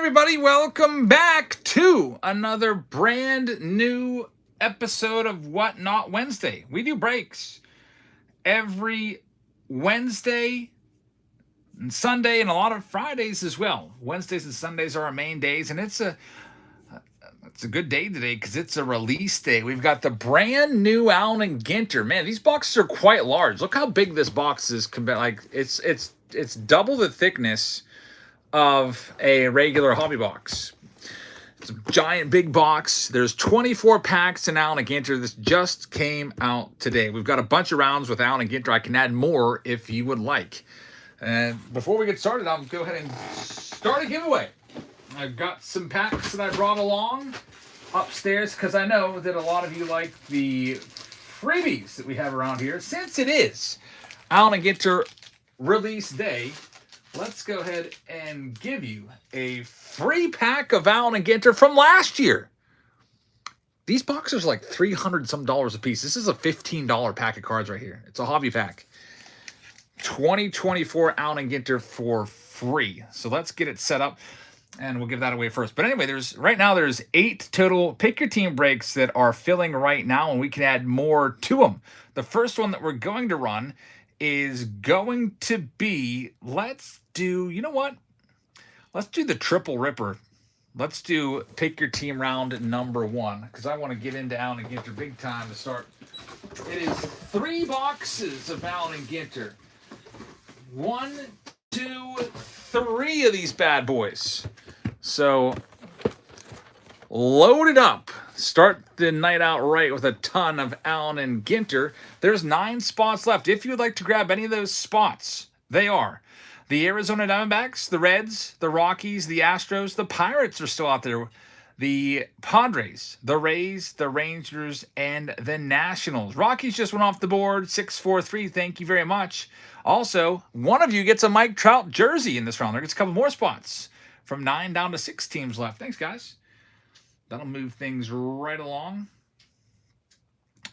everybody. Welcome back to another brand new episode of What Not Wednesday. We do breaks every Wednesday and Sunday and a lot of Fridays as well. Wednesdays and Sundays are our main days, and it's a good day today because it's a release day. We've got the brand new Allen and Ginter. Man, these boxes are quite large. Look how big this box is. Like it's double the thickness of a regular hobby box. It's a giant big box. There's 24 packs in Allen & Ginter. This just came out today. We've got a bunch of rounds with Allen & Ginter. I can add more if you would like. And before we get started, I'll go ahead and start a giveaway. I've got some packs that I brought along upstairs because I know that a lot of you like the freebies that we have around here. Since it is Allen & Ginter release day, let's go ahead and give you a free pack of Allen & Ginter from last year. These boxes are like $300 some a piece. This is a $15 pack of cards right here. It's a hobby pack. 2024 Allen & Ginter for free. So let's get it set up and we'll give that away first. But anyway, right now there's 8 total pick your team breaks that are filling right now, and we can add more to them. The first one that we're going to run is going to be, you know what? Let's do the triple ripper. Let's do pick your team round number 1, because I want to get into Allen & Ginter big time to start. It is 3 boxes of Allen & Ginter. 1, 2, 3 of these bad boys. So load it up. Start the night out right with a ton of Allen & Ginter. There's 9 spots left. If you would like to grab any of those spots, they are the Arizona Diamondbacks, the Reds, the Rockies, the Astros, the Pirates are still out there, the Padres, the Rays, the Rangers, and the Nationals. Rockies just went off the board, 6-4-3. Thank you very much. Also, one of you gets a Mike Trout jersey in this round. There gets a couple more spots from 9 down to 6 teams left. Thanks, guys. That'll move things right along.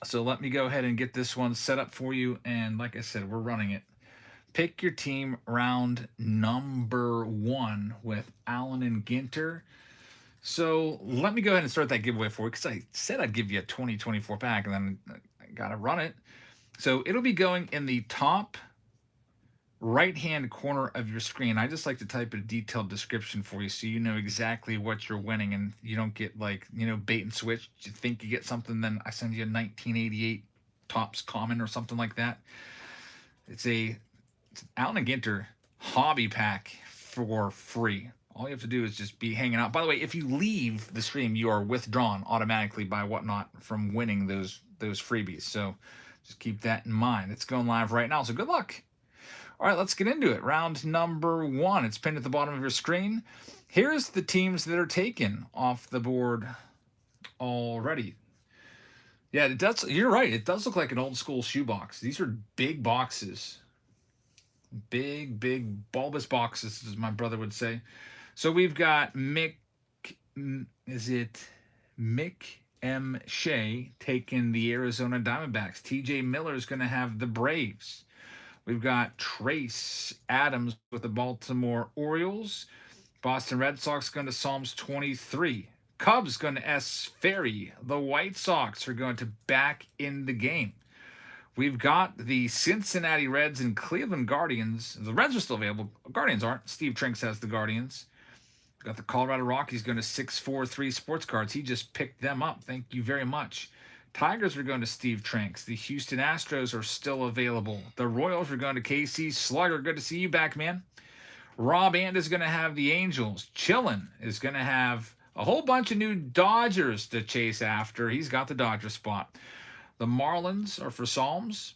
So let me go ahead and get this one set up for you. And like I said, we're running it. Pick your team round number 1 with Allen & Ginter. So let me go ahead and start that giveaway for you, because I said I'd give you a 2024 pack, and then I got to run it. So it'll be going in the top right-hand corner of your screen. I just like to type a detailed description for you so you know exactly what you're winning, and you don't get bait and switch. You think you get something, then I send you a 1988 Topps Common or something like that. It's an Allen & Ginter hobby pack for free. All you have to do is just be hanging out. By the way, if you leave the stream, you are withdrawn automatically by Whatnot from winning those freebies. So just keep that in mind. It's going live right now, so good luck. All right, let's get into it. Round number 1. It's pinned at the bottom of your screen. Here's the teams that are taken off the board already. Yeah, it does. You're right. It does look like an old school shoebox. These are big boxes. Big bulbous boxes, as my brother would say. So we've got Mick M. Shea taking the Arizona Diamondbacks. TJ Miller is going to have the Braves. We've got Trace Adams with the Baltimore Orioles. Boston Red Sox going to Psalms 23. Cubs going to S. Ferry. The White Sox are going to back in the game. We've got the Cincinnati Reds and Cleveland Guardians. The Reds are still available. Guardians aren't. Steve Trinks has the Guardians. We've got the Colorado Rockies going to 643 Sports Cards. He just picked them up. Thank you very much. Tigers are going to Steve Trinks. The Houston Astros are still available. The Royals are going to KC Slugger. Good to see you back, man. Rob Ant is going to have the Angels. Chillin is going to have a whole bunch of new Dodgers to chase after. He's got the Dodger spot. The Marlins are for Psalms.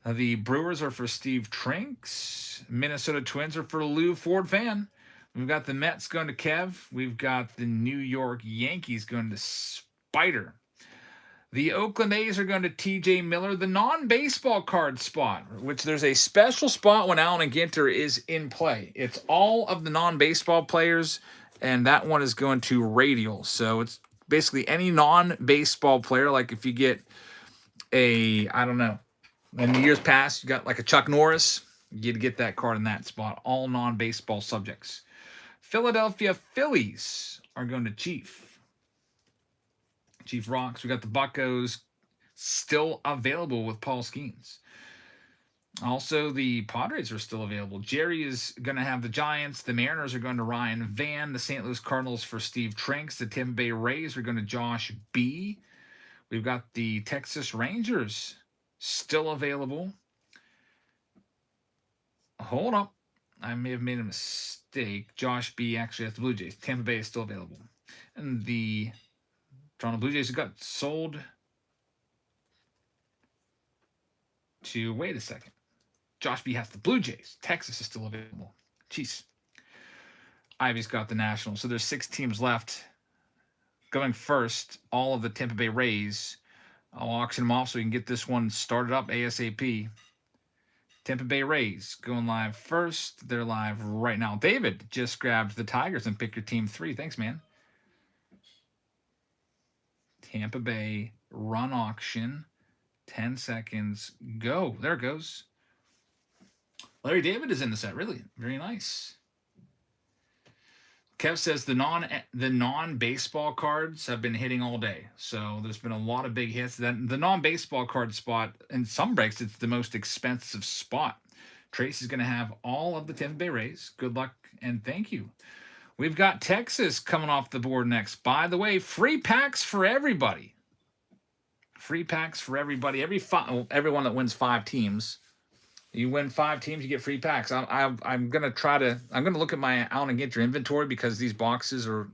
The Brewers are for Steve Trinks. Minnesota Twins are for Lou Ford Fan. We've got the Mets going to Kev. We've got the New York Yankees going to Spider. The Oakland A's are going to TJ Miller, the non-baseball card spot, which there's a special spot when Allen & Ginter is in play. It's all of the non-baseball players, and that one is going to Radial. So it's basically any non-baseball player. Like if you get in the years past, you got like a Chuck Norris, you'd get that card in that spot. All non-baseball subjects. Philadelphia Phillies are going to Chief. Chief rocks. We got the Buccos still available with Paul Skeens. Also, the Padres are still available. Jerry is going to have the Giants. The Mariners are going to Ryan Van. The St. Louis Cardinals for Steve Trinks. The Tampa Bay Rays are going to Josh B. We've got the Texas Rangers still available. Hold up. I may have made a mistake. Josh B actually has the Blue Jays. Tampa Bay is still available. And the Toronto Blue Jays got sold to, wait a second. Josh B has the Blue Jays. Texas is still available. Jeez. Ivy's got the Nationals. So there's 6 teams left. Going first, all of the Tampa Bay Rays. I'll auction them off so we can get this one started up ASAP. Tampa Bay Rays going live first. They're live right now. David just grabbed the Tigers and picked your team 3. Thanks, man. Tampa Bay run auction. 10 seconds. Go. There it goes. Larry David is in the set. Really, very nice. Kev says the non-baseball cards have been hitting all day. So there's been a lot of big hits. Then the non-baseball card spot, in some breaks, it's the most expensive spot. Trace is going to have all of the Tampa Bay Rays. Good luck and thank you. We've got Texas coming off the board next. By the way, free packs for everybody. Free packs for everybody. Everyone that wins 5 teams. You win 5 teams, you get free packs. I'm gonna look at my Allen and Ginter inventory because these boxes are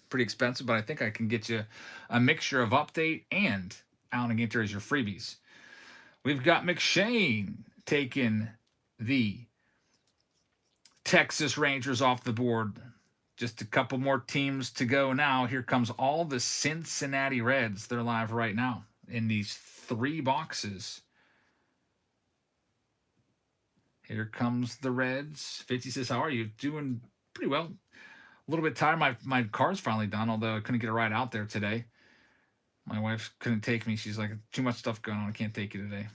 pretty expensive, but I think I can get you a mixture of update and Allen and Ginter as your freebies. We've got McShane taking the Texas Rangers off the board. Just a couple more teams to go now. Here comes all the Cincinnati Reds. They're live right now in these 3 boxes. Here comes the Reds. 50 says, how are you? Doing pretty well. A little bit tired. My car's finally done, although I couldn't get a ride out there today. My wife couldn't take me. She's like, too much stuff going on. I can't take you today.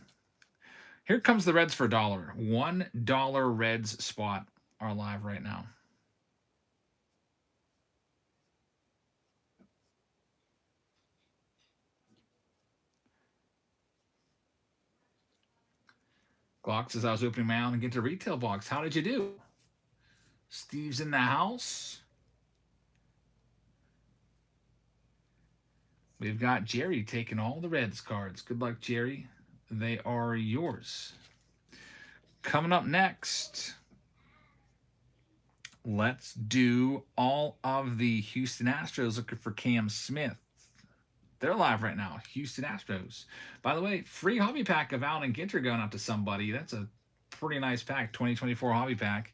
Here comes the Reds for $1. $1 Reds spot are live right now. Glock says, I was opening my Allen and Ginter retail box. How did you do? Steve's in the house. We've got Jerry taking all the Reds cards. Good luck, Jerry. They are yours. Coming up next, let's do all of the Houston Astros looking for Cam Smith. They're live right now. Houston Astros. By the way, free hobby pack of Allen and Ginter going out to somebody. That's a pretty nice pack, 2024 hobby pack.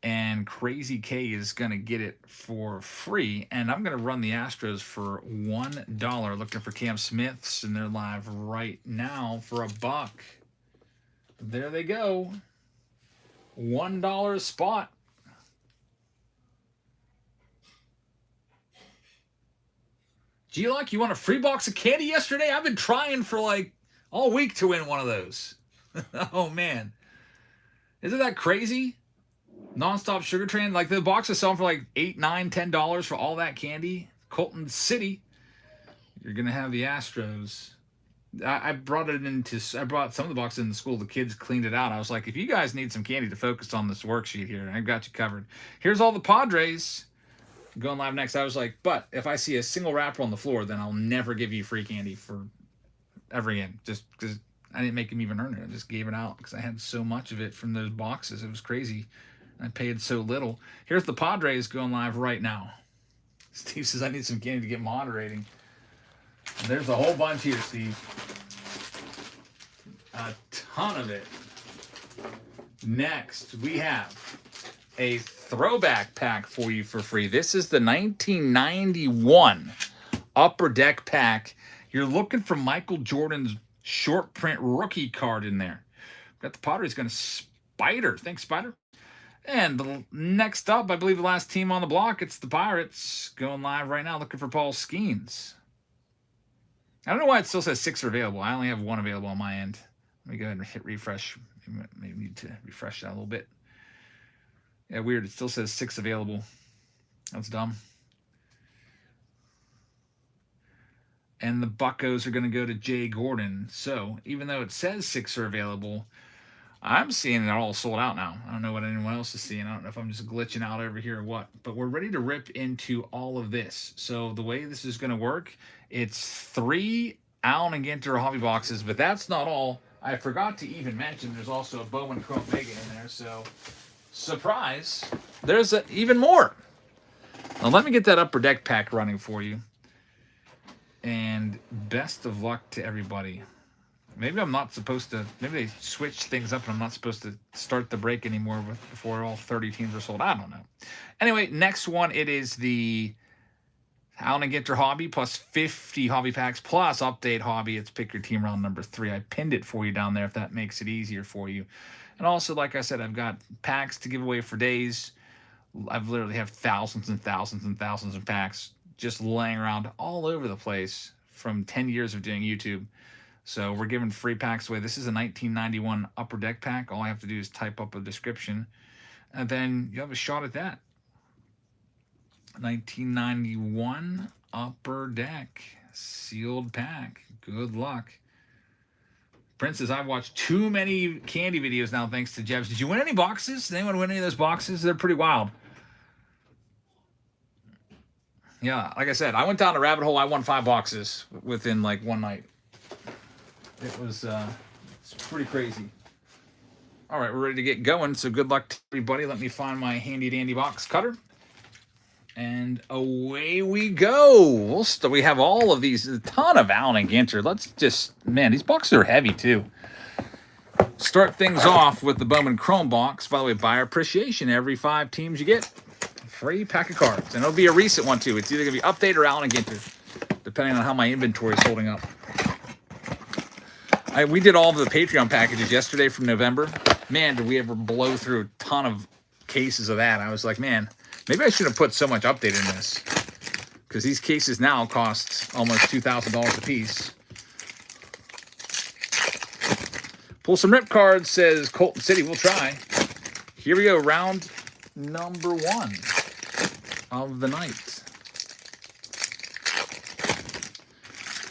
And Crazy K is going to get it for free. And I'm going to run the Astros for $1. Looking for Cam Smiths, and they're live right now for $1. There they go. $1 spot. G-Lock, you won a free box of candy yesterday? I've been trying for like all week to win one of those. Oh, man. Isn't that crazy? Nonstop Sugar Train. Like the box is selling for like $8, $9, $10 for all that candy. Colton City. You're going to have the Astros. I brought some of the boxes in the school. The kids cleaned it out. I was like, if you guys need some candy to focus on this worksheet here, I've got you covered. Here's all the Padres. Going live next, I was like, but if I see a single wrapper on the floor, then I'll never give you free candy for ever again. Just because I didn't make him even earn it. I just gave it out because I had so much of it from those boxes. It was crazy. I paid so little. Here's the Padres going live right now. Steve says, I need some candy to get moderating. There's a whole bunch here, Steve. A ton of it. Next, we have a throwback pack for you for free. This is the 1991 Upper Deck pack. You're looking for Michael Jordan's short print rookie card in there. Got the Padres going to Spider. Thanks, Spider. And the next up, I believe the last team on the block, it's the Pirates. Going live right now, looking for Paul Skeens. I don't know why it still says 6 are available. I only have 1 available on my end. Let me go ahead and hit refresh. Maybe need to refresh that a little bit. Yeah, weird. It still says 6 available. That's dumb. And the Buccos are going to go to Jay Gordon. So even though it says 6 are available, I'm seeing it all sold out now. I don't know what anyone else is seeing. I don't know if I'm just glitching out over here or what. But we're ready to rip into all of this. So the way this is going to work, it's 3 Allen and Ginter hobby boxes. But that's not all. I forgot to even mention there's also a Bowman Chrome Mega in there. So surprise, there's even more. Now let me get that upper deck pack running for you. And best of luck to everybody. Maybe I'm not supposed to, maybe they switch things up and I'm not supposed to start the break anymore before all 30 teams are sold. I don't know. Anyway, next one, it is the Allen and Ginter Hobby plus 50 hobby packs plus update hobby. It's pick your team round number 3. I pinned it for you down there if that makes it easier for you. And also, like I said, I've got packs to give away for days. I've literally have thousands and thousands and thousands of packs just laying around all over the place from 10 years of doing YouTube. So we're giving free packs away. This is a 1991 upper deck pack. All I have to do is type up a description, and then you have a shot at that. 1991 upper deck sealed pack. Good luck. Princess, I've watched too many candy videos now thanks to Jebs. Did you win any boxes? Did anyone win any of those boxes? They're pretty wild. Yeah, like I said, I went down a rabbit hole. I won 5 boxes within like one night. It was it's pretty crazy. All right, we're ready to get going. So good luck to everybody. Let me find my handy dandy box cutter. And away we go. We have all of these, a ton of Allen and Ginter. Let's just, man, these boxes are heavy too. Start things off with the Bowman Chrome box. By the way, buyer appreciation. Every 5 teams you get, free pack of cards. And it'll be a recent one too. It's either going to be Update or Allen and Ginter, depending on how my inventory is holding up. We did all of the Patreon packages yesterday from November. Man, did we ever blow through a ton of cases of that. I was like, man, maybe I should have put so much Update in this. Because these cases now cost almost $2,000 a piece. Pull some rip cards, says Colton City. We'll try. Here we go, round number 1 of the night.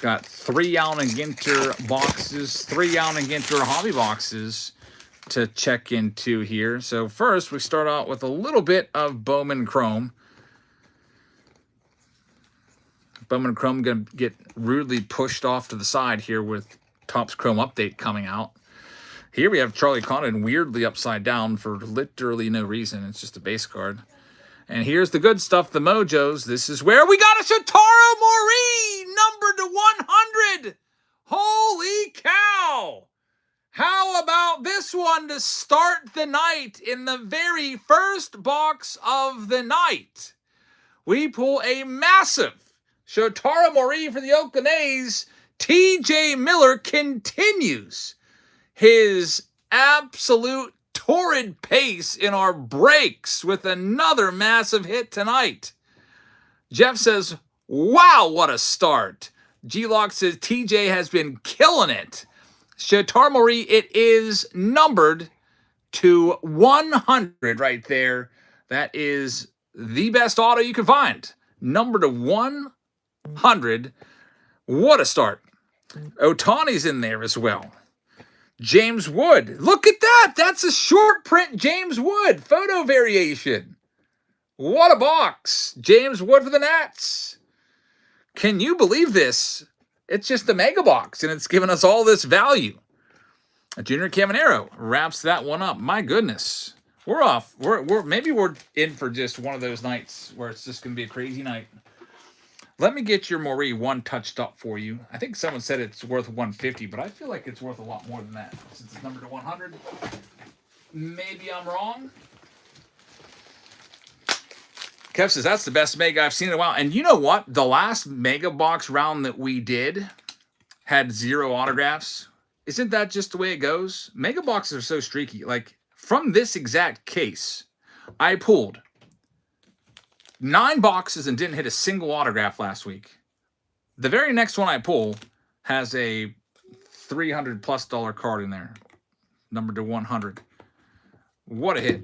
Got 3 Allen and Ginter boxes, 3 Allen and Ginter hobby boxes to check into here. So first, we start out with a little bit of Bowman Chrome. Bowman Chrome going to get rudely pushed off to the side here with Topps Chrome Update coming out. Here we have Charlie Condon weirdly upside down for literally no reason. It's just a base card. And here's the good stuff, the Mojos. This is where we got a Shotaro Mori, numbered to 100. Holy cow. How about this one to start the night in the very first box of the night? We pull a massive Shotaro Mori for the Oakland A's. TJ Miller continues his absolute torrid pace in our breaks with another massive hit tonight. Jeff says, wow, what a start. G-Lock says TJ has been killing it. Shotaro Mori, it is numbered to 100 right there. That is the best auto you can find. Numbered to 100. What a start. Otani's in there as well. James Wood. Look at that. That's a short print James Wood photo variation. What a box. James Wood for the Nats. Can you believe this? It's just a mega box, and it's given us all this value. Junior Caminero wraps that one up. My goodness. We're off. Maybe we're in for just one of those nights where it's just going to be a crazy night. Let me get your Mori one touched up for you. I think someone said it's worth 150, but I feel like it's worth a lot more than that since it's numbered to 100. Maybe I'm wrong. Kev says, that's the best mega I've seen in a while. And you know what? The last mega box round that we did had 0 autographs. Isn't that just the way it goes? Mega boxes are so streaky. Like, from this exact case, I pulled 9 boxes and didn't hit a single autograph last week. The very next one I pull has a $300+ card in there, numbered to 100. What a hit.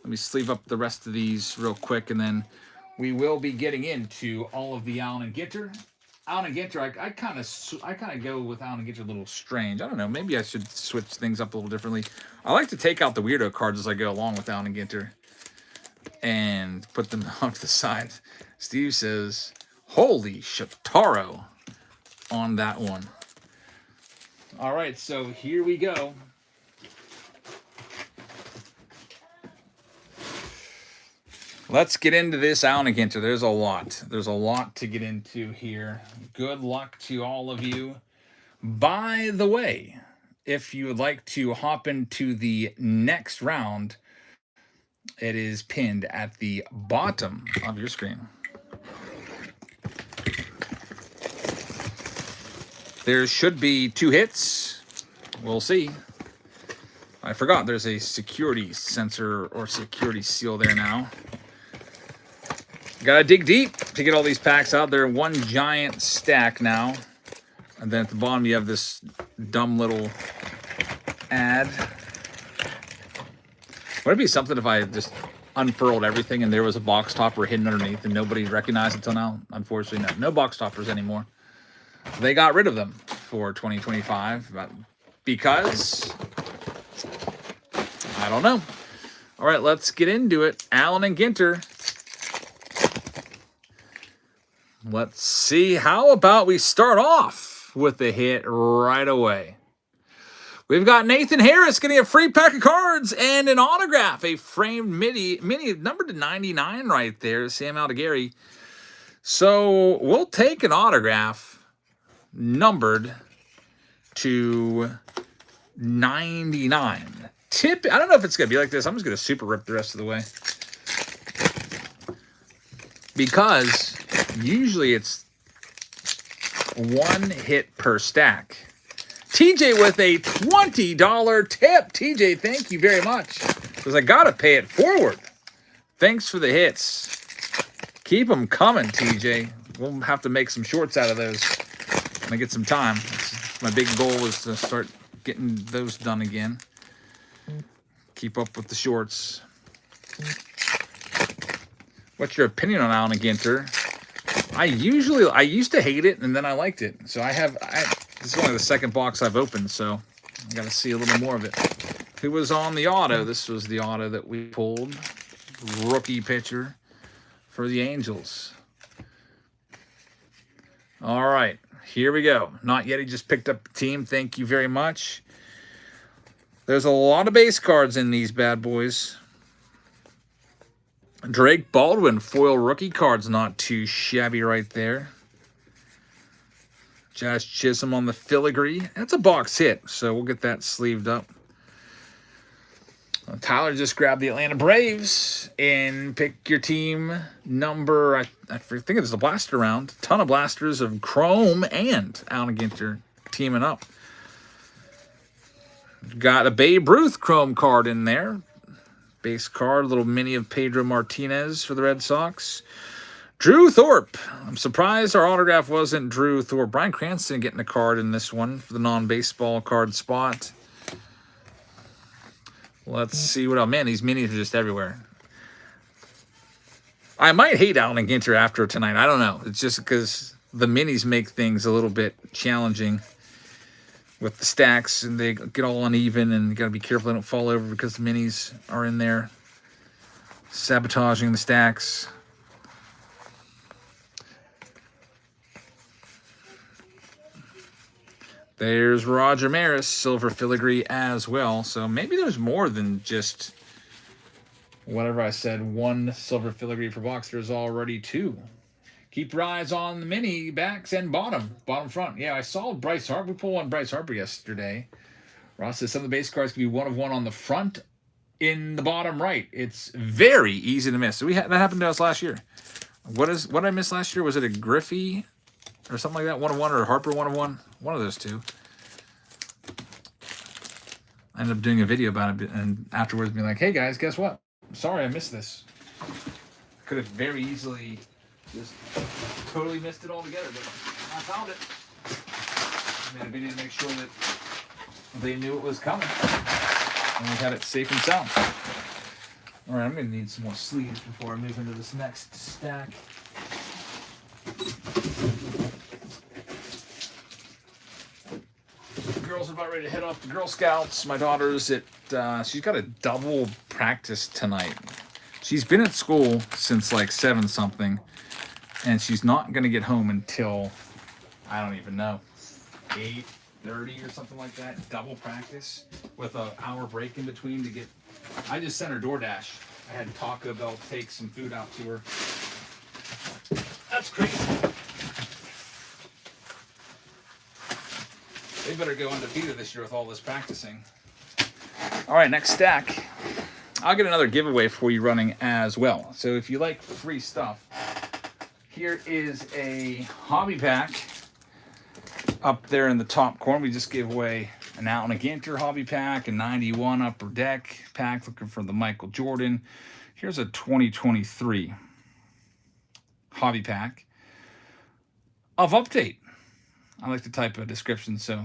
Let me sleeve up the rest of these real quick, and then we will be getting into all of the Allen and Ginter. Allen and Ginter, I kind of go with Allen and Ginter a little strange. I don't know. Maybe I should switch things up a little differently. I like to take out the weirdo cards as I go along with Allen and Ginter and put them off the side. Steve says, "Holy Shataro" on that one. All right, so here we go. Let's get into this Allen and Ginter. There's a lot. There's a lot to get into here. Good luck to all of you. By the way, if you would like to hop into the next round, it is pinned at the bottom of your screen. There should be 2 hits. We'll see. I forgot there's a security sensor or security seal there now. Gotta dig deep to get all these packs out. They're one giant stack now. And then at the bottom you have this dumb little ad. Would it be something if I just unfurled everything and there was a box topper hidden underneath and nobody recognized it until now? Unfortunately, no box toppers anymore. They got rid of them for 2025 because I don't know. All right, let's get into it. Allen and Ginter. Let's see. How about we start off with a hit right away? We've got Nathan Harris getting a free pack of cards and an autograph, a framed mini numbered to 99 right there, Sam Aldegari. So we'll take an autograph numbered to 99. I don't know if it's going to be like this. I'm just going to super rip the rest of the way. Because usually it's 1 hit per stack. TJ with a $20 tip. TJ, thank you very much. Because I got to pay it forward. Thanks for the hits. Keep them coming, TJ. We'll have to make some shorts out of those when I get some time. My big goal is to start getting those done again. Keep up with the shorts. What's your opinion on Allen and Ginter? I used to hate it, and then I liked it. So this is only the second box I've opened, so I got to see a little more of it. Who was on the auto? This was the auto that we pulled. Rookie pitcher for the Angels. All right, here we go. Not yet. He just picked up the team. Thank you very much. There's a lot of base cards in these bad boys. Drake Baldwin, foil rookie cards, not too shabby right there. Josh Chisholm on the filigree. That's a box hit, so we'll get that sleeved up. Tyler just grabbed the Atlanta Braves and pick your team number. I think it was the blaster round. Ton of blasters of Chrome and Allen Ginter teaming up. Got a Babe Ruth Chrome card in there. Base card, a little mini of Pedro Martinez for the Red Sox. Drew Thorpe. I'm surprised our autograph wasn't Drew Thorpe. Bryan Cranston getting a card in this one for the non-baseball card spot. Let's see what else. Man, these minis are just everywhere. I might hate Allen and Ginter after tonight. I don't know. It's just because the minis make things a little bit challenging with the stacks, and they get all uneven, and you got to be careful they don't fall over because the minis are in there sabotaging the stacks. There's Roger Maris, silver filigree as well. So maybe there's more than just whatever I said, 1 silver filigree per box. There's already 2. Keep your eyes on the mini backs and bottom front. Yeah, I saw Bryce Harper. We pulled one Bryce Harper yesterday. Ross says some of the base cards can be 1 of 1 on the front in the bottom right. It's very easy to miss. So that happened to us last year. What did I miss last year? Was it a Griffey or something like that? 1 of 1 or Harper 1 of 1? One of those two. I ended up doing a video about it and afterwards being like, hey guys, guess what? I'm sorry I missed this. Could have very easily just totally missed it altogether, but I found it. I made a video to make sure that they knew it was coming and we had it safe and sound. All right, I'm going to need some more sleeves before I move into this next stack. The girls are about ready to head off to Girl Scouts. My daughter's at, she's got a double practice tonight. She's been at school since like 7-something, and she's not going to get home until, I don't even know, 8:30 or something like that. Double practice with an hour break in between to get. I just sent her DoorDash. I had Taco Bell take some food out to her. That's crazy. They better go undefeated this year with all this practicing. All right, next stack. I'll get another giveaway for you running as well. So if you like free stuff, here is a hobby pack. Up there in the top corner, we just gave away an Allen and Ginter hobby pack, a 91 Upper Deck pack, looking for the Michael Jordan. Here's a 2023 hobby pack of Update. I like to type a description, so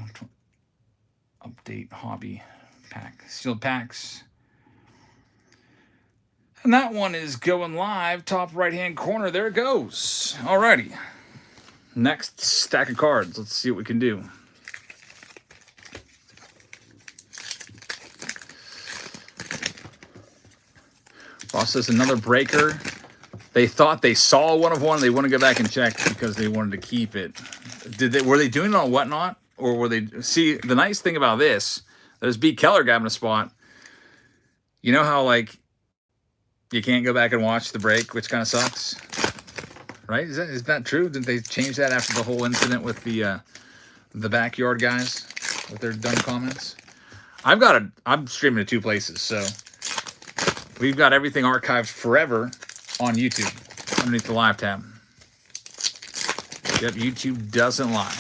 Update hobby pack. Sealed packs. And that one is going live, top right-hand corner. There it goes. Alrighty. Next stack of cards. Let's see what we can do. Ross says another breaker. They thought they saw one of one. They want to go back and check because they wanted to keep it. Were they doing it on Whatnot? Or were they... See, the nice thing about this, there's B. Keller grabbing a spot. You know how, like, you can't go back and watch the break, which kind of sucks? Right? Is that true? Didn't they change that after the whole incident with the backyard guys with their dumb comments? I'm streaming to 2 places, so we've got everything archived forever on YouTube underneath the live tab. Yep, YouTube doesn't lie.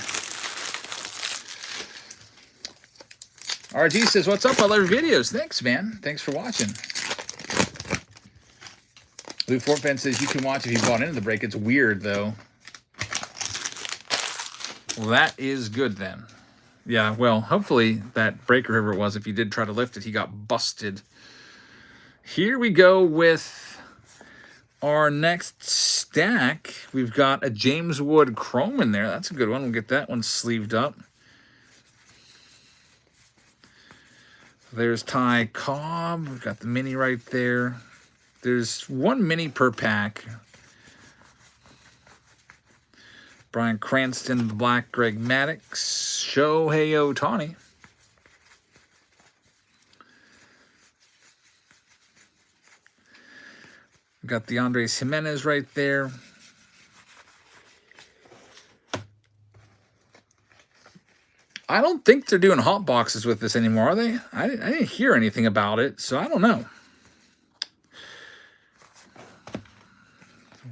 RG says, "What's up? I love your videos." Thanks, man. Thanks for watching. Lou Fortfan says, "You can watch if you bought into the break. It's weird, though." Well, that is good, then. Yeah, well, hopefully that breaker, whoever it was, if you did try to lift it, he got busted. Here we go with our next stack. We've got a James Wood Chrome in there. That's a good one. We'll get that one sleeved up. There's Ty Cobb. We've got the mini right there. There's 1 mini per pack. Brian Cranston, Black, Greg Maddux, Shohei Ohtani. We've got the Andres Jimenez right there. I don't think they're doing hot boxes with this anymore, are they? I didn't hear anything about it, so I don't know.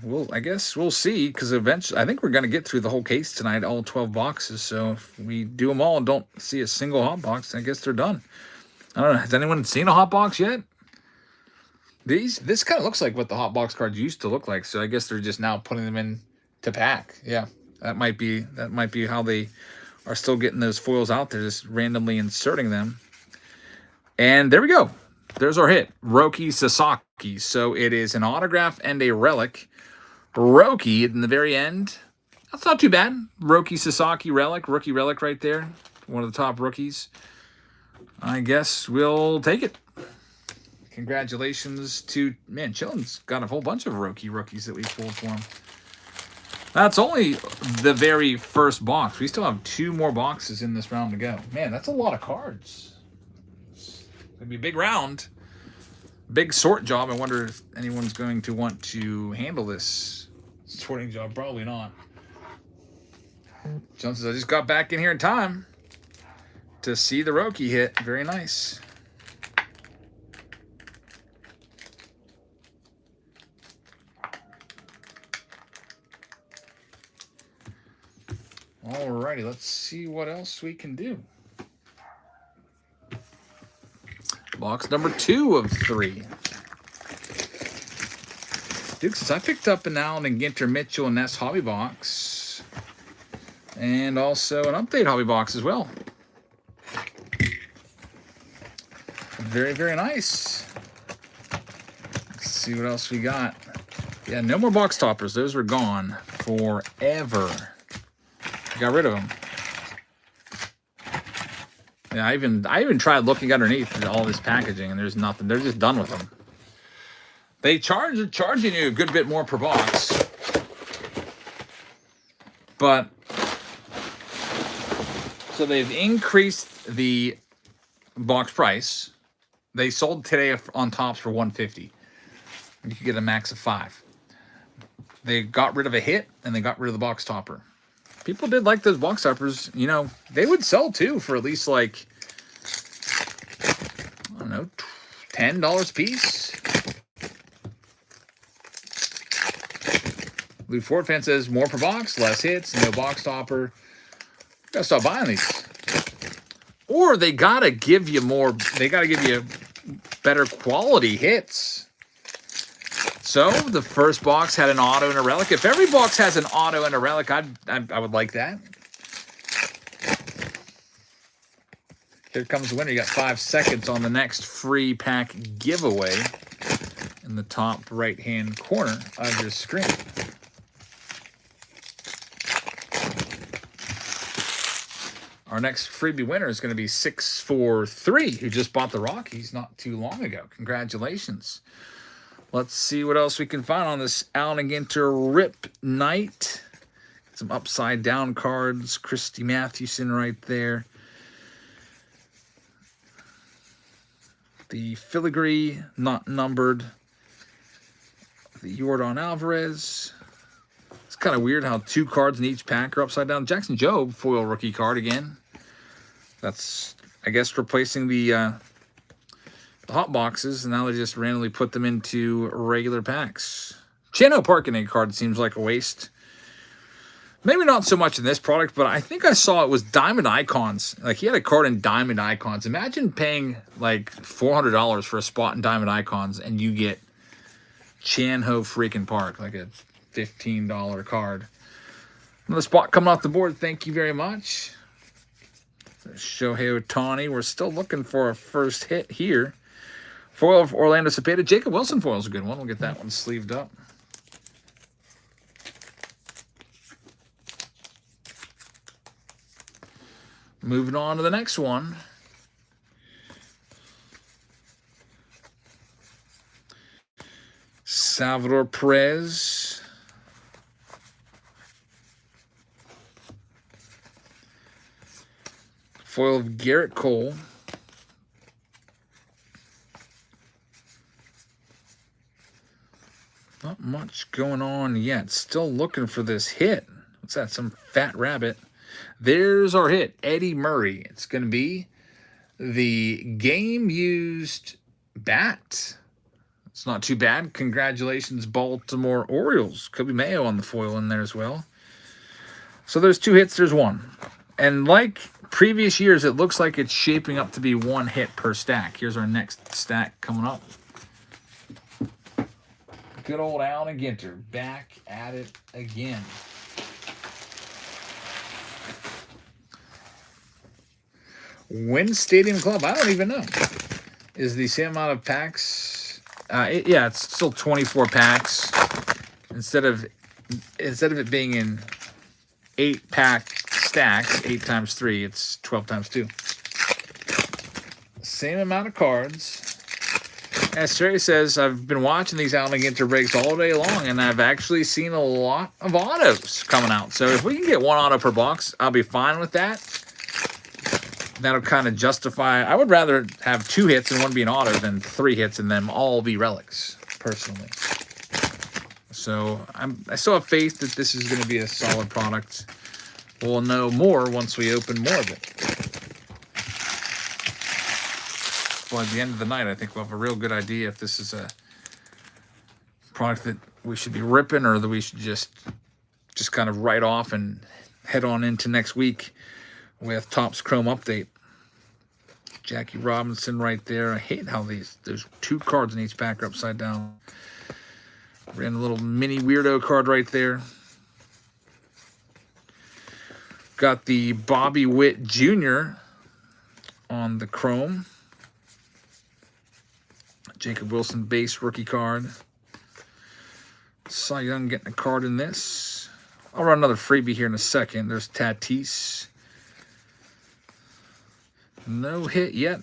Well, I guess we'll see, because eventually, I think we're going to get through the whole case tonight, all 12 boxes. So if we do them all and don't see a single hot box, I guess they're done. I don't know. Has anyone seen a hot box yet? This kind of looks like what the hot box cards used to look like. So I guess they're just now putting them in to pack. Yeah, that might be how they are still getting those foils out there, just randomly inserting them. And there we go. There's our hit, Roki Sasaki. So it is an autograph and a relic. Roki in the very end. That's not too bad. Roki Sasaki relic, rookie relic right there. One of the top rookies. I guess we'll take it. Congratulations to, man, Chillin's got a whole bunch of rookies that we pulled for him. That's only the very first box. We still have 2 more boxes in this round to go. Man, that's a lot of cards. It's going to be a big round. Big sort job. I wonder if anyone's going to want to handle this sorting job. Probably not. John says, "I just got back in here in time to see the Roki hit." Very nice. Alrighty, let's see what else we can do. Box number 2 of 3. Duke says, "I picked up an Allen and Ginter Mitchell and Ness hobby box. And also an Update hobby box as well." Very, very nice. see what else we got. Yeah, no more box toppers. Those were gone forever. Got rid of them. Yeah, I even tried looking underneath all this packaging, and there's nothing. They're just done with them. They're charging you a good bit more per box, but so they've increased the box price. They sold today on Topps for $150. You could get a max of 5. They got rid of a hit, and they got rid of the box topper. People did like those box toppers. You know, they would sell too for at least like, I don't know, $10 a piece. Blue Ford fan says more per box, less hits, no box topper. Gotta stop buying these. Or they gotta give you more. They gotta give you better quality hits. So the first box had an auto and a relic. If every box has an auto and a relic, I would like that. Here comes the winner. You got 5 seconds on the next free pack giveaway in the top right-hand corner of your screen. Our next freebie winner is going to be 643, who just bought the Rockies not too long ago. Congratulations. Let's see what else we can find on this Allen Ginter Rip Night. Some upside down cards. Christy Mathewson right there. The filigree, not numbered. The Yordan Alvarez. It's kind of weird how 2 cards in each pack are upside down. Jackson Jobe, foil rookie card again. That's, I guess, replacing the hot boxes, and now they just randomly put them into regular packs. Chano Parkinade card seems like a waste. Maybe not so much in this product, but I think I saw it was Diamond Icons. Like, he had a card in Diamond Icons. Imagine paying like $400 for a spot in Diamond Icons, and you get Chanho freaking Park, like a $15 card. Another spot coming off the board. Thank you very much. Shohei Ohtani. We're still looking for a first hit here. Foil of Orlando Cepeda. Jacob Wilson foil is a good one. We'll get that one sleeved up. Moving on to the next one. Salvador Perez. Foil of Garrett Cole. Not much going on yet. Still looking for this hit. What's that? Some fat rabbit. There's our hit. Eddie Murray. It's going to be the game-used bat. It's not too bad. Congratulations, Baltimore Orioles. Could be Mayo on the foil in there as well. So there's 2 hits. There's 1. And like previous years, it looks like it's shaping up to be 1 hit per stack. Here's our next stack coming up. Good old Allen Ginter, back at it again. Win Stadium Club, I don't even know. Is the same amount of packs? Yeah, it's still 24 packs. Instead of it being in 8-pack stacks, 8 times 3, it's 12 times 2. Same amount of cards. As Terry says, I've been watching these Allen Ginter breaks all day long, and I've actually seen a lot of autos coming out. So if we can get 1 auto per box, I'll be fine with that. That'll kind of justify. I would rather have 2 hits and 1 be an auto than 3 hits and them all be relics, personally. So I still have faith that this is going to be a solid product. We'll know more once we open more of it. Well, at the end of the night, I think we'll have a real good idea if this is a product that we should be ripping or that we should just kind of write off and head on into next week with Topps Chrome Update. Jackie Robinson right there. I hate how there's 2 cards in each pack are upside down. Ran a little mini weirdo card right there. Got the Bobby Witt Jr. on the Chrome. Jacob Wilson base rookie card. Cy Young getting a card in this. I'll run another freebie here in a second. There's Tatis. No hit yet.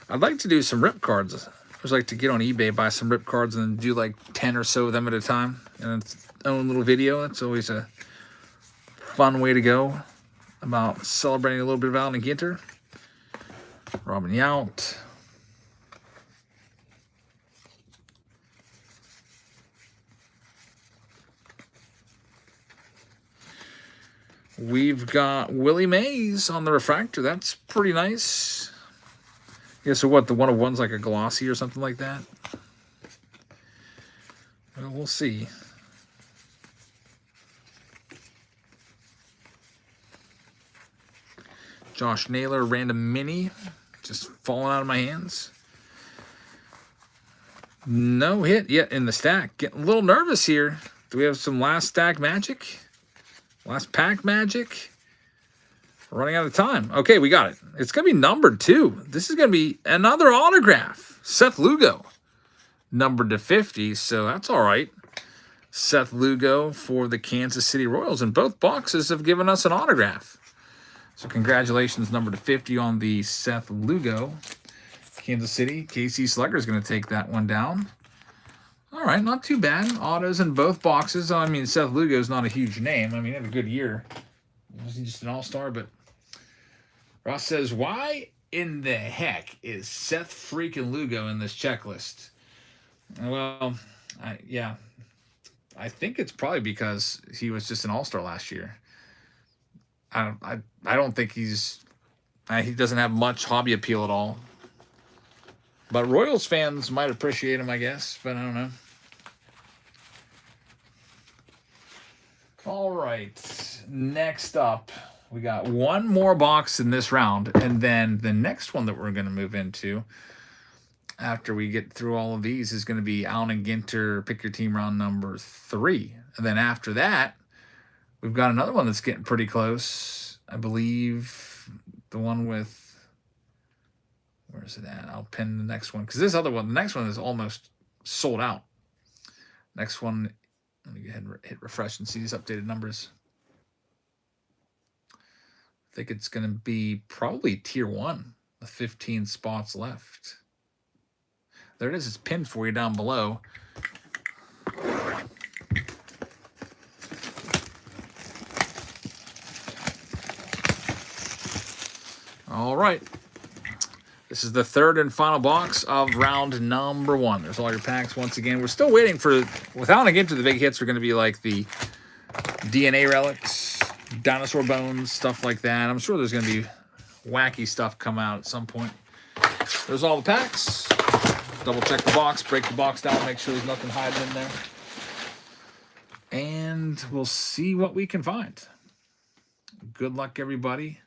I'd like to do some rip cards. I always like to get on eBay, buy some rip cards, and do like 10 or so of them at a time. And its own little video. It's always a fun way to go about celebrating a little bit of Allen and Ginter. Robin Yount. We've got Willie Mays on the refractor. That's pretty nice. Yeah, so what, the 1/1's like a glossy or something like that? Well, we'll see. Josh Naylor, random mini. Just falling out of my hands. No hit yet in the stack. Getting a little nervous here. Do we have some last stack magic? Last pack magic? We're running out of time. Okay, we got it. It's going to be numbered too. This is going to be another autograph. Seth Lugo, numbered to 50, so that's all right. Seth Lugo for the Kansas City Royals, and both boxes have given us an autograph. So congratulations, number to 50 on the Seth Lugo. Kansas City, KC Slugger is going to take that one down. All right, not too bad. Autos in both boxes. I mean, Seth Lugo is not a huge name. I mean, he had a good year. Wasn't just an all-star, but Ross says, why in the heck is Seth freaking Lugo in this checklist? Well, I think it's probably because he was just an all-star last year. I don't think he doesn't have much hobby appeal at all. But Royals fans might appreciate him, I guess, but I don't know. All right, next up, we got one more box in this round, and then the next one that we're going to move into after we get through all of these is going to be Allen and Ginter, pick your team round number 3. And then after that, we've got another one that's getting pretty close. I believe the one with, where is it at? I'll pin the next one, because this other one, the next one is almost sold out. Next one, let me go ahead and hit refresh and see these updated numbers. I think it's going to be probably tier 1, the 15 spots left. There it is. It's pinned for you down below. All right. This is the third and final box of round number 1. There's all your packs once again. We're still waiting for, without getting to the big hits, are going to be like the DNA relics, dinosaur bones, stuff like that. I'm sure there's going to be wacky stuff come out at some point. There's all the packs. Double check the box, break the box down, make sure there's nothing hiding in there. And we'll see what we can find. Good luck, everybody.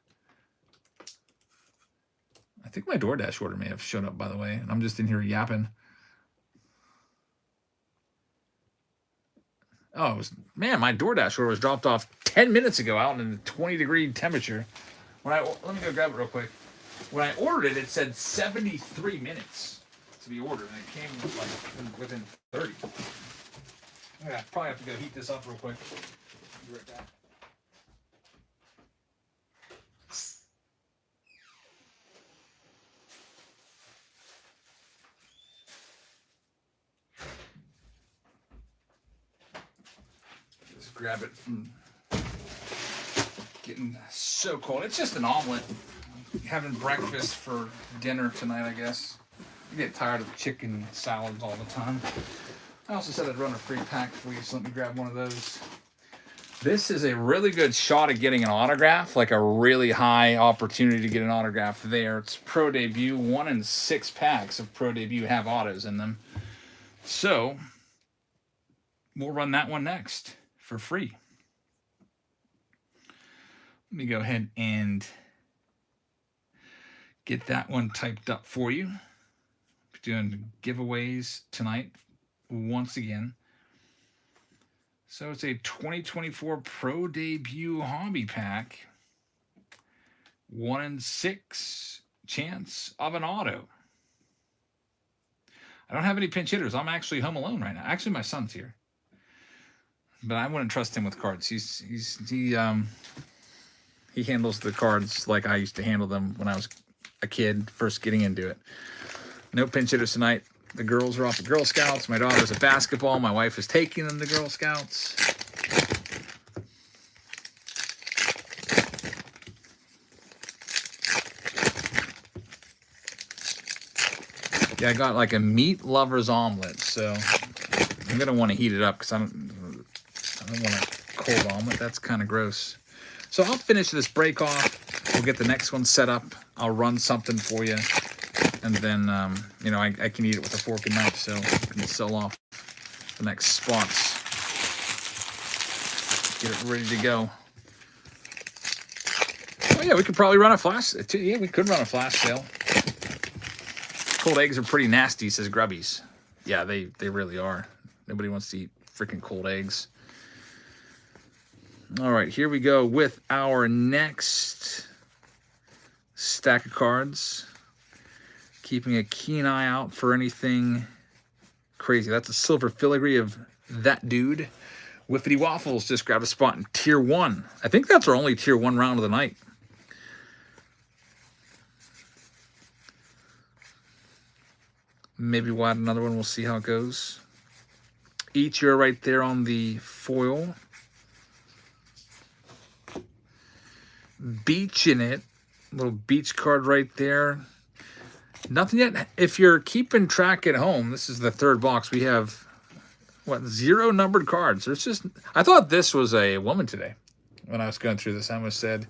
I think my DoorDash order may have showed up, by the way, and I'm just in here yapping. Oh, man, my DoorDash order was dropped off 10 minutes ago out in a 20-degree temperature. Let me go grab it real quick. When I ordered it, it said 73 minutes to be ordered, and it came like within 30. I probably have to go heat this up real quick. Be right back. Grab it from getting so cold. It's just an omelet. Having breakfast for dinner tonight, I guess. I get tired of chicken salads all the time. I also said I'd run a free pack for you, so let me grab one of those. This is a really good shot at getting an autograph, like a really high opportunity to get an autograph there. It's Pro Debut. 1 in 6 packs of Pro Debut have autos in them. So we'll run that one next for free. Let me go ahead and get that one typed up for you. Doing giveaways tonight once again. So it's a 2024 Pro Debut Hobby Pack. 1 in 6 chance of an auto. I don't have any pinch hitters. I'm actually home alone right now. Actually, my son's here. but I wouldn't trust him with cards. He handles the cards like I used to handle them when I was a kid, first getting into it. No pinch hitters tonight. The girls are off at Girl Scouts. My daughter's at basketball. My wife is taking them to Girl Scouts. Yeah, I got like a meat lover's omelet, so I'm gonna want to heat it up because I don't want a cold omelet. That's kind of gross. So I'll finish this break off. We'll get the next one set up. I'll run something for you, and then you know, I can eat it with a fork and knife, so I can sell off the next spots. Get it ready to go. Oh yeah, we could probably run a flash. Yeah, we could run a flash sale. Cold eggs are pretty nasty, says Grubbies. Yeah, they really are. Nobody wants to eat freaking cold eggs. All right, here we go with our next stack of cards. Keeping a keen eye out for anything crazy. That's a silver filigree of that dude. Whiffity Waffles just grabbed a spot in Tier 1. I think that's our only Tier 1 round of the night. Maybe we'll add another one. We'll see how it goes. Each year right there on the foil. Beach in it. Little beach card right there. Nothing yet. If you're keeping track at home, this is the third box. We have, what, 0 numbered cards. There's just, I thought this was a woman today. When I was going through this, I almost said,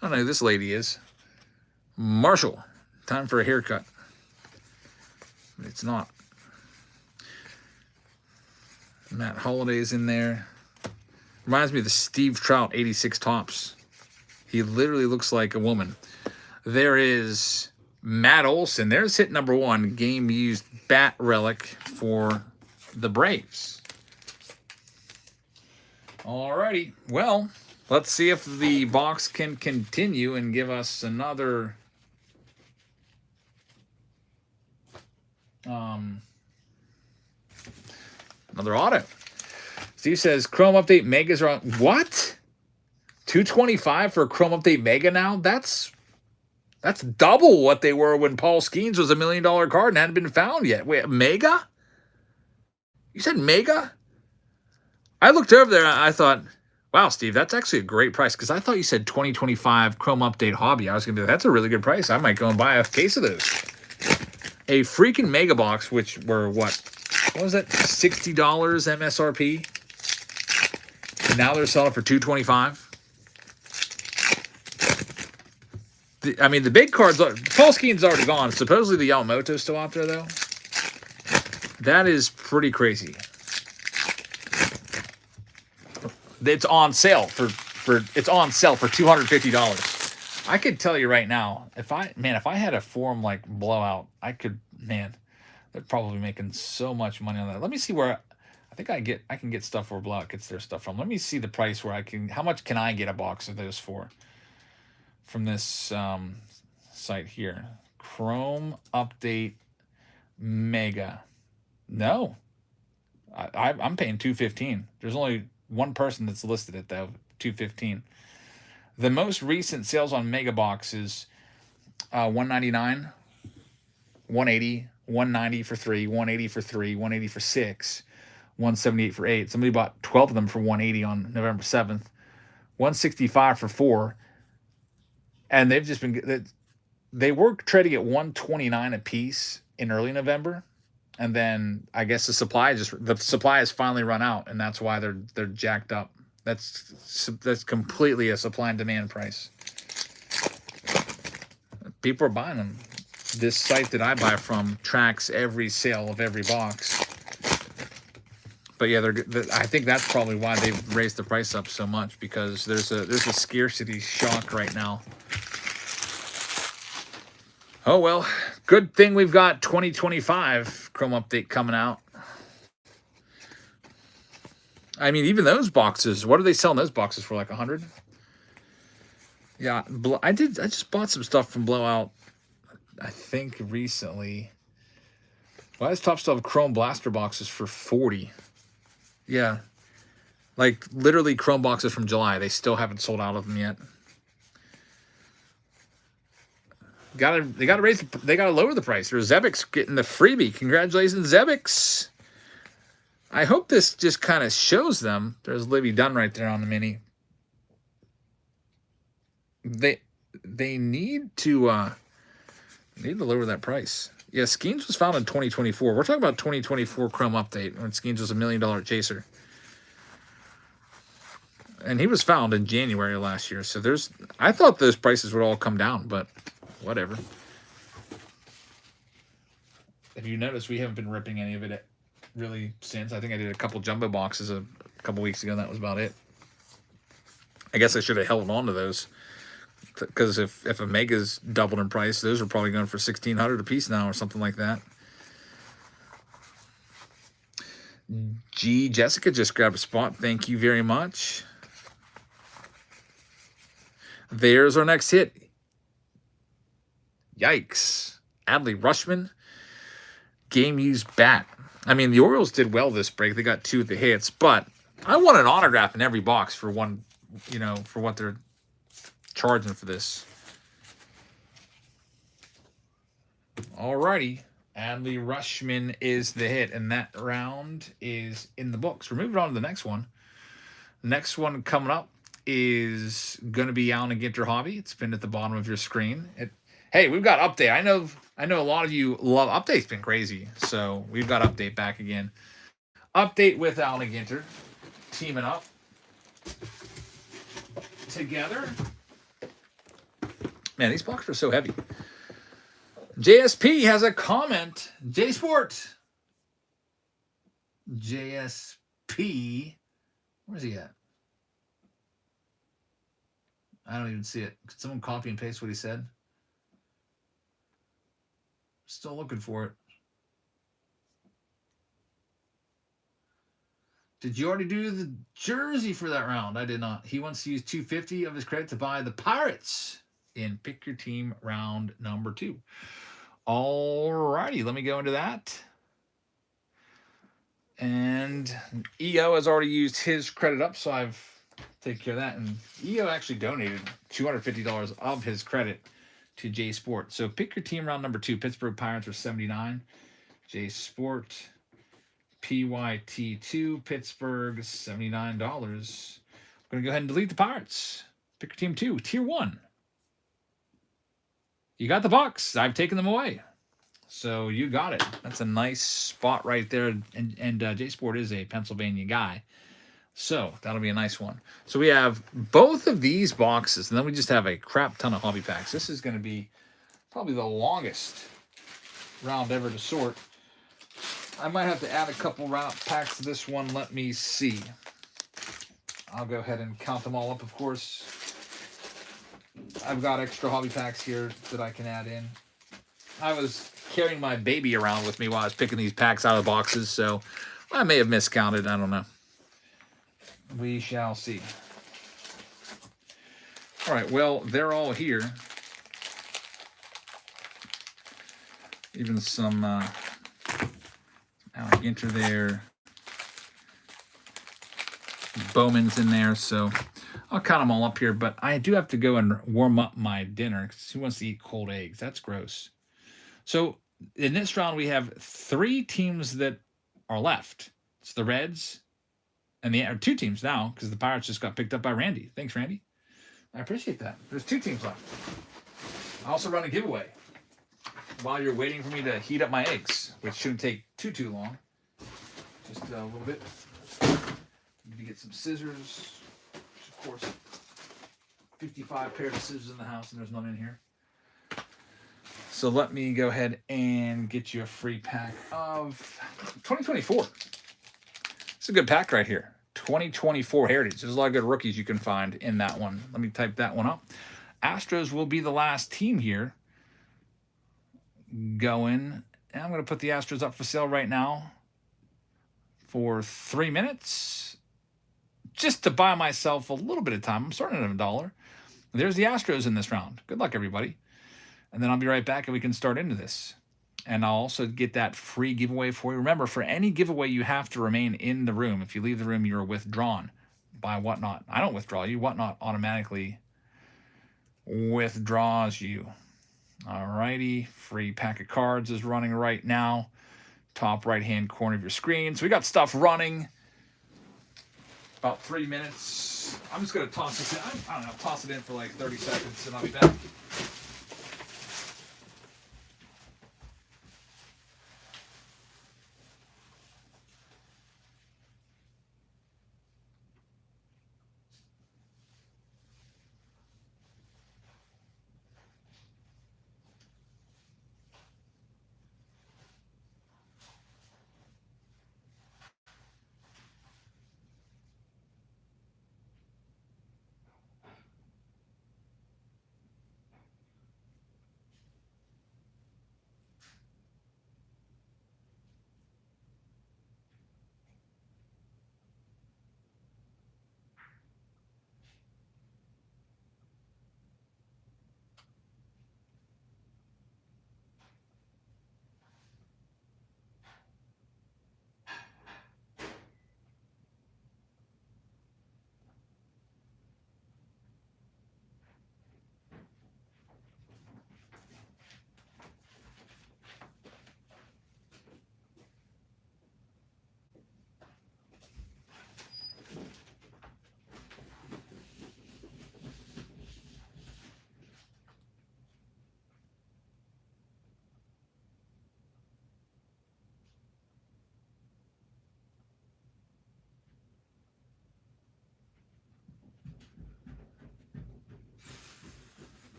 I don't know who this lady is. Marshall. Time for a haircut. It's not. Matt Holiday's in there. Reminds me of the Steve Trout 86 Tops. He literally looks like a woman. There is Matt Olson. There's hit number 1. Game used bat relic for the Braves. Alrighty. Well, let's see if the box can continue and give us another another auto. Steve says Chrome Update Megas are on. What? $225 for a Chrome Update Mega now? That's double what they were when Paul Skeens was $1 million card and hadn't been found yet. Wait, Mega? You said Mega? I looked over there and I thought, wow, Steve, that's actually a great price, because I thought you said 2025 Chrome Update Hobby. I was going to be like, that's a really good price. I might go and buy a case of those. A freaking Mega Box, which were what was that? $60 MSRP. And now they're selling for $225. I mean, the big cards. Paul Skeen's already gone. Supposedly the Yamamoto's still out there though. That is pretty crazy. It's on sale for $250. I could tell you right now, if I had a form like Blowout, they're probably making so much money on that. Let me see where I think I can get stuff where Blowout gets their stuff from. Let me see the price where how much can I get a box of those for from this site here. Chrome Update Mega. No. I'm paying $215. There's only one person that's listed it though, $215. The most recent sales on Mega Box is $199, $180, $190 for 3, $180 for 3, $180 for 6, $178 for 8. Somebody bought 12 of them for $180 on November 7th, $165 for 4, and they've just been. They were trading at $129 a piece in early November, and then I guess the supply has finally run out, and that's why they're jacked up. That's completely a supply and demand price. People are buying them. This site that I buy from tracks every sale of every box. But yeah, I think that's probably why they've raised the price up so much, because there's a scarcity shock right now. Oh well, good thing we've got 2025 Chrome Update coming out. I mean, even those boxes, what are they selling those boxes for, like 100? Yeah, I just bought some stuff from Blowout, I think, recently. Well, this top stuff Chrome Blaster boxes for 40. Yeah. Like, literally Chrome boxes from July. They still haven't sold out of them yet. They gotta lower the price. There's Zebix getting the freebie. Congratulations, Zebix. I hope this just kind of shows them. There's Libby Dunn right there on the mini. They need to lower that price. Yeah, Skeens was found in 2024. We're talking about 2024 Chrome update when Skeens was $1 million chaser. And he was found in January last year. So I thought those prices would all come down, but whatever. If you notice, we haven't been ripping any of it really since. I think I did a couple jumbo boxes a couple weeks ago, and that was about it. I guess I should have held on to those, because if Omega's doubled in price, those are probably going for $1,600 a piece now or something like that. Jessica just grabbed a spot. Thank you very much. There's our next hit. Yikes. Adley Rushman. Game used bat. I mean, the Orioles did well this break. They got 2 of the hits, but I want an autograph in every box for one, for what they're charging for this. Alrighty. Adley Rushman is the hit, and that round is in the books. We're moving on to the next one. Next one coming up is going to be Alan and Ginter Hobby. It's been at the bottom of your screen. Hey, we've got update. I know a lot of you love update's been crazy, so we've got update back again. Update with Alan and Ginter teaming up together. Man, these boxes are so heavy. JSP has a comment. JSport. JSP. Where's he at? I don't even see it. Could someone copy and paste what he said? Still looking for it. Did you already do the jersey for that round? I did not. He wants to use $250 of his credit to buy the Pirates in Pick Your Team round number 2. Alrighty, let me go into that. And EO has already used his credit up, so I've taken care of that. And EO actually donated $250 of his credit to J Sport. So Pick Your Team round number 2. Pittsburgh Pirates are 79. J Sport PYT2 Pittsburgh $79. I'm going to go ahead and delete the Pirates. Pick Your Team 2 Tier 1. You got the box. I've taken them away. So you got it. That's a nice spot right there. And J Sport is a Pennsylvania guy. So that'll be a nice one. So we have both of these boxes, and then we just have a crap ton of hobby packs. This is going to be probably the longest round ever to sort. I might have to add a couple round packs to this one. Let me see. I'll go ahead and count them all up, of course. I've got extra hobby packs here that I can add in. I was carrying my baby around with me while I was picking these packs out of the boxes, so I may have miscounted. I don't know. We shall see. All right, well, they're all here. Even some Alan Ginter there. Bowman's in there, so I'll count them all up here, but I do have to go and warm up my dinner because who wants to eat cold eggs? That's gross. So in this round, we have 3 teams that are left. It's the Reds and the 2 teams now because the Pirates just got picked up by Randy. Thanks, Randy. I appreciate that. There's 2 teams left. I also run a giveaway while you're waiting for me to heat up my eggs, which shouldn't take too long. Just a little bit. Need to get some scissors. Which, of course, 55 pairs of scissors in the house, and there's none in here. So let me go ahead and get you a free pack of 2024. It's a good pack right here. 2024 Heritage. There's a lot of good rookies you can find in that one. Let me type that one up. Astros will be the last team here going. And I'm going to put the Astros up for sale right now for 3 minutes just to buy myself a little bit of time. I'm starting at $1. There's the Astros in this round. Good luck, everybody. And then I'll be right back and we can start into this. And I'll also get that free giveaway for you. Remember, for any giveaway, you have to remain in the room. If you leave the room, you're withdrawn. by Whatnot. I don't withdraw you. Whatnot automatically withdraws you. Alrighty, free pack of cards is running right now. Top right-hand corner of your screen. So we got stuff running. About 3 minutes. I'm just going to toss this in. I don't know, toss it in for like 30 seconds and I'll be back.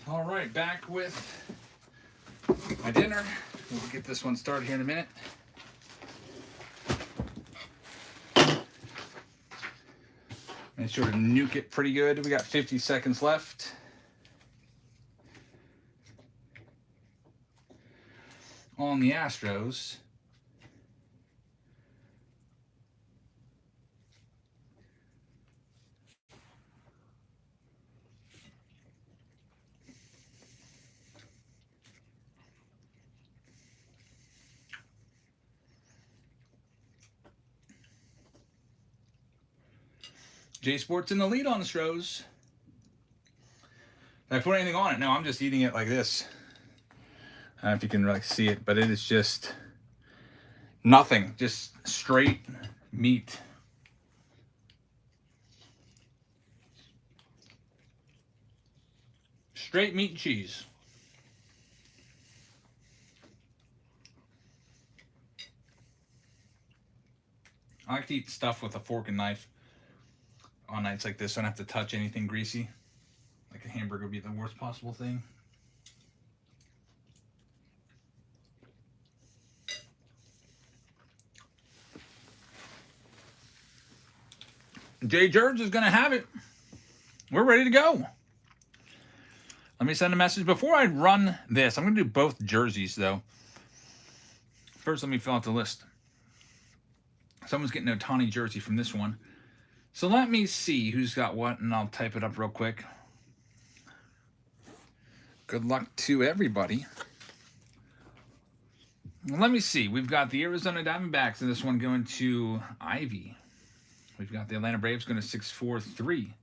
All right, back with my dinner. We'll get this one started here in a minute. Make sure to nuke it pretty good. We got 50 seconds left. On the Astros. J Sports in the lead on the Stros. Did I put anything on it? No, I'm just eating it like this. I don't know if you can really see it, but it is just nothing. Just straight meat. Straight meat and cheese. I like to eat stuff with a fork and knife on nights like this, so I don't have to touch anything greasy. Like a hamburger would be the worst possible thing. Jay George is going to have it. We're ready to go. Let me send a message. Before I run this, I'm going to do both jerseys, though. First, let me fill out the list. Someone's getting an Ohtani jersey from this one. So let me see who's got what, and I'll type it up real quick. Good luck to everybody. Let me see. We've got the Arizona Diamondbacks in this one going to Ivy. We've got the Atlanta Braves going to 643.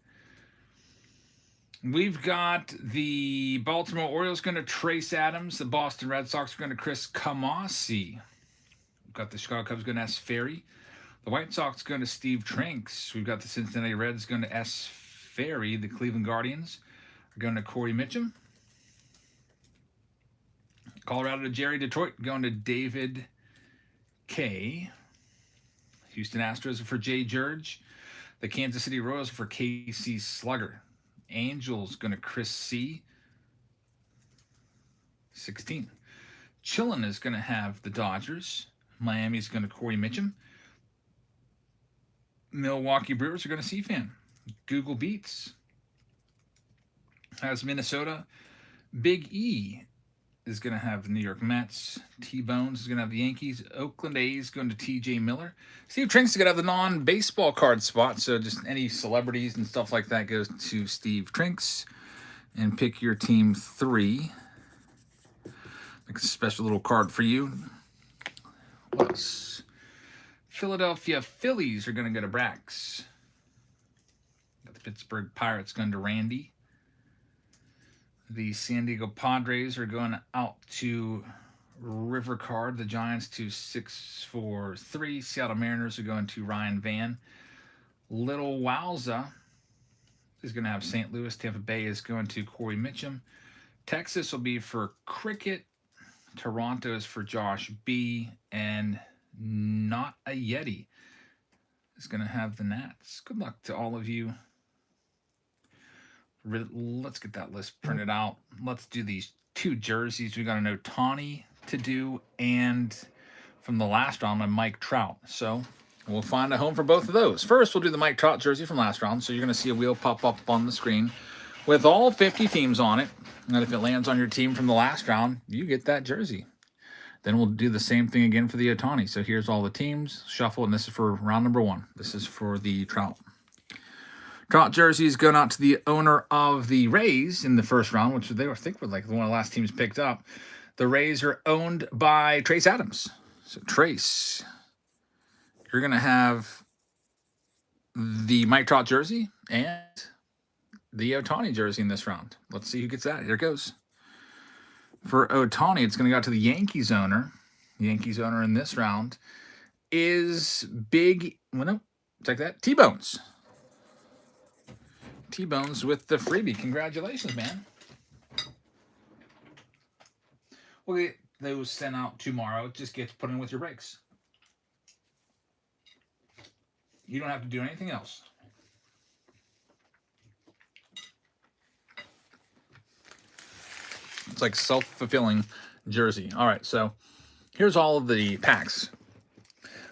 We've got the Baltimore Orioles going to Trace Adams. The Boston Red Sox are going to Chris Kamasi. We've got the Chicago Cubs going to S. Ferry. The White Sox going to Steve Trinks. We've got the Cincinnati Reds going to S. Ferry. The Cleveland Guardians are going to Corey Mitchum. Colorado to Jerry. Detroit going to David K. Houston Astros are for Jay George. The Kansas City Royals are for KC Slugger. Angels going to Chris C. 16. Chillin is going to have the Dodgers. Miami's going to Corey Mitchum. Milwaukee Brewers are going to C-Fan. Google Beats. has Minnesota. Big E is going to have the New York Mets. T-Bones is going to have the Yankees. Oakland A's going to T.J. Miller. Steve Trinks is going to have the non-baseball card spot, so just any celebrities and stuff like that goes to Steve Trinks. And pick your team 3. Like a special little card for you. What else? Philadelphia Phillies are going to go to Brax. Got the Pittsburgh Pirates going to Randy. The San Diego Padres are going out to River Card. The Giants to 643. Seattle Mariners are going to Ryan Van. Little Wowza is going to have St. Louis. Tampa Bay is going to Corey Mitchum. Texas will be for Cricket. Toronto is for Josh B. And Not a Yeti is going to have the Nats. Good luck to all of you. Let's get that list printed out. Let's do these 2 jerseys. We got an Ohtani to do, and from the last round, a Mike Trout. So we'll find a home for both of those. First, we'll do the Mike Trout jersey from last round. So you're going to see a wheel pop up on the screen with all 50 teams on it. And if it lands on your team from the last round, you get that jersey. Then we'll do the same thing again for the Ohtani. So here's all the teams, shuffle, and this is for round number 1. This is for the Trout. Trout jerseys going out to the owner of the Rays in the first round, which they were, I think, were like one of the last teams picked up. The Rays are owned by Trace Adams. So Trace, you're going to have the Mike Trout jersey and the Ohtani jersey in this round. Let's see who gets that. Here it goes. For Ohtani, it's going to go out to the Yankees owner. The Yankees owner in this round is Big, well, no, check that, T-Bones. T-Bones with the freebie. Congratulations, man. We'll get those sent out tomorrow. It just gets put in with your breaks. You don't have to do anything else. It's like self-fulfilling jersey. All right, so here's all of the packs.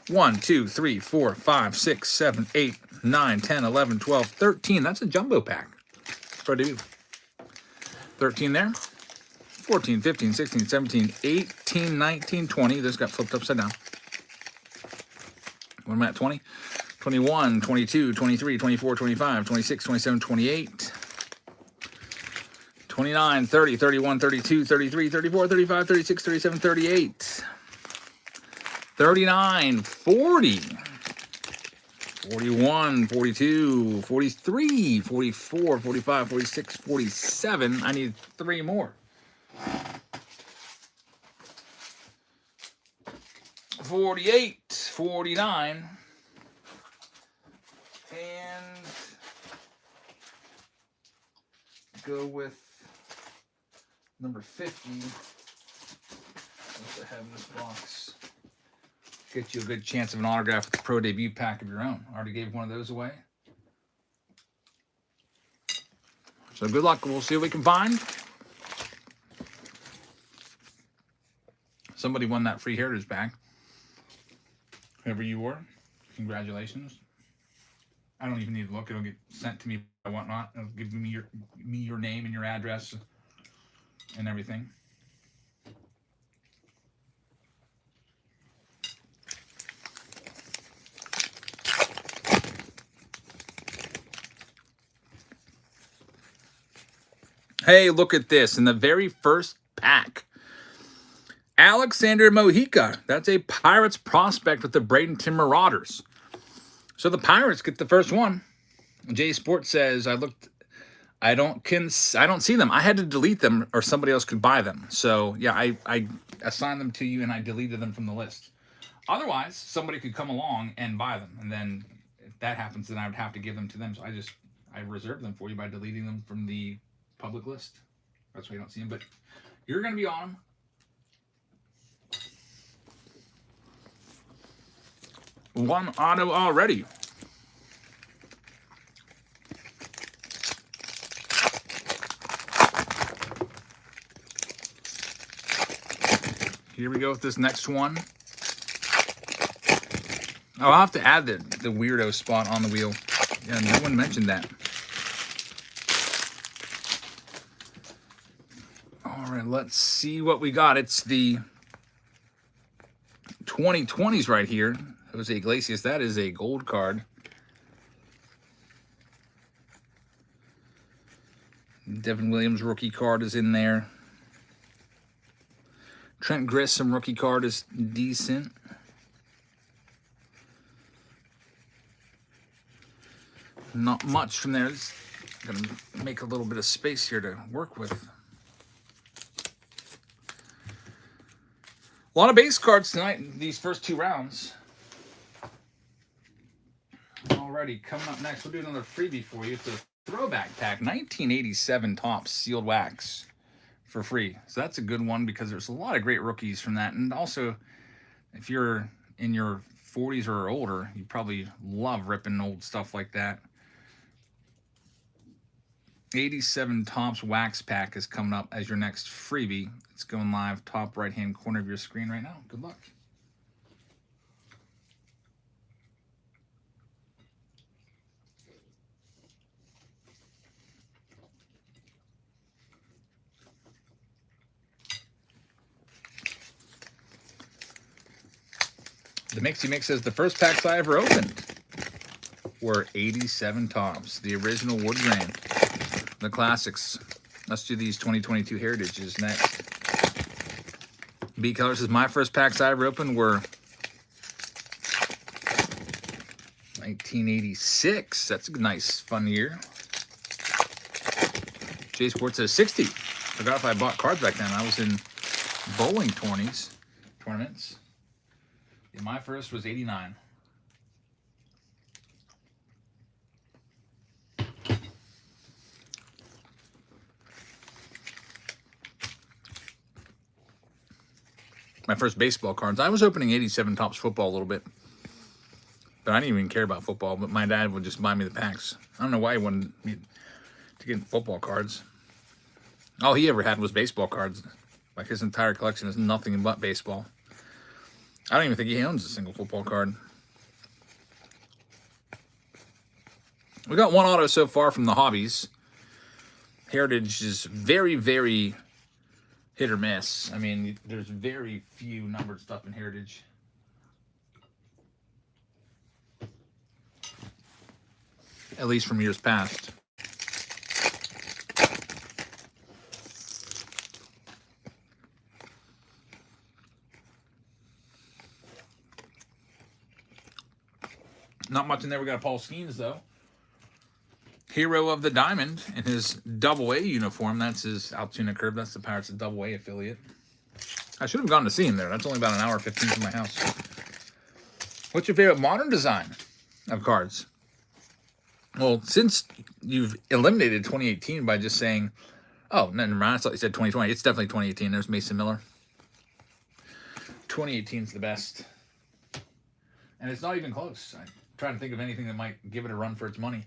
1, 2, 3, 4, 5, 6, 7, 8, 9, 10, 11, 12, 13. That's a jumbo pack. For debut. 13 there. 14, 15, 16, 17, 18, 19, 20. This got flipped upside down. What am I at? 20? 21, 22, 23, 24, 25, 26, 27, 28. 29, 30, 31, 32, 33, 34, 35, 36, 37, 38. 39, 40, 41, 42, 43, 44, 45, 46, 47. I need 3 more. 48, 49, and go with number 50. What's ahead in this box? Get you a good chance of an autograph with the Pro Debut pack of your own. I already gave one of those away. So good luck. We'll see what we can find. Somebody won that free Heritage bag. Whoever you were, congratulations. I don't even need to look. It'll get sent to me by whatnot. It'll give me your name and your address and everything. Hey, look at this. In the very first pack, Alexander Mojica. That's a Pirates prospect with the Bradenton Marauders. So the Pirates get the first one. Jay Sports says, I don't see them. I had to delete them or somebody else could buy them. So yeah, I assigned them to you and I deleted them from the list. Otherwise, somebody could come along and buy them. And then if that happens, then I would have to give them to them. So I reserved them for you by deleting them from the public list. That's why you don't see them. But you're going to be on them. One auto already. Here we go with this next one. Oh, I'll have to add the weirdo spot on the wheel. Yeah, no one mentioned that. All right, let's see what we got. It's the 2020s right here. Jose Iglesias, that is a gold card. Devin Williams rookie card is in there. Trent Grissom rookie card is decent. Not much from there. Just gonna make a little bit of space here to work with. A lot of base cards tonight in these first 2 rounds. Alrighty, coming up next, we'll do another freebie for you. It's a throwback pack, 1987 Topps sealed wax for free. So that's a good one because there's a lot of great rookies from that. And also, if you're in your 40s or older, you probably love ripping old stuff like that. 87 Topps wax pack is coming up as your next freebie. It's going live top right-hand corner of your screen right now. Good luck. The Mixie Mix says the first packs I ever opened were 87 Topps, the original wood grain, the classics. Let's do these 2022 Heritages next. B Color says my first packs I ever opened were 1986. That's a nice, fun year. J Sports says 60. Forgot if I bought cards back then. I was in bowling tournaments. Yeah, my first was 89. My first baseball cards. I was opening 87 Topps football a little bit. But I didn't even care about football. But my dad would just buy me the packs. I don't know why he wanted me to get football cards. All he ever had was baseball cards. Like his entire collection is nothing but baseball. I don't even think he owns a single football card. We got one auto so far from the hobbies. Heritage is very, very hit or miss. I mean, there's very few numbered stuff in Heritage. At least from years past. Not much in there. We got Paul Skeens, though. Hero of the Diamond in his Double-A uniform. That's his Altoona Curve. That's the Pirates of Double-A affiliate. I should have gone to see him there. That's only about an hour 15 from my house. What's your favorite modern design of cards? Well, since you've eliminated 2018 by just saying, oh, never mind, I thought you said 2020. It's definitely 2018. There's Mason Miller. 2018 is the best. And it's not even close. I'm trying to think of anything that might give it a run for its money.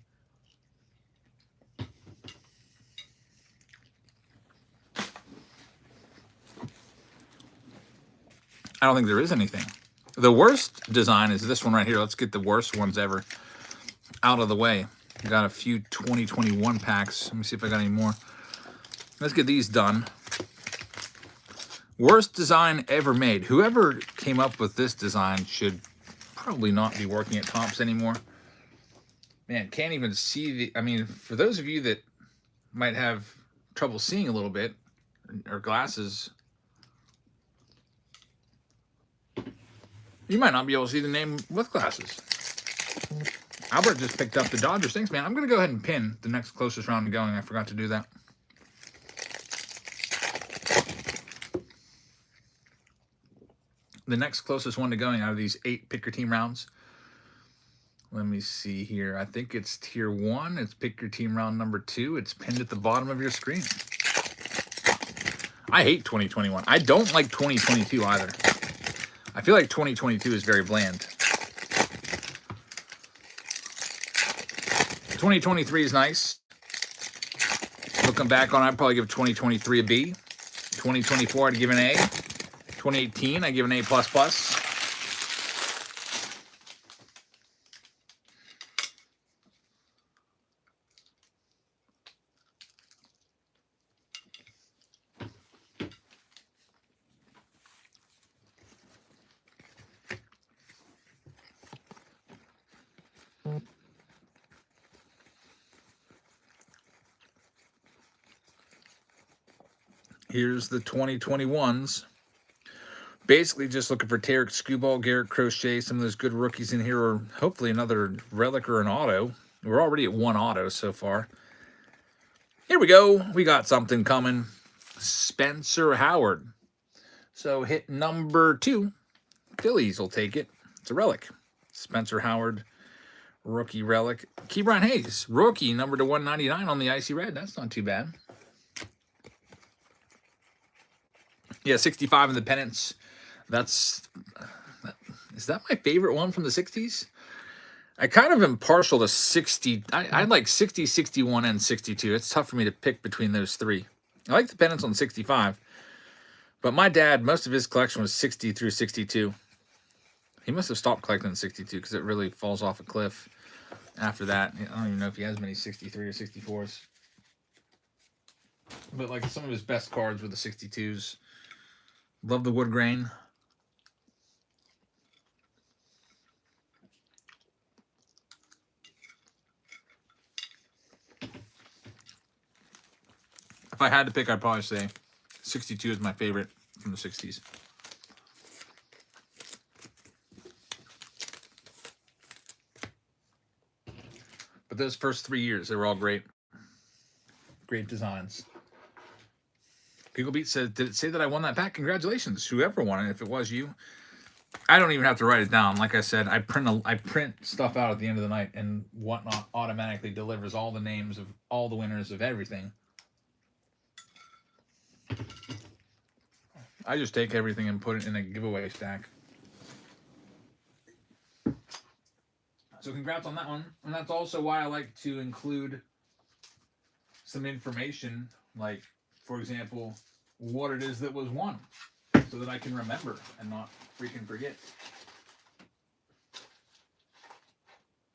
I don't think there is anything. The worst design is this one right here. Let's get the worst ones ever out of the way. Got a few 2021 packs. Let me see if I got any more. Let's get these done. Worst design ever made. Whoever came up with this design should probably not be working at Topps anymore. Man, can't even see the... I mean, for those of you that might have trouble seeing a little bit, or glasses, you might not be able to see the name with glasses. Albert just picked up the Dodgers. Thanks, man. I'm going to go ahead and pin the next closest round going. I forgot to do that. The next closest one to going out of these 8 pick your team rounds. Let me see here. I think it's tier 1. It's pick your team round number 2. It's pinned at the bottom of your screen. I hate 2021. I don't like 2022 either. I feel like 2022 is very bland. 2023 is nice. Looking back on it, I'd probably give 2023 a B. 2024, I'd give an A. 2018, I give an A++. Here's the 2021s. Basically just looking for Tarek Skubal, Garrett Crochet, some of those good rookies in here, or hopefully another relic or an auto. We're already at 1 auto so far. Here we go. We got something coming. Spencer Howard. So hit number 2. Phillies will take it. It's a relic. Spencer Howard, rookie relic. Ke'Bryan Hayes, rookie, number to 199 on the icy red. That's not too bad. Yeah, 65 in the pennants. Is that my favorite one from the 60s? I kind of am partial to 60. I like 60, 61, and 62. It's tough for me to pick between those three. I like the pennants on 65. But my dad, most of his collection was 60 through 62. He must have stopped collecting in 62 because it really falls off a cliff after that. I don't even know if he has many 63 or 64s. But like some of his best cards were the 62s. Love the wood grain. If I had to pick, I'd probably say 62 is my favorite from the 60s. But those first 3 years, they were all great. Great designs. Google Beat said, did it say that I won that pack? Congratulations, whoever won it, if it was you. I don't even have to write it down. Like I said, I print stuff out at the end of the night, and Whatnot automatically delivers all the names of all the winners of everything. I just take everything and put it in a giveaway stack. So congrats on that one. And that's also why I like to include some information, like, for example, what it is that was won, so that I can remember and not freaking forget.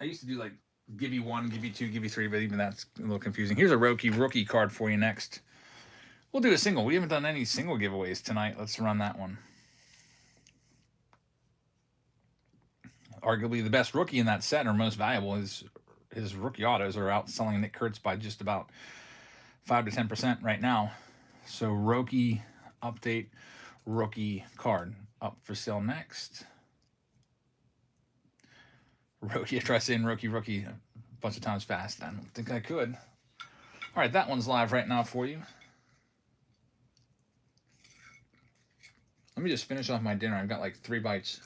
I used to do like give you 1, give you 2, give you 3, but even that's a little confusing. Here's a rookie card for you next. We'll do a single. We haven't done any single giveaways tonight. Let's run that one. Arguably the best rookie in that set, or most valuable, his rookie autos are outselling Nick Kurtz by just about 5 to 10% right now. So rookie update, rookie card up for sale next. Rookie, I try saying rookie a bunch of times fast. I don't think I could. All right, that one's live right now for you. Let me just finish off my dinner. I've got like 3 bites.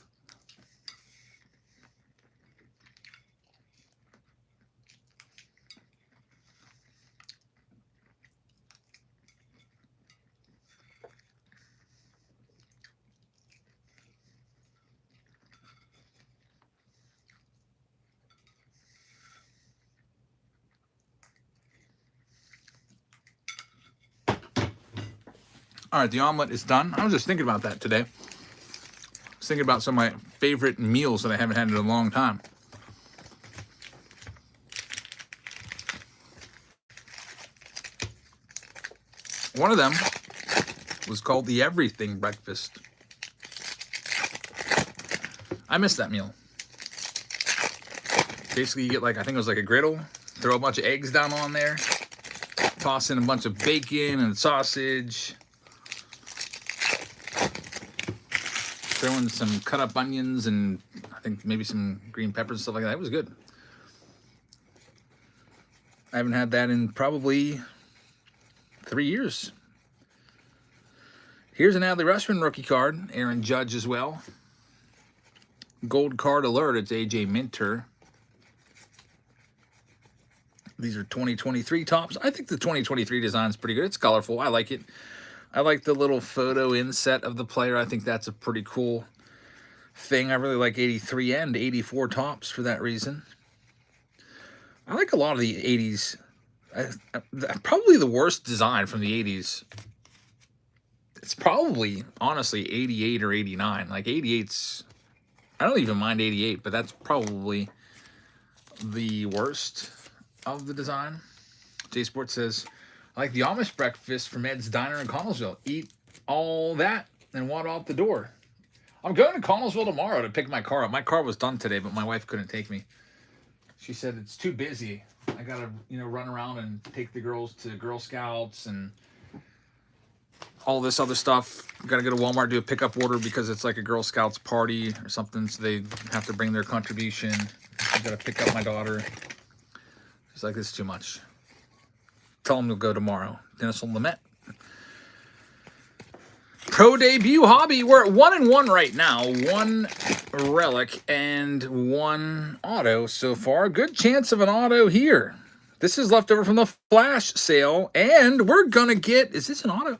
All right, the omelet is done. I was just thinking about that today. I was thinking about some of my favorite meals that I haven't had in a long time. One of them was called the Everything Breakfast. I missed that meal. Basically, you get like, I think it was like a griddle, throw a bunch of eggs down on there, toss in a bunch of bacon and sausage, throw in some cut up onions and I think maybe some green peppers and stuff like that. It was good. I haven't had that in probably 3 years. Here's an Adley Rutschman rookie card. Aaron Judge as well. Gold card alert. It's AJ Minter. These are 2023 tops. I think the 2023 design is pretty good. It's colorful. I like it. I like the little photo inset of the player. I think that's a pretty cool thing. I really like 83 and 84 tops for that reason. I like a lot of the 80s. Probably the worst design from the 80s. It's probably, honestly, 88 or 89. Like 88's, I don't even mind 88, but that's probably the worst of the design. J Sports says, I like the Amish breakfast from Ed's Diner in Connellsville. Eat all that and waddle out the door. I'm going to Connellsville tomorrow to pick my car up. My car was done today, but my wife couldn't take me. She said it's too busy. I gotta, run around and take the girls to Girl Scouts, and all this other stuff. Got to go to Walmart, do a pickup order because it's like a Girl Scouts party or something. So they have to bring their contribution. I got to pick up my daughter. She's like, this is too much. Tell them to go tomorrow. Dennis will lament. Pro debut hobby. We're at 1-1 right now. 1 relic and 1 auto so far. Good chance of an auto here. This is left over from the flash sale. And we're going to get, is this an auto?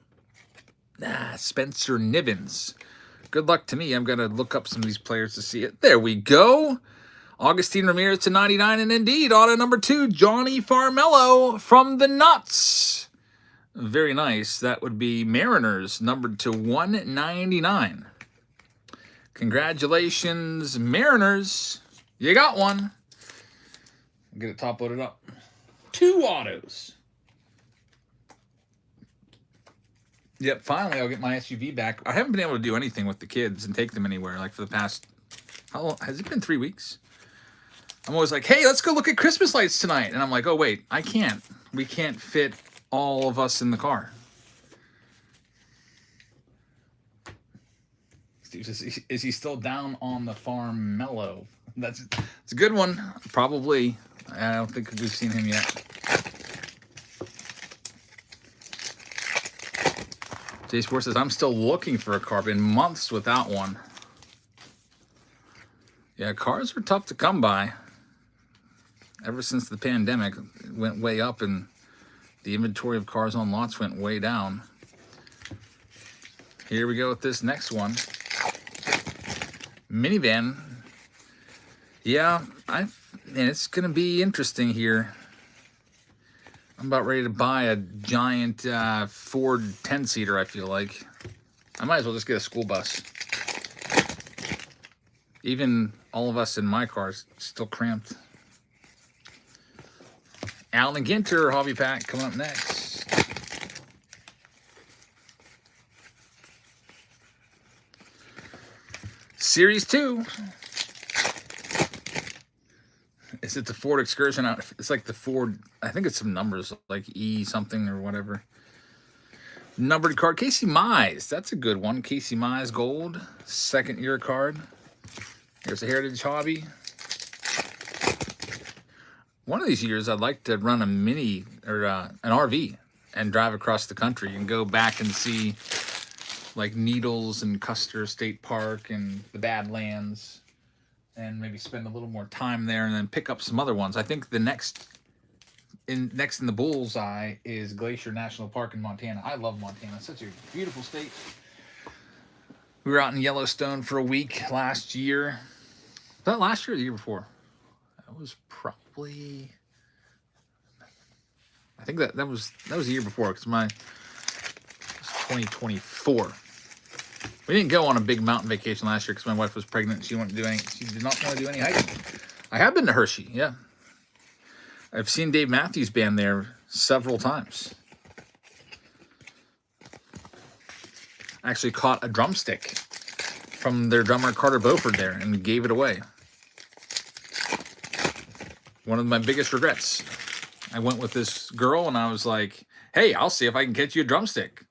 Nah, Spencer Nivens. Good luck to me. I'm going to look up some of these players to see it. There we go. Augustine Ramirez to 99. And indeed, auto number 2, Johnny Farmello from the Nuts. Very nice. That would be Mariners, numbered to 199. Congratulations, Mariners. You got one. Get it top loaded up. 2 autos. Yep, finally I'll get my SUV back. I haven't been able to do anything with the kids and take them anywhere, like for the past, how long, has it been 3 weeks? I'm always like, hey, let's go look at Christmas lights tonight. And I'm like, oh, wait, I can't. We can't fit all of us in the car. Steve says, is he still down on the farm mellow? It's a good one. Probably. I don't think we've seen him yet. Jay Sports says, I'm still looking for a car. Been months without one. Yeah, cars are tough to come by. Ever since the pandemic, it went way up and the inventory of cars on lots went way down. Here we go with this next one. Minivan. Yeah, and it's going to be interesting here. I'm about ready to buy a giant Ford 10-seater, I feel like. I might as well just get a school bus. Even all of us in my car is still cramped. Alan and Ginter hobby pack coming up next. Series 2. Is it the Ford Excursion? It's like the Ford, I think it's some numbers, like E something or whatever. Numbered card, Casey Mize. That's a good one. Casey Mize Gold, 2nd year card. Here's a Heritage hobby. One of these years, I'd like to run a mini or an RV and drive across the country and go back and see like Needles and Custer State Park and the Badlands, and maybe spend a little more time there and then pick up some other ones. I think the next in the bullseye is Glacier National Park in Montana. I love Montana. It's such a beautiful state. We were out in Yellowstone for a week last year. Was that last year or the year before? That was probably, I think that was the year before, because it was 2024. We didn't go on a big mountain vacation last year because my wife was pregnant. She did not want to do any hiking. I have been to Hershey, yeah. I've seen Dave Matthews Band there several times. I actually caught a drumstick from their drummer Carter Beauford there and gave it away. One of my biggest regrets. I went with this girl and I was like, hey, I'll see if I can get you a drumstick.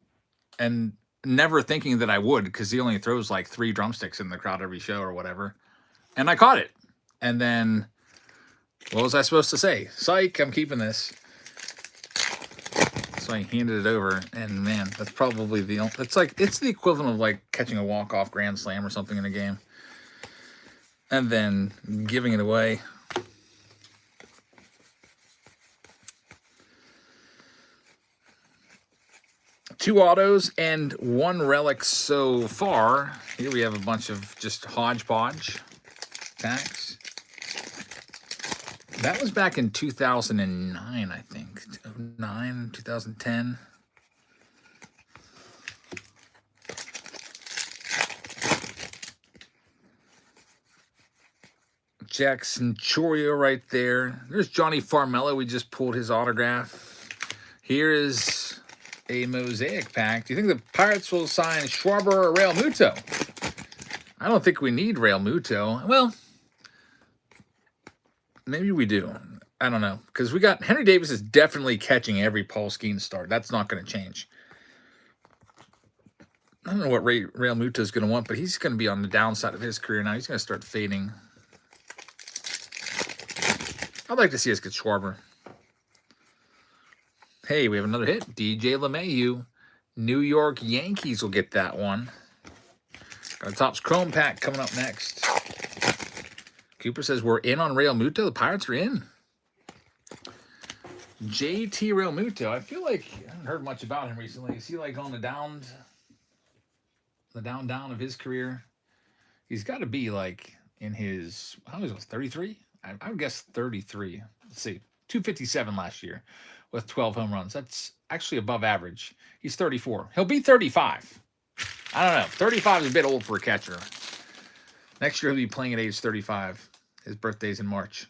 And never thinking that I would, because he only throws like 3 drumsticks in the crowd every show or whatever. And I caught it. And then, what was I supposed to say? Psych, I'm keeping this. So I handed it over, and man, that's probably it's the equivalent of like catching a walk-off grand slam or something in a game. And then giving it away. Two autos and 1 relic so far. Here we have a bunch of just hodgepodge packs. That was back in 2009, I think. 2009, 2010. Jackson Chorio right there. There's Johnny Farmello. We just pulled his autograph. Here is a mosaic pack. Do you think the Pirates will sign Schwarber or Real Muto? I don't think we need Real Muto. Well, maybe we do. I don't know. Because we got Henry Davis is definitely catching every Paul Skeens start. That's not going to change. I don't know what Real Muto is going to want, but he's going to be on the downside of his career now. He's going to start fading. I'd like to see us get Schwarber. Hey, we have another hit. DJ LeMahieu. New York Yankees will get that one. Got a Topps Chrome pack coming up next. Cooper says we're in on Real Muto. The Pirates are in. JT Real Muto. I feel like I haven't heard much about him recently. Is he like on the down of his career? He's got to be like in his, how old is it, 33? I would guess 33. Let's see, 257 last year with 12 home runs. That's actually above average. He's 34. He'll be 35. I don't know. 35 is a bit old for a catcher. Next year he'll be playing at age 35. His birthday's in March.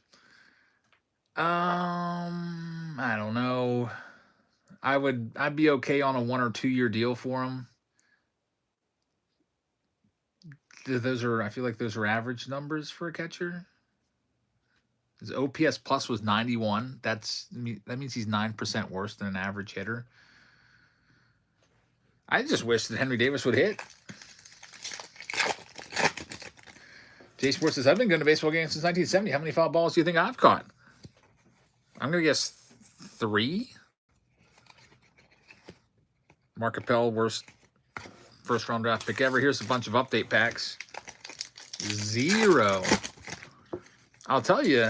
I don't know. I'd be okay on a 1 or 2 year deal for him. I feel like those are average numbers for a catcher. His OPS plus was 91. That means he's 9% worse than an average hitter. I just wish that Henry Davis would hit. Jay Sports says, I've been going to baseball games since 1970. How many foul balls do you think I've caught? I'm going to guess 3. Mark Appel, worst first-round draft pick ever. Here's a bunch of update packs. 0. I'll tell you,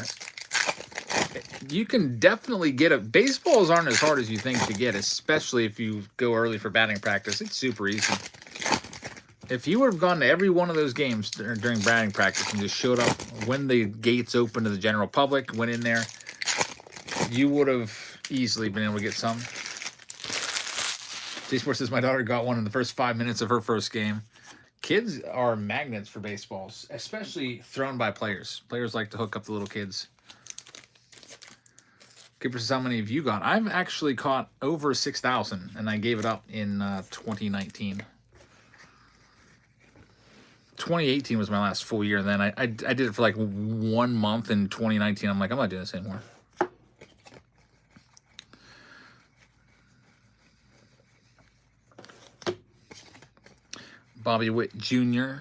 you can definitely get it. Baseballs aren't as hard as you think to get, especially if you go early for batting practice. It's super easy. If you would have gone to every one of those games during batting practice and just showed up when the gates opened to the general public, went in there, you would have easily been able to get some. J Sports says my daughter got one in the first 5 minutes of her first game. Kids are magnets for baseballs, especially thrown by players. Players like to hook up the little kids. Cooper says, how many have you got? I've actually caught over 6,000, and I gave it up in 2019. 2018 was my last full year, and then I did it for like 1 month in 2019. I'm like, I'm not doing this anymore. Bobby Witt Jr.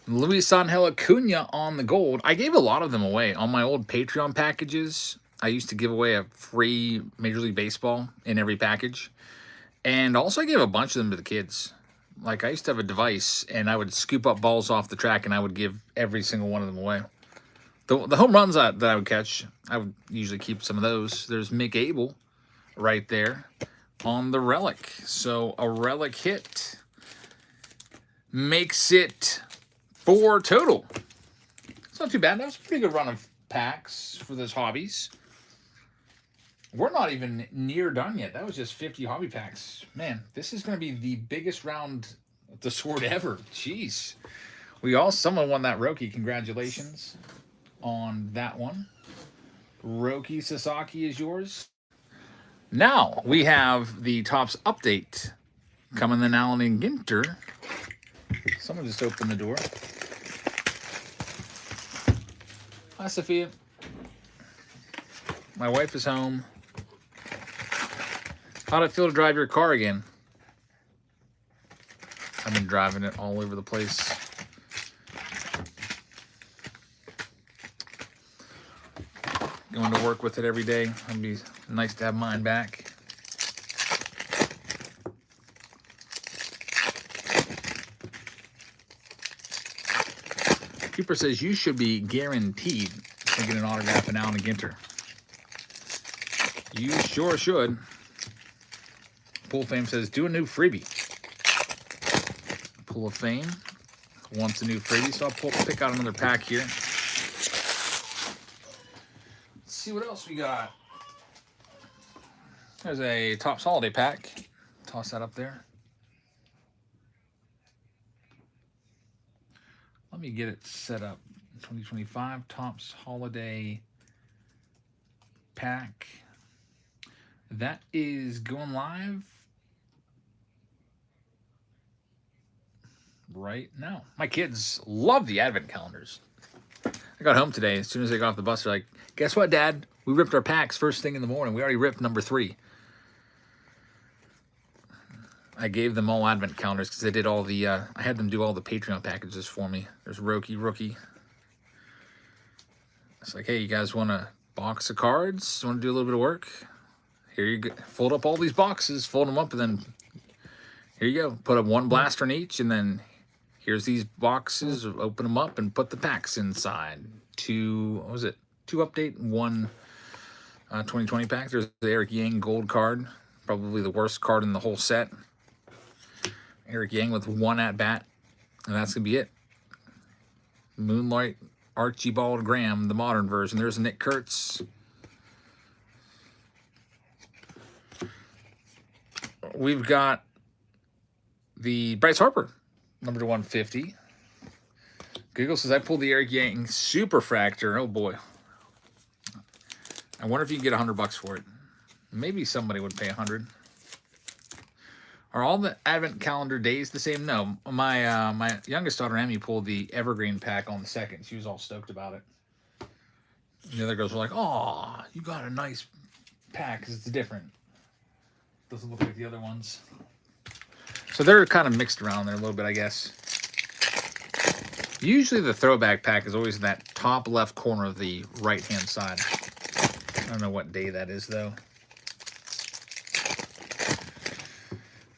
Luis Angel Acuna on the gold. I gave a lot of them away. On my old Patreon packages, I used to give away a free Major League Baseball in every package. And also I gave a bunch of them to the kids. Like I used to have a device, and I would scoop up balls off the track, and I would give every single one of them away. The home runs that I would catch, I would usually keep some of those. There's Mick Abel right there on the relic. So a relic hit makes it 4 total. It's not too bad. That was a pretty good run of packs for those hobbies. We're not even near done yet. That was just 50 hobby packs. Man, this is going to be the biggest round of the sword ever. Jeez. Someone won that Roki. Congratulations on that one. Roki Sasaki is yours. Now we have the Topps update coming in. Allen and Ginter. Someone just opened the door. Hi, Sophia. My wife is home. How'd it feel to drive your car again? I've been driving it all over the place. Going to work with it every day. It'd be nice to have mine back. Cooper says you should be guaranteed to get an autograph in Allen and Ginter. You sure should. Pool of Fame says do a new freebie. Pool of Fame wants a new freebie, so I'll pick out another pack here. Let's see what else we got. There's a Topps Holiday pack. Toss that up there. Let me get it set up. 2025 Topps Holiday pack. That is going live right now. My kids love the advent calendars. I got home today. As soon as I got off the bus, they're like, guess what, Dad? We ripped our packs first thing in the morning. We already ripped number 3. I gave them all advent calendars because they did all the, I had them do all the Patreon packages for me. There's Rookie. It's like, hey, you guys want a box of cards? Want to do a little bit of work? Here you go. Fold up all these boxes, fold them up, and then here you go. Put up one blaster in each, and then here's these boxes. Open them up and put the packs inside. What was it? 2 update, 1 2020 pack. There's the Eric Yang gold card. Probably the worst card in the whole set. Eric Yang with 1 at-bat. And that's going to be it. Moonlight Archibald Graham, the modern version. There's Nick Kurtz. We've got the Bryce Harper, number to 150. Google says, I pulled the Eric Yang Superfractor. Oh, boy. I wonder if you can get $100 for it. Maybe somebody would pay 100. Are all the advent calendar days the same? No. My youngest daughter, Emmy, pulled the Evergreen pack on the 2nd. She was all stoked about it. And the other girls were like, oh, you got a nice pack because it's different. Doesn't look like the other ones. So they're kind of mixed around there a little bit, I guess. Usually the throwback pack is always in that top left corner of the right-hand side. I don't know what day that is, though.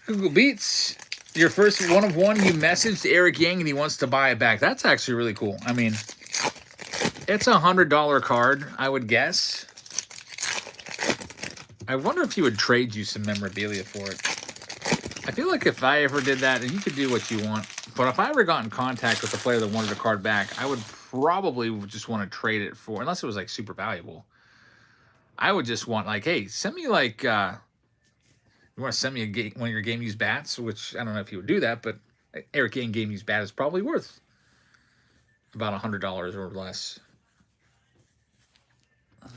Google Beats, your first 1 of 1, you messaged Eric Yang and he wants to buy it back. That's actually really cool. I mean, it's a $100 card, I would guess. I wonder if he would trade you some memorabilia for it. I feel like if I ever did that, and you could do what you want, but if I ever got in contact with a player that wanted a card back, I would probably just want to trade it for, unless it was like super valuable. I would just want like, hey, send me like, you want to send me one of your game used bats, which I don't know if he would do that, but Eric Yang game used bat is probably worth about $100 or less. I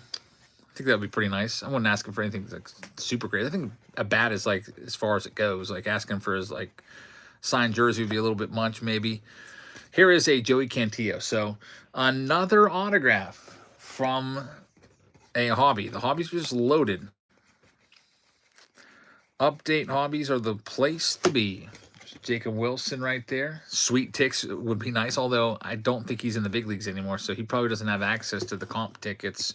think that would be pretty nice. I wouldn't ask him for anything like super great. I think a bat is like as far as it goes. Like asking for his like signed jersey would be a little bit much maybe. Here is a Joey Cantillo. So another autograph from a hobby. The hobbies are just loaded. Update hobbies are the place to be. Jacob Wilson right there. Sweet Ticks would be nice, although I don't think he's in the big leagues anymore, so he probably doesn't have access to the comp tickets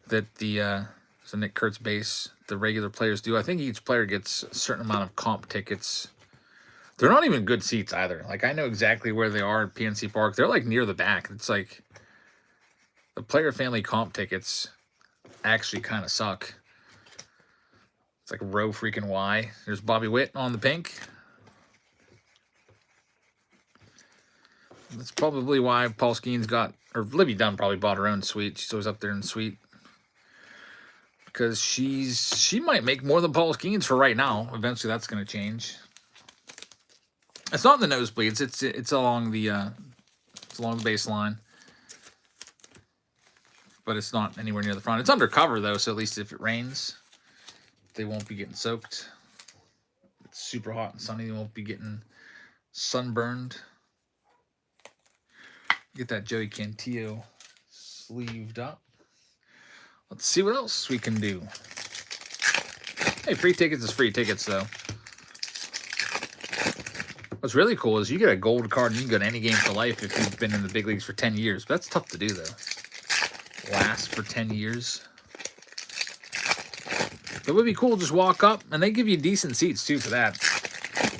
that the so Nick Kurtz base, the regular players do. I think each player gets a certain amount of comp tickets. They're not even good seats either. Like, I know exactly where they are at PNC Park. They're like near the back. It's like the player family comp tickets actually kind of suck. It's like row freaking Y. There's Bobby Witt on the pink. That's probably why Paul Skeens got, or Libby Dunn probably bought her own suite. She's always up there in the suite. Because she might make more than Paul Skeens for right now. Eventually that's going to change. It's not in the nosebleeds. It's along the baseline. But it's not anywhere near the front. It's undercover though, so at least if it rains, they won't be getting soaked. It's super hot and sunny. They won't be getting sunburned. Get that Joey Cantillo sleeved up. Let's see what else we can do. Hey, free tickets is free tickets, though. What's really cool is you get a gold card and you can go to any game for life if you've been in the big leagues for 10 years. But that's tough to do, though. Last for 10 years. It would be cool to just walk up, and they give you decent seats, too, for that.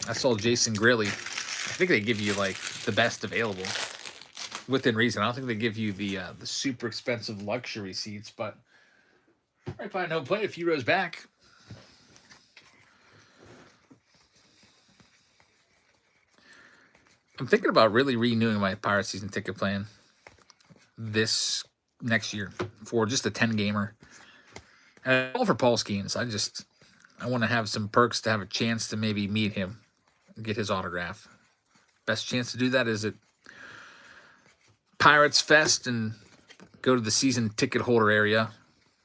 I saw Jason Grilly. I think they give you, like, the best available. Within reason. I don't think they give you the super expensive luxury seats, but right by no play, a few rows back. I'm thinking about really renewing my Pirate season ticket plan this next year for just a 10-gamer. And all for Paul Skeens. I want to have some perks to have a chance to maybe meet him and get his autograph. Best chance to do that is at Pirates Fest and go to the season ticket holder area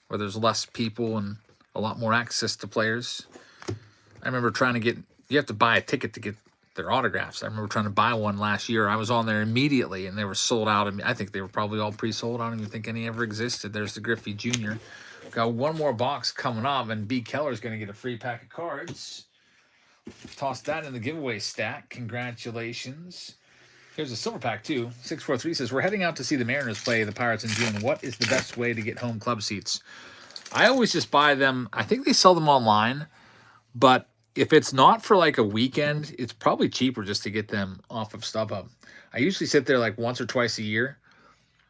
where there's less people and a lot more access to players. I remember trying to get, you have to buy a ticket to get their autographs. I remember trying to buy one last year. I was on there immediately and they were sold out. I think they were probably all pre-sold. I don't even think any ever existed. There's the Griffey Jr. Got one more box coming up and B. Keller's going to get a free pack of cards. Toss that in the giveaway stack. Congratulations. Here's a silver pack, too. 643 says, we're heading out to see the Mariners play the Pirates in June. What is the best way to get home club seats? I always just buy them. I think they sell them online. But if it's not for like a weekend, it's probably cheaper just to get them off of StubHub. I usually sit there like once or twice a year.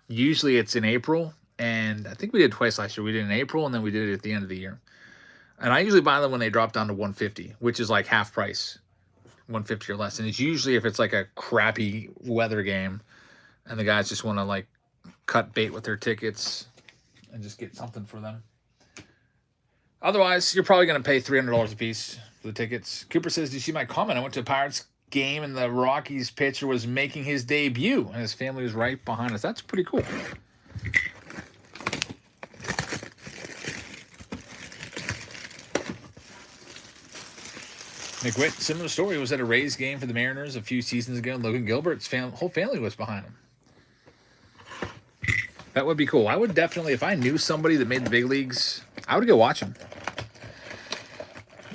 Usually it's in April. And I think we did twice last year. We did it in April, and then we did it at the end of the year. And I usually buy them when they drop down to $150, which is like half price, $150 or less. And it's usually if it's like a crappy weather game and the guys just want to like cut bait with their tickets and just get something for them. Otherwise, you're probably going to pay $300 a piece for the tickets. Cooper says, "Do you see my comment? I went to a Pirates game and the Rockies pitcher was making his debut and his family was right behind us." That's pretty cool. McWitt, similar story, was at a Rays game for the Mariners a few seasons ago. Logan Gilbert's whole family was behind him. That would be cool. I would definitely, if I knew somebody that made the big leagues, I would go watch him.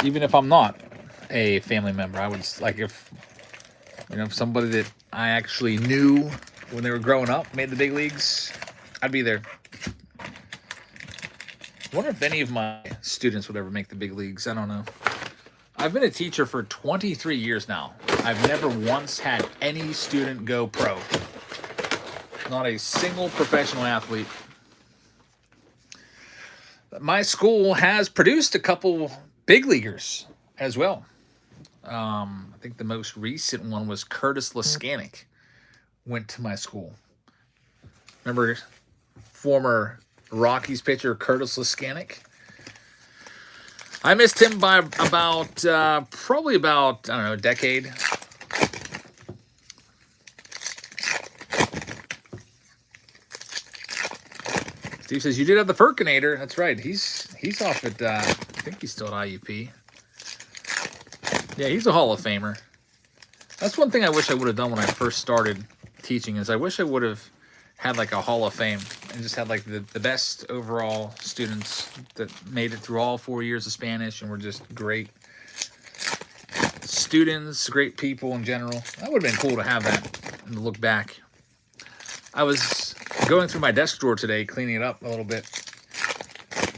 Even if I'm not a family member, I would, like, if somebody that I actually knew when they were growing up made the big leagues, I'd be there. I wonder if any of my students would ever make the big leagues. I don't know. I've been a teacher for 23 years now. I've never once had any student go pro. Not a single professional athlete. My school has produced a couple big leaguers as well. I think the most recent one was Curtis Laskanik. Went to my school. Remember former Rockies pitcher Curtis Laskanik? I missed him by probably about, I don't know, a decade. Steve says, you did have the Furkinator. That's right. He's off at, I think he's still at IUP. Yeah, he's a Hall of Famer. That's one thing I wish I would have done when I first started teaching, is I wish I would have had like a Hall of Fame and just had like the best overall students that made it through all 4 years of Spanish and were just great students, great people in general. That would have been cool to have that and to look back. I was going through my desk drawer today, cleaning it up a little bit,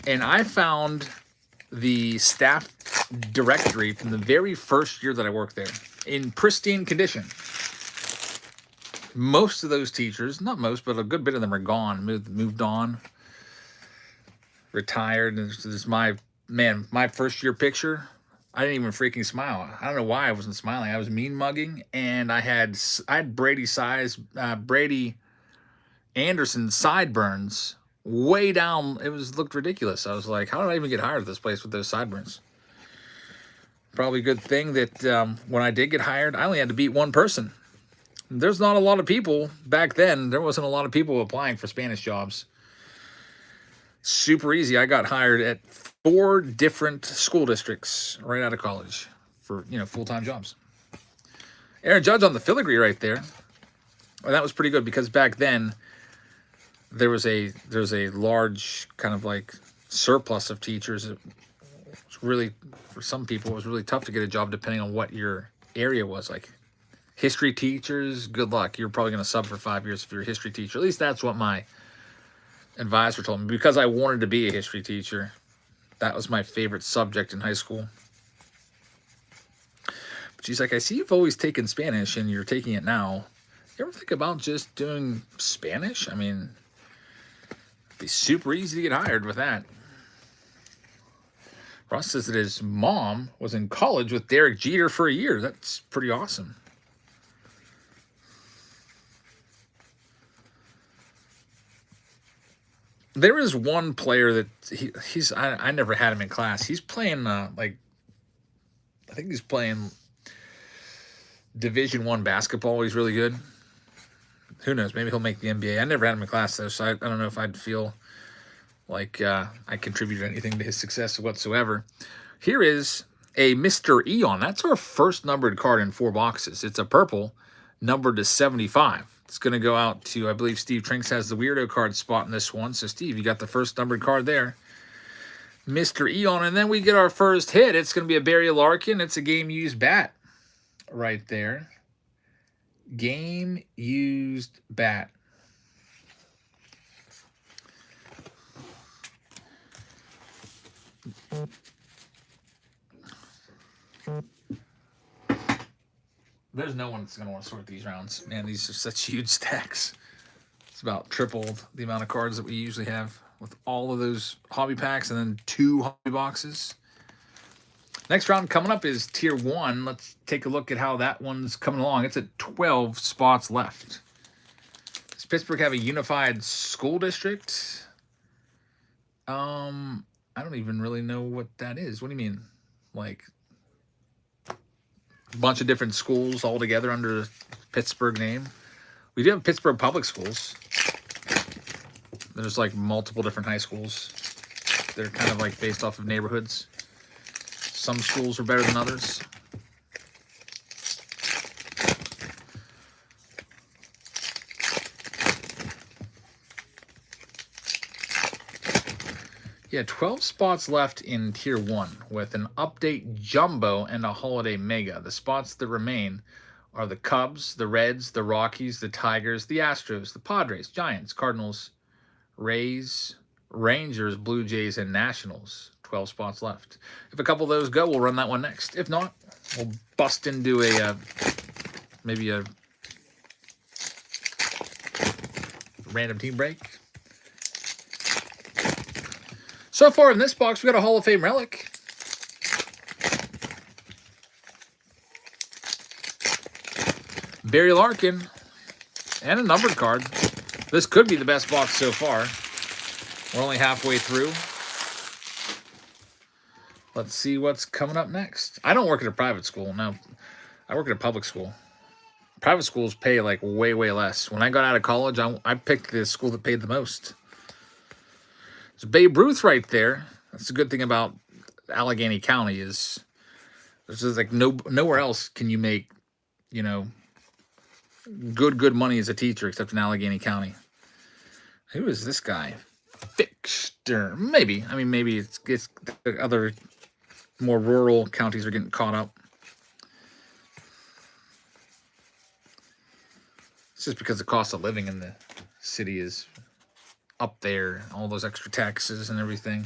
and I found the staff directory from the very first year that I worked there in pristine condition. Most of those teachers, not most, but a good bit of them are gone, moved on, retired. And this is my first year picture. I didn't even freaking smile. I don't know why I wasn't smiling. I was mean mugging, and I had Brady Anderson sideburns way down. It looked ridiculous. I was like, how did I even get hired at this place with those sideburns? Probably a good thing that when I did get hired, I only had to beat one person. There's not a lot of people back then. There wasn't a lot of people applying for Spanish jobs. Super easy. I got hired at 4 different school districts right out of college for, full-time jobs. Aaron Judge on the filigree right there. Well, that was pretty good because back then there was a large kind of like surplus of teachers. It was really, for some people, it was really tough to get a job depending on what your area was. Like history teachers, good luck. You're probably going to sub for 5 years if you're a history teacher. At least that's what my advisor told me, because I wanted to be a history teacher. That was my favorite subject in high school. But she's like, I see you've always taken Spanish and you're taking it now. You ever think about just doing Spanish? I mean, it'd be super easy to get hired with that. Ross says that his mom was in college with Derek Jeter for a year. That's pretty awesome. There is one player that I never had him in class. He's playing I think he's playing Division I basketball. He's really good. Who knows? Maybe he'll make the NBA. I never had him in class though, so I don't know if I'd feel like I contributed anything to his success whatsoever. Here is a Mr. Eon. That's our first numbered card in 4 boxes. It's a purple, numbered to 75. It's going to go out to, I believe, Steve Trinks has the weirdo card spot in this one. So, Steve, you got the first numbered card there. Mr. Eon. And then we get our first hit. It's going to be a Barry Larkin. It's a game-used bat right there. Game-used bat. There's no one that's going to want to sort these rounds. Man, these are such huge stacks. It's about triple the amount of cards that we usually have with all of those hobby packs and then 2 hobby boxes. Next round coming up is Tier 1. Let's take a look at how that one's coming along. It's at 12 spots left. Does Pittsburgh have a unified school district? I don't even really know what that is. What do you mean? Like a bunch of different schools all together under the Pittsburgh name? We do have Pittsburgh Public Schools. There's like multiple different high schools. They're kind of like based off of neighborhoods. Some schools are better than others. Yeah, 12 spots left in Tier 1 with an Update Jumbo and a Holiday Mega. The spots that remain are the Cubs, the Reds, the Rockies, the Tigers, the Astros, the Padres, Giants, Cardinals, Rays, Rangers, Blue Jays, and Nationals. 12 spots left. If a couple of those go, we'll run that one next. If not, we'll bust into a maybe a random team break. So far in this box, we got a Hall of Fame relic. Barry Larkin and a numbered card. This could be the best box so far. We're only halfway through. Let's see what's coming up next. I don't work at a private school. No, I work at a public school. Private schools pay like way, way less. When I got out of college, I picked the school that paid the most. There's Babe Ruth right there. That's the good thing about Allegheny County is there's just like nowhere else can you make, you know, good money as a teacher except in Allegheny County. Who is this guy? Fixter. Maybe. I mean, maybe it's the other more rural counties are getting caught up. It's just because the cost of living in the city is up there. All those extra taxes and everything.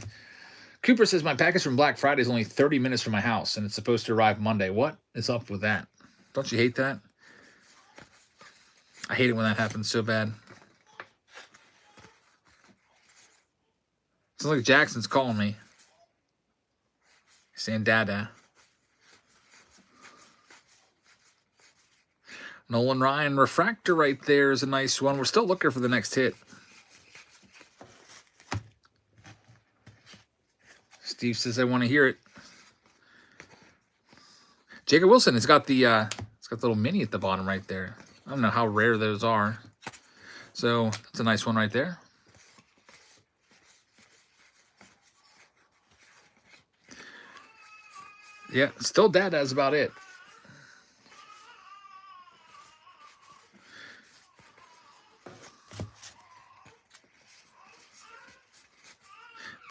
Cooper says, my package from Black Friday is only 30 minutes from my house, and it's supposed to arrive Monday. What is up with that? Don't you hate that? I hate it when that happens so bad. Sounds like Jackson's calling me. He's saying dada. Nolan Ryan Refractor right there is a nice one. We're still looking for the next hit. Steve says I want to hear it. Jacob Wilson has got the little mini at the bottom right there. I don't know how rare those are. So that's a nice one right there. Yeah, still dad is about it.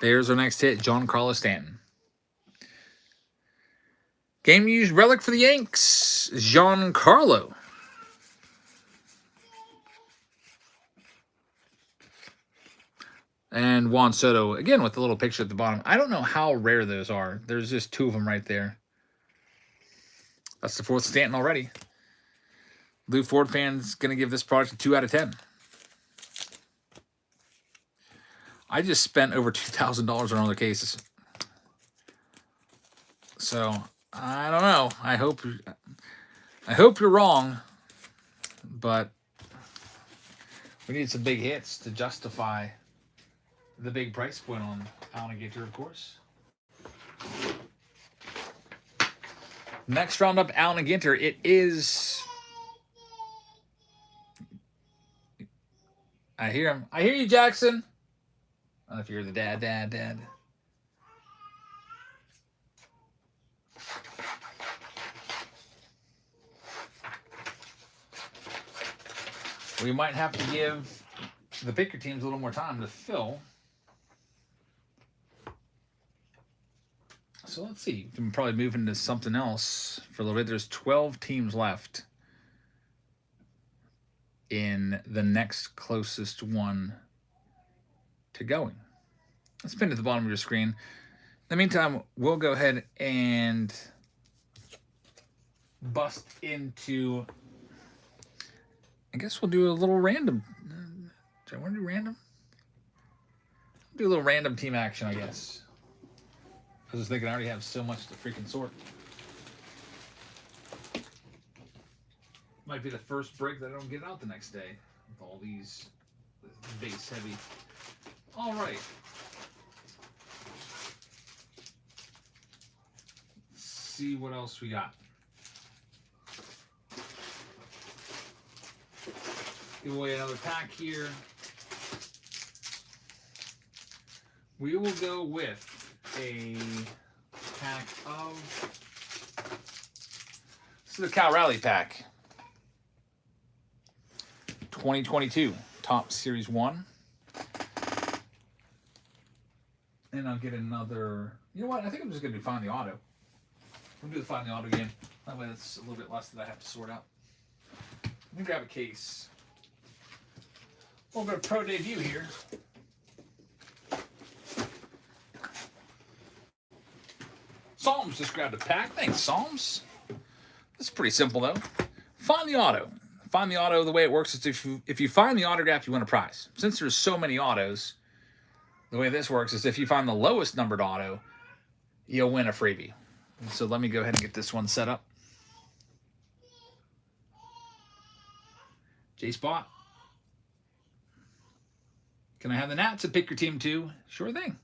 There's our next hit, Giancarlo Stanton. Game used relic for the Yanks, Giancarlo. And Juan Soto, again with the little picture at the bottom. I don't know how rare those are. There's just 2 of them right there. That's the 4th Stanton already. Lou Ford fans going to give this product a 2 out of 10. I just spent over $2,000 on other cases. So, I don't know. I hope you're wrong. But we need some big hits to justify the big price point on Allen Ginter, of course. Next round up, Allen Ginter. It is... I hear him. I hear you, Jackson. I don't know if you're the dad. We might have to give the picker teams a little more time to fill. So let's see. We can probably move into something else for a little bit. There's 12 teams left in the next closest one to going. Let's pin it at the bottom of your screen. In the meantime, we'll go ahead and bust into, I guess we'll do a little random. Do I want to do random? Do a little random team action, I guess. I was just thinking I already have so much to freaking sort. Might be the first break that I don't get out the next day with all these base heavy. All right. Let's see what else we got. Give away another pack here. We will go with a pack of, this is the Cal Rally pack. 2022 Top Series 1. And I'll get another, you know what, I think I'm just going to do Find the Auto. We'll do the Find the Auto game. That way that's a little bit less that I have to sort out. Let me grab a case. We'll go to Pro Debut here. Psalms just grabbed a pack. Thanks, Psalms. This is pretty simple, though. Find the auto. Find the auto, the way it works is if you find the autograph, you win a prize. Since there's so many autos, the way this works is if you find the lowest numbered auto, you'll win a freebie. So let me go ahead and get this one set up. J-Spot. Can I have the Nats and pick your team too? Sure thing.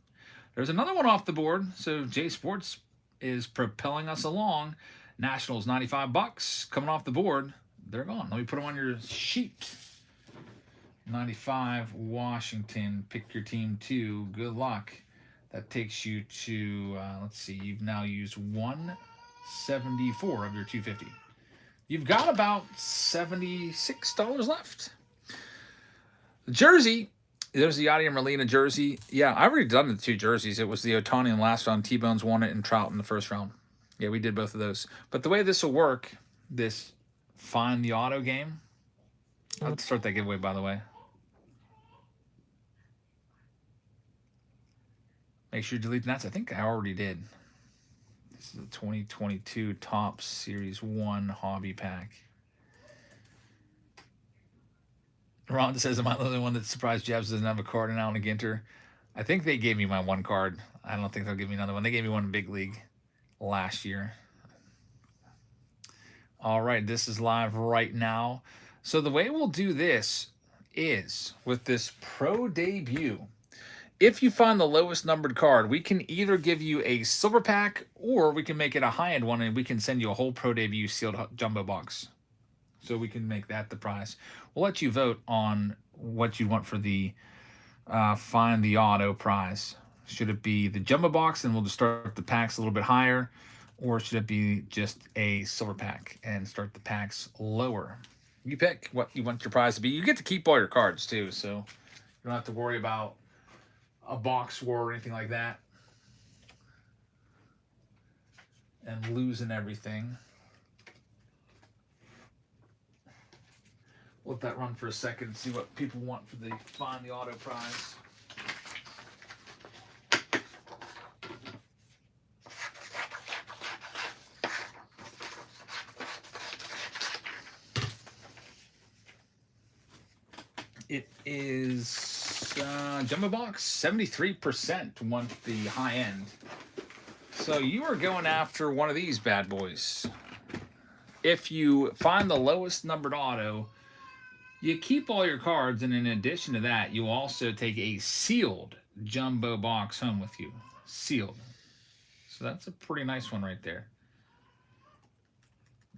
There's another one off the board. So J Sports is propelling us along. Nationals, $95 coming off the board. They're gone. Let me put them on your sheet. 95 Washington. Pick your team too. Good luck. That takes you to, let's see, you've now used 174 of your 250. You've got about $76 left. The jersey, there's the Yadier Molina jersey. Yeah, I've already done the two jerseys. It was the Ohtani in the last round. T-Bones won it and Trout in the first round. Yeah, we did both of those. But the way this will work, this Find the Auto game. I'll start that giveaway, by the way. Make sure you delete the Nats. I think I already did. This is the 2022 Top Series 1 Hobby Pack. Ron says, am I the only one that's surprised Jabs doesn't have a card in Allen Ginter? I think they gave me my one card. I don't think they'll give me another one. They gave me one in Big League last year. All right, this is live right now. So the way we'll do this is with this Pro Debut. If you find the lowest numbered card, we can either give you a silver pack or we can make it a high-end one and we can send you a whole Pro Debut sealed jumbo box. So we can make that the prize. We'll let you vote on what you want for the Find the Auto prize. Should it be the jumbo box and we'll just start the packs a little bit higher, or should it be just a silver pack and start the packs lower? You pick what you want your prize to be. You get to keep all your cards too, so you don't have to worry about a box war or anything like that and losing everything. Let that run for a second and see what people want for the Find the Auto prize. It is jumbo box, 73% want the high end. So you are going after one of these bad boys. If you find the lowest numbered auto, you keep all your cards, and in addition to that, you also take a sealed jumbo box home with you. Sealed. So that's a pretty nice one right there.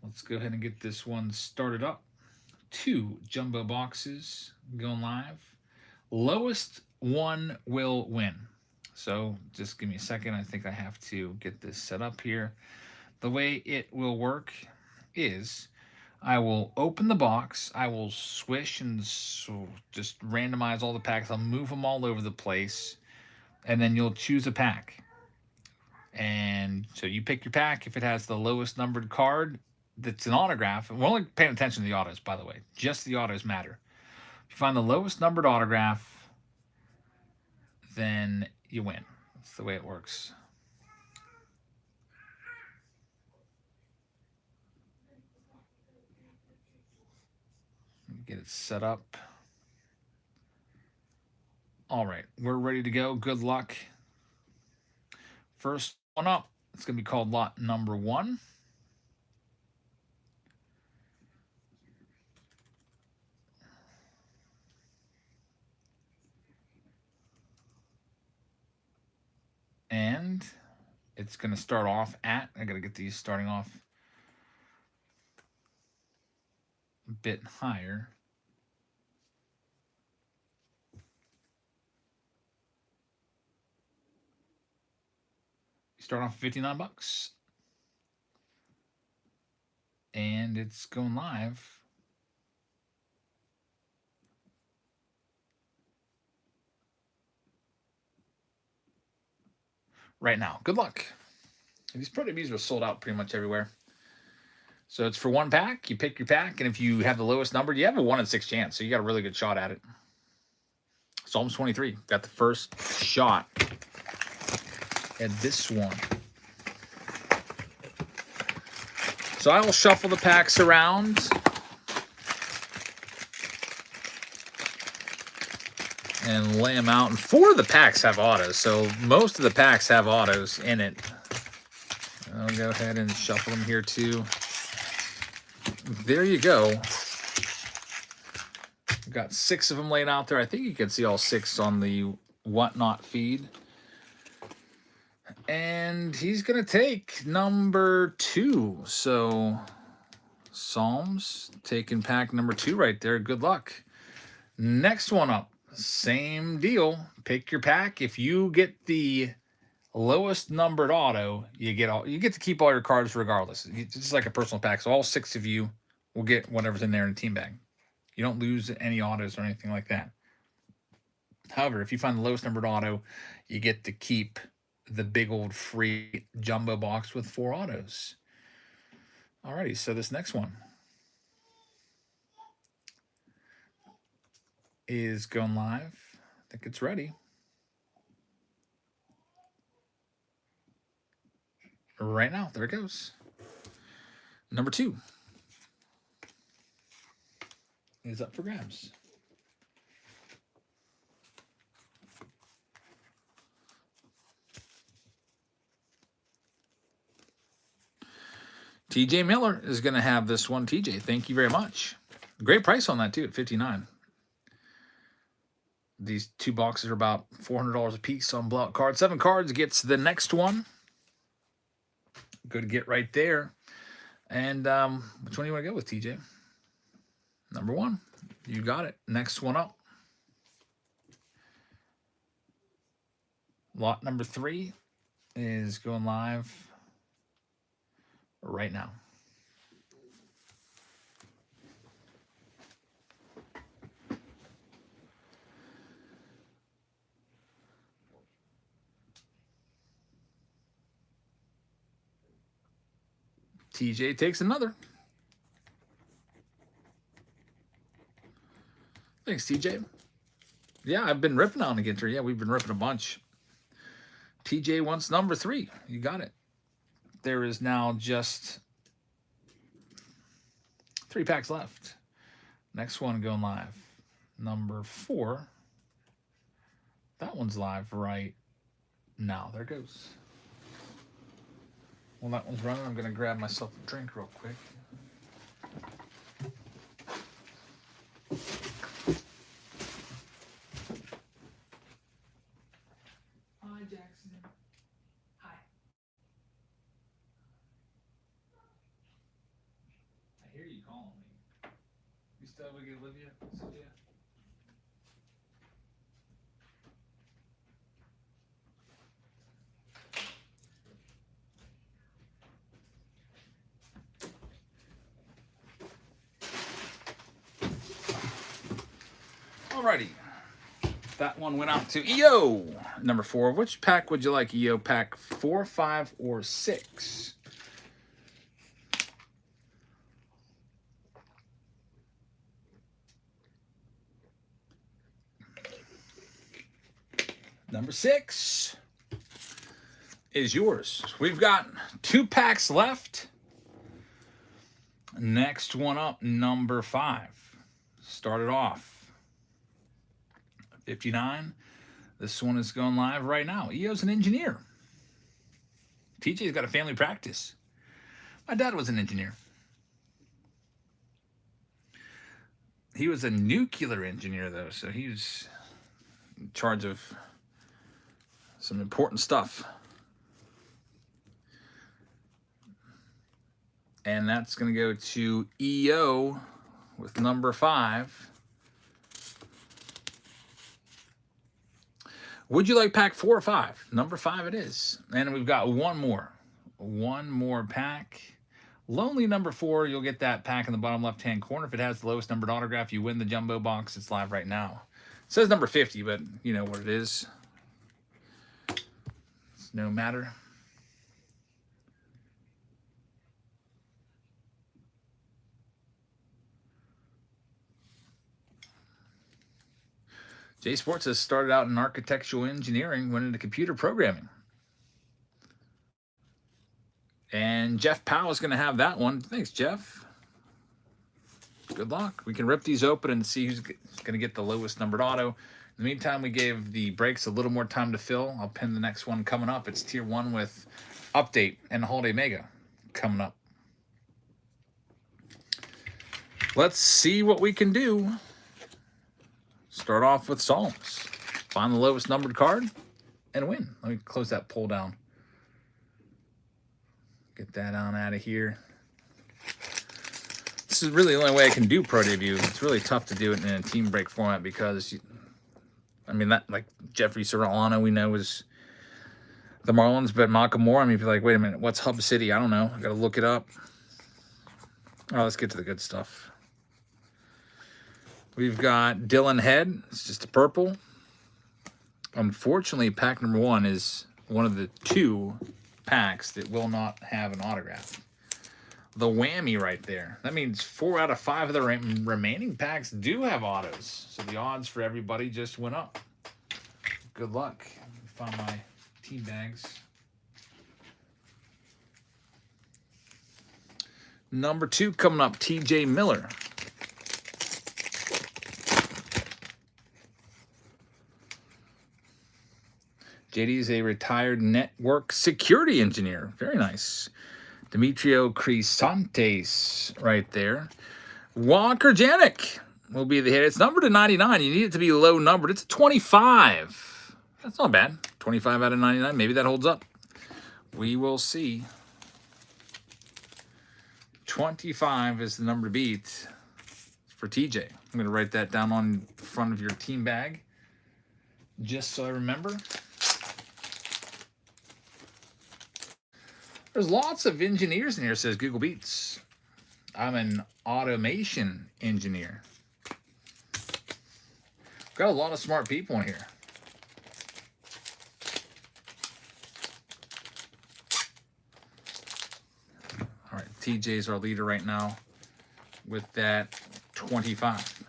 Let's go ahead and get this one started up. 2 jumbo boxes going live. Lowest one will win. So just give me a second. I think I have to get this set up here. The way it will work is I will open the box. I will swish and just randomize all the packs. I'll move them all over the place. And then you'll choose a pack. And so you pick your pack. If it has the lowest numbered card that's an autograph, we're only paying attention to the autos, by the way. Just the autos matter. If you find the lowest numbered autograph, then you win. That's the way it works. Get it set up. All right, we're ready to go. Good luck. First one up, it's going to be called lot number 1. And it's going to start off at, I got to get these starting off a bit higher. Start off $59. And it's going live. Right now. Good luck. These Pro Debuts are sold out pretty much everywhere. So it's for 1 pack. You pick your pack, and if you have the lowest number, you have a 1 in 6 chance. So you got a really good shot at it. Psalms 23. Got the first shot at this one. So I will shuffle the packs around. And lay them out. And 4 of the packs have autos. So most of the packs have autos in it. I'll go ahead and shuffle them here too. There you go. We've got 6 of them laid out there. I think you can see all 6 on the Whatnot feed. And he's going to take number 2. So Psalms taking pack number 2 right there. Good luck. Next one up. Same deal. Pick your pack. If you get the lowest numbered auto, you get to keep all your cards regardless. It's just like a personal pack. So all 6 of you will get whatever's in there in a team bag. You don't lose any autos or anything like that. However, if you find the lowest numbered auto, you get to keep the big old free jumbo box with 4 autos. Alrighty, so this next one is going live. I think it's ready. Right now, there it goes. Number 2 is up for grabs. TJ Miller is going to have this one. TJ, thank you very much. Great price on that too at $59. These 2 boxes are about $400 a piece on blowout cards. 7 cards gets the next one. Good get right there. And which one do you want to go with, TJ? Number 1. You got it. Next one up. Lot number 3 is going live right now. TJ takes another. Thanks, TJ. Yeah, I've been ripping on the Ginter. Yeah, we've been ripping a bunch. TJ wants number 3. You got it. There is now just 3 packs left. Next one going live. Number 4. That one's live right now. There it goes. While that one's running, I'm going to grab myself a drink real quick. Hi, Jackson. Hi. I hear you calling me. You still able to get Olivia? Sophia? Alrighty. That one went out to EO, number 4. Which pack would you like, EO? Pack 4, 5, or 6? Number 6 is yours. We've got 2 packs left. Next one up, number 5. Started off 59. This one is going live right now. EO's an engineer. TJ's got a family practice. My dad was an engineer. He was a nuclear engineer, though, so he was in charge of some important stuff. And that's going to go to EO with number 5. Would you like pack 4 or 5? Number 5 it is. And we've got one more pack. Lonely number 4, you'll get that pack in the bottom left-hand corner. If it has the lowest numbered autograph, you win the jumbo box. It's live right now. It says number 50, but you know what it is. It's no matter. J Sports has started out in architectural engineering, went into computer programming. And Jeff Powell is going to have that one. Thanks, Jeff. Good luck. We can rip these open and see who's going to get the lowest numbered auto. In the meantime, we gave the breaks a little more time to fill. I'll pin the next one coming up. It's Tier 1 with Update and Holiday Mega coming up. Let's see what we can do. Start off with Psalms. Find the lowest numbered card and win. Let me close that pull down. Get that on out of here. This is really the only way I can do Pro Debut. It's really tough to do it in a team break format because, I mean, that like Jeffrey Serrano we know is the Marlins, but Macklemore, I mean, if you're like, wait a minute, what's Hub City? I don't know. I got to look it up. All right, let's get to the good stuff. We've got Dylan Head. It's just a purple. Unfortunately, pack number 1 is one of the 2 packs that will not have an autograph. The whammy right there. That means 4 out of 5 of the remaining packs do have autos. So the odds for everybody just went up. Good luck. Found my team bags. Number 2 coming up, TJ Miller. JD is a retired network security engineer. Very nice. Demetrio Crisantes right there. Walker Janik will be the hit. It's numbered to 99. You need it to be low numbered. It's a 25. That's not bad. 25 out of 99. Maybe that holds up. We will see. 25 is the number to beat for TJ. I'm going to write that down on the front of your team bag just so I remember. There's lots of engineers in here, says Google Beats. I'm an automation engineer. Got a lot of smart people in here. All right, TJ's our leader right now with that 25.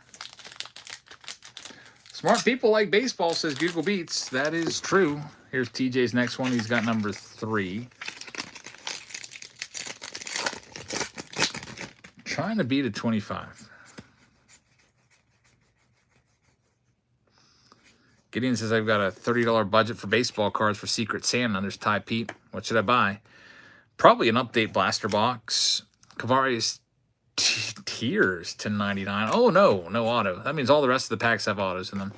Smart people like baseball, says Google Beats. That is true. Here's TJ's next one. He's got number 3. Trying to beat a 25. Gideon says, I've got a $30 budget for baseball cards for Secret Santa. There's Ty Pete. What should I buy? Probably an update blaster box. Kavari's Tears to 99. Oh, no auto. That means all the rest of the packs have autos in them.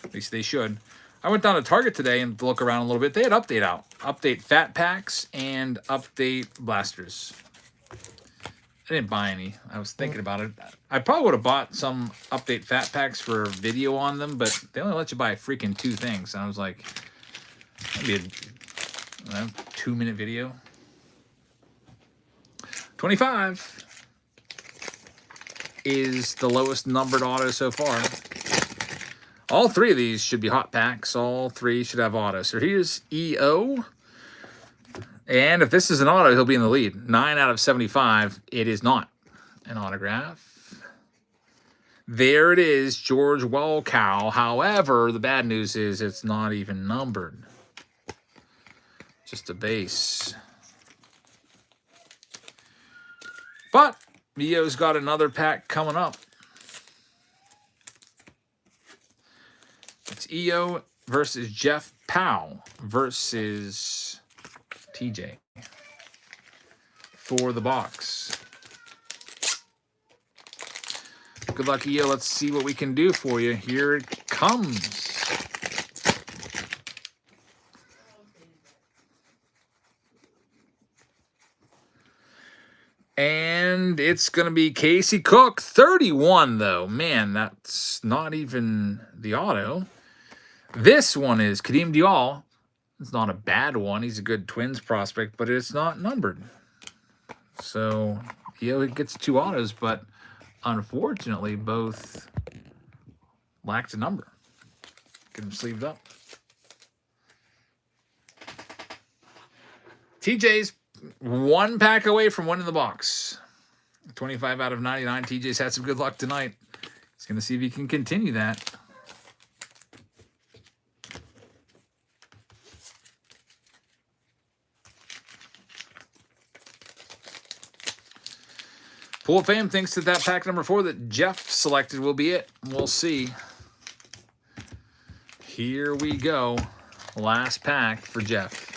At least they should. I went down to Target today and to look around a little bit. They had update out. Update fat packs and update blasters. I didn't buy any. I was thinking about it. I probably would have bought some update fat packs for video on them, but they only let you buy freaking 2 things. And I was like, that'd be a 2-minute video. 25 is the lowest numbered auto so far. All three of these should be hot packs. All three should have auto. So here's EO. And if this is an auto, he'll be in the lead. 9 out of 75. It is not an autograph. There it is, George Welkow. However, the bad news is it's not even numbered. Just a base. But EO's got another pack coming up. It's EO versus Jeff Powell versus TJ for the box. Good luck, EO. Let's see what we can do for you. Here it comes. And it's going to be Casey Cook, 31, though. Man, that's not even the auto. This one is Kadeem Diall. It's not a bad one. He's a good Twins prospect, but it's not numbered. So, EO gets 2 autos, but unfortunately, both lacked a number. Get them sleeved up. TJ's 1 pack away from winning the box. 25 out of 99. TJ's had some good luck tonight. He's going to see if he can continue that. Pool of Fame thinks that pack number 4 that Jeff selected will be it. We'll see. Here we go. Last pack for Jeff.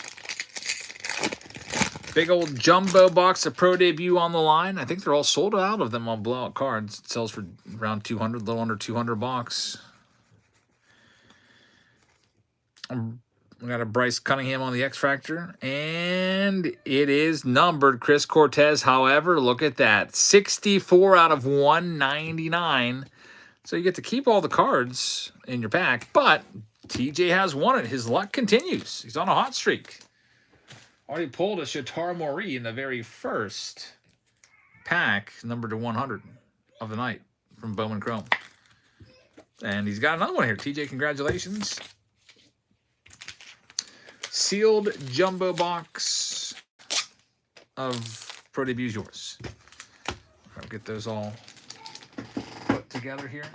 Big old jumbo box of Pro Debut on the line. I think they're all sold out of them on blowout cards. It sells for around 200, a little under 200 bucks. We got a Bryce Cunningham on the X Factor, and it is numbered Chris Cortez. However, look at that, 64 out of 199. So you get to keep all the cards in your pack, but TJ has won it. His luck continues. He's on a hot streak. Already pulled a Shatara Mori in the very first pack, numbered to 100 of the night from Bowman Chrome. And he's got another one here. TJ, congratulations. Sealed jumbo box of Pro Debut is yours. I'll get those all put together here.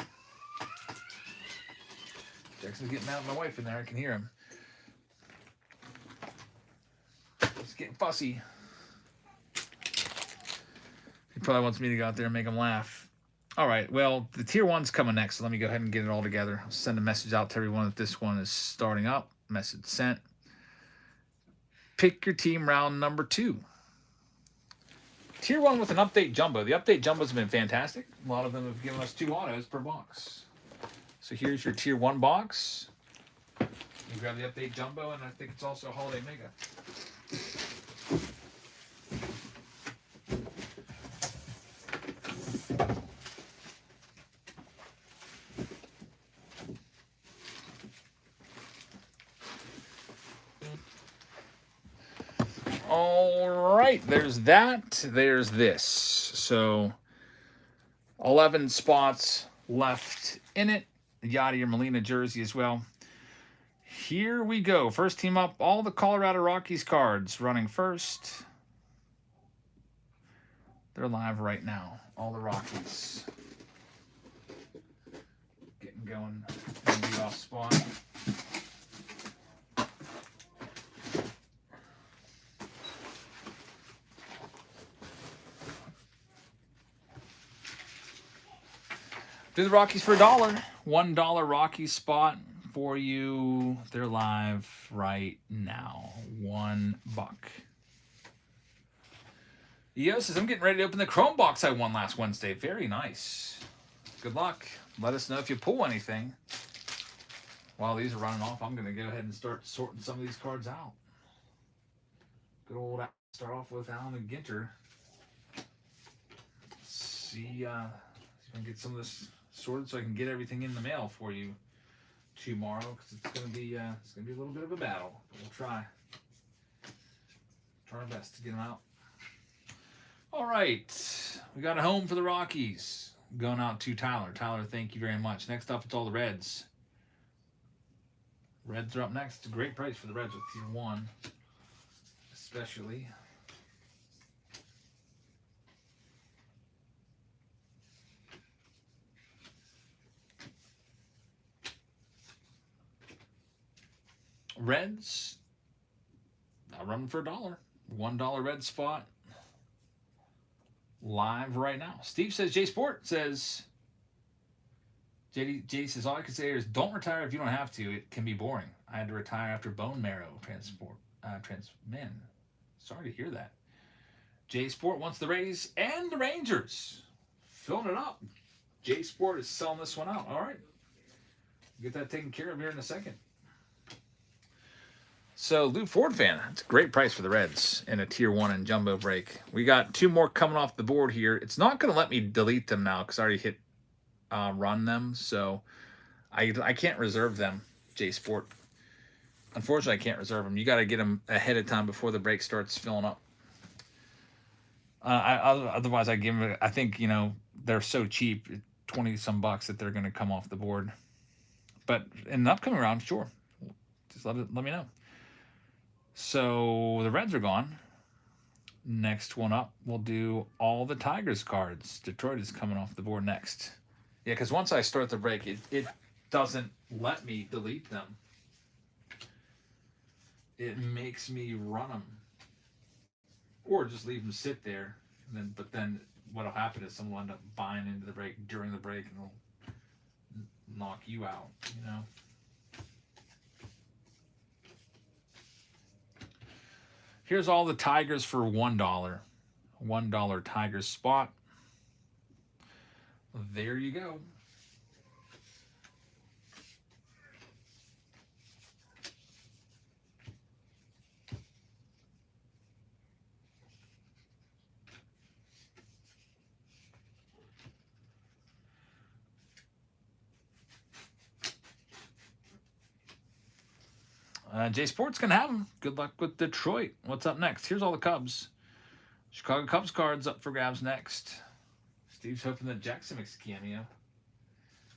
Jackson's getting out of my wife in there. I can hear him. He's getting fussy. He probably wants me to go out there and make him laugh. All right, well, the Tier 1's coming next, so let me go ahead and get it all together. I'll send a message out to everyone that this one is starting up. Message sent. Pick your team round number 2. Tier 1 with an update jumbo. The update jumbos have been fantastic. A lot of them have given us 2 autos per box. So here's your Tier 1 box. You grab the update jumbo, and I think it's also a holiday mega. All right, there's that. There's this. So 11 spots left in it. Yadier Molina jersey as well. Here we go. First team up, all the Colorado Rockies cards running first. They're live right now. All the Rockies. Getting going in the off spot. Do the Rockies for $1. $1 Rockies spot for you. They're live right now. $1. EO says, I'm getting ready to open the Chrome box I won last Wednesday. Very nice. Good luck. Let us know if you pull anything. While these are running off, I'm going to go ahead and start sorting some of these cards out. Good old, start off with Allen and Ginter. See if I can get some of this sorted so I can get everything in the mail for you tomorrow, because it's going to be a little bit of a battle. But we'll try our best to get them out. All right, we got a home for the Rockies going out to Tyler. Tyler, thank you very much. Next up, it's all the Reds. Reds are up next. It's a great price for the Reds with tier 1, especially. Reds, I'll run for $1. $1 red spot live right now. Steve says, J Sport says, JD says, all I can say here is don't retire if you don't have to. It can be boring. I had to retire after bone marrow man, sorry to hear that. J Sport wants the Rays and the Rangers. Filling it up. J Sport is selling this one out. All right. Get that taken care of here in a second. So, Lou Ford fan, it's a great price for the Reds in a tier 1 and jumbo break. We got 2 more coming off the board here. It's not going to let me delete them now because I already hit run them. So, I can't reserve them, J Sport. Unfortunately, I can't reserve them. You got to get them ahead of time before the break starts filling up. Otherwise, I give them. I think they're so cheap, 20-some bucks, that they're going to come off the board. But in the upcoming round, sure, just let me know. So the Reds are gone. Next one up, we'll do all the Tigers cards. Detroit is coming off the board next. Yeah, because once I start the break, it doesn't let me delete them. It makes me run them. Or just leave them sit there. But then what'll happen is someone will end up buying into the break during the break and it'll knock you out, Here's all the Tigers for $1. $1 Tigers spot. There you go. J Sport's going to have them. Good luck with Detroit. What's up next? Here's all the Cubs. Chicago Cubs cards up for grabs next. Steve's hoping that Jackson makes a cameo.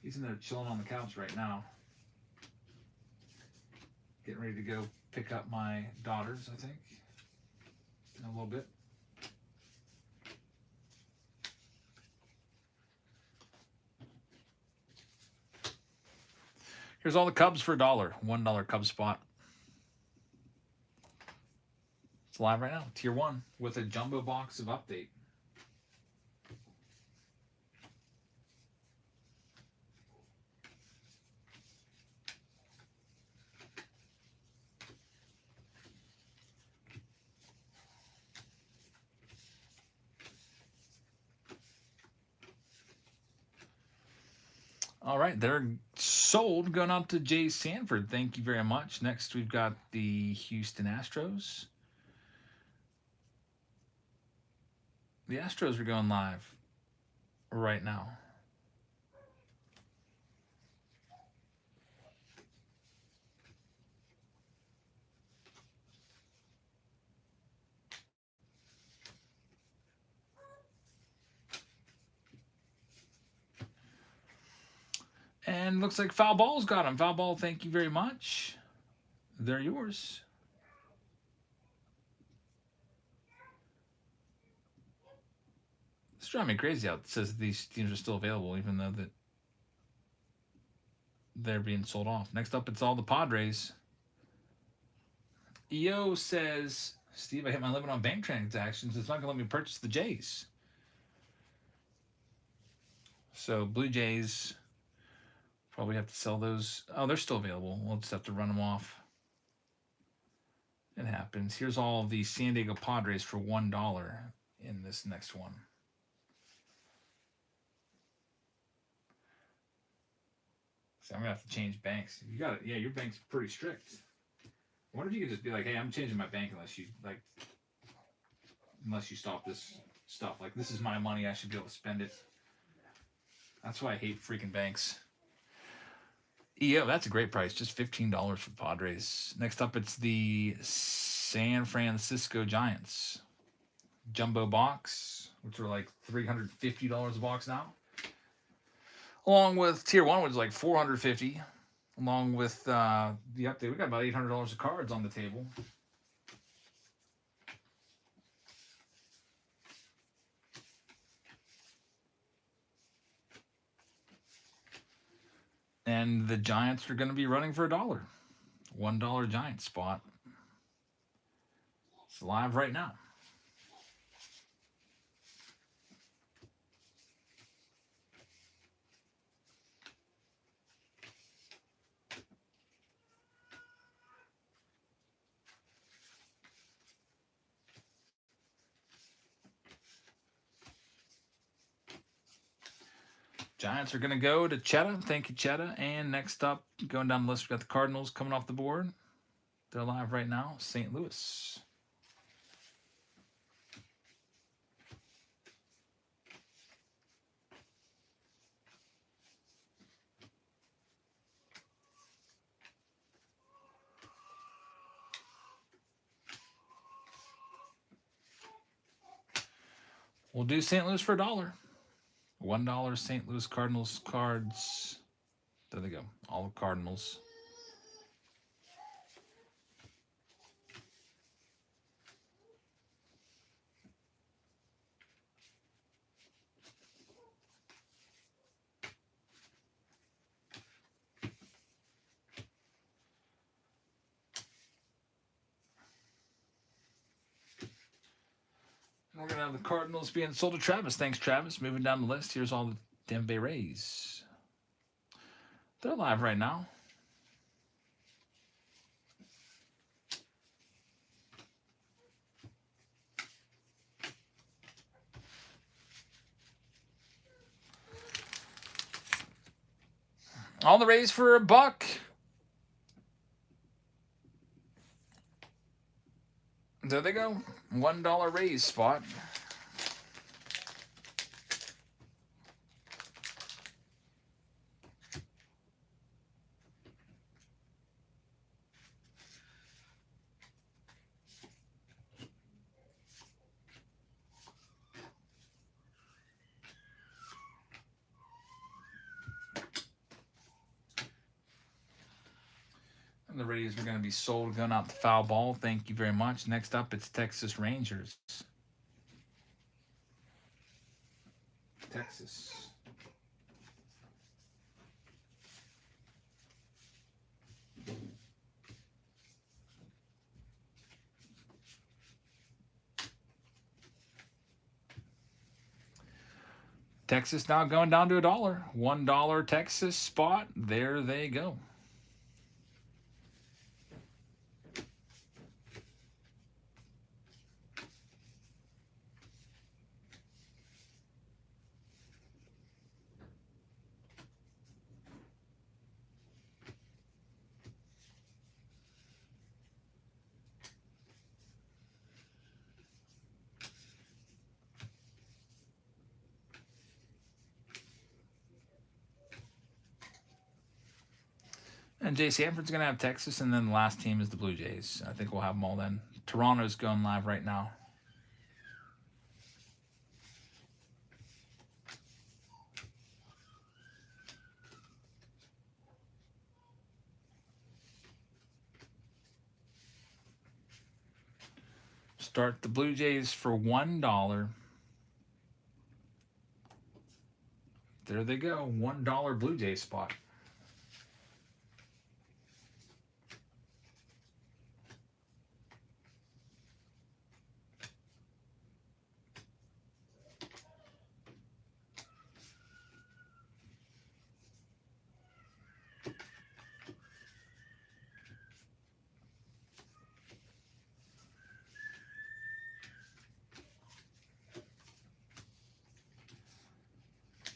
He's in there chilling on the couch right now. Getting ready to go pick up my daughters, I think, in a little bit. Here's all the Cubs for $1. $1 Cubs spot. It's live right now. Tier 1 with a jumbo box of update. All right, they're sold. Going out to Jay Sanford. Thank you very much. Next, we've got the Houston Astros. The Astros are going live right now. And looks like Foul Ball's got them. Foul Ball, thank you very much. They're yours. It's driving me crazy out. It says these teams are still available, even though that they're being sold off. Next up, it's all the Padres. EO says, Steve, I hit my limit on bank transactions. It's not going to let me purchase the Jays. So Blue Jays, probably have to sell those. Oh, they're still available. We'll just have to run them off. It happens. Here's all the San Diego Padres for $1 in this next one. So I'm gonna have to change banks. You got it. Yeah, your bank's pretty strict. I wonder if you could just be like, hey, I'm changing my bank unless you stop this stuff. Like, this is my money. I should be able to spend it. That's why I hate freaking banks. EO, that's a great price. Just $15 for Padres. Next up, it's the San Francisco Giants. Jumbo box, which are like $350 a box now. Along with Tier 1, which is like $450. along with the update. We got about $800 of cards on the table. And the Giants are going to be running for $1. $1 Giant spot. It's live right now. Giants are going to go to Cheddar. Thank you, Cheddar. And next up, going down the list, we've got the Cardinals coming off the board. They're live right now. St. Louis. We'll do St. Louis for $1. $1 St. Louis Cardinals cards. There they go. All the Cardinals. We're going to have the Cardinals being sold to Travis. Thanks, Travis. Moving down the list, here's all the Tampa Bay Rays. They're live right now. All the Rays for $1. There they go. $1 Rays spot. And the Rays are going to be sold, going out the foul ball. Thank you very much. Next up, it's Texas Rangers. Texas. Texas now going down to $1. $1 Texas spot. There they go. And Jay Sanford's going to have Texas, and then the last team is the Blue Jays. I think we'll have them all then. Toronto's going live right now. Start the Blue Jays for $1. There they go. $1 Blue Jay spot.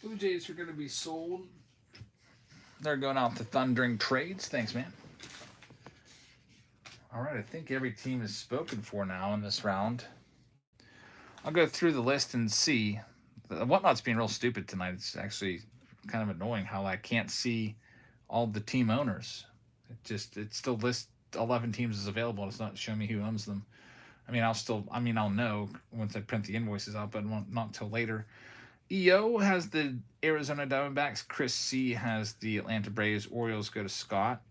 Blue Jays are going to be sold. They're going out to Thundering Trades. Thanks, man. All right, I think every team is spoken for now in this round. I'll go through the list and see. Whatnot's being real stupid tonight. It's actually kind of annoying how I can't see all the team owners. It still lists 11 teams as available. It's not showing me who owns them. I'll know once I print the invoices out, but not until later. EO has the Arizona Diamondbacks. Chris C has the Atlanta Braves. Orioles go to Scott.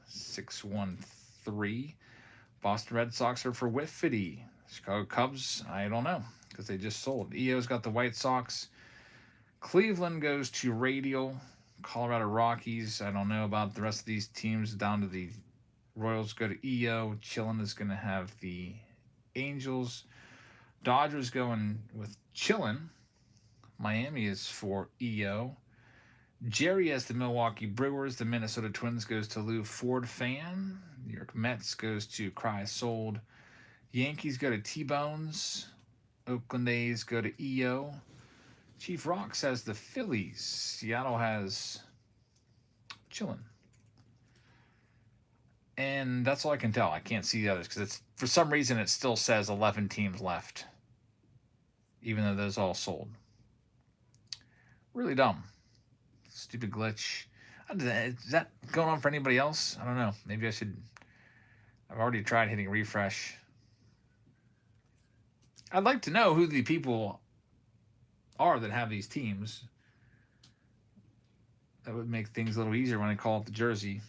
613. Boston Red Sox are for Whiffity. Chicago Cubs, I don't know, because they just sold. EO's got the White Sox. Cleveland goes to Radial. Colorado Rockies, I don't know about the rest of these teams. Down to the Royals go to EO. Chillin is going to have the Angels. Dodgers going with Chillin. Miami is for EO. Jerry has the Milwaukee Brewers. The Minnesota Twins goes to Lou Ford Fan. New York Mets goes to Cry Sold. Yankees go to T-Bones. Oakland A's go to EO. Chief Rocks has the Phillies. Seattle has Chillin. And that's all I can tell. I can't see the others because it's for some reason it still says 11 teams left, even though those all sold. Really dumb. Stupid glitch. Is that going on for anybody else? I don't know. Maybe I should. I've already tried hitting refresh. I'd like to know who the people are that have these teams. That would make things a little easier when I call up the jersey.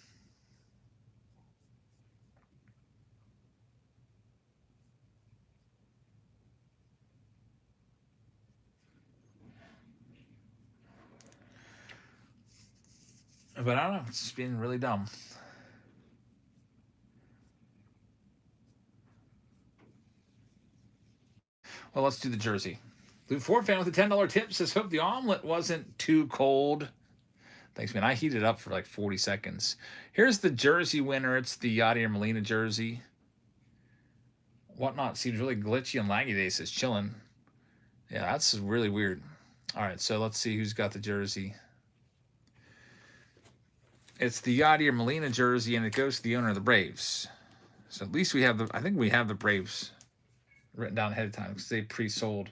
But I don't know. It's been really dumb. Well, let's do the jersey. Lou Ford Fan with a $10 tip says, hope the omelet wasn't too cold. Thanks, man. I heated it up for like 40 seconds. Here's the jersey winner. It's the Yadier Molina jersey. Whatnot seems really glitchy and laggy today, says Chillin. Yeah, that's really weird. All right, so let's see who's got the jersey. It's the Yadier Molina jersey, and it goes to the owner of the Braves. So at least we have I think we have the Braves written down ahead of time because they pre-sold.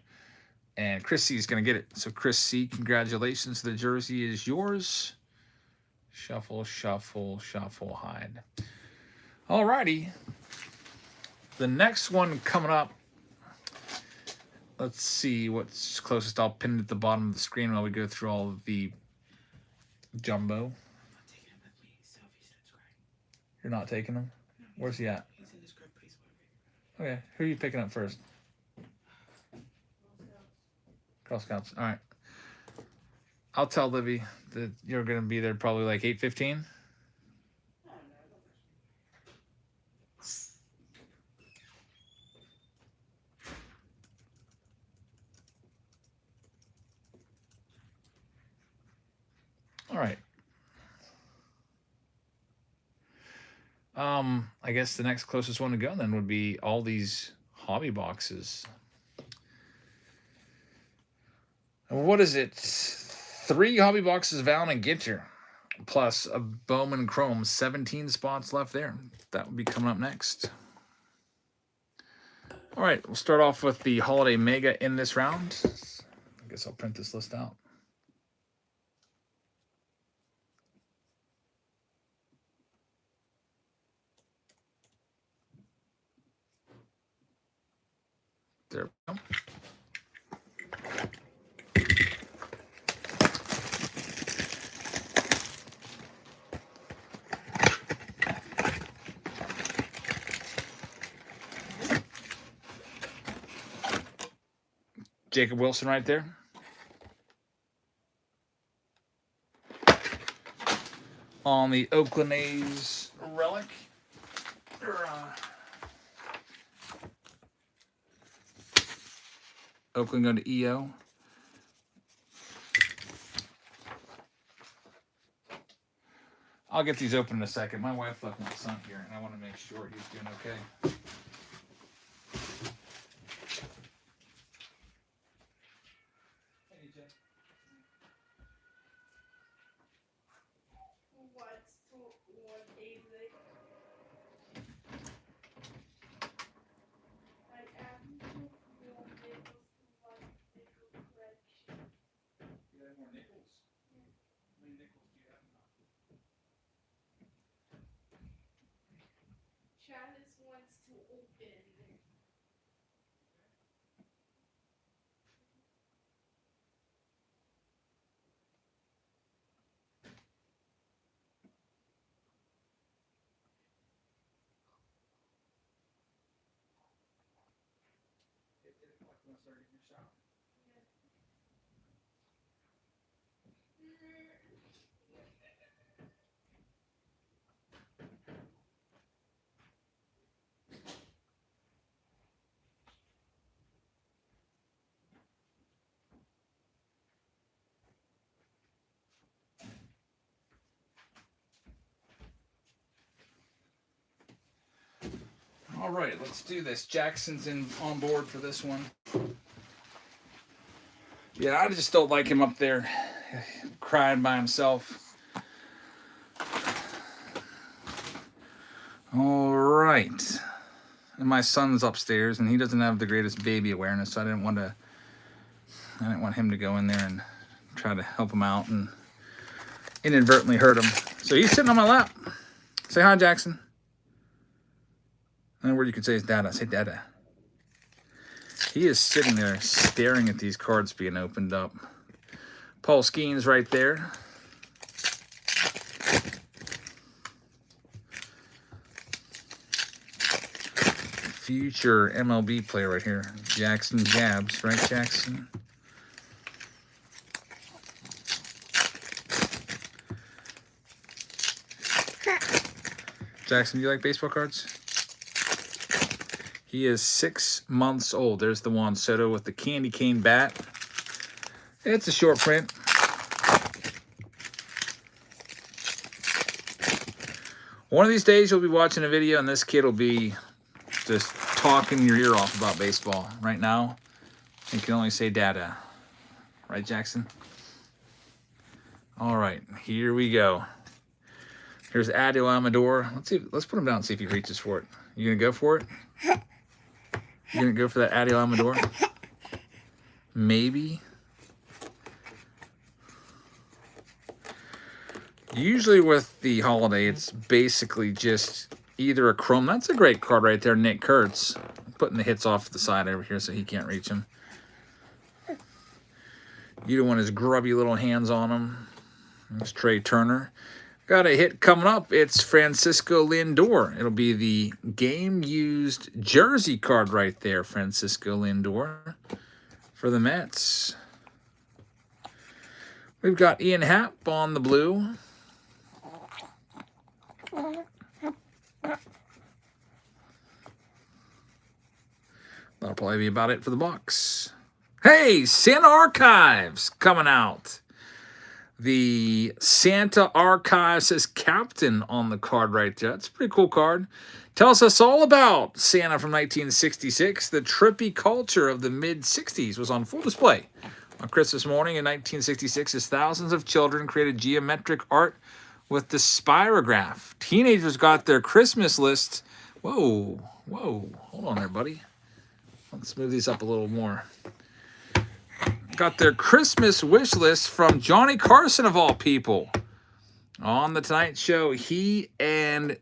And Chris C is going to get it. So Chris C, congratulations. The jersey is yours. Shuffle, shuffle, shuffle, hide. All righty. The next one coming up. Let's see what's closest. I'll pin it at the bottom of the screen while we go through all of the jumbo. You're not taking him? Where's he at? Okay, who are you picking up first? Girl Scouts. All right. I'll tell Livy that you're going to be there probably like 8:15. All right. I guess the next closest one to go then would be all these hobby boxes. What is it? 3 hobby boxes of Allen and Ginter, plus a Bowman Chrome. 17 spots left there. That would be coming up next. All right, we'll start off with the Holiday Mega in this round. I guess I'll print this list out. There we go. Jacob Wilson right there. On the Oakland A's relic. Oakland going to EO. I'll get these open in a second. My wife left my son here, and I want to make sure he's doing okay. Chalice wants to open. All right, let's do this. Jackson's on board for this one. Yeah, I just don't like him up there crying by himself. All right. And my son's upstairs, and he doesn't have the greatest baby awareness, so I didn't want him to go in there and try to help him out and inadvertently hurt him. So he's sitting on my lap. Say hi, Jackson. The only word you could say is Dada. Say Dada. He is sitting there staring at these cards being opened up. Paul Skeen's right there. Future MLB player right here. Jackson Jabs, right, Jackson? Jackson, do you like baseball cards? He is 6 months old. There's the Juan Soto with the candy cane bat. It's a short print. One of these days you'll be watching a video and this kid will be just talking your ear off about baseball. Right now, you can only say Dada. Right, Jackson? All right, here we go. Here's Adil Amador. Let's put him down and see if he reaches for it. You gonna go for it? You gonna go for that Adil Amador? Maybe. Usually with the holiday, it's basically just either a Chrome. That's a great card right there, Nick Kurtz. Putting the hits off to the side over here so he can't reach him. You don't want his grubby little hands on him. There's Trey Turner. Got a hit coming up. It's Francisco Lindor. It'll be the game-used jersey card right there, Francisco Lindor, for the Mets. We've got Ian Happ on the blue. That'll probably be about it for the box. Hey, Santa Archives coming out. The Santa Archives says Captain on the card right there. That's a pretty cool card. Tells us all about Santa from 1966. The trippy culture of the mid-60s was on full display on Christmas morning in 1966 as thousands of children created geometric art with the spirograph. Teenagers got their Christmas lists. Whoa, hold on there, buddy. Let's move these up a little more. Got their Christmas wish list from Johnny Carson, of all people. On the Tonight Show, he and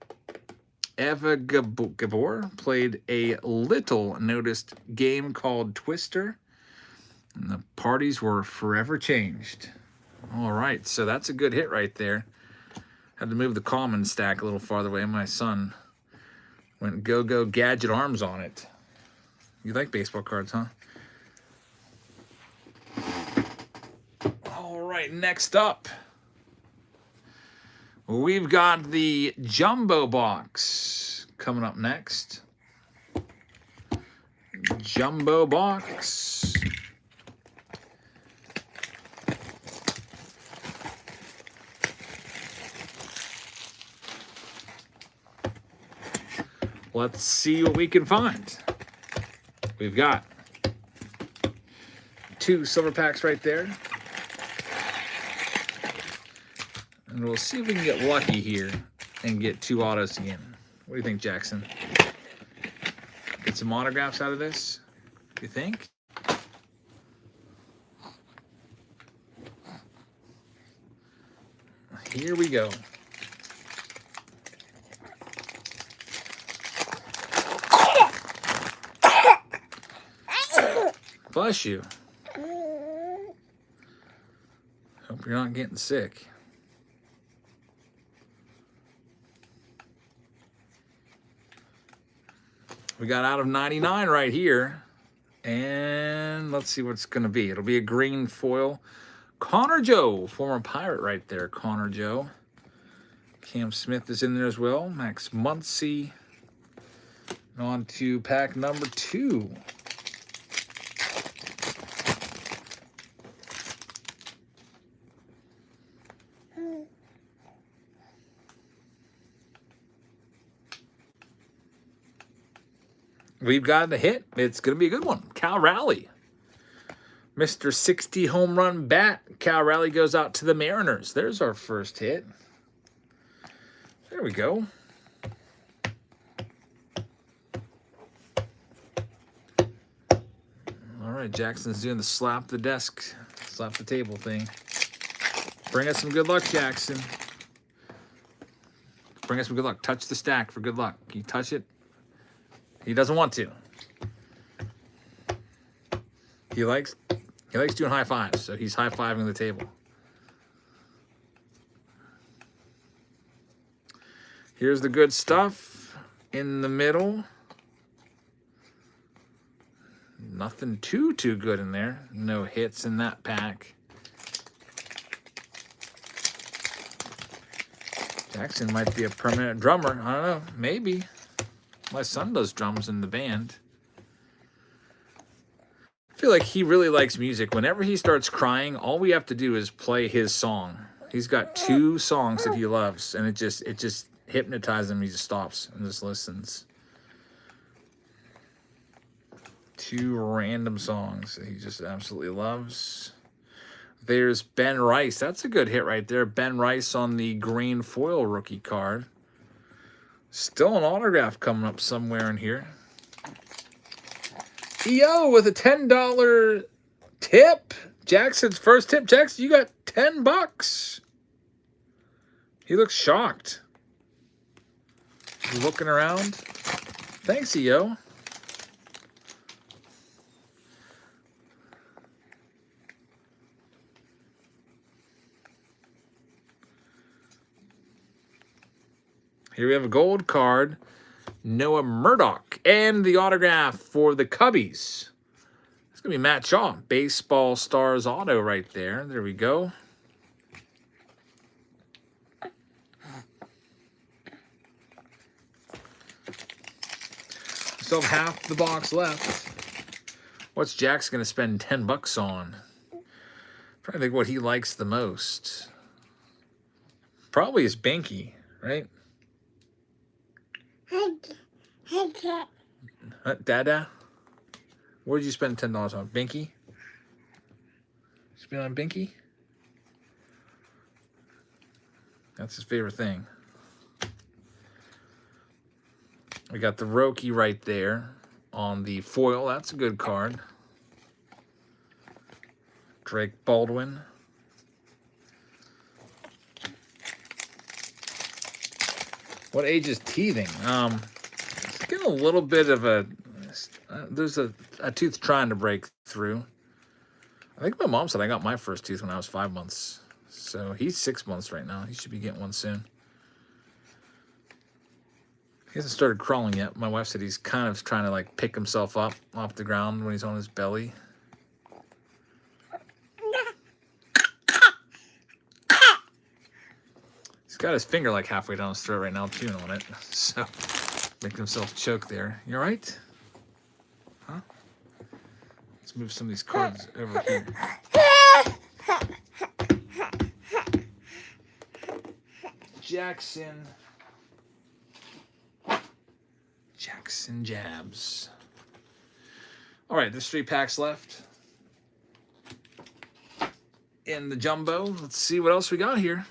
Eva Gabor played a little noticed game called Twister. And the parties were forever changed. All right, so that's a good hit right there. Had to move the common stack a little farther away. My son went go-go gadget arms on it. You like baseball cards, huh? All right, next up, we've got the Jumbo Box coming up next. Jumbo Box. Let's see what we can find. We've got 2 silver packs right there. And we'll see if we can get lucky here and get 2 autos again. What do you think, Jackson? Get some autographs out of this? You think? Here we go. Bless you. Hope you're not getting sick. We got out of 99 right here. And let's see what it's going to be. It'll be a green foil. Connor Joe, former Pirate right there. Connor Joe. Cam Smith is in there as well. Max Muncy. On to pack number 2. We've got a hit. It's going to be a good one. Cal Raleigh. Mr. 60 home run bat. Cal Raleigh goes out to the Mariners. There's our first hit. There we go. All right, Jackson's doing the slap the desk, slap the table thing. Bring us some good luck, Jackson. Bring us some good luck. Touch the stack for good luck. Can you touch it? He doesn't want to. He likes doing high fives, so he's high fiving the table. Here's the good stuff in the middle. Nothing too good in there. No hits in that pack. Jackson might be a permanent drummer. I don't know. Maybe. My son does drums in the band. I feel like he really likes music. Whenever he starts crying, all we have to do is play his song. He's got 2 songs that he loves, and it just hypnotizes him. He just stops and just listens. 2 random songs that he just absolutely loves. There's Ben Rice. That's a good hit right there. Ben Rice on the green foil rookie card. Still an autograph coming up somewhere in here. EO with a $10 tip. Jackson's first tip. Jackson, you got $10. He looks shocked. He's looking around. Thanks, EO. Here we have a gold card, Noah Murdoch, and the autograph for the Cubbies. It's going to be Matt Shaw, Baseball Stars auto right there. There we go. Still have half the box left. What's Jack's going to spend $10 on? I'm trying to think what he likes the most. Probably his Binky, right? Dada? What did you spend $10 on? Binky? Spend on Binky? That's his favorite thing. We got the Roki right there on the foil. That's a good card. Drake Baldwin. What age is teething? It's getting a little bit of a... there's a tooth trying to break through. I think my mom said I got my first tooth when I was 5 months. So he's 6 months right now. He should be getting one soon. He hasn't started crawling yet. My wife said he's kind of trying to like pick himself up off the ground when he's on his belly. He's got his finger like halfway down his throat right now, chewing on it. So, making himself choke there. You all right? Huh? Let's move some of these cards over here. Jackson Jabs. All right, there's 3 packs left in the jumbo. Let's see what else we got here.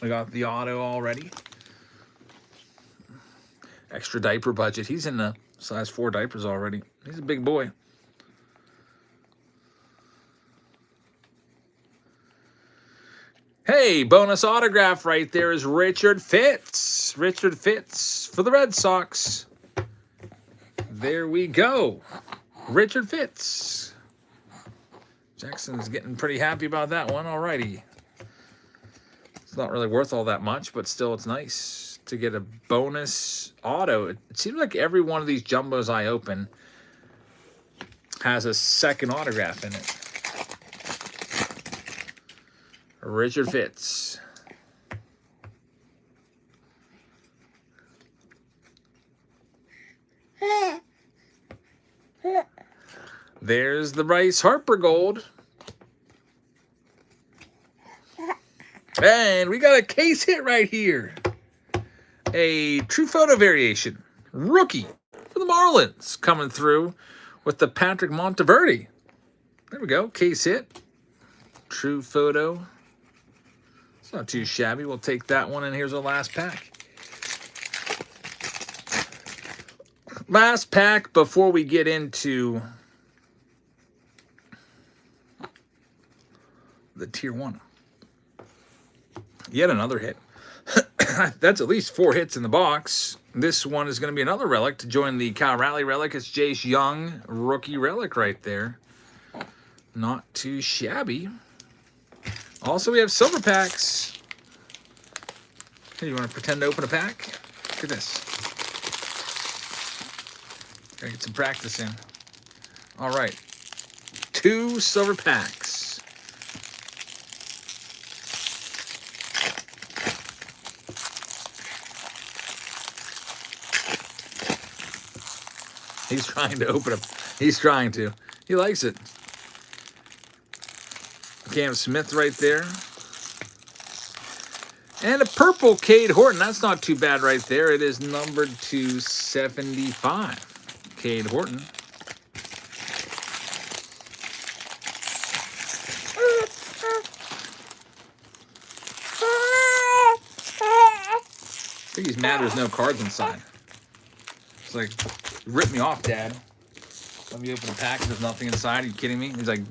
We got the auto already. Extra diaper budget. He's in the size 4 diapers already. He's a big boy. Hey, bonus autograph right there is Richard Fitz. Richard Fitz for the Red Sox. There we go. Richard Fitz. Jackson's getting pretty happy about that one. Alrighty. It's not really worth all that much, but still it's nice to get a bonus auto. It seems like every one of these jumbos I open has a second autograph in it. Richard Fitz. There's the Bryce Harper gold. And we got a case hit right here. A true photo variation. Rookie for the Marlins coming through with the Patrick Monteverde. There we go. Case hit. True photo. It's not too shabby. We'll take that one, and here's our last pack. Last pack before we get into the Tier 1. Yet another hit. That's at least 4 hits in the box. This one is going to be another relic to join the Kyle Raleigh relic. It's Jace Young, rookie relic right there. Not too shabby. Also, we have silver packs. Hey, you want to pretend to open a pack? Look at this. Gotta get some practice in. All right. 2 silver packs. He's trying to open up. He's trying to. He likes it. Cam Smith right there. And a purple Cade Horton. That's not too bad right there. It is numbered to 75. Cade Horton. I think he's mad there's no cards inside. It's like, rip me off, Dad. Let me open a pack and there's nothing inside. Are you kidding me? He's like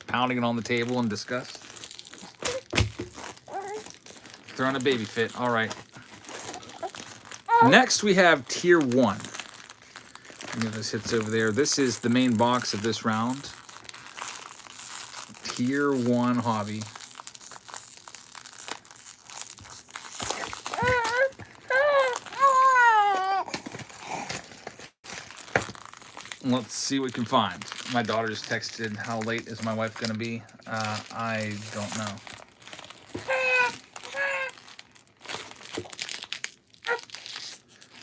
pounding it on the table in disgust. Throwing a baby fit. All right. Next, we have Tier 1. Get those hits over there. This is the main box of this round. Tier 1 hobby. Let's see what we can find. My daughter just texted, how late is my wife going to be? I don't know.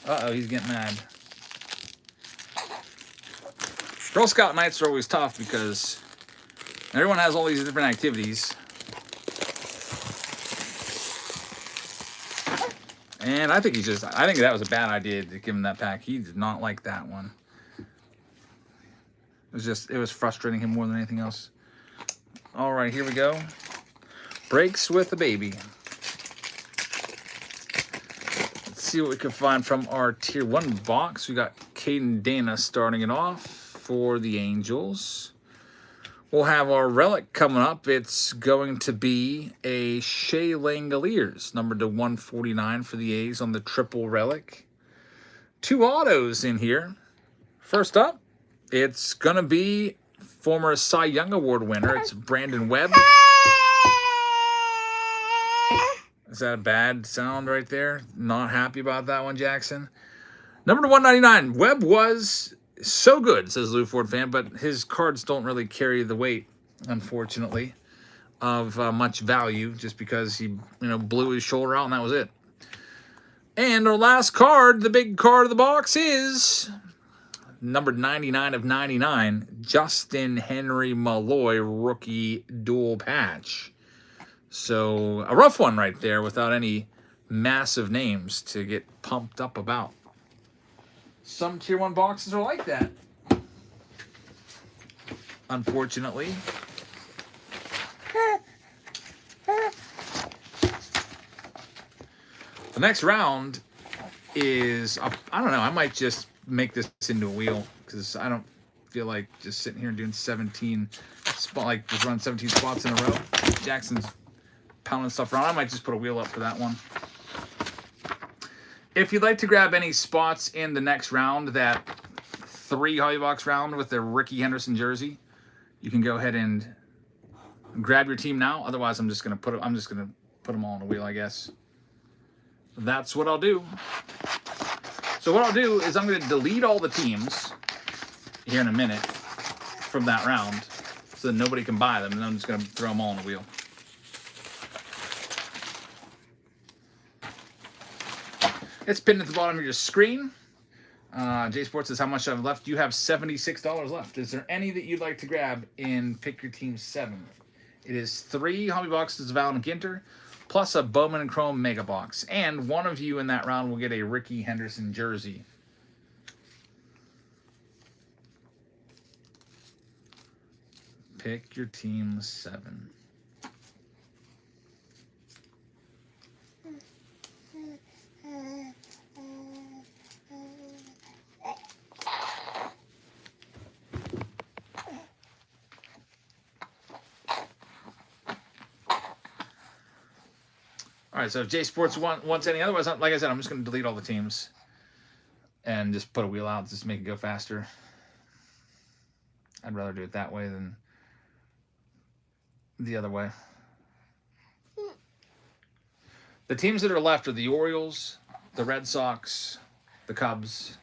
Uh-oh, he's getting mad. Girl Scout nights are always tough because everyone has all these different activities. And I think that was a bad idea to give him that pack. He did not like that one. It was frustrating him more than anything else. All right, here we go. Breaks with the baby. Let's see what we can find from our Tier 1 box. We got Caden Dana starting it off for the Angels. We'll have our relic coming up. It's going to be a Shea Langoliers, numbered to 149 for the A's on the triple relic. 2 autos in here. First up, it's going to be former Cy Young Award winner. It's Brandon Webb. Is that a bad sound right there? Not happy about that one, Jackson. Number to 199. Webb was so good, says Lou Ford fan, but his cards don't really carry the weight, unfortunately, of much value just because he blew his shoulder out and that was it. And our last card, the big card of the box, is number 99 of 99, Justin Henry Malloy, rookie dual patch. So a rough one right there without any massive names to get pumped up about. Some Tier 1 boxes are like that, unfortunately. The next round is, I don't know, I might just make this into a wheel because I don't feel like just sitting here and doing 17 just run 17 spots in a row. Jackson's pounding stuff around. I might just put a wheel up for that one. If you'd like to grab any spots in the next round, that 3 hobby box round with the Ricky Henderson jersey, you can go ahead and grab your team now. Otherwise, I'm just gonna put them all on a wheel, I guess. that's what I'll do. So what I'll do is I'm going to delete all the teams here in a minute from that round so that nobody can buy them, and I'm just going to throw them all on the wheel. It's pinned at the bottom of your screen. J Sports says, how much I've left? You have $76 left. Is there any that you'd like to grab in Pick Your Team 7? It is 3 hobby boxes of Bowman Ginter, plus a Bowman Chrome Mega Box. And one of you in that round will get a Ricky Henderson jersey. Pick Your Team 7. All right, so if J Sports wants any, otherwise, like I said, I'm just going to delete all the teams and just put a wheel out just to make it go faster. I'd rather do it that way than the other way. The teams that are left are the Orioles, the Red Sox, the Cubs,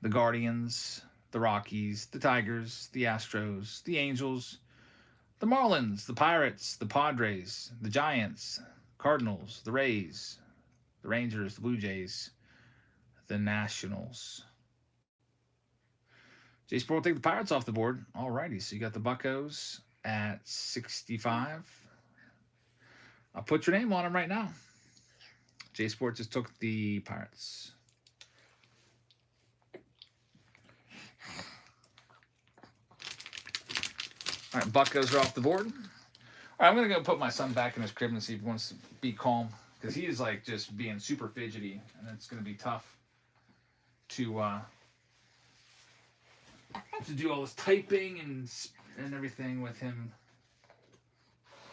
the Guardians, the Rockies, the Tigers, the Astros, the Angels, the Marlins, the Pirates, the Padres, the Giants, Cardinals, the Rays, the Rangers, the Blue Jays, the Nationals. J Sport will take the Pirates off the board. Alrighty, so you got the Buccos at 65. I'll put your name on them right now. J Sport just took the Pirates. All right, Buccos are off the board. All right, I'm going to go put my son back in his crib and see if he wants to be calm, because he's like just being super fidgety, and it's going to be tough to do all this typing and everything with him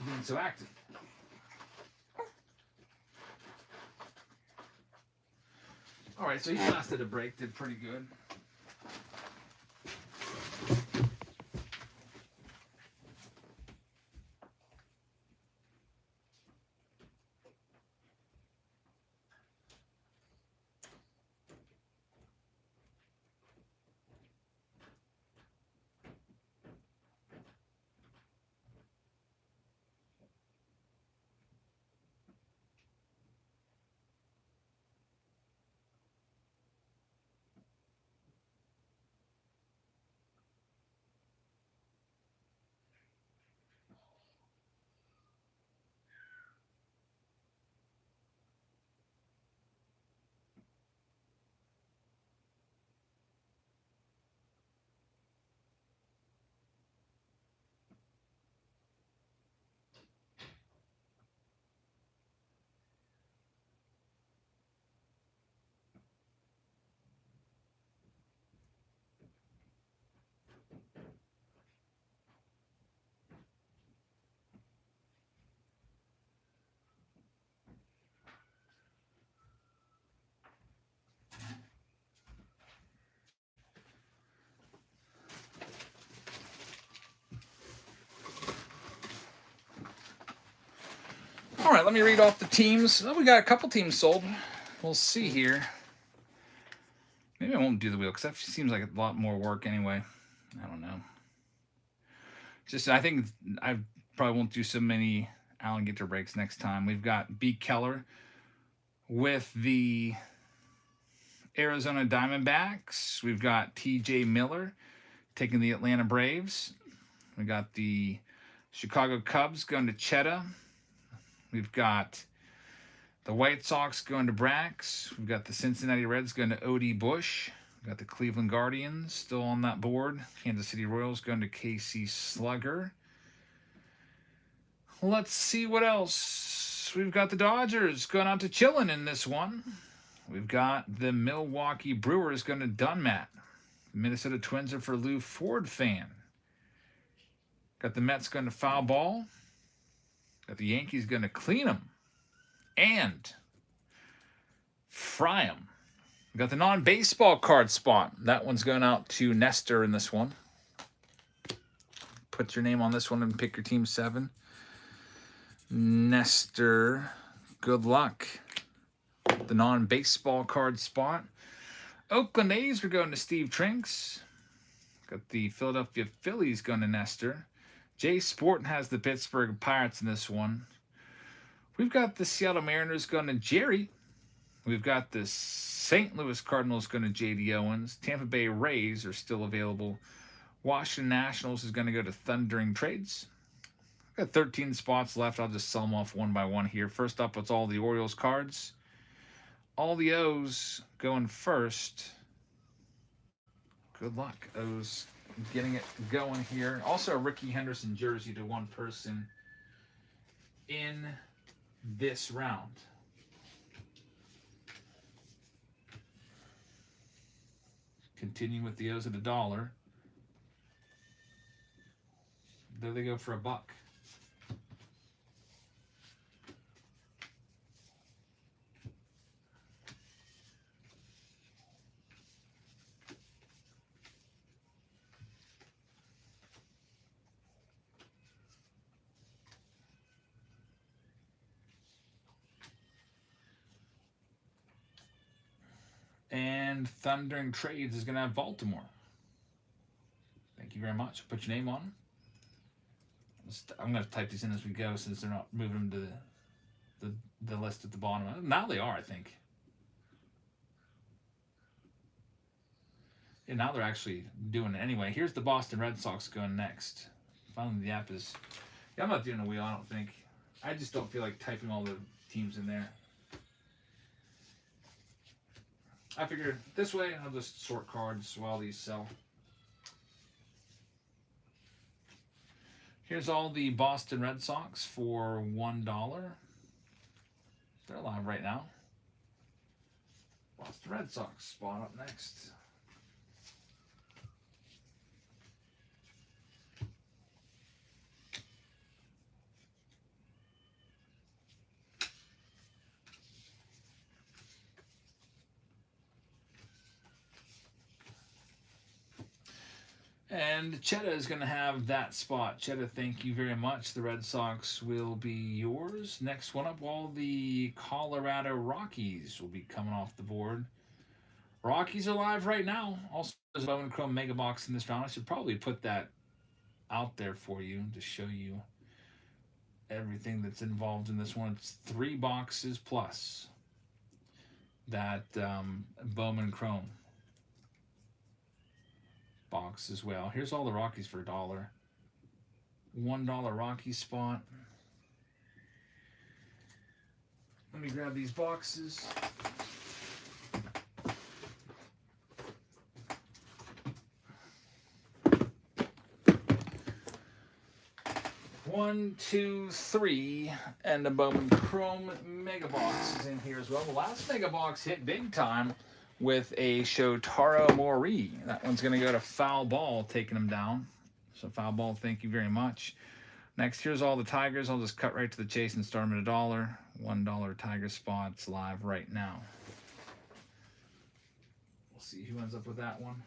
being so active. All right, so he lasted a break, did pretty good. All right, let me read off the teams. Oh, we got a couple teams sold. We'll see here. Maybe I won't do the wheel because that seems like a lot more work anyway. I don't know. Just I think I probably won't do so many Allen Ginter breaks next time. We've got B. Keller with the Arizona Diamondbacks. We've got T.J. Miller taking the Atlanta Braves. We got the Chicago Cubs going to Cheddar. We've got the White Sox going to Brax. We've got the Cincinnati Reds going to O.D. Bush. We've got the Cleveland Guardians still on that board. Kansas City Royals going to K.C. Slugger. Let's see what else. We've got the Dodgers going out to Chillin in this one. We've got the Milwaukee Brewers going to Dunmat. The Minnesota Twins are for Lou Ford fan. Got the Mets going to Foul Ball. Got the Yankees going to clean them and fry them. We got the non-baseball card spot. That one's going out to Nestor in this one. Put your name on this one and pick your team 7. Nestor, good luck. the non-baseball card spot. Oakland A's are going to Steve Trinks. Got the Philadelphia Phillies going to Nestor. Jay Sport has the Pittsburgh Pirates in this one. We've got the Seattle Mariners going to Jerry. We've got the St. Louis Cardinals going to J.D. Owens. Tampa Bay Rays are still available. Washington Nationals is going to go to Thundering Trades. Got 13 spots left. I'll just sell them off one by one here. First up, it's all the Orioles cards. All the O's going first. Good luck, O's, getting it going here. Also, a Ricky Henderson jersey to one person in this round. Continuing with the O's at $1. There they go for $1. And Thundering Trades is going to have Baltimore. Thank you very much. Put your name on them. I'm going to type these in as we go since they're not moving them to the list at the bottom. Now they are, I think. Yeah, now they're actually doing it. Anyway, here's the Boston Red Sox going next. Finally, the app is... Yeah, I'm not doing a wheel, I don't think. I just don't feel like typing all the teams in there. I figured this way, I'll just sort cards while these sell. Here's all the Boston Red Sox for $1. They're live right now. Boston Red Sox spot up next. And Cheddar is going to have that spot. Cheddar, thank you very much. The Red Sox will be yours. Next one up, all the Colorado Rockies will be coming off the board. Rockies are live right now. Also, there's a Bowman Chrome Mega Box in this round. I should probably put that out there for you to show you everything that's involved in this one. It's 3 boxes plus that Bowman Chrome box as well. Here's all the Rockies for $1. $1 Rocky spot. Let me grab these boxes. One, two, three, and a Bowman Chrome Mega Box is in here as well. The last Mega Box hit big time with a Shotaro Mori. That one's going to go to Foul Ball, taking him down. So Foul Ball, thank you very much. Next, here's all the Tigers. I'll just cut right to the chase and start them at $1. $1 Tiger spots live right now. We'll see who ends up with that one.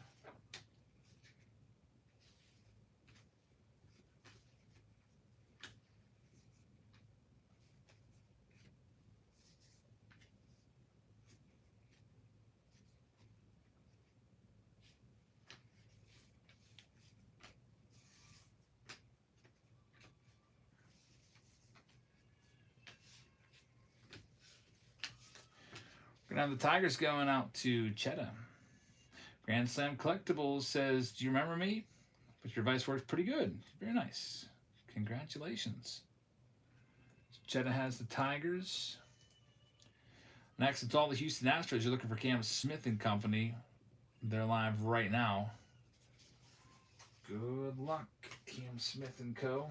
We're going to have the Tigers going out to Cheddar. Grand Slam Collectibles says, do you remember me? But your advice works pretty good. Very nice. Congratulations. Cheddar has the Tigers. Next, it's all the Houston Astros. You're looking for Cam Smith and company. They're live right now. Good luck, Cam Smith and co.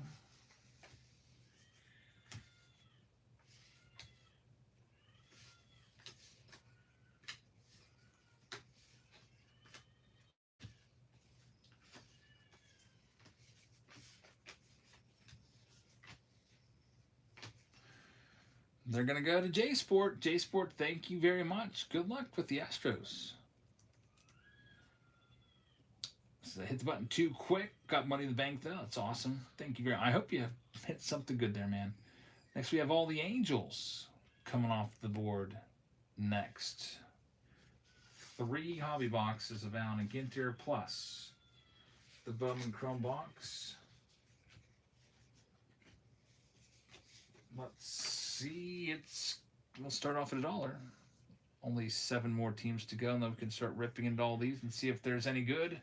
They're going to go to J-Sport. J-Sport, thank you very much. Good luck with the Astros. So hit the button too quick. Got money in the bank, though. That's awesome. Thank you very much. I hope you hit something good there, man. Next, we have all the Angels coming off the board next. 3 hobby boxes of Allen and Ginter plus the Bowman Chrome box. Let's see. We'll start off at $1. Only 7 more teams to go, and then we can start ripping into all these and see if there's any good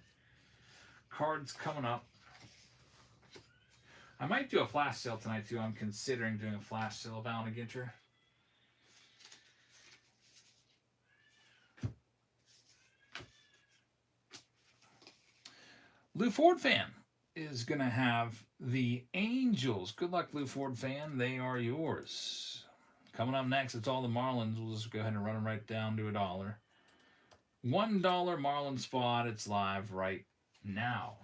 cards coming up. I might do a flash sale tonight too. I'm considering doing a flash sale of Allen and Ginter. Lou Ford fan is going to have the Angels. Good luck, Lou Ford fan. They are yours. Coming up next, it's all the Marlins. We'll just go ahead and run them right down to $1. $1 Marlin spot. It's live right now.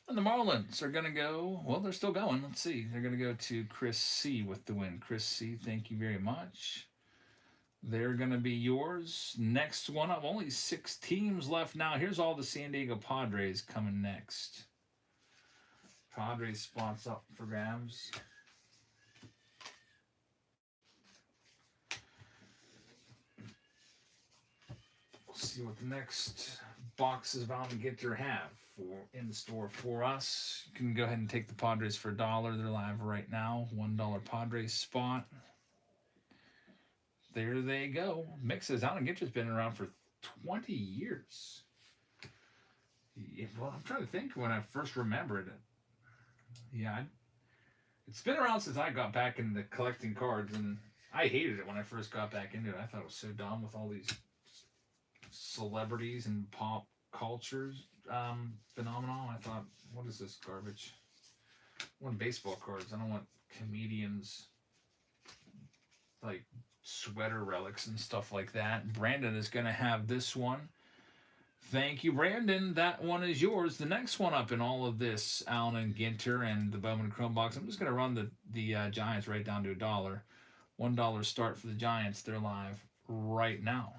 And the Marlins are going to go, well, they're still going. Let's see. They're going to go to Chris C. with the win. Chris C., thank you very much. They're going to be yours. Next one up, only 6 teams left now. Here's all the San Diego Padres coming next. Padres spots up for grabs. We'll see what the next boxes of Allen and Ginter have in store for us. You can go ahead and take the Padres for $1. They're live right now. $1 Padres spot. There they go. Mixes. Allen and Ginter's been around for 20 years. Yeah, well, I'm trying to think when I first remembered it. Yeah, it's been around since I got back into collecting cards, and I hated it when I first got back into it. I thought it was so dumb with all these celebrities and pop cultures phenomenon. I thought, what is this garbage? I want baseball cards. I don't want comedians like sweater relics and stuff like that. Brandon is going to have this one. Thank you, Brandon. That one is yours. The next one up in all of this, Allen and Ginter and the Bowman Chrome box. I'm just going to run the Giants right down to $1. $1 start for the Giants. They're live right now.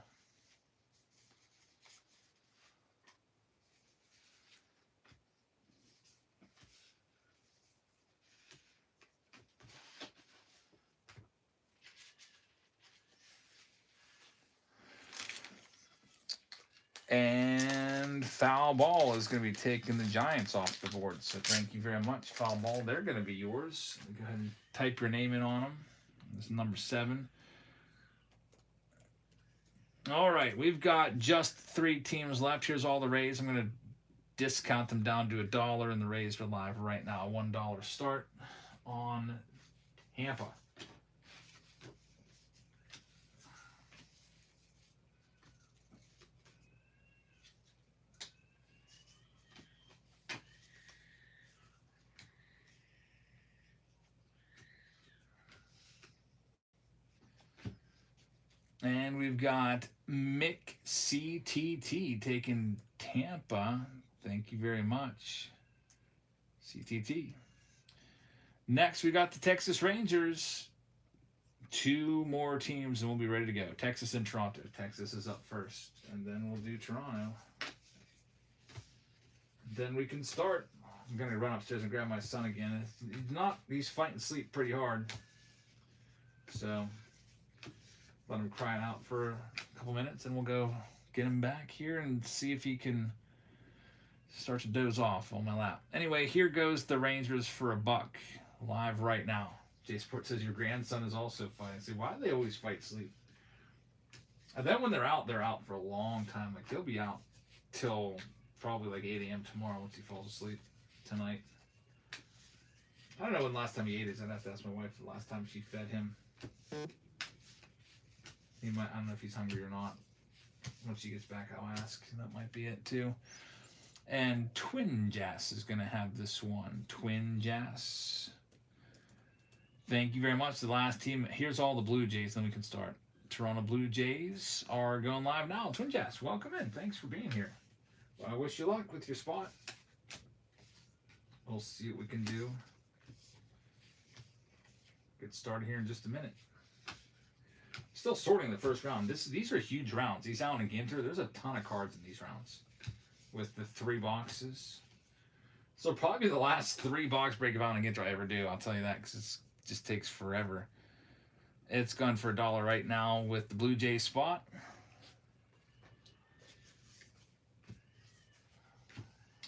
And Foul Ball is going to be taking the Giants off the board. So thank you very much, Foul Ball. They're going to be yours. Go ahead and type your name in on them. This is number 7. All right, we've got just 3 teams left. Here's all the Rays. I'm going to discount them down to $1, and the Rays are live right now. $1 start on Tampa. And we've got Mick CTT taking Tampa. Thank you very much, CTT. Next, we got the Texas Rangers. 2 more teams, and we'll be ready to go. Texas and Toronto. Texas is up first, and then we'll do Toronto. Then we can start. I'm going to run upstairs and grab my son again. He's fighting sleep pretty hard. So let him cry out for a couple minutes, and we'll go get him back here and see if he can start to doze off on my lap. Anyway, here goes the Rangers for $1, live right now. Jay Sport says your grandson is also fighting. See, why do they always fight sleep? And then when they're out for a long time. Like, they'll be out till probably like 8 a.m. tomorrow once he falls asleep tonight. I don't know when the last time he ate is. I'd have to ask my wife the last time she fed him. I don't know if he's hungry or not. Once she gets back, I'll ask. That might be it too. And Twin Jazz is going to have this one. Twin Jazz. Thank you very much. The last team. Here's all the Blue Jays. Then we can start. Toronto Blue Jays are going live now. Twin Jazz, welcome in. Thanks for being here. Well, I wish you luck with your spot. We'll see what we can do. Get started here in just a minute. Still sorting the first round. These are huge rounds. These Allen and Ginter, there's a ton of cards in these rounds with the 3 boxes. So probably the last 3 box break of Allen and Ginter I ever do. I'll tell you that because it just takes forever. It's gone for $1 right now with the Blue Jays spot.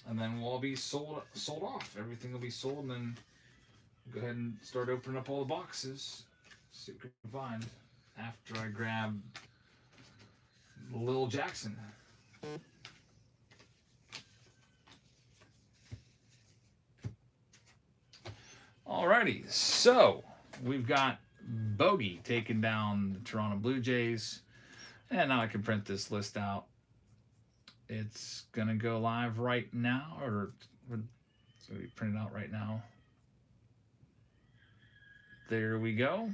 And then we'll all be sold off. Everything will be sold, and then go ahead and start opening up all the boxes. See what we can find after I grab Lil Jackson. Alrighty, so we've got Bogey taking down the Toronto Blue Jays. And now I can print this list out. It's going to go live right now, or it's going to be printed out right now. There we go.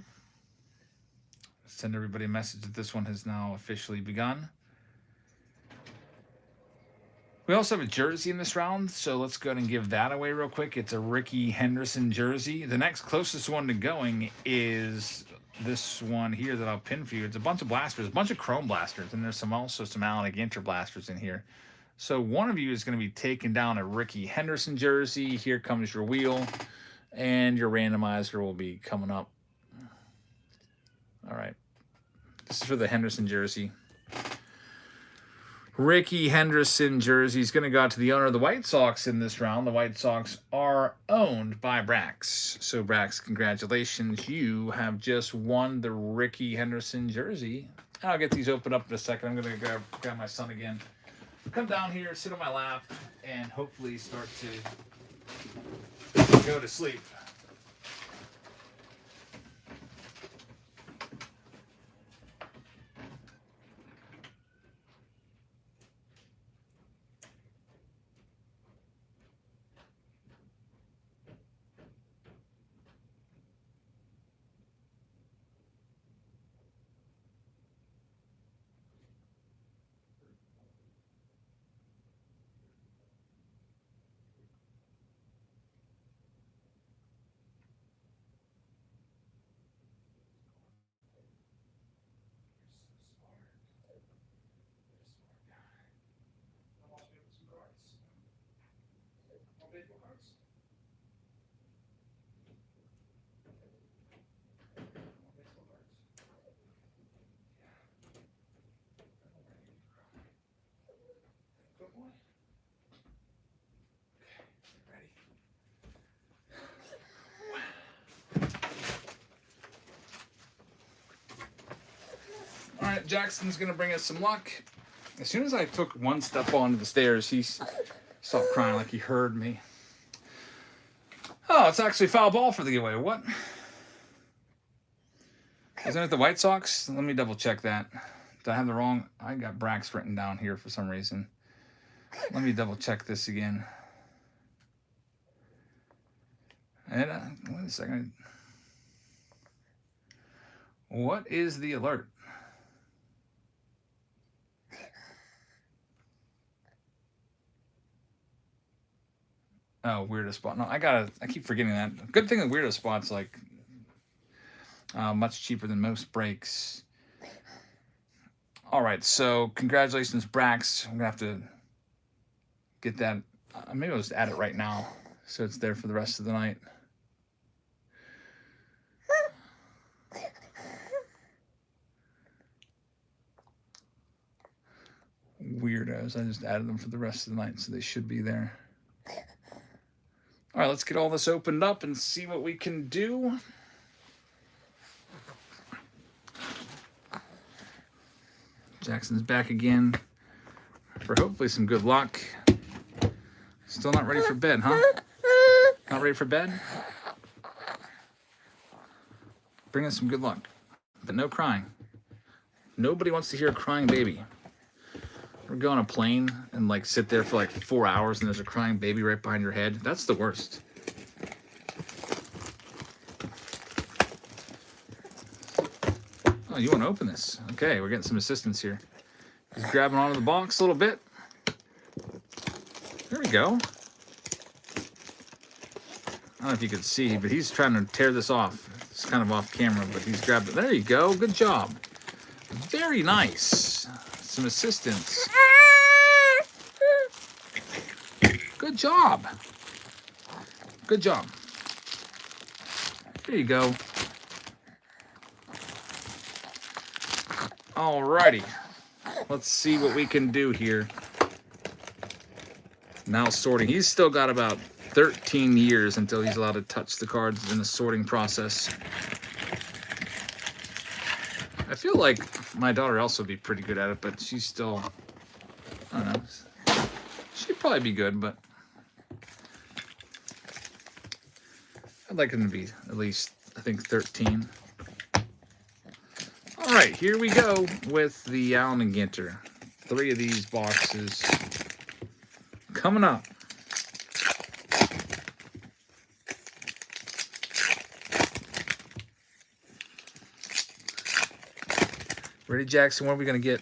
Send everybody a message that this one has now officially begun. We also have a jersey in this round, so let's go ahead and give that away real quick. It's a Ricky Henderson jersey. The next closest one to going is this one here that I'll pin for you. It's a bunch of blasters, a bunch of chrome blasters, and there's also some Allen and Ginter blasters in here. So one of you is going to be taking down a Ricky Henderson jersey. Here comes your wheel, and your randomizer will be coming up. All right. This is for the Henderson jersey. Ricky Henderson jersey is going to go out to the owner of the White Sox in this round. The White Sox are owned by Brax. So, Brax, congratulations. You have just won the Ricky Henderson jersey. I'll get these opened up in a second. I'm going to grab my son again. Come down here, sit on my lap, and hopefully start to go to sleep. All right, Jackson's going to bring us some luck. As soon as I took one step onto the stairs, he stopped crying like he heard me. Oh, it's actually foul ball for the giveaway. What? Isn't it the White Sox? Let me double check that. Did I have the wrong? I got Brax written down here for some reason. Let me double check this again. And wait a second. What is the alert? Oh, weirdo spot. No, I keep forgetting that. Good thing the weirdo spot's like much cheaper than most breaks. All right, so congratulations, Brax. I'm gonna have to get that. Maybe I'll just add it right now, so it's there for the rest of the night. Weirdos. I just added them for the rest of the night, so they should be there. All right, let's get all this opened up and see what we can do. Jackson's back again for hopefully some good luck. Still not ready for bed, huh? Not ready for bed? Bring us some good luck, but no crying. Nobody wants to hear a crying baby. Or go on a plane and like sit there for like 4 hours and there's a crying baby right behind your head. That's the worst. Oh, you want to open this? Okay, we're getting some assistance here. Just grabbing onto the box a little bit. There we go. I don't know if you can see, but he's trying to tear this off. It's kind of off camera, but he's grabbed it. There you go. Good job. Very nice. Some assistance. Good job. Good job. There you go. Alrighty. Let's see what we can do here. Now sorting. He's still got about 13 years until he's allowed to touch the cards in the sorting process. I feel like my daughter also would be pretty good at it, but she's still, I don't know. She'd probably be good, but I'd like him to be at least, I think, 13. All right, here we go with the Allen and Ginter. 3 of these boxes coming up. Ready, Jackson? What are we going to get?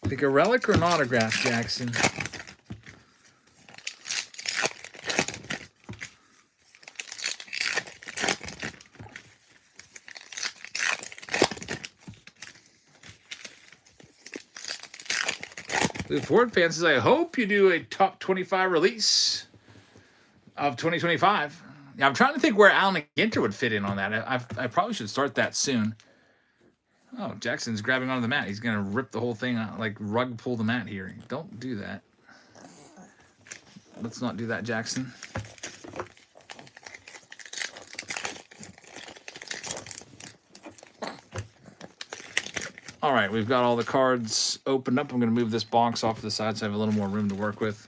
Pick a relic or an autograph, Jackson. The Ford fan says, I hope you do a top 25 release of 2025. Yeah, I'm trying to think where Allen and Ginter would fit in on that. I probably should start that soon. Oh, Jackson's grabbing onto the mat. He's going to rip the whole thing out, like rug pull the mat here. Don't do that. Let's not do that, Jackson. All right, we've got all the cards opened up. I'm going to move this box off to the side so I have a little more room to work with.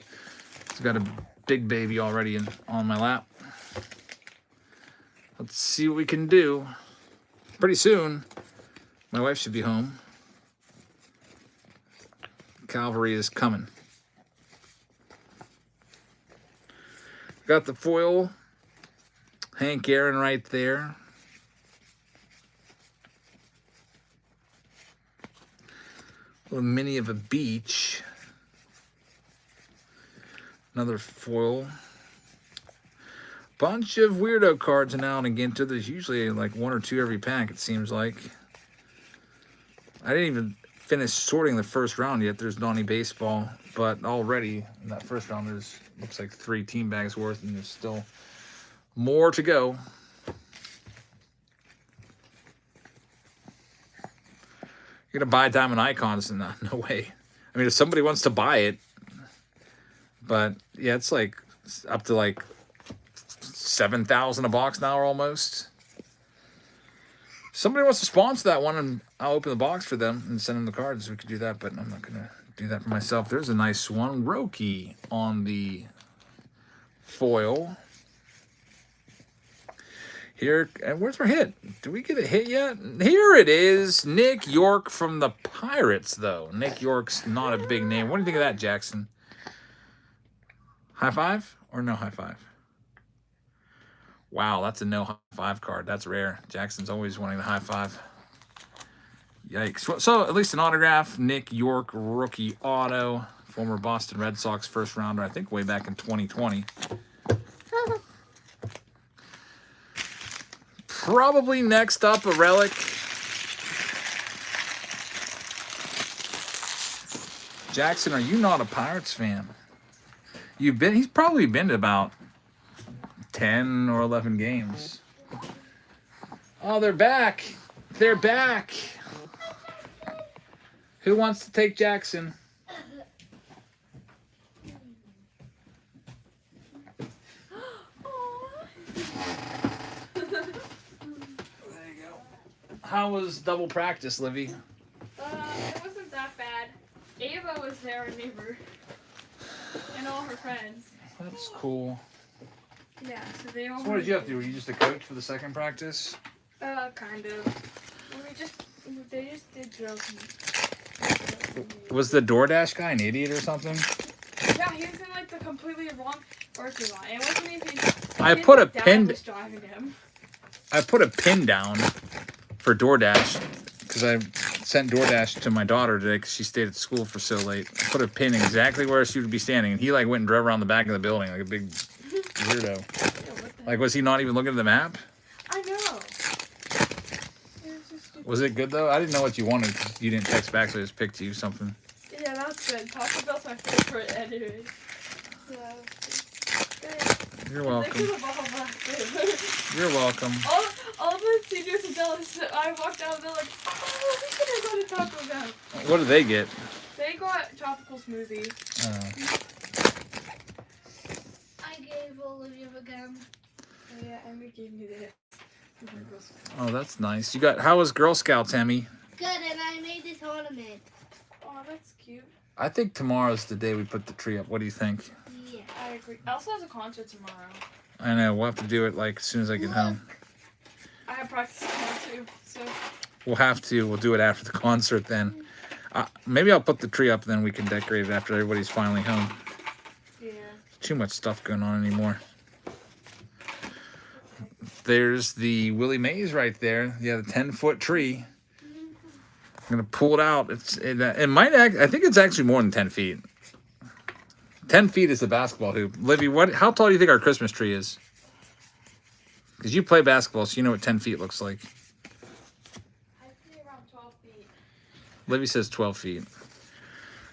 It's got a big baby already on my lap. Let's see what we can do. Pretty soon, my wife should be home. Cavalry is coming. Got the foil. Hank Aaron right there. A little mini of a beach. Another foil. Bunch of weirdo cards in Allen and Ginter. There's usually like 1 or 2 every pack, it seems like. I didn't even finish sorting the first round yet. There's Donnie Baseball, but already in that first round there's looks like 3 team bags worth, and there's still more to go. You're gonna buy Diamond Icons? No way. I mean, if somebody wants to buy it, but yeah, it's like up to like 7,000 a box now, almost. Somebody wants to sponsor that one, and I'll open the box for them and send them the cards. We could do that, but I'm not gonna do that for myself. There's a nice one, Roki on the foil. Here, and where's our hit? Do we get a hit yet? Here it is. Nick York from the Pirates, though. Nick York's not a big name. What do you think of that, Jackson? High five or no high five? Wow, that's a no high five card. That's rare. Jackson's always wanting the high five. Yikes. So at least an autograph. Nick York, rookie auto. Former Boston Red Sox first rounder, I think way back in 2020. Probably next up, a relic. Jackson, are you not a Pirates fan? He's probably been to about 10 or 11 games. Oh, they're back. They're back. Who wants to take Jackson? How was double practice, Livy? It wasn't that bad. Ava was there, our neighbor, and all her friends. That's cool. Yeah, so they all. So what did you have to do? Were you just a coach for the second practice? Kind of. They just did drills. Was the DoorDash guy an idiot or something? Yeah, he was in like the completely wrong parking lot. It wasn't even. I put a pin. Was driving him. I put a pin down for DoorDash because I sent DoorDash to my daughter today because she stayed at school for so late. I put a pin exactly where she would be standing, and he like went and drove around the back of the building like a big weirdo. Yeah, what the Like, was he not even looking at the map? I know. It was just stupid. Was it good though? I didn't know what you wanted. You didn't text back, so I just picked you something. Yeah, that's good. Taco Bell's my favorite anyway. So, good. You're Thanks welcome. for the ball back. You're welcome. All the seniors and jealous. I walked out and they're like, oh, we could have gone to Taco Bell. What did they get? They got tropical smoothie. I gave Olivia a gum. Oh, yeah, Emmy gave me this. Oh, that's nice. You got, how was Girl Scouts, Emmy? Good, and I made this ornament. Oh, that's cute. I think tomorrow's the day we put the tree up. What do you think? Yeah. I agree. Elsa has a concert tomorrow. I know. We'll have to do it like as soon as I get home. I have practice tomorrow too, so. We'll have to. We'll do it after the concert then. Maybe I'll put the tree up, then we can decorate it after everybody's finally home. Yeah. Too much stuff going on anymore. There's the Willie Mays right there. Yeah, the 10-foot tree. I'm gonna pull it out. It might act. I think it's actually more than 10 feet. 10 feet is the basketball hoop. Livy, how tall do you think our Christmas tree is? Because you play basketball, so you know what 10 feet looks like. I'd say around 12 feet. Livy says 12 feet.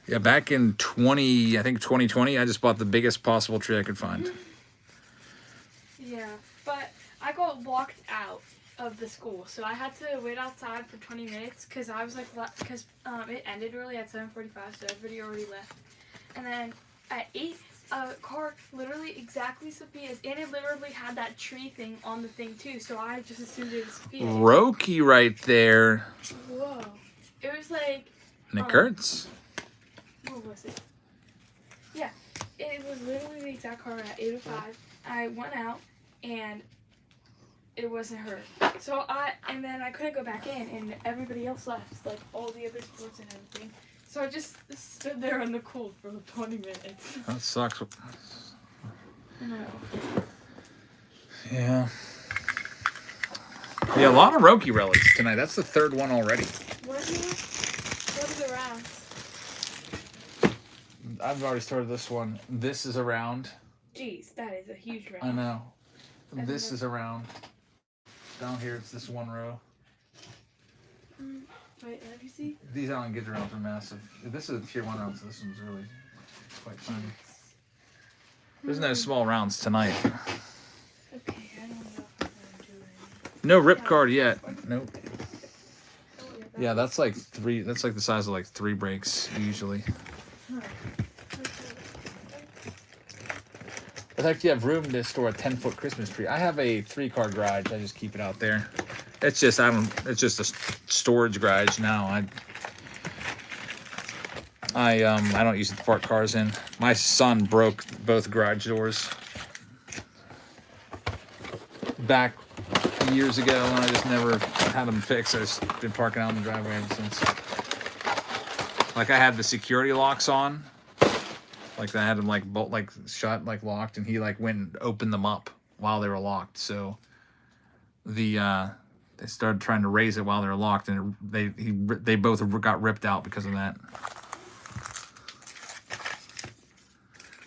Yeah, back in 2020, I just bought the biggest possible tree I could find. Yeah, but I got blocked out of the school, so I had to wait outside for 20 minutes because I was like, because it ended early at 7:45, so everybody already left. And then at 8, a car literally exactly Sophia's, and it literally had that tree thing on the thing too, so I just assumed it was Sophia's. Roki right there. Whoa. It was like, Nick Kurtz. what was it? Yeah, it was literally the exact car at 8:05. I went out, and it wasn't her. So and then I couldn't go back in, and everybody else left, like all the other sports and everything. So I just stood there in the cold for like 20 minutes. That sucks. No. Yeah. Yeah, a lot of Roki relics tonight. That's the third one already. What are the rounds? I've already started this one. This is around. Jeez, that is a huge round. I know. This is around. Down here, it's this one row. Wait, let me see. These Allen Gitter rounds are massive. This is a tier 1 round, so this one's really quite funny. There's no small rounds tonight. Okay, I don't know if I'm doing. No rip card yet. Nope. Oh, Yeah, that's like 3. That's like the size of like 3 breaks usually. In fact, you have room to store a 10-foot Christmas tree. I have a 3-car garage. I just keep it out there. It's just it's just a storage garage now. I don't use it to park cars in. My son broke both garage doors back years ago, and I just never had them fixed. I just been parking out in the driveway ever since. Like I had the security locks on. Like I had them like shut, like locked, and he like went and opened them up while they were locked. So they started trying to raise it while they were locked, and they both got ripped out because of that.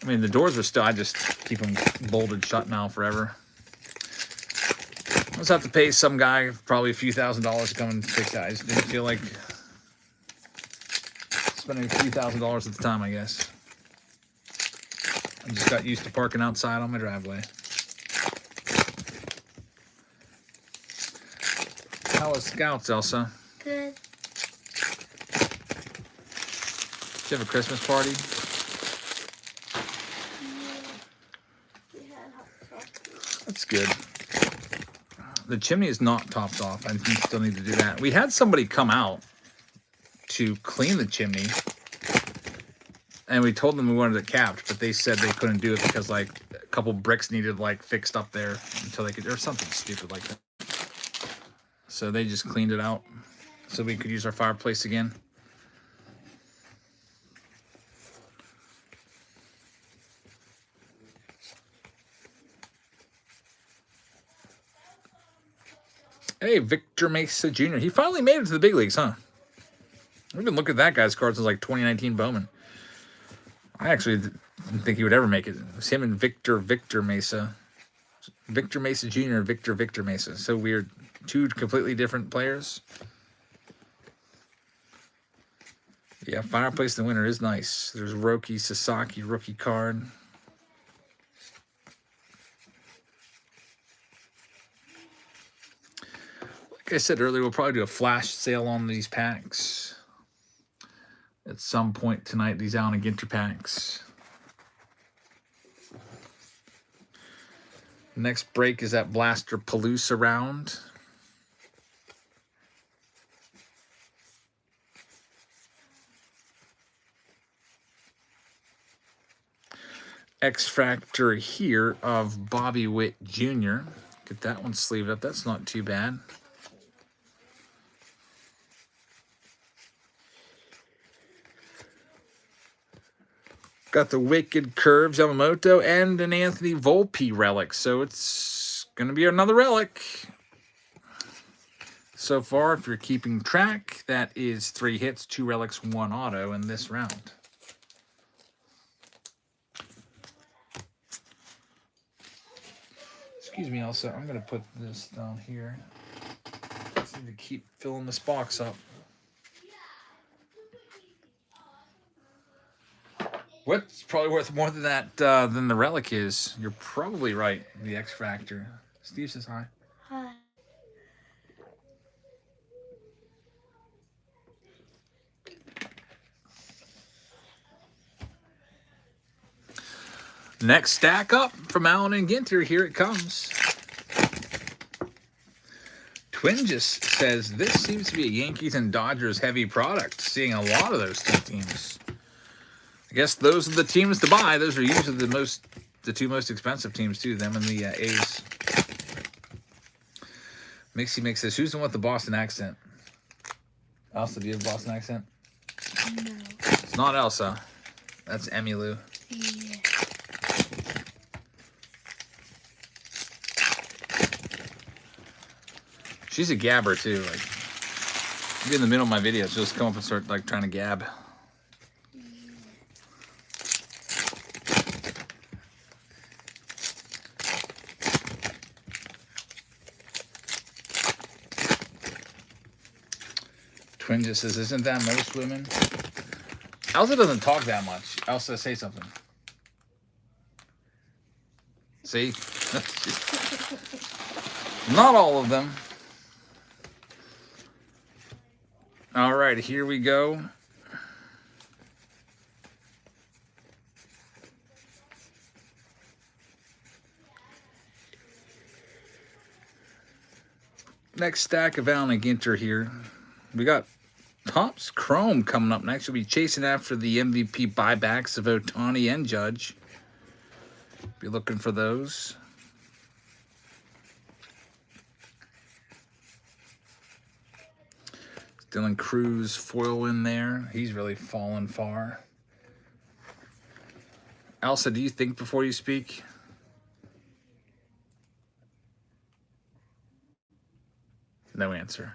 I mean, the doors are still. I just keep them bolted shut now forever. I just have to pay some guy probably a few $1,000s to come and fix that. I just didn't feel like spending a few $1,000s at the time, I guess. I just got used to parking outside on my driveway. How was Scouts, Elsa? Good. Did you have a Christmas party? We had hot chocolate. That's good. The chimney is not topped off. I think we still need to do that. We had somebody come out to clean the chimney, and we told them we wanted it capped, but they said they couldn't do it because like a couple bricks needed like fixed up there until they could, or something stupid like that. So they just cleaned it out so we could use our fireplace again. Hey, Victor Mesa Jr. He finally made it to the big leagues, huh? We've been looking at that guy's card since like 2019 Bowman. I actually didn't think he would ever make it. It was him and Victor Mesa. Victor Mesa Jr. Victor Mesa. So weird. Two completely different players. Yeah, Fireplace the winner is nice. There's Roki Sasaki rookie card. Like I said earlier, we'll probably do a flash sale on these packs at some point tonight, these Allen and Ginter packs. Next break is that Blaster Palooza round. X-Factor here of Bobby Witt Jr. Get that one sleeved up. That's not too bad. Got the Wicked Curves Yamamoto and an Anthony Volpe relic. So it's going to be another relic. So far, if you're keeping track, that is 3 hits, 2 relics, 1 auto in this round. Excuse me, Elsa. I'm going to put this down here. Just need to keep filling this box up. What's probably worth more than that than the relic is? You're probably right. The X Factor. Steve says hi. Hi. Next stack up from Allen and Ginter. Here it comes. Twingus says this seems to be a Yankees and Dodgers heavy product. Seeing a lot of those two teams. I guess those are the teams to buy. Those are usually the two most expensive teams too. Them and the A's. Mixie Mix says, who's the one with the Boston accent? Elsa, do you have a Boston accent? No. It's not Elsa. That's Emmylou. Yeah. She's a gabber too. Like, maybe in the middle of my video, she'll just come up and start like trying to gab. Twin just says, isn't that most women? Elsa doesn't talk that much. Elsa, say something. See? Not all of them. All right, here we go. Next stack of Allen and Ginter here. We got Topps Chrome coming up next. We'll be chasing after the MVP buybacks of Ohtani and Judge. Be looking for those. Dylan Cruz foil in there. He's really fallen far. Elsa, do you think before you speak? No answer.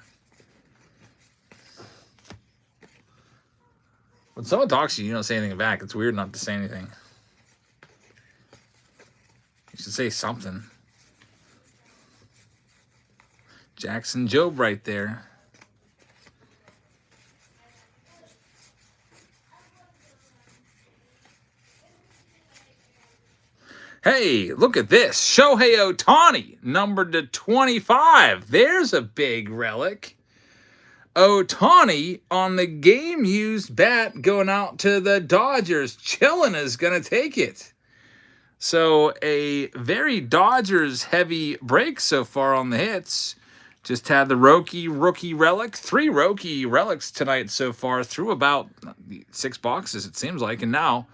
When someone talks to you, you don't say anything back. It's weird not to say anything. You should say something. Jackson Jobe right there. Hey, look at this. Shohei Ohtani, numbered to 25. There's a big relic. Ohtani on the game-used bat going out to the Dodgers. Chillin is going to take it. So a very Dodgers-heavy break so far on the hits. Just had the rookie relic. 3 rookie relics tonight so far through about 6 boxes, it seems like. And now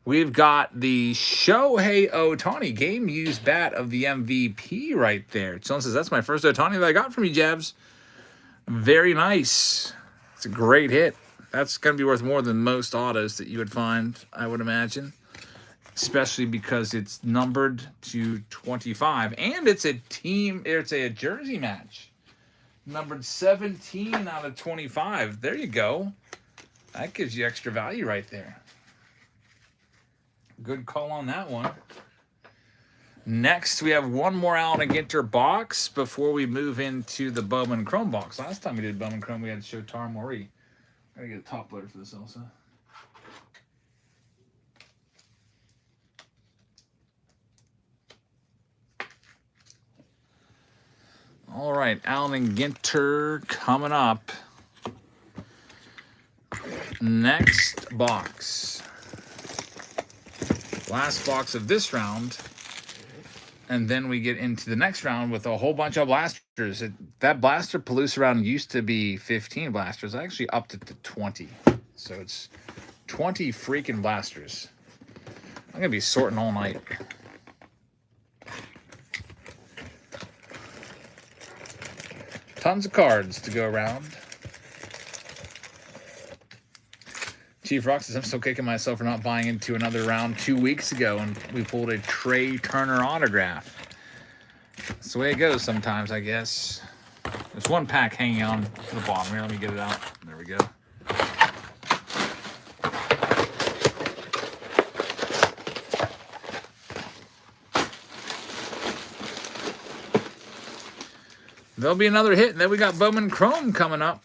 we've got the Shohei Ohtani game-used bat of the MVP right there. Chillin says, that's my first Ohtani that I got from you, Jabs. Very nice. It's a great hit. That's going to be worth more than most autos that you would find, I would imagine. Especially because it's numbered to 25. And it's a jersey match. Numbered 17 out of 25. There you go. That gives you extra value right there. Good call on that one. Next, we have one more Allen & Ginter box before we move into the Bowman Chrome box. Last time we did Bowman Chrome, we had to show Tara Mori. Gotta get a top loader for this, Elsa. All right, Allen & Ginter coming up. Next box. Last box of this round. And then we get into the next round with a whole bunch of blasters. That blaster Palooza round used to be 15 blasters. I actually upped it to 20. So it's 20 freaking blasters. I'm going to be sorting all night. Tons of cards to go around. Chief Rock says, I'm still kicking myself for not buying into another round 2 weeks ago, and we pulled a Trey Turner autograph. That's the way it goes sometimes, I guess. There's one pack hanging on to the bottom here. Let me get it out. There we go. There'll be another hit, and then we got Bowman Chrome coming up.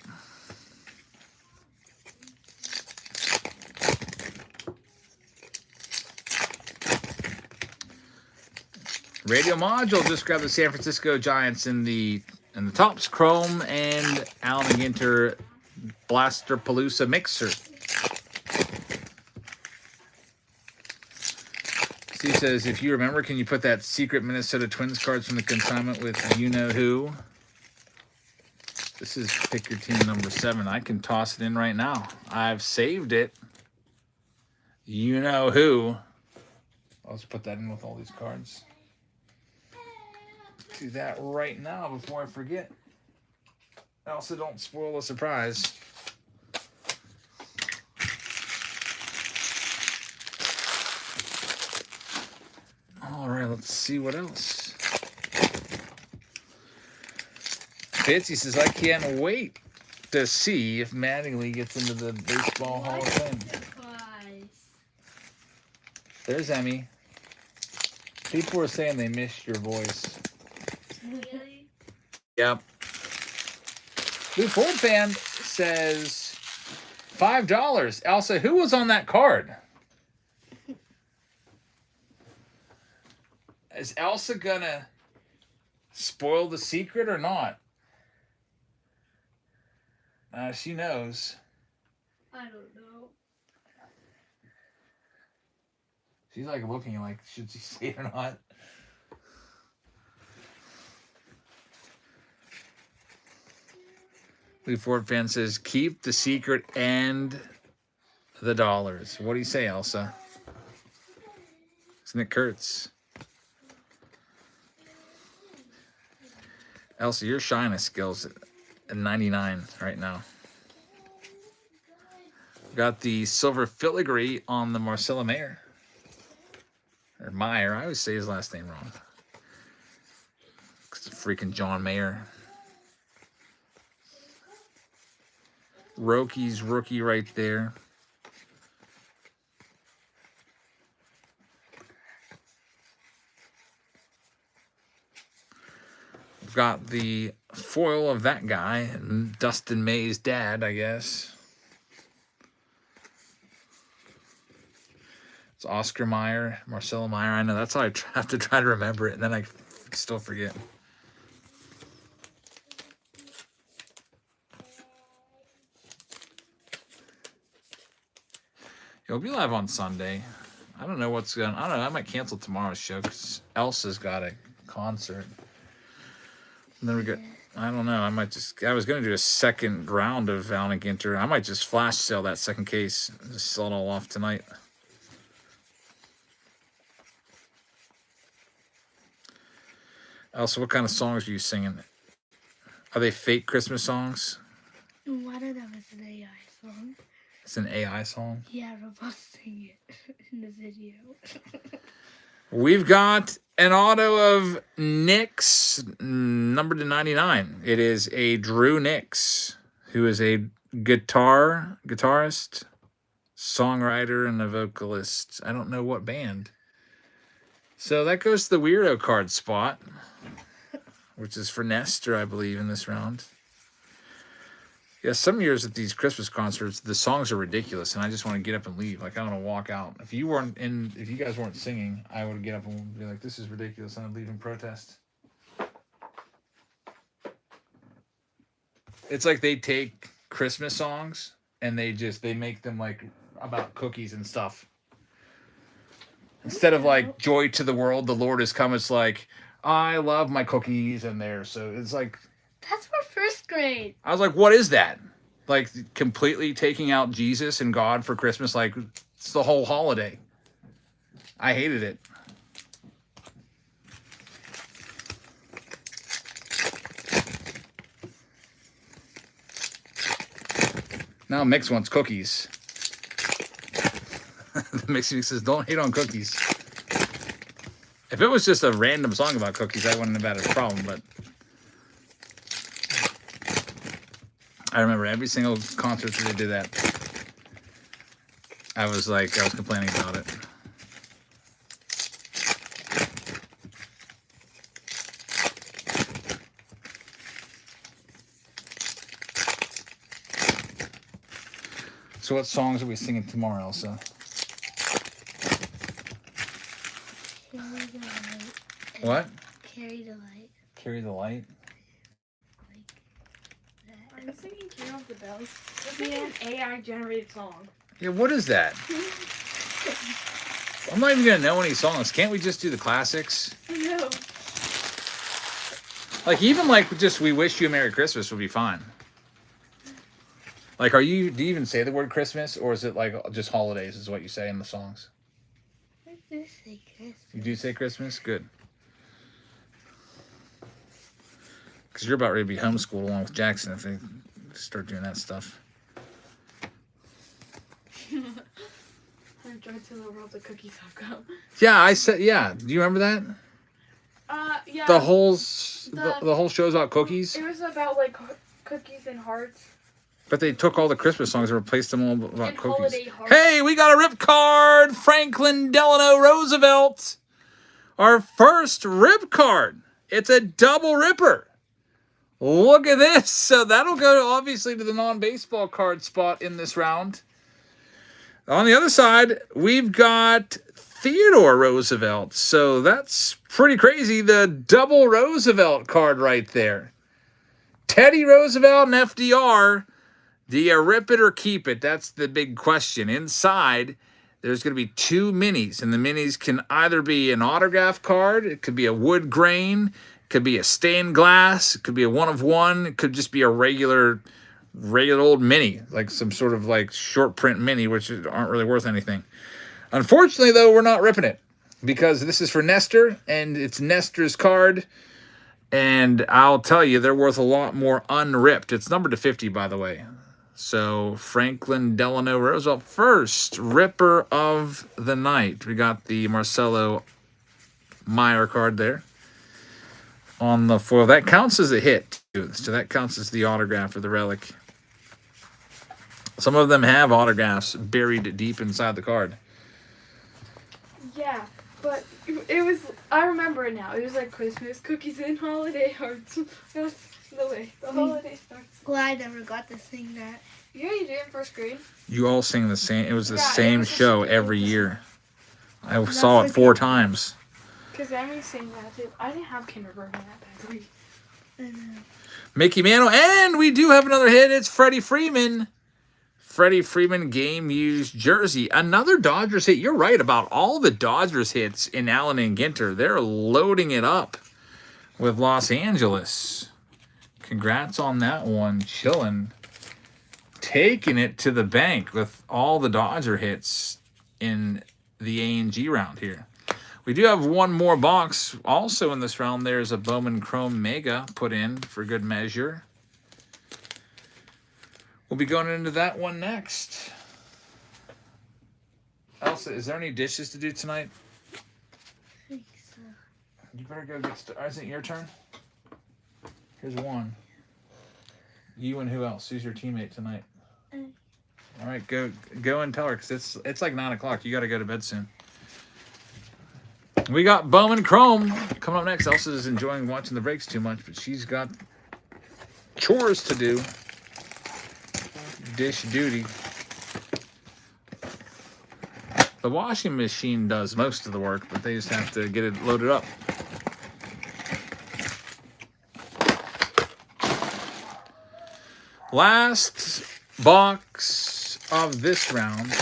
Radio Module just grabbed the San Francisco Giants in the Topps Chrome and Allen & Ginter Blaster Palooza Mixer. Steve says, if you remember, can you put that secret Minnesota Twins cards from the consignment with you-know-who? This is pick your team number 7. I can toss it in right now. I've saved it. You-know-who. I'll just put that in with all these cards. Do that right now before I forget. Also, don't spoil the surprise. All right, let's see what else. Bitsy says, I can't wait to see if Mattingly gets into the Baseball Hall of Fame. There's Emmy. People were saying they missed your voice. Really? Yep. Blue Ford fan says $5. Elsa, who was on that card? Is Elsa gonna spoil the secret or not? She knows. I don't know. She's like looking like, should she say it or not? Blue Ford fan says, keep the secret and the dollars. What do you say, Elsa? It's Nick Kurtz. Elsa, your shyness skills at 99 right now. Got the silver filigree on the Marcelo Mayer. Or Meyer. I always say his last name wrong. It's freaking John Mayer. Rocky's rookie right there. We've got the foil of that guy, Dustin May's dad, I guess. It's Oscar Mayer, Marcelo Mayer. I know, that's how I have to try to remember it, and then I still forget. It'll be live on Sunday. I don't know what's going on. I don't know. I might cancel tomorrow's show because Elsa's got a concert. And then we got, I don't know. I was going to do a second round of Allen & Ginter. I might just flash sell that second case. Just sell it all off tonight. Elsa, what kind of songs are you singing? Are they fake Christmas songs? One of them is an AI song. It's an AI song? Yeah, robots sing it in the video. We've got An auto of Nick's, numbered to 99. It is a Drew Nix, who is a guitarist, songwriter, and a vocalist. I don't know what band. So that goes to the weirdo card spot, which is for Nestor, I believe, in this round. Yeah, some years at these Christmas concerts, the songs are ridiculous, and I just want to get up and leave. Like, I want to walk out. If you guys weren't singing, I would get up and be like, "This is ridiculous," and I'd leave in protest. It's like they take Christmas songs and they make them like about cookies and stuff. Instead of like "Joy to the World, the Lord has come," it's like, "I love my cookies," and there. So it's like, That's for first grade. I was like, what is that? Like, completely taking out Jesus and God for Christmas? Like, it's the whole holiday. I hated it. Now Mix wants cookies. The Mix says, "Don't hate on cookies." If it was just a random song about cookies, I wouldn't have had a problem, but I remember every single concert that they did that. I was complaining about it. So what songs are we singing tomorrow, Elsa? Carry the light. What? Carry the light. Carry the Light? Like Are that. you singing King of the Bells? It's like an AI generated song. Yeah, what is that? I'm not even going to know any songs. Can't we just do the classics? No. Like, even like just "We Wish You a Merry Christmas" would be fine. Like, do you even say the word Christmas, or is it like just holidays is what you say in the songs? I do say Christmas. You do say Christmas? Good. Because you're about ready to be homeschooled along with Jackson if they start doing that stuff. I'm joy to the world, the cookies have come. Yeah, I said, yeah. Do you remember that? Yeah. The whole show's about cookies, It was about like cookies and hearts. but they took all the Christmas songs and replaced them all about And cookies. holiday hearts. Hey, we got a rip card. Franklin Delano Roosevelt. Our first rip card. It's a double ripper. Look at this. So that'll go obviously to the non-baseball card spot in this round. On the other side, we've got Theodore Roosevelt. So that's pretty crazy. The double Roosevelt card right there. Teddy Roosevelt and FDR. Do you rip it or keep it? That's the big question. Inside, there's going to be two minis, and the minis can either be an autograph card, it could be a wood grain, it could be a stained glass, it could be a one of one, it could just be a regular old mini, like some sort of like short print mini, which aren't really worth anything. Unfortunately, though, we're not ripping it because this is for Nestor, and it's Nestor's card. And I'll tell you, they're worth a lot more unripped. It's numbered to 50, by the way. So Franklin Delano Roosevelt, first ripper of the night. We got the Marcelo Meyer card there on the foil. That counts as a hit, too. So that counts as the autograph or the relic. Some of them have autographs buried deep inside the card. Yeah, but it was. I remember it now. It was like Christmas cookies and holiday hearts. That's the way the holiday starts. Well, I never got to sing that. Yeah, you did in first grade. You all sing the same. It was the Yeah, it same was show just- every year. I saw it 4 times. Because Emmy sang that too. I didn't have kindergarten that week. I know. Mickey Mantle, and we do have another hit. It's Freddie Freeman. Freddie Freeman game used jersey. Another Dodgers hit. You're right about all the Dodgers hits in Allen and Ginter. They're loading it up with Los Angeles. Congrats on that one. Chillin'. Taking it to the bank with all the Dodger hits in the A&G round here. We do have one more box also in this round. There's a Bowman Chrome Mega put in for good measure. We'll be going into that one next. Elsa, is there any dishes to do tonight? I think so. better go get started. Isn't it your turn? Here's one. You and who else? Who's your teammate tonight? All right, go and tell her, because it's like 9 o'clock. You got to go to bed soon. We got Bowman Chrome coming up next. Elsa is enjoying watching the breaks too much, but she's got chores to do. Dish duty. The washing machine does most of the work, but they just have to get it loaded up. Last box of this round.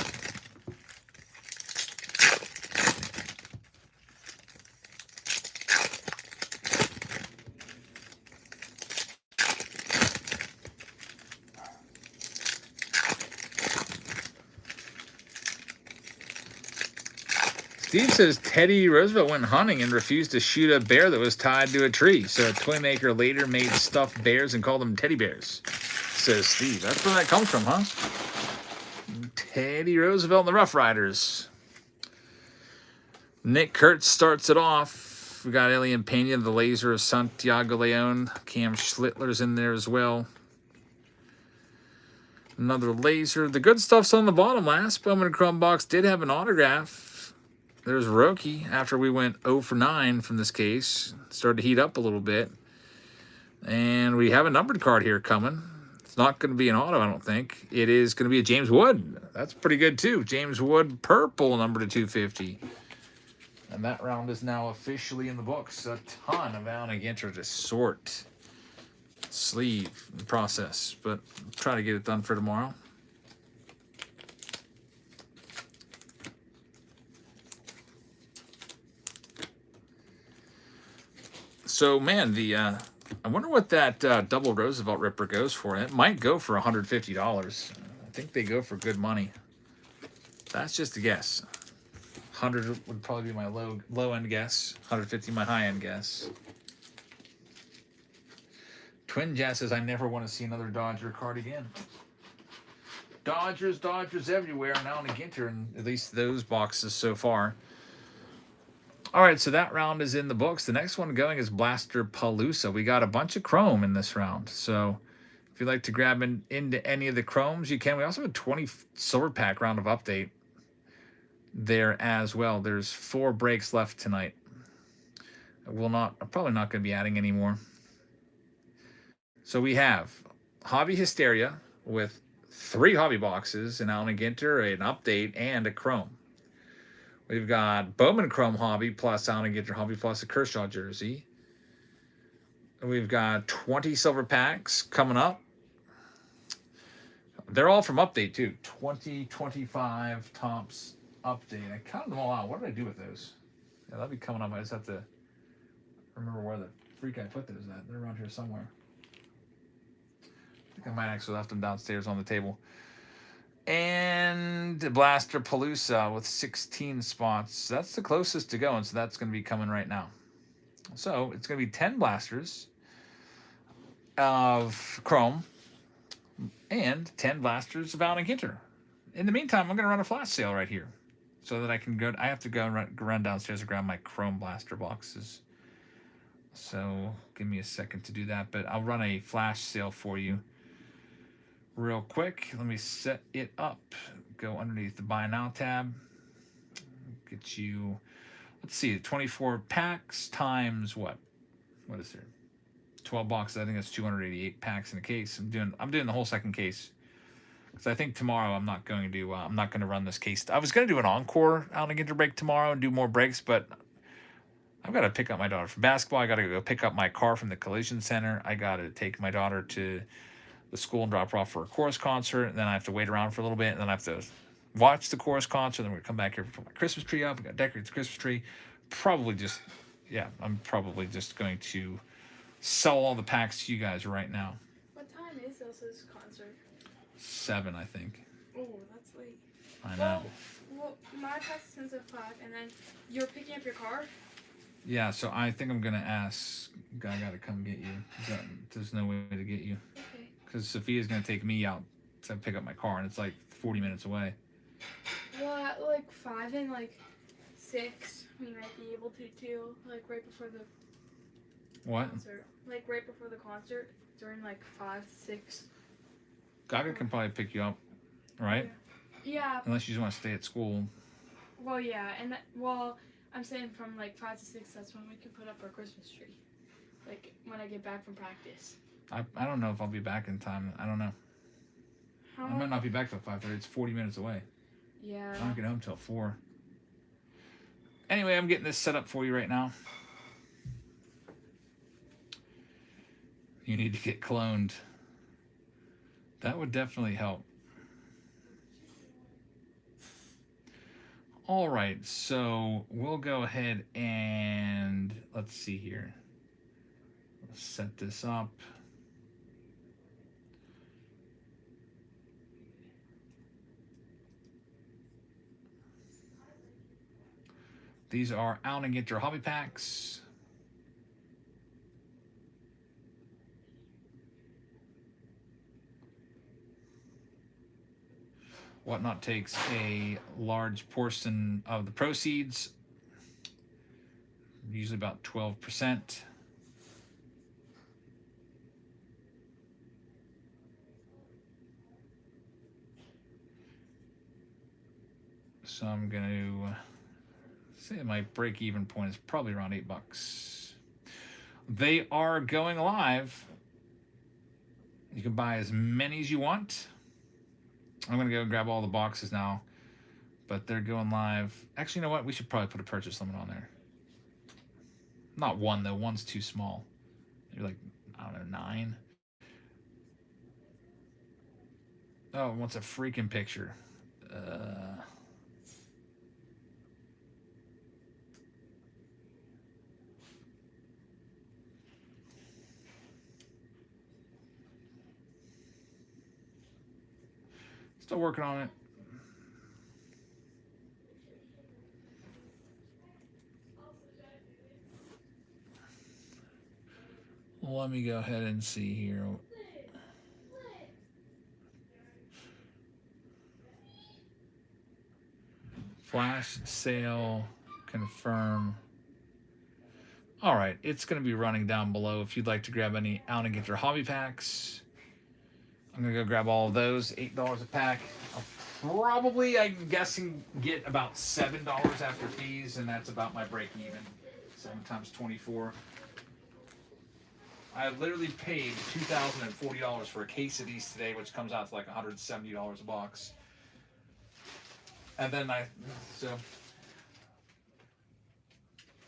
Steve says Teddy Roosevelt went hunting and refused to shoot a bear that was tied to a tree. So a toy maker later made stuffed bears and called them teddy bears, says Steve. That's where that comes from, huh? Teddy Roosevelt and the Rough Riders. Nick Kurtz starts it off. We got Alien Pena, the laser of Santiago Leone. Cam Schlittler's in there as well. Another laser. The good stuff's on the bottom. Last Bowman Chrome box did have an autograph. There's Roki after we went 0 for 9 from this case. Started to heat up a little bit. And we have a numbered card here coming. It's not going to be an auto, I don't think. It is going to be a James Wood. That's pretty good, too. James Wood, purple, number to 250. And that round is now officially in the books. A ton of Allen and Ginter to sort, sleeve, and process. But try to get it done for tomorrow. So, man, I wonder what that double Roosevelt Ripper goes for. It might go for $150. I think they go for good money. That's just a guess. 100 would probably be my low end guess. 150 my high end guess. Twin Jazz says, I never want to see another Dodger card again. Dodgers everywhere, and Allen and Ginter, in at least those boxes so far. All right, so that round is in the books. The next one going is Blaster Palooza. We got a bunch of chrome in this round. So if you'd like to grab into any of the chromes, you can. We also have a 20 silver pack round of update there as well. There's 4 breaks left tonight. I'm probably not going to be adding any more. So we have Hobby Hysteria with 3 hobby boxes, an Allen & Ginter, an update, and a chrome. We've got Bowman Chrome Hobby plus Allen & Ginter Hobby plus a Kershaw jersey. We've got 20 silver packs coming up. They're all from update too. 20, 25 tops update. I counted them all out. What did I do with those? Yeah, that'll be coming up. I just have to remember where the freak I put those at. They're around here somewhere. I think I might actually left them downstairs on the table. And Blaster Palooza with 16 spots. That's the closest to going, so that's going to be coming right now. So it's going to be 10 blasters of Chrome and 10 blasters of Allen & Ginter. In the meantime, I'm going to run a flash sale right here so that I can go. I have to go and run downstairs and grab my Chrome blaster boxes. So give me a second to do that, but I'll run a flash sale for you real quick. Let me set it up. Go underneath the Buy Now tab. Get you, let's see, 24 packs times what? What is there? 12 boxes. I think that's 288 packs in a case. I'm doing the whole second case because I think tomorrow I'm not going to run this case. I was going to do an encore Allen & Ginter break tomorrow and do more breaks, but I've got to pick up my daughter from basketball. I got to go pick up my car from the collision center. I got to take my daughter to the school and drop her off for a chorus concert, and then I have to wait around for a little bit, and then I have to watch the chorus concert, then we're going to come back here to put my Christmas tree up. We got to decorate the Christmas tree. I'm probably just going to sell all the packs to you guys right now. What time is Elsa's concert? 7, I think. Oh, that's late. I know. Well, my test ends at 5, and then you're picking up your car? Yeah, so I think I'm going to ask Gaga to come get you. There's no way to get you. Okay. Because Sophia's going to take me out to pick up my car, and it's like 40 minutes away. Well, at like 5 and like 6. we might be able to too, like right before the What? concert. Like right before the concert, during like 5, 6. Gaga can probably pick you up, right? Yeah. Unless you just want to stay at school. Well, yeah, and well, I'm saying from like 5 to 6. That's when we can put up our Christmas tree. Like when I get back from practice. I don't know if I'll be back in time. I don't know. How I might not be back till 5:30. It's 40 minutes away. Yeah. I don't get home till 4. Anyway, I'm getting this set up for you right now. You need to get cloned. That would definitely help. All right, so we'll go ahead and let's see here. Let's set this up. These are Out and Get Your Hobby Packs. Whatnot takes a large portion of the proceeds, usually about 12%. So I'm going to say my break-even point is probably around $8. They are going live. You can buy as many as you want. I'm going to go grab all the boxes now, but they're going live. Actually, you know what? We should probably put a purchase limit on there. Not 1, though. 1's too small. Maybe like, I don't know, 9. Oh, it wants a freaking picture. Still working on it. Let me go ahead and see here. Flash sale, confirm. All right, it's going to be running down below if you'd like to grab any Out and Get Your Hobby Packs. I'm going to go grab all of those, $8 a pack. I'll probably, I'm guessing, get about $7 after fees, and that's about my break even. 7 times 24. I literally paid $2,040 for a case of these today, which comes out to like $170 a box. And then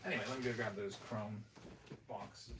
anyway, let me go grab those Chrome boxes.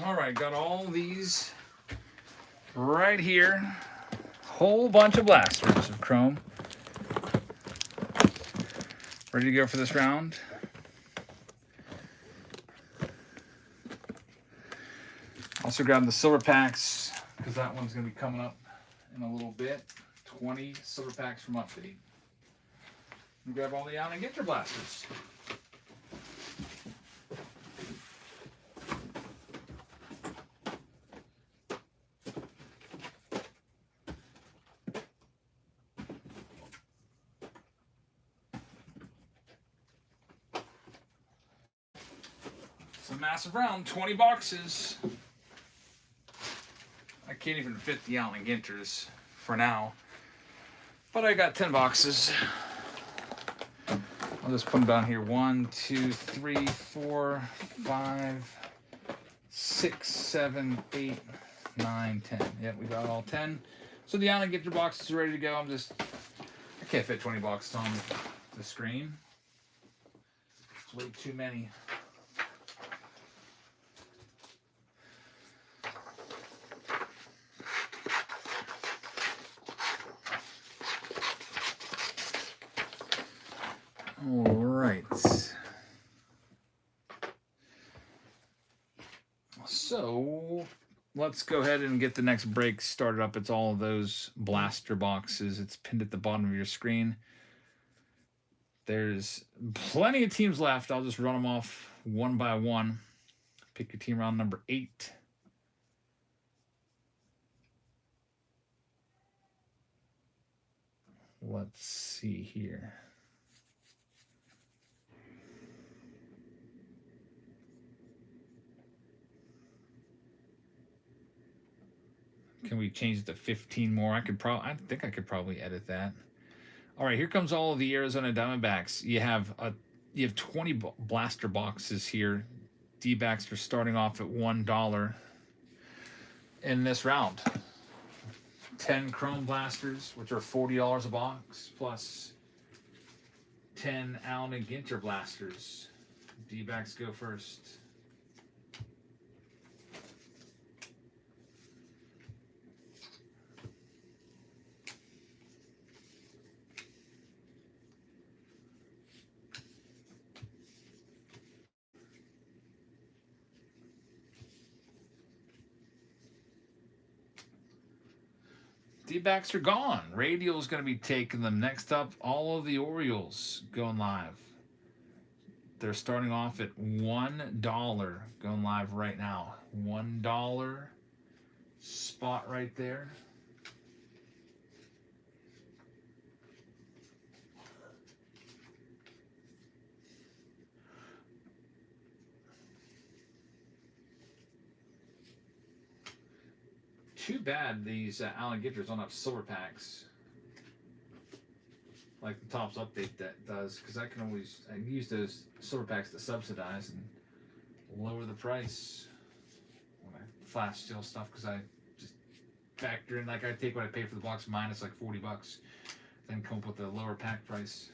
All right, got all these right here. Whole bunch of blasters of Chrome. Ready to go for this round? Also grabbing the silver packs because that one's going to be coming up in a little bit. 20 silver packs from Update. And grab all the Allen Ginter blasters. It's a massive round, 20 boxes. I can't even fit the Allen Ginters for now, but I got 10 boxes. I'll just put them down here. 1, 2, 3, 4, 5, 6, 7, 8, 9, 10. Yep, we got all 10. So the Allen Ginter box is ready to go. I can't fit 20 boxes on the screen. It's way too many. All right. So let's go ahead and get the next break started up. It's all of those blaster boxes. It's pinned at the bottom of your screen. There's plenty of teams left. I'll just run them off one by one. Pick your team round number 8. Let's see here. Can we change it to 15 more? I think I could probably edit that. All right, here comes all of the Arizona Diamondbacks. You have 20 blaster boxes here. D-backs are starting off at $1 in this round. 10 Chrome blasters, which are $40 a box, plus 10 Allen and Ginter blasters. D-backs go first. D-backs are gone. Radial's going to be taking them. Next up, all of the Orioles going live. They're starting off at $1 going live right now. $1 spot right there. Too bad these Allen Ginters don't have silver packs like the Topps Update that does, because I use those silver packs to subsidize and lower the price when I flash sale stuff, because I just factor in, like, I take what I pay for the box minus like $40, then come up with a lower pack price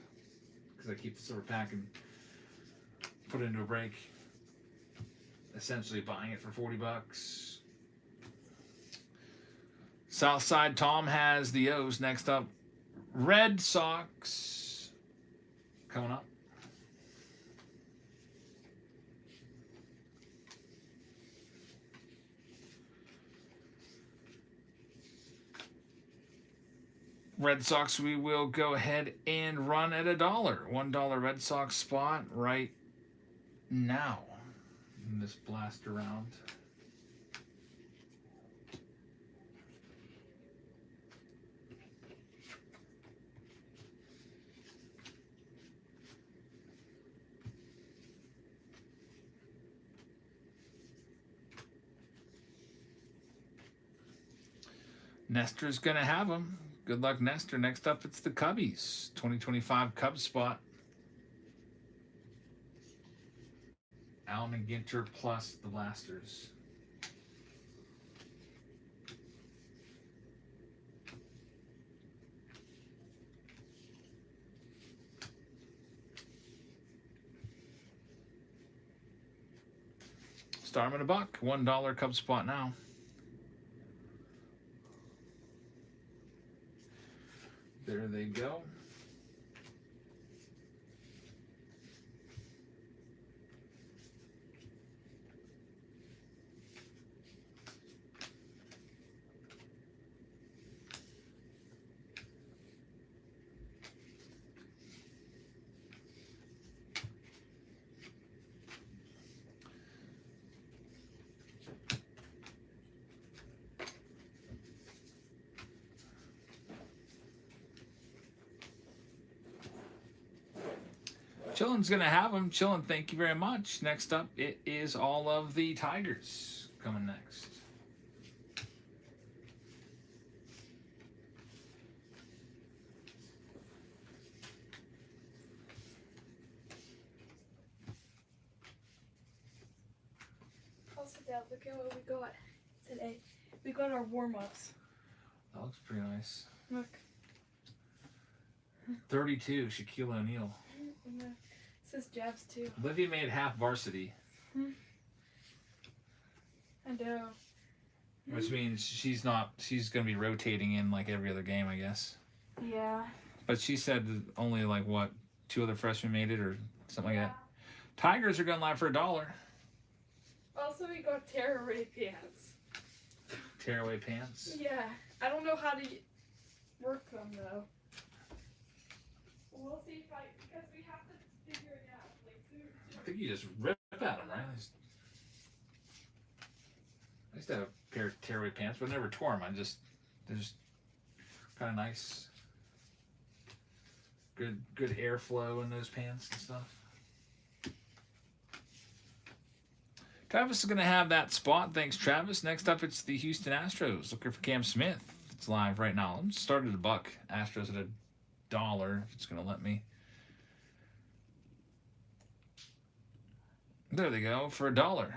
because I keep the silver pack and put it into a break, essentially buying it for $40. Southside Tom has the O's. Next up, Red Sox coming up. Red Sox, we will go ahead and run at $1. $1 Red Sox spot right now in this blast around. Nestor's going to have them. Good luck, Nestor. Next up, it's the Cubbies. 2025 Cubs spot. Allen and Ginter plus the blasters. Start them at $1. $1 Cub spot now. There they go. Chillin's going to have them. Chillin, thank you very much. Next up, it is all of the Tigers coming next. I'll sit down. Look at what we got today. We got our warm-ups. That looks pretty nice. Look. 32, Shaquille O'Neal. And it says Jabs too. Olivia made half varsity. I know. Which means she's going to be rotating in like every other game, I guess. Yeah. But she said only like, what, 2 other freshmen made it or something like that. Tigers are going live for $1. Also, we got tearaway pants. Tearaway pants. Yeah. I don't know how to work them though. We'll see if because we have to figure it out. Like, I think you just rip at them, right? I used to have a pair of tearaway pants, but I never tore them. They're just kind of nice. Good airflow in those pants and stuff. Travis is going to have that spot. Thanks, Travis. Next up, it's the Houston Astros. Looking for Cam Smith. It's live right now. I'm started $1. Astros at $1, if it's going to let me. There they go, for $1.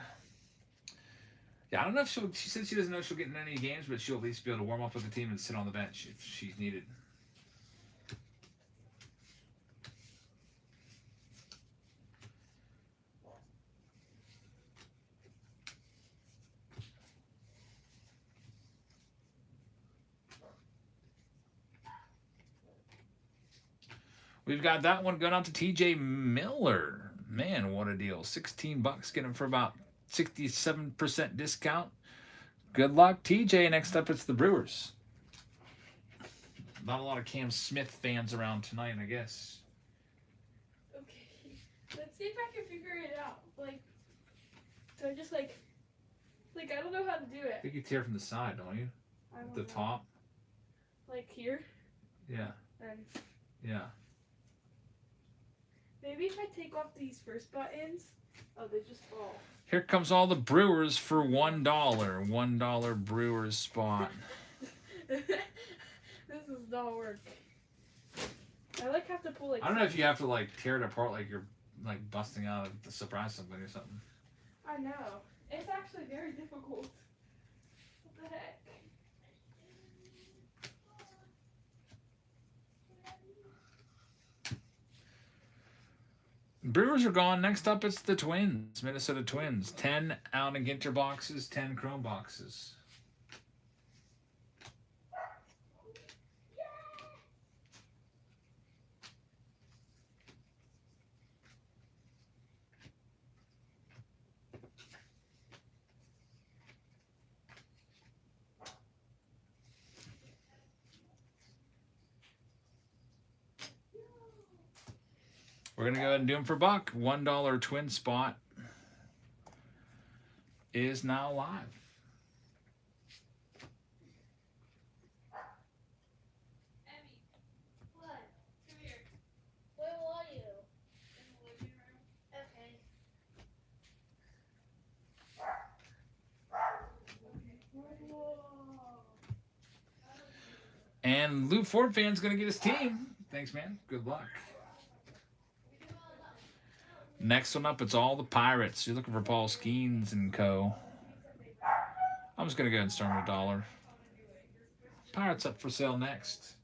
Yeah, I don't know if she said she doesn't know if she'll get in any games, but she'll at least be able to warm up with the team and sit on the bench if she's needed. We've got that one going out to TJ Miller. Man, what a deal. $16. Get him for about 67% discount. Good luck, TJ. Next up, it's the Brewers. Not a lot of Cam Smith fans around tonight, I guess. Okay. Let's see if I can figure it out. So just I don't know how to do I it. think you tear from the side, don't you? I don't The know. top? Like here? Yeah. And Yeah. maybe if I take off these first buttons, they just fall. Here comes all the Brewers for $1. $1 Brewers spot. This does not work. I have to pull I don't know if you have to tear it apart like you're busting out to surprise somebody or something. I know. It's actually very difficult. What the heck? Brewers are gone. Next up, it's the Twins, Minnesota Twins. 10 Allen and Ginter boxes, 10 Chrome boxes. We're going to go ahead and do them for $1. $1 Twin spot is now live. Emmy, what? Come here. Where are you? In the living room. Okay. Whoa. And Lou Ford fan's going to get his team. Thanks, man. Good luck. Next one up, it's all the Pirates. You're looking for Paul Skeens and co. I'm just going to go ahead and start with $1. Pirates up for sale next.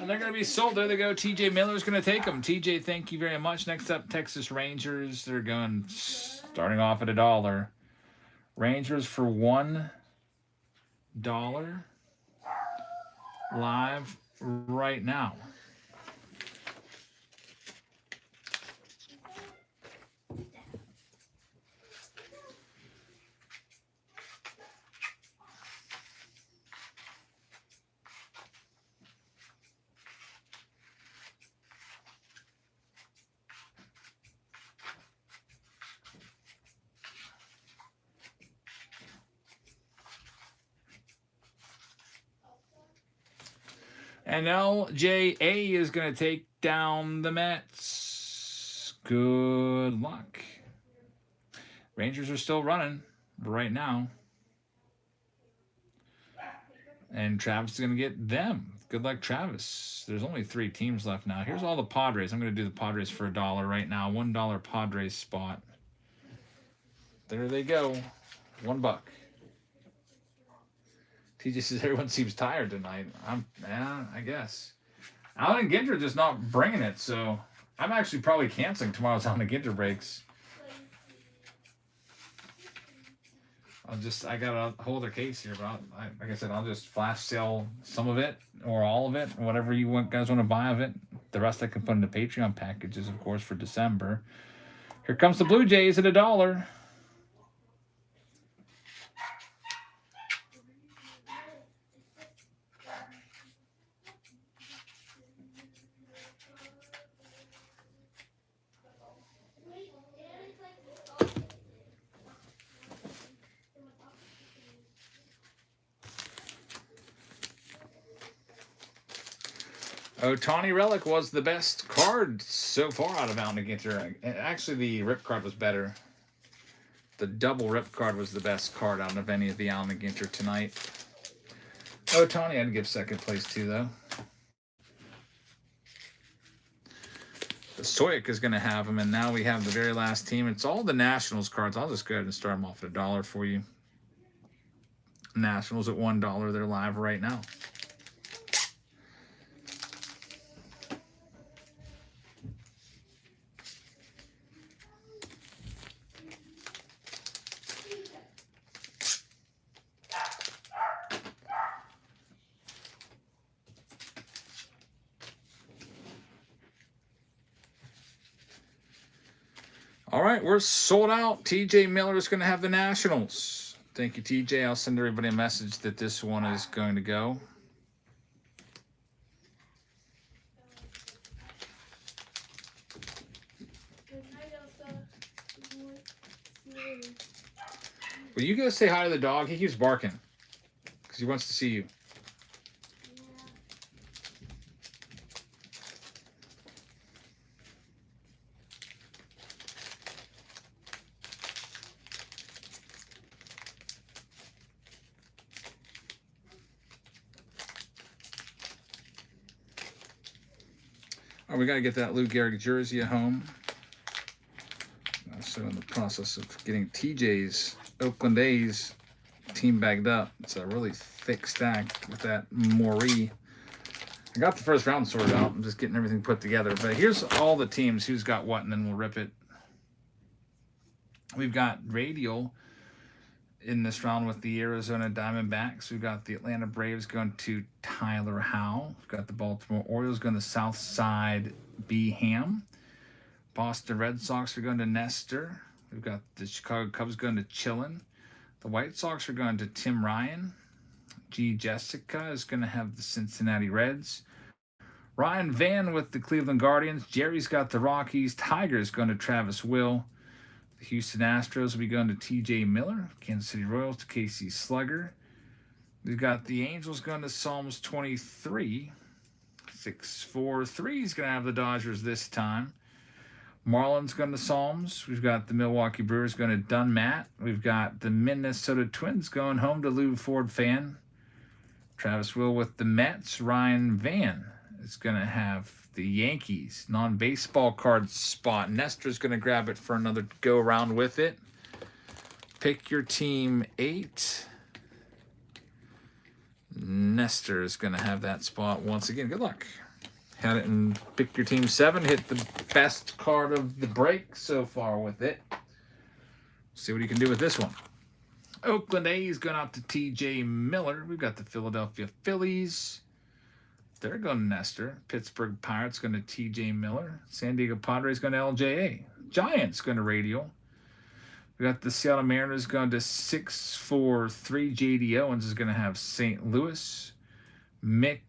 And they're going to be sold. There they go. TJ Miller's going to take them. TJ, thank you very much. Next up, Texas Rangers. They're going starting off at $1. Rangers for $1 live right now. And LJA is going to take down the Mets. Good luck. Rangers are still running right now. And Travis is going to get them. Good luck, Travis. There's only 3 teams left now. Here's all the Padres. I'm going to do the Padres for $1 right now. $1 Padres spot. There they go. $1. TJ says everyone seems tired tonight. Yeah, I guess. Allen and Ginter just not bringing it, so I'm actually probably canceling tomorrow's Allen and Ginter breaks. I gotta hold their case here, but like I said, I'll just flash sale some of it or all of it, whatever you guys want to buy of it. The rest I can put into Patreon packages, of course, for December. Here comes the Blue Jays at $1. Ohtani Relic was the best card so far out of Allen and Ginter. Actually, the Rip card was better. The double Rip card was the best card out of any of the Allen and Ginter tonight. Ohtani, I'd give second place to, though. The Soyak is going to have them, and now we have the very last team. It's all the Nationals cards. I'll just go ahead and start them off at $1 for you. Nationals at $1. They're live right now. All right, we're sold out. TJ Miller is going to have the Nationals. Thank you, TJ. I'll send everybody a message that this one is going to go. Will you go say hi to the dog? He keeps barking because he wants to see you. Oh, we got to get that Lou Gehrig jersey at home. So in the process of getting TJ's Oakland A's team bagged up. It's a really thick stack with that Maury. I got the first round sorted out. I'm just getting everything put together. But here's all the teams, who's got what, and then we'll rip it. We've got Radial in this round with the Arizona Diamondbacks. We've got the Atlanta Braves going to Tyler Howe. We've got the Baltimore Orioles going to Southside B. Ham. Boston Red Sox are going to Nestor. We've got the Chicago Cubs going to Chillin. The White Sox are going to Tim Ryan. G. Jessica is going to have the Cincinnati Reds. Ryan Van with the Cleveland Guardians. Jerry's got the Rockies. Tigers going to Travis Will. The Houston Astros will be going to TJ Miller. Kansas City Royals to KC Slugger. We've got the Angels going to Psalms 23. 643 is going to have the Dodgers this time. Marlins going to Psalms. We've got the Milwaukee Brewers going to Dunmat. We've got the Minnesota Twins going home to Lou Ford Fan. Travis Will with the Mets. Ryan Van is going to have the Yankees non-baseball card spot. Nestor's going to grab it for another go-around with it. Pick your team 8. Nestor is going to have that spot once again. Good luck. Had it in Pick Your Team 7. Hit the best card of the break so far with it. See what you can do with this one. Oakland A's going out to TJ Miller. We've got the Philadelphia Phillies. They're going to Nestor. Pittsburgh Pirates going to TJ Miller. San Diego Padres going to LJA. Giants going to Radial. We got the Seattle Mariners going to 643. JD Owens is going to have St. Louis. Mick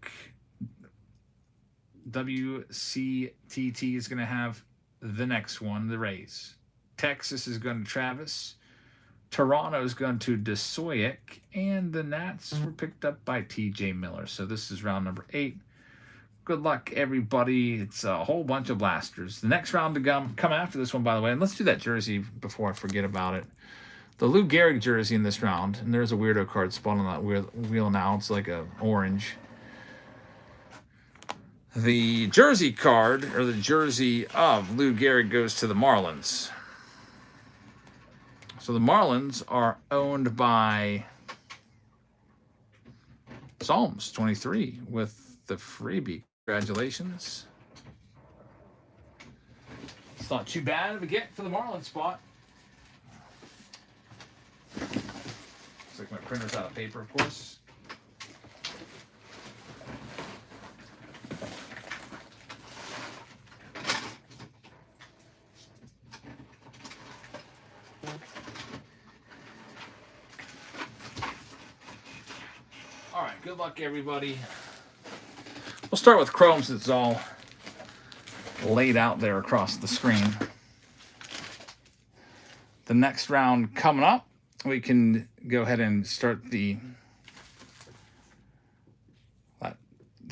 WCTT is going to have the next one, the Rays. Texas is going to Travis. Toronto is going to DeSoyek. And the Nats were picked up by TJ Miller. So this is round number 8. Good luck, everybody. It's a whole bunch of blasters. The next round to come after this one, by the way, and let's do that jersey before I forget about it. The Lou Gehrig jersey in this round, and there's a weirdo card spot on that wheel now. It's like a orange. The jersey card, or the jersey of Lou Gehrig, goes to the Marlins. So the Marlins are owned by Psalms 23 with the freebie. Congratulations. It's not too bad of a get for the Marlins spot. Looks like my printer's out of paper, of course. All right, good luck, everybody. We'll start with Chrome since it's all laid out there across the screen. The next round coming up, we can go ahead and start the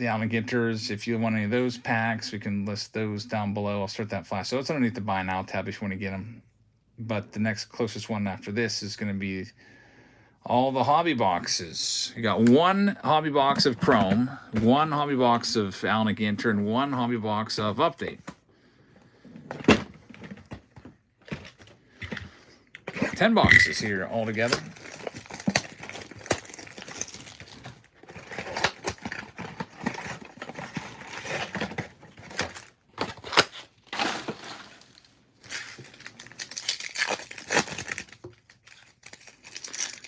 Allen Ginters. If you want any of those packs, we can list those down below. I'll start that flash. So it's underneath the Buy Now tab if you want to get them. But the next closest one after this is going to be all the hobby boxes. You got one hobby box of Chrome, one hobby box of Allen Ginter, and one hobby box of Update. 10 boxes here altogether.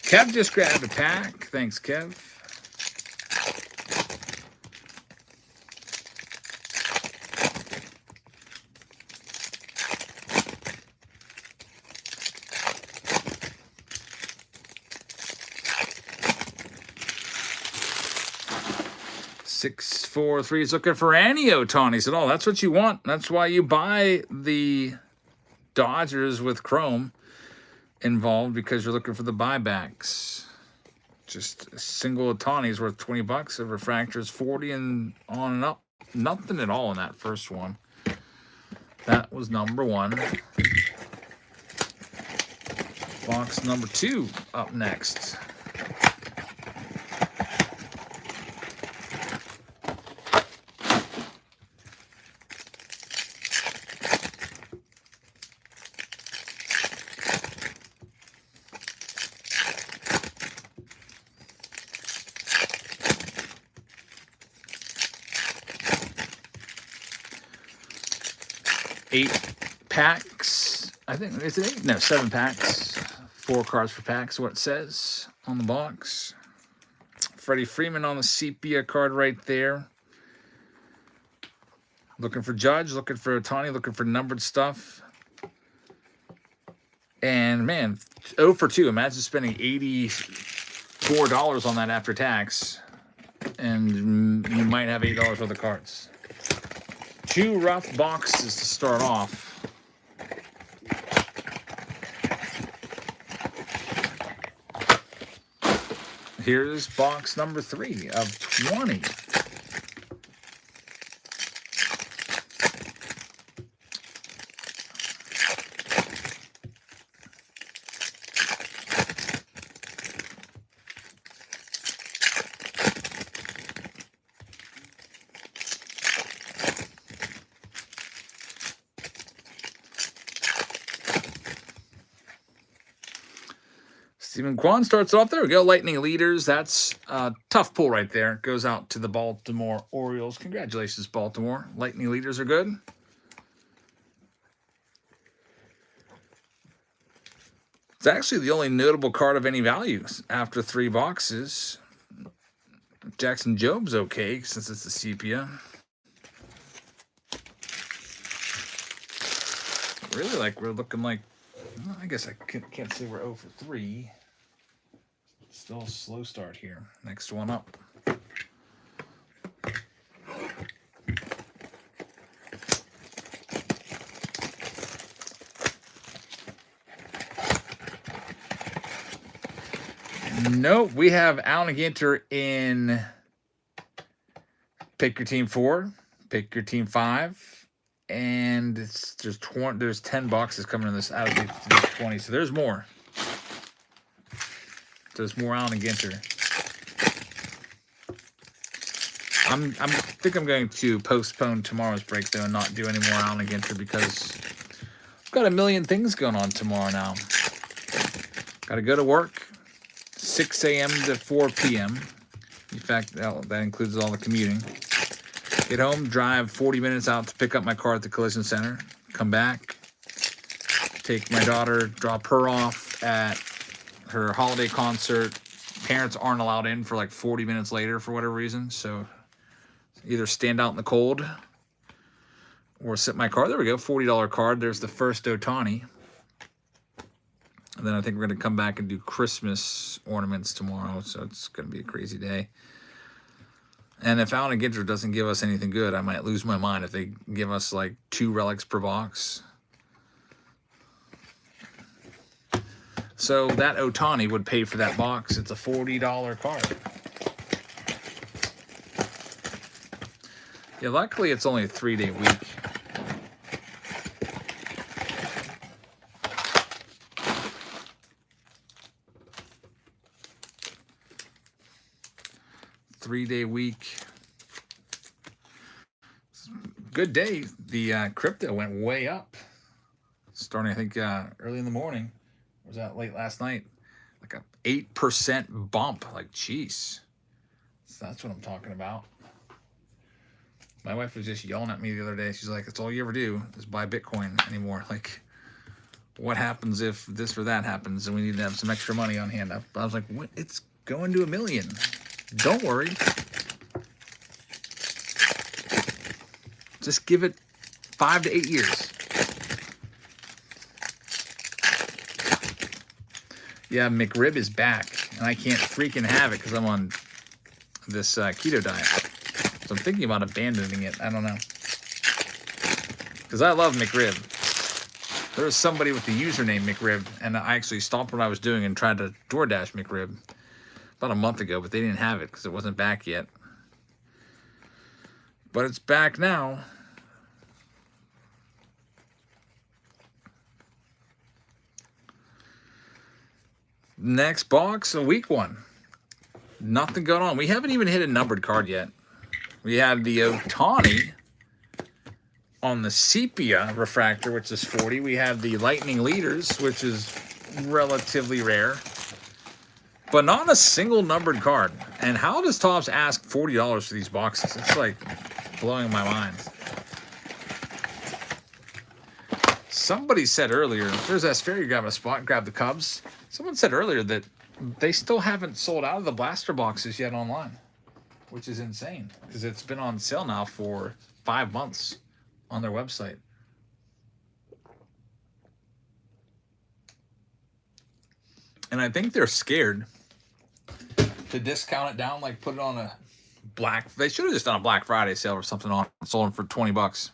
Kev just grabbed a pack. Thanks, Kev. Six, 4, 3 is looking for any Ohtani's at all. That's what you want. That's why you buy the Dodgers with Chrome involved, because you're looking for the buybacks. Just a single Ohtani is worth $20. A refractor's 40 and on and up. Nothing at all in that first one. That was number 1. Box number 2 up next. Eight packs. I think, is it 8? No, 7 packs. 4 cards per pack is what it says on the box. Freddie Freeman on the sepia card right there. Looking for Judge, looking for Ohtani, looking for numbered stuff. And man, 0 for 2. Imagine spending $84 on that after tax, and you might have $8 worth of cards. 2 rough boxes to start off. Here's box number 3 of 20. Stephen Kwan starts off. There we go. Lightning leaders. That's a tough pull right there. Goes out to the Baltimore Orioles. Congratulations, Baltimore. Lightning leaders are good. It's actually the only notable card of any value after 3 boxes. Jackson Job's okay since it's the sepia. Really, like we're looking like, well, I guess I can't say we're 0 for 3. Still a slow start here. Next one up. Nope, we have Allen Ginter in pick your team 4, pick your team 5, and there's 10 boxes coming in this out of these 20, so there's more. There's more Allen Ginter. I think I'm going to postpone tomorrow's break though and not do any more Allen Ginter because I've got a million things going on tomorrow now. Got to go to work. 6 a.m. to 4 p.m. In fact, that includes all the commuting. Get home, drive 40 minutes out to pick up my car at the collision center. Come back, take my daughter, drop her off at her holiday concert. Parents aren't allowed in for like 40 minutes later for whatever reason. So either stand out in the cold or sit in my car. There we go, $40 card. There's the first Ohtani. And then I think we're going to come back and do Christmas ornaments tomorrow. So it's going to be a crazy day. And if Allen Ginter doesn't give us anything good, I might lose my mind if they give us like 2 relics per box. So that Ohtani would pay for that box. It's a $40 card. Yeah, luckily it's only a 3-day week. Three-day week. Good day. The crypto went way up. Starting, I think, early in the morning. Or was that late last night? Like a 8% bump. Like, jeez. So that's what I'm talking about. My wife was just yelling at me the other day. She's like, "That's all you ever do is buy Bitcoin anymore." Like, what happens if this or that happens and we need to have some extra money on hand? I was like, what? It's going to $1 million. Don't worry. Just give it 5 to 8 years. Yeah, McRib is back, and I can't freaking have it because I'm on this keto diet. So I'm thinking about abandoning it. I don't know. Because I love McRib. There was somebody with the username McRib, and I actually stopped what I was doing and tried to DoorDash McRib about a month ago, but they didn't have it because it wasn't back yet. But it's back now. Next box, a weak one. Nothing going on. We haven't even hit a numbered card yet. We had the Ohtani on the sepia refractor, which is 40. We have the lightning leaders, which is relatively rare. But not a single numbered card. And how does Topps ask $40 for these boxes? It's like blowing my mind. Somebody said earlier, if there's that fair, you grab a spot, grab the Cubs. Someone said earlier that they still haven't sold out of the blaster boxes yet online, which is insane because it's been on sale now for 5 months on their website. And I think they're scared to discount it down, like put it on a they should have just done a Black Friday sale or something on sold them for $20.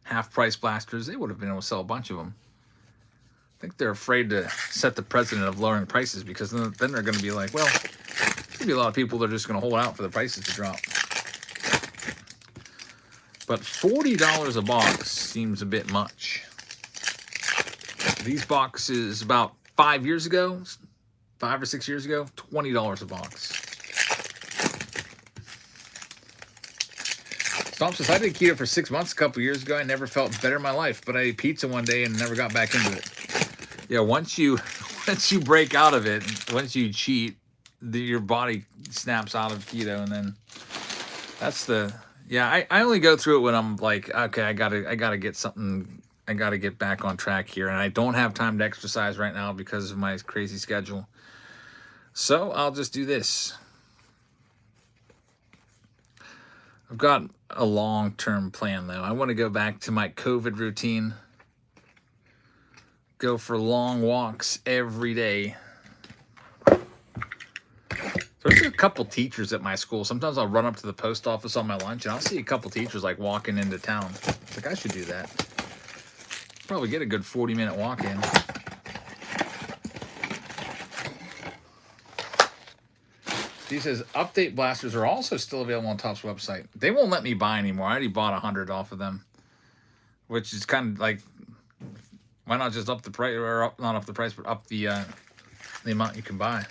Half price blasters, they would have been able to sell a bunch of them. I think they're afraid to set the precedent of lowering prices because then they're going to be like, well, there's going to be a lot of people that are just going to hold out for the prices to drop. But $40 a box seems a bit much. These boxes about 5 years ago, 5 or 6 years ago, $20 a box. Stomp says, I did keto for 6 months a couple years ago. I never felt better in my life, but I ate pizza one day and never got back into it. Yeah, once you break out of it, once you cheat, your body snaps out of keto, and then that's the I only go through it when I'm like, okay, I gotta get something, I gotta get back on track here, and I don't have time to exercise right now because of my crazy schedule. So I'll just do this. I've got a long-term plan though. I want to go back to my COVID routine. Go for long walks every day. There's a couple teachers at my school. Sometimes I'll run up to the post office on my lunch and I'll see a couple teachers like walking into town. It's like, I should do that. Probably get a good 40-minute walk in. He says update blasters are also still available on Topps website. They won't let me buy anymore. I already bought 100 off of them, which is kind of like, why not just up the price, or up, not up the price, but up the amount you can buy.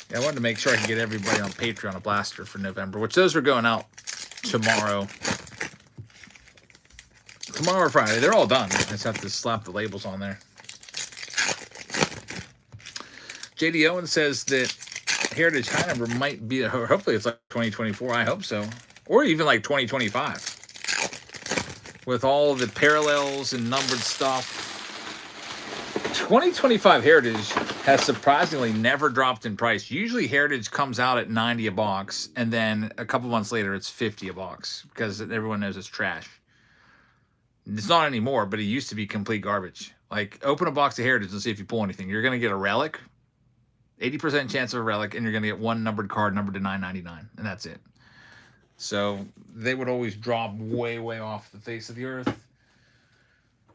Yeah, I wanted to make sure I could get everybody on Patreon a blaster for November, which those are going out tomorrow. Tomorrow or Friday. They're all done. I just have to slap the labels on there. JD Owen says that Heritage High Number might be, or hopefully it's like 2024. I hope so. Or even like 2025. With all the parallels and numbered stuff. 2025 Heritage has surprisingly never dropped in price. Usually Heritage comes out at 90 a box, and then a couple months later it's 50 a box because everyone knows it's trash. It's not anymore, but it used to be complete garbage. Like, open a box of Heritage and see if you pull anything. You're going to get a relic, 80% chance of a relic, and you're going to get one numbered card numbered to 999, and that's it. So they would always drop way, way off the face of the earth.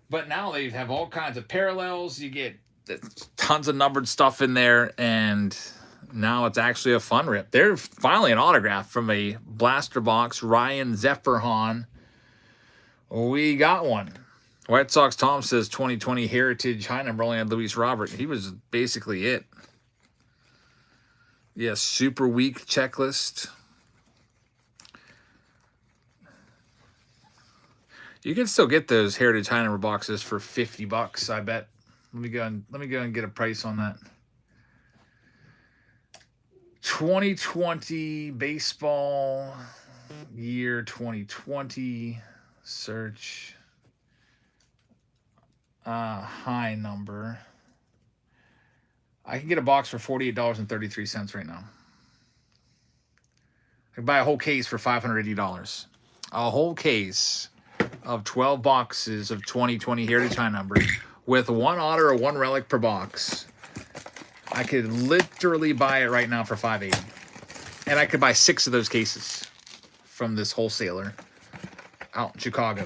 But now they have all kinds of parallels. You get tons of numbered stuff in there, and now it's actually a fun rip. There's finally an autograph from a blaster box, Ryan Zephyrhahn. We got one. White Sox Tom says 2020 Heritage High Number only had Luis Robert. He was basically it. Yeah, super weak checklist. You can still get those Heritage High Number boxes for $50, I bet. Let me go and get a price on that. 2020 baseball year 2020 search high number. I can get a box for $48.33 right now. I can buy a whole case for $580. A whole case of 12 boxes of 2020 Heritage High Number with one auto or one relic per box. I could literally buy it right now for $580. And I could buy 6 of those cases from this wholesaler out in Chicago.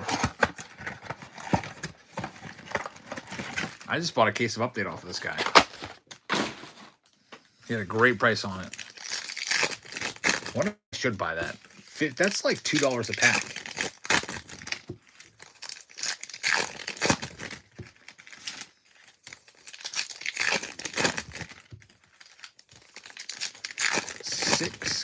I just bought a case of Update off of this guy. He had a great price on it. I wonder if I should buy that. That's like $2 a pack.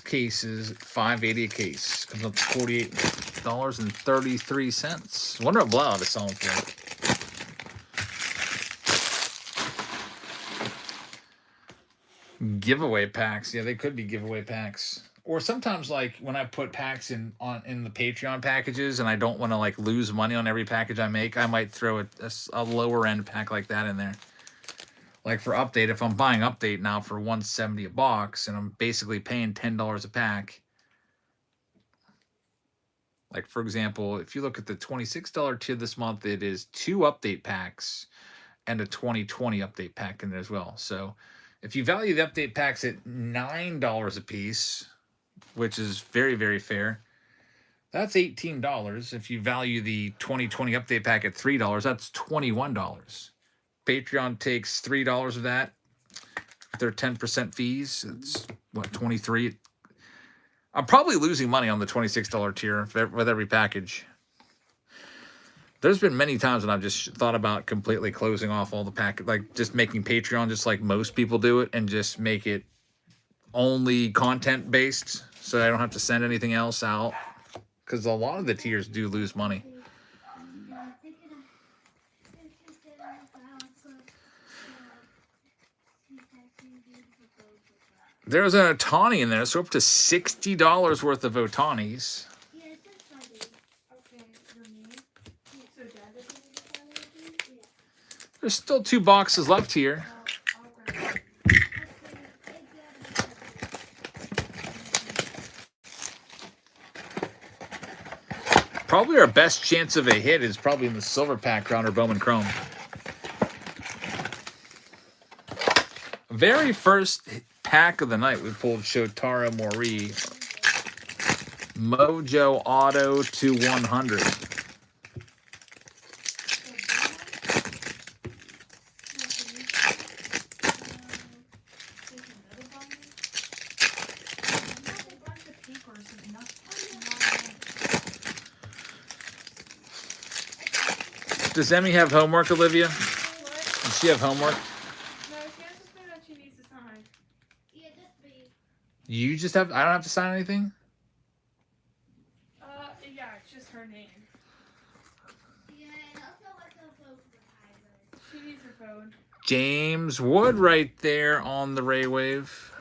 Cases, $5.80 a case. Comes up to $48.33. I wonder what Blowout is selling for. Giveaway packs. Yeah, they could be giveaway packs. Or sometimes, like, when I put packs in the Patreon packages and I don't want to, like, lose money on every package I make, I might throw a lower end pack like that in there. Like for Update, if I'm buying Update now for $170 a box and I'm basically paying $10 a pack. Like, for example, if you look at the $26 tier this month, it is 2 Update packs and a 2020 Update pack in there as well. So if you value the Update packs at $9 a piece, which is very, very fair, that's $18. If you value the 2020 Update pack at $3, that's $21. Patreon takes $3 of that. Their 10% fees. It's what, 23. I'm probably losing money on the $26 tier with every package. There's been many times when I've just thought about completely closing off all the package, like just making Patreon just like most people do it, and just make it only content based, so I don't have to send anything else out. Because a lot of the tiers do lose money. There's an Otani in there, so up to $60 worth of Otanis. Yeah, it's just funny. Okay, your name. So Dad doesn't need to sign anything? Yeah. There's still 2 boxes left here. I'll grab it. Probably our best chance of a hit is probably in the silver pack round or Bowman Chrome. Very first pack of the night, we pulled Shotaro Mori. Mojo Auto to 100. Does Emmy have homework, Olivia? What? Does she have homework? No, she has something that she needs to sign. Yeah, just me. You just have, I don't have to sign anything? Yeah, it's just her name. Yeah, and also what's the phone for Tiger? She needs her phone. James Wood right there on the Ray Wave.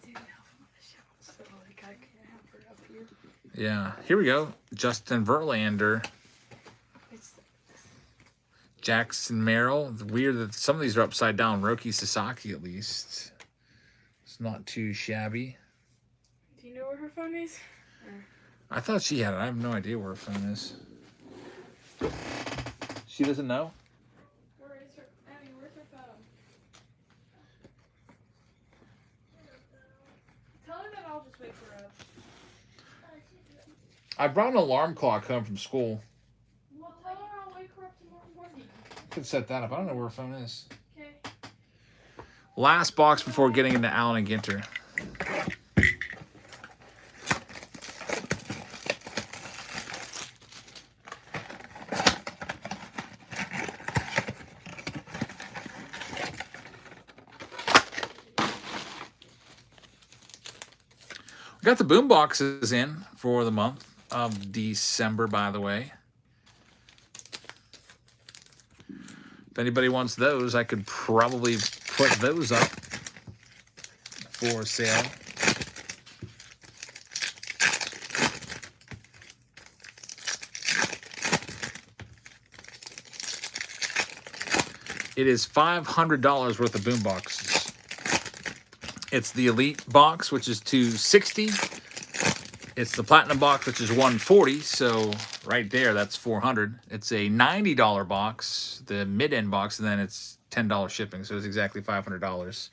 Dude, now I'm on the show, so like I can't have her up here. Yeah, here we go. Justin Verlander. It's Jackson Merrill. It's weird that some of these are upside down. Roki Sasaki, at least. It's not too shabby. Do you know where her phone is? I thought she had it. I have no idea where her phone is. She doesn't know? Where is her? Abby, where's her phone? Tell her that I'll just wake her up. I brought an alarm clock home from school. Well, tell her I'll wake her up tomorrow morning. Could set that up. I don't know where her phone is. Okay. Last box before getting into Allen and Ginter. We got the boom boxes in for the month of December, by the way. If anybody wants those, I could probably put those up for sale. It is $500 worth of boom boxes. It's the Elite box, which is $260. It's the Platinum box, which is $140. So right there, that's $400. It's a $90 box, the mid-end box, and then it's $10 shipping. So it's exactly $500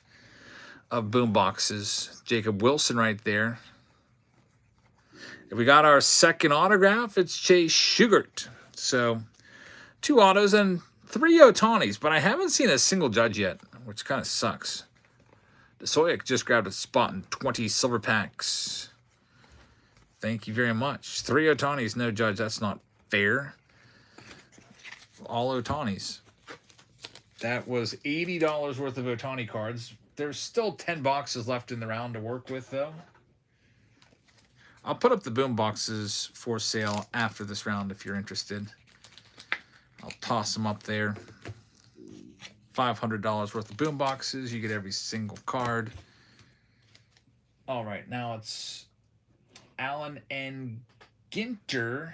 of boom boxes. Jacob Wilson right there. If we got our second autograph, it's Chase Sugart. So 2 autos and 3 Otanis, but I haven't seen a single judge yet, which kind of sucks. Desoyak just grabbed a spot in 20 silver packs. Thank you very much. 3 Otanis, no judge. That's not fair. All Otanis. That was $80 worth of Otani cards. There's still 10 boxes left in the round to work with, though. I'll put up the boom boxes for sale after this round if you're interested. I'll toss them up there. $500 worth of boom boxes. You get every single card. All right, now it's Allen and Ginter.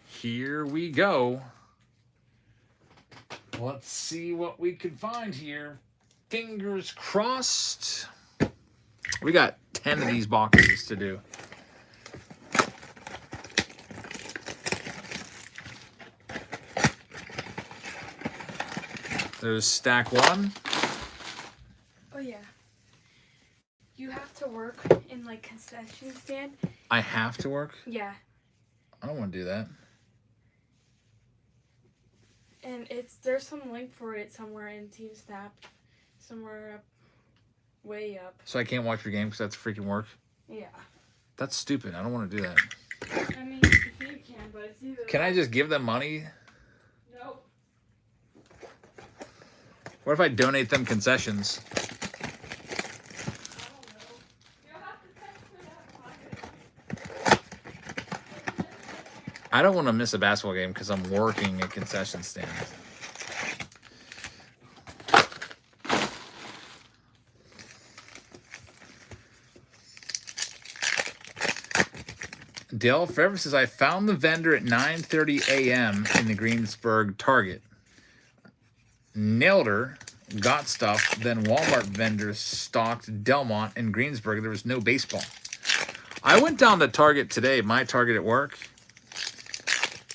Here we go. Let's see what we can find here. Fingers crossed. We got 10 of these boxes to do. There's stack 1. Oh yeah. You have to work in like concession stand. I have to work? Yeah. I don't want to do that. And there's some link for it somewhere in Team Snap. Somewhere up, way up. So I can't watch your game because that's freaking work? Yeah. That's stupid. I don't want to do that. I mean, you can, but it's either. Can I just give them money? Nope. What if I donate them concessions? I don't know. You'll have to text her that. I don't want to miss a basketball game because I'm working a concession stand. Dale Forever says, I found the vendor at 9:30 a.m. in the Greensburg Target. Nailed her, got stuff, then Walmart vendors stocked Delmont and Greensburg. There was no baseball. I went down to Target today, my Target at work.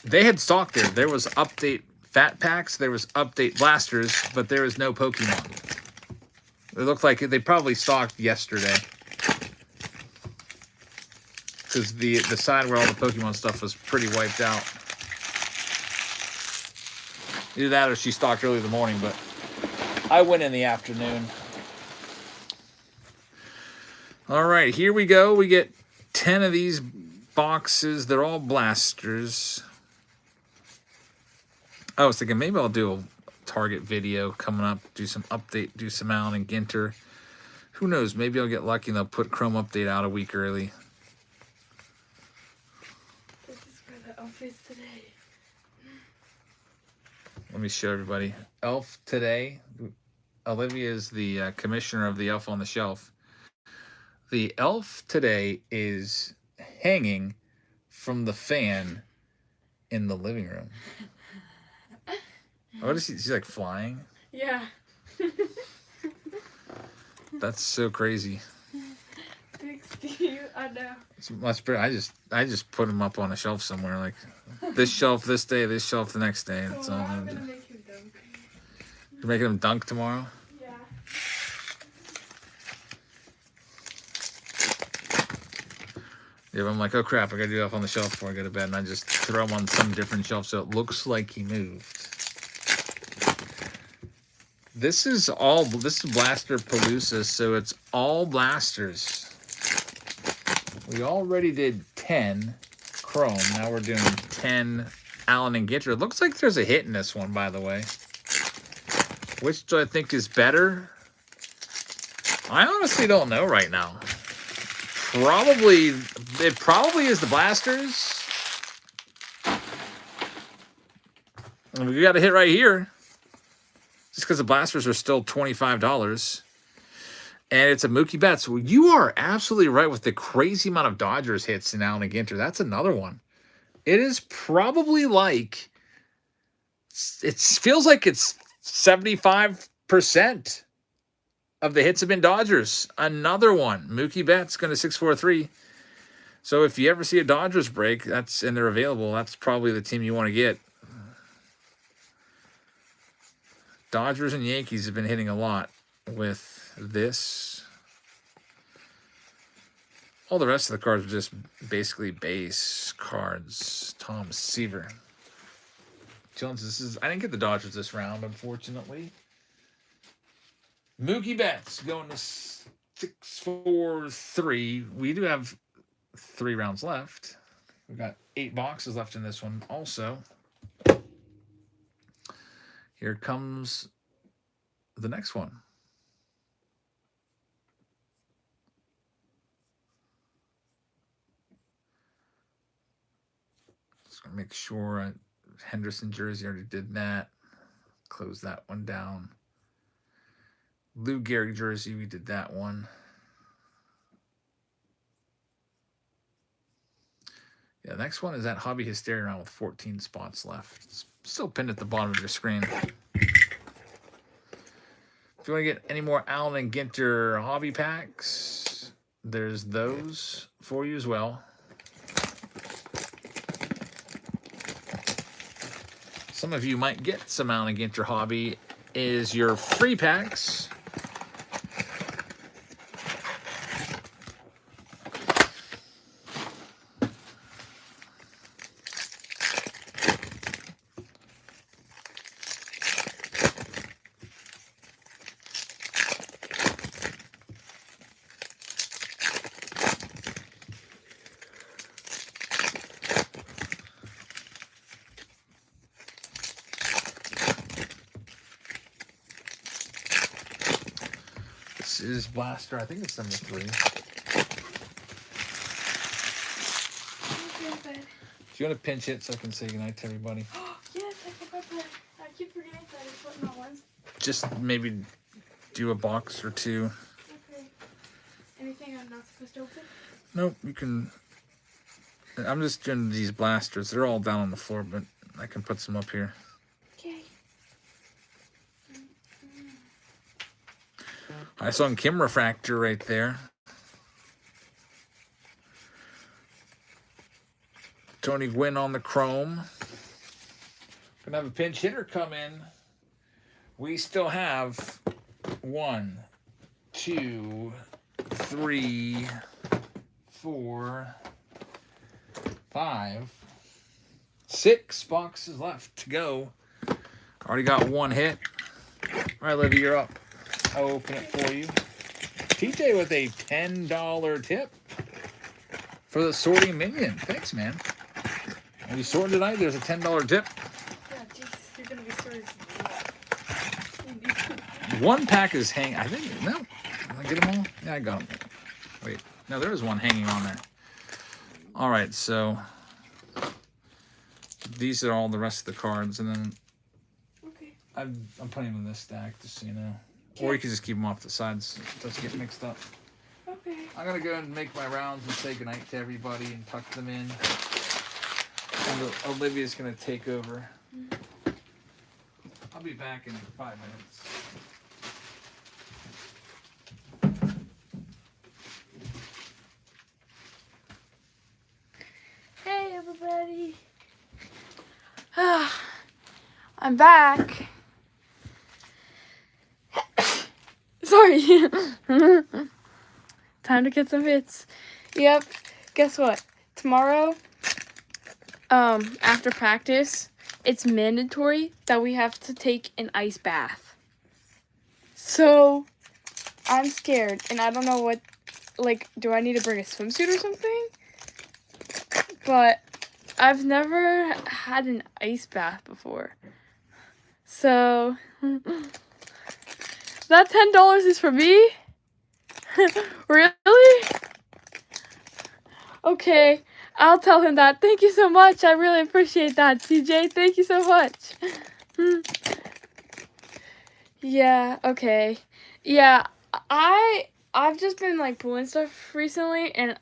They had stock there. There was update Fat Packs, there was update blasters, but there was no Pokemon. It looked like they probably stocked yesterday. Because the side where all the Pokemon stuff was pretty wiped out. Either that or she stocked early in the morning, but I went in the afternoon. All right, here we go. We get 10 of these boxes. They're all blasters. I was thinking maybe I'll do a Target video coming up, do some update, do some Allen and Ginter. Who knows? Maybe I'll get lucky and they'll put Chrome Update out a week early. This is where the elf is today. Let me show everybody. Elf today. Olivia is the commissioner of the Elf on the Shelf. The elf today is hanging from the fan in the living room. What is he? He's like flying? Yeah. That's so crazy. Thanks to you, I know. It's much better. I just put him up on a shelf somewhere, like this shelf this day, this shelf the next day. That's all I'm I'm gonna doing. make him dunk. You're making him dunk tomorrow? Yeah. Yeah, but I'm like, oh crap, I gotta do Elf on the Shelf before I go to bed, and I just throw him on some different shelf so it looks like he moved. This is Blaster Palooza, so it's all blasters. We already did 10 Chrome. Now we're doing 10 Allen and Ginter. It looks like there's a hit in this one, by the way. Which do I think is better? I honestly don't know right now. It probably is the blasters. And we got a hit right here. Just because the blasters are still $25. And it's a Mookie Betts. Well, you are absolutely right with the crazy amount of Dodgers hits in Allen and Ginter. That's another one. It is probably like, it feels like it's 75% of the hits have been Dodgers. Another one. Mookie Betts going to 643. So if you ever see a Dodgers break, and they're available, that's probably the team you want to get. Dodgers and Yankees have been hitting a lot with this. All the rest of the cards are just basically base cards. Tom Seaver. Jones, I didn't get the Dodgers this round, unfortunately. Mookie Betts going to 643. We do have 3 rounds left. We've got 8 boxes left in this one also. Here comes the next one. Just gonna make sure Henderson jersey already did that. Close that one down. Lou Gehrig jersey, we did that one. Yeah, the next one is that Hobby Hysteria round with 14 spots left. It's still pinned at the bottom of your screen. If you want to get any more Allen and Ginter hobby packs, there's those for you as well. Some of you might get some Allen and Ginter hobby is your free packs. This is Blaster. I think it's number 3. Do you want to pinch it so I can say goodnight to everybody? Yes, I forgot that. I keep forgetting that it's what not once. Just maybe do a box or 2. Okay. Anything I'm not supposed to open? Nope, you can I'm just doing these blasters. They're all down on the floor, but I can put some up here. Okay. I saw Kim Refractor right there. Tony Gwynn on the Chrome. Gonna have a pinch hitter come in. We still have 1, 2, 3, 4, 5, 6 boxes left to go. Already got 1 hit. All right, Livy, you're up. I'll open it for you. TJ with a $10 tip for the sorting minion. Thanks, man. Are you sorting tonight? There's a $10 tip. Yeah, Jesus, you're gonna be sorry. 1 pack is hanging. I think, no. Did I get them all? Yeah, I got them. Wait. No, there is 1 hanging on there. All right, so these are all the rest of the cards. And then Okay. I'm putting them in this stack, just so you know. Or you can just keep them off the sides so it doesn't get mixed up. Okay. I'm going to go and make my rounds and say goodnight to everybody and tuck them in. And Olivia's going to take over. I'll be back in 5 minutes. Hey, everybody. I'm back. Sorry. Time to get some hits. Yep. Guess what? Tomorrow, after practice, it's mandatory that we have to take an ice bath. So, I'm scared, and I don't know what, like, do I need to bring a swimsuit or something? But I've never had an ice bath before. So, that $10 is for me? Really? Okay, I'll tell him that. Thank you so much. I really appreciate that, TJ. Thank you so much. Yeah, okay. Yeah, I've just been like pulling stuff recently, and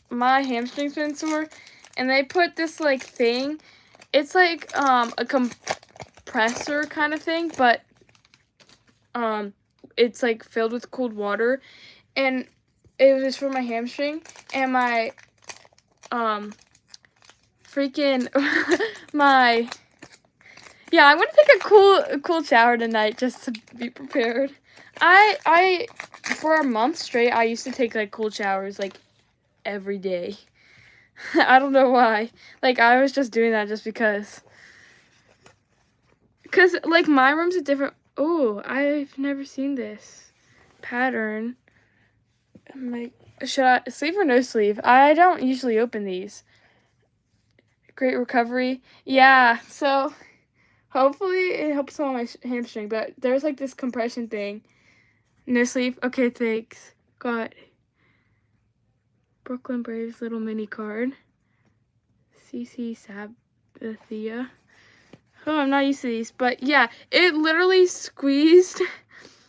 my hamstring's been sore, and they put this like thing. It's like a compressor kind of thing, but it's like filled with cold water, and it was for my hamstring, and my freaking my yeah, I'm gonna take a cool shower tonight just to be prepared. I for a month straight I used to take like cold showers like every day. I don't know why. Like I was just doing that just because. Cause like my room's a different. Oh, I've never seen this pattern. I'm like, should I sleeve or no sleeve? I don't usually open these. Great recovery. Yeah, so hopefully it helps on my hamstring. But there's like this compression thing. No sleeve. Okay, thanks. Got Brooklyn Braves little mini card. CC Sabathia. Oh, I'm not used to these. But yeah, it literally squeezed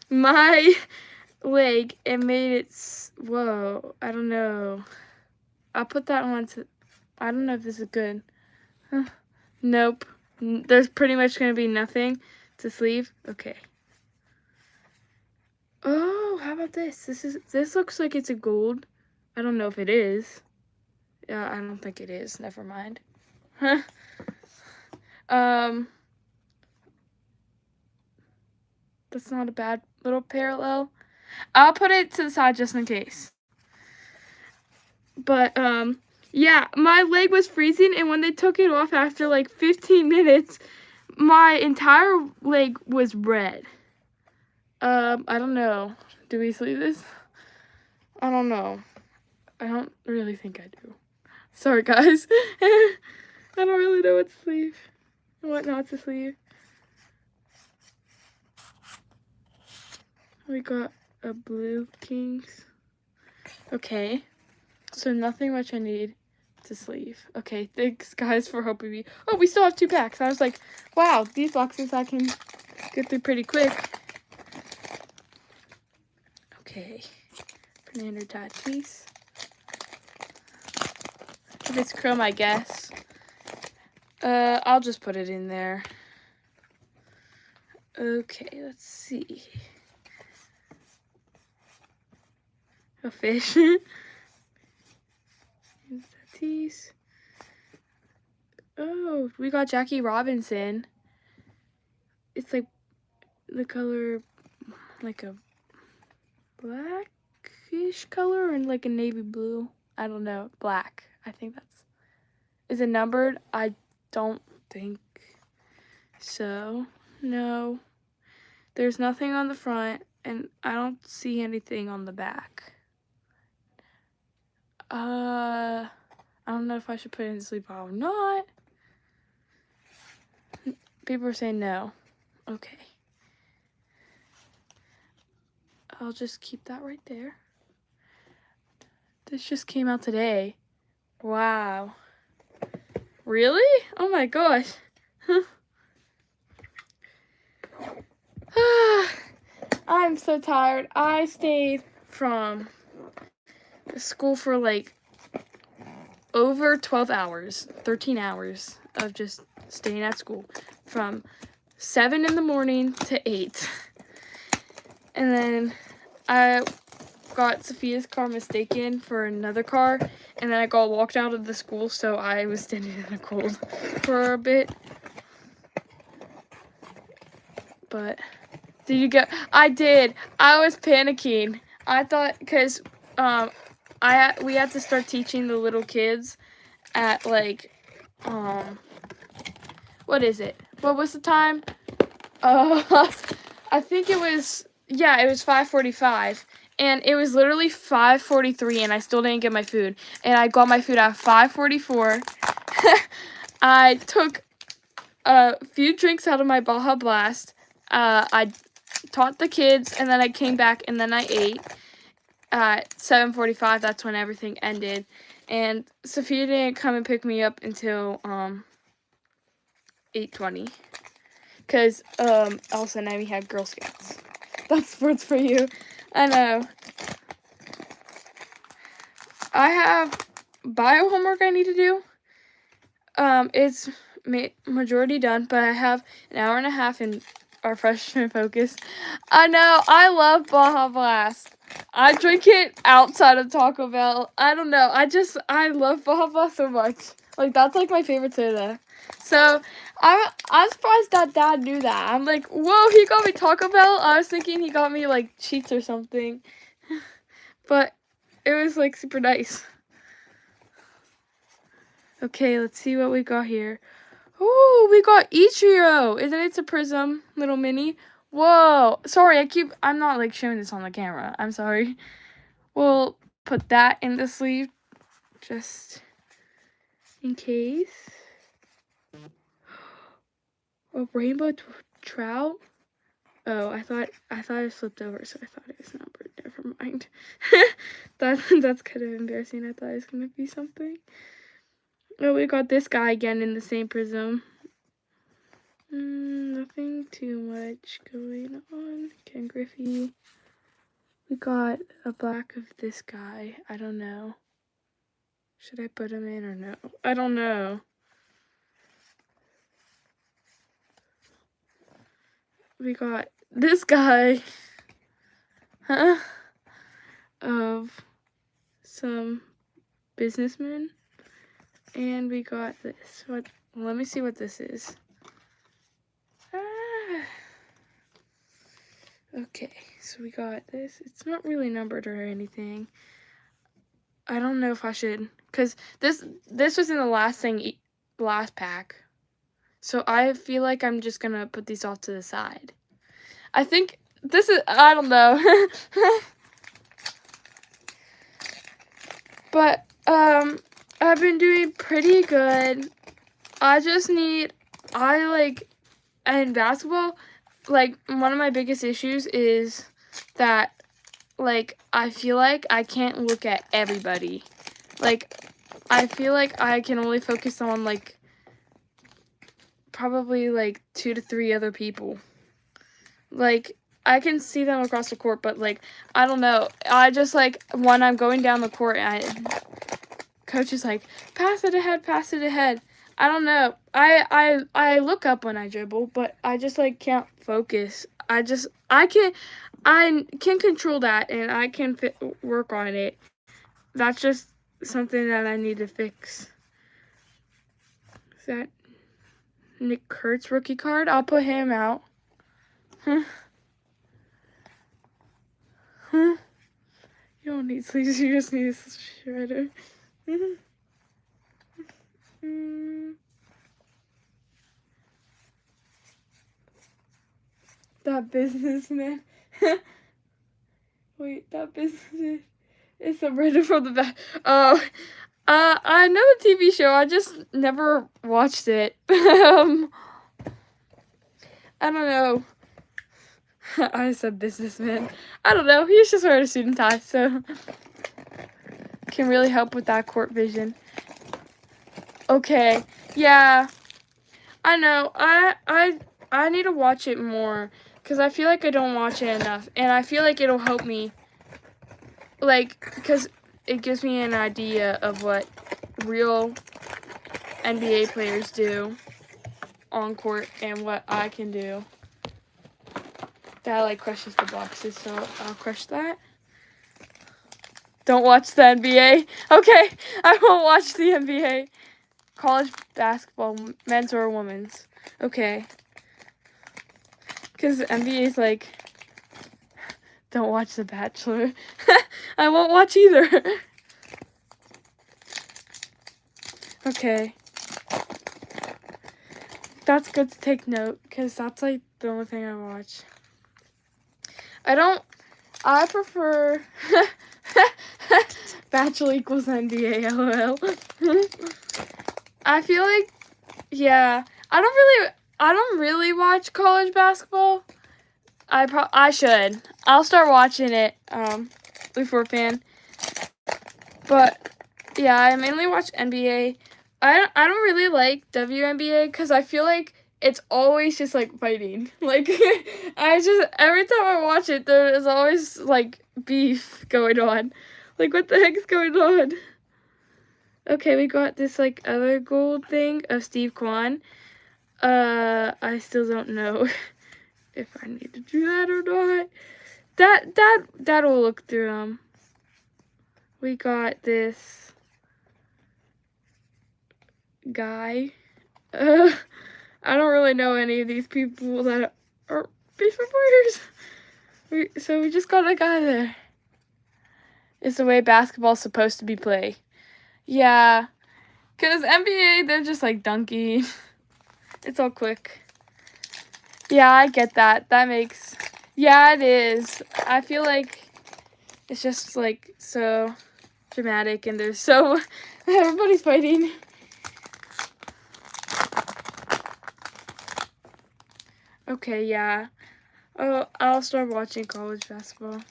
my leg and made it. Whoa, I don't know. I'll put that on to. I don't know if this is good. Nope. There's pretty much going to be nothing to sleeve. Okay. Oh, how about this? This looks like it's a gold. I don't know if it is. Yeah, I don't think it is. Never mind. Huh. That's not a bad little parallel. I'll put it to the side just in case. But, yeah, my leg was freezing, and when they took it off after, like, 15 minutes, my entire leg was red. I don't know. Do we sleeve this? I don't know. I don't really think I do. Sorry, guys. I don't really know what to sleeve and what not to sleeve. We got a blue Kings. Okay. So nothing much I need to sleeve. Okay, thanks guys for helping me. Oh, we still have 2 packs. I was like, wow, these boxes I can get through pretty quick. Okay. Fernando Tatis. if it's chrome, I guess. I'll just put it in there. Okay, let's see. A fish. Tease. Oh, we got Jackie Robinson. It's like the color, like a blackish color and like a navy blue. I don't know. Black. I think that's. Is it numbered? I don't think so. No. There's nothing on the front, and I don't see anything on the back. I don't know if I should put it in the sleep pile or not. People are saying no. Okay. I'll just keep that right there. This just came out today. Wow. Really? Oh my gosh. I'm so tired. I stayed from school for like over 12 hours, 13 hours of just staying at school from 7 in the morning to 8. And then I got Sophia's car mistaken for another car, and then I got walked out of the school, so I was standing in the cold for a bit. But did you get? I did. I was panicking. I thought because we had to start teaching the little kids at like what is it? What was the time? I think it was, yeah, it was 5:45, and it was literally 5:43, and I still didn't get my food. And I got my food at 5:44. I took a few drinks out of my Baja Blast. I taught the kids, and then I came back, and then I ate. At 7:45, that's when everything ended. And Sophia didn't come and pick me up until 8:20. Because also now we had Girl Scouts. That's sports for you. I know. I have bio homework I need to do. It's majority done, but I have an hour and a half in our freshman focus. I know. I love Baja Blast. I drink it outside of Taco Bell. I don't know. I love Baja Blast so much. Like, that's like my favorite soda. So I'm surprised that Dad knew that. I'm like, whoa, he got me Taco Bell. I was thinking he got me like Cheats or something. But it was like super nice. Okay, let's see what we got here. Oh, we got Ichiro. Isn't it a prism, little mini? Whoa. Sorry, I'm not like showing this on the camera. I'm sorry. We'll put that in the sleeve just in case. A rainbow trout? Oh, I thought it flipped over, so I thought it was numbered. Never mind. That's kind of embarrassing. I thought it was gonna be something. Oh, we got this guy again in the same prism. Nothing too much going on. Ken Griffey. We got a black of this guy. I don't know. Should I put him in or no? I don't know. We got this guy of some businessmen, and we got this. Let me see what this is. Okay, so we got this. It's not really numbered or anything. I don't know if I should, because this was in the last pack. So I feel like I'm just gonna put these off to the side. I think this is, I don't know. But I've been doing pretty good. In basketball, like, one of my biggest issues is that, like, I feel like I can't look at everybody. Like, I feel like I can only focus on, like, probably, like, 2 to 3 other people. Like, I can see them across the court, but, like, I don't know. I just, like, when I'm going down the court, coach is like, pass it ahead, pass it ahead. I don't know. I look up when I dribble, but I just like can't focus. I can control that, and I can work on it. That's just something that I need to fix. Is that Nick Kurtz rookie card? I'll put him out. Huh? Huh? You don't need sleeves, you just need a shredder. That businessman. Wait, that businessman. It's a Reddit from the back. Oh, I know the TV show. I just never watched it. I don't know. I said businessman. I don't know. He's just wearing a suit and tie, so can really help with that court vision. Okay, yeah. I know. I need to watch it more because I feel like I don't watch it enough, and I feel like it'll help me. Like, because it gives me an idea of what real NBA players do on court and what I can do. That like crushes the boxes, so I'll crush that. Don't watch the NBA. Okay, I won't watch the NBA. College basketball, men's or women's. Okay. Because NBA is like, don't watch The Bachelor. I won't watch either. Okay. That's good to take note, because that's like the only thing I watch. I prefer Bachelor equals NBA, LOL. I feel like, yeah, I don't really watch college basketball. I should. I'll start watching it, before fan. But, yeah, I mainly watch NBA. I don't really like WNBA, because I feel like it's always just, like, fighting. Like, every time I watch it, there is always, like, beef going on. Like, what the heck is going on? Okay, we got this, like, other gold thing of Steve Kwan. I still don't know if I need to do that or not. That'll look through them. We got this guy. I don't really know any of these people that are baseball players. So we just got a guy there. It's the way basketball's supposed to be played. Yeah. Because NBA, they're just like dunky. It's all quick. Yeah, I get that. Yeah, it is. I feel like it's just like so dramatic and there's so, everybody's fighting. Okay, yeah. Oh, I'll start watching college basketball.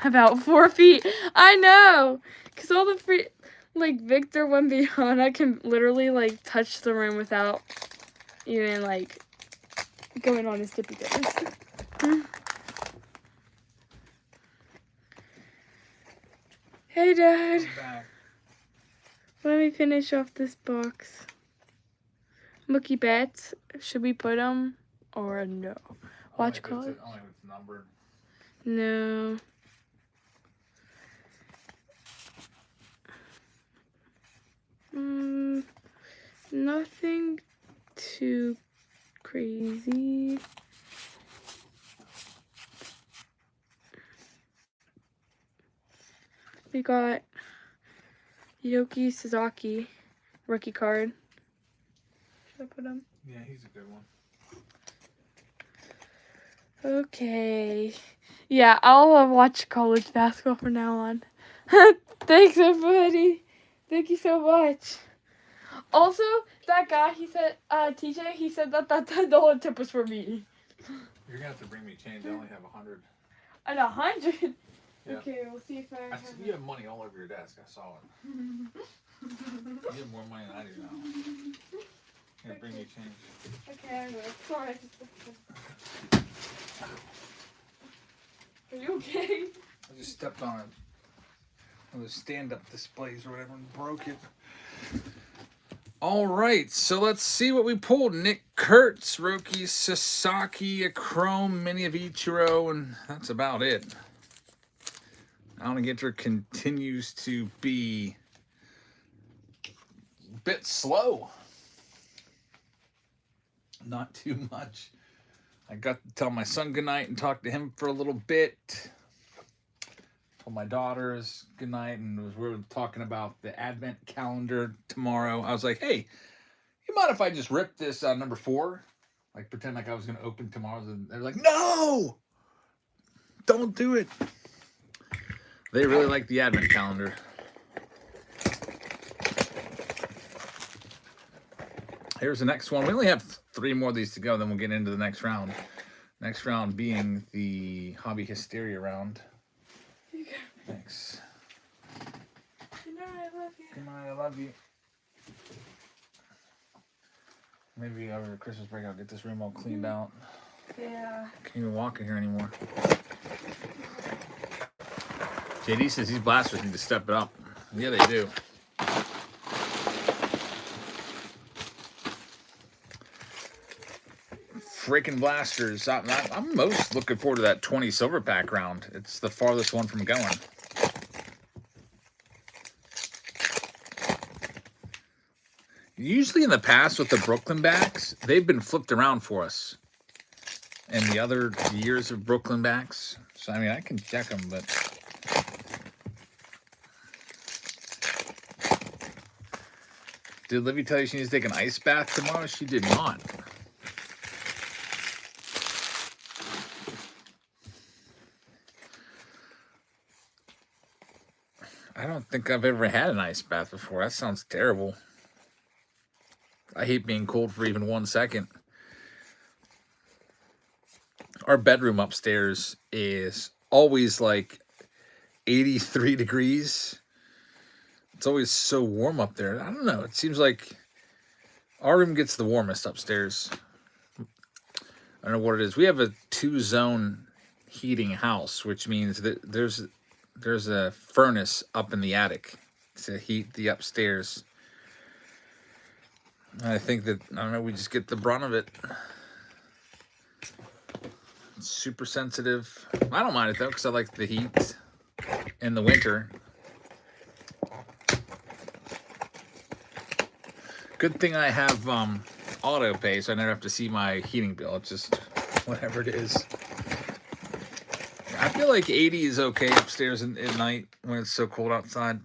About 4 feet. I know. Because all the free, like, Victor went beyond. I can literally, like, touch the rim without even, like, going on his tippy toes. Hey, Dad. I'm back. Let me finish off this box. Mookie Betts. Should we put them or no? Watch college? Only if it's numbered. No. Nothing too crazy. We got Yoki Sasaki rookie card. Should I put him? Yeah, he's a good one. Okay. Yeah, I'll watch college basketball from now on. Thanks, everybody. Thank you so much. Also, that guy, he said, TJ, he said that $10 tip was for me. You're gonna have to bring me change. I only have 100. And 100? Yeah. Okay, we'll see if I have You have money all over your desk. I saw it. You have more money than I do now. Here, bring me change. Okay, I will. Sorry, I just... Are you okay? I just stepped on those stand-up displays or whatever and broke it. All right, so let's see what we pulled. Nick Kurtz, Roki Sasaki, a Chrome, Mini of Ichiro, and that's about it. Alan Ginter continues to be a bit slow. Not too much. I got to tell my son goodnight and talk to him for a little bit. Told my daughters goodnight, and we were talking about the advent calendar tomorrow. I was like, hey, you mind if I just rip this number 4? Like, pretend like I was going to open tomorrow's. And they're like, no! Don't do it. They really like the advent calendar. Here's the next one. We only have 3 more of these to go, then we'll get into the next round. Next round being the Hobby Hysteria round. Thanks. Good night, I love you. Good night, I love you. Maybe over Christmas break I'll get this room all cleaned out. Yeah. Can't even walk in here anymore. JD says these blasters need to step it up. Yeah, they do. Freaking blasters. I'm most looking forward to that 20 silver pack round. It's the farthest one from going. Usually in the past with the Brooklyn backs, they've been flipped around for us. And the other years of Brooklyn backs. So, I mean, I can check them, but... Did Livy tell you she needs to take an ice bath tomorrow? She did not. I don't think I've ever had an ice bath before. That sounds terrible. I hate being cold for even 1 second. Our bedroom upstairs is always like 83 degrees. It's always so warm up there. I don't know. It seems like our room gets the warmest upstairs. I don't know what it is. We have a 2-zone heating house, which means that there's a furnace up in the attic to heat the upstairs. I think that, I don't know, we just get the brunt of it. It's super sensitive. I don't mind it though, because I like the heat in the winter. Good thing I have auto pay, so I never have to see my heating bill. It's just whatever it is. I feel like 80 is okay upstairs at night when it's so cold outside.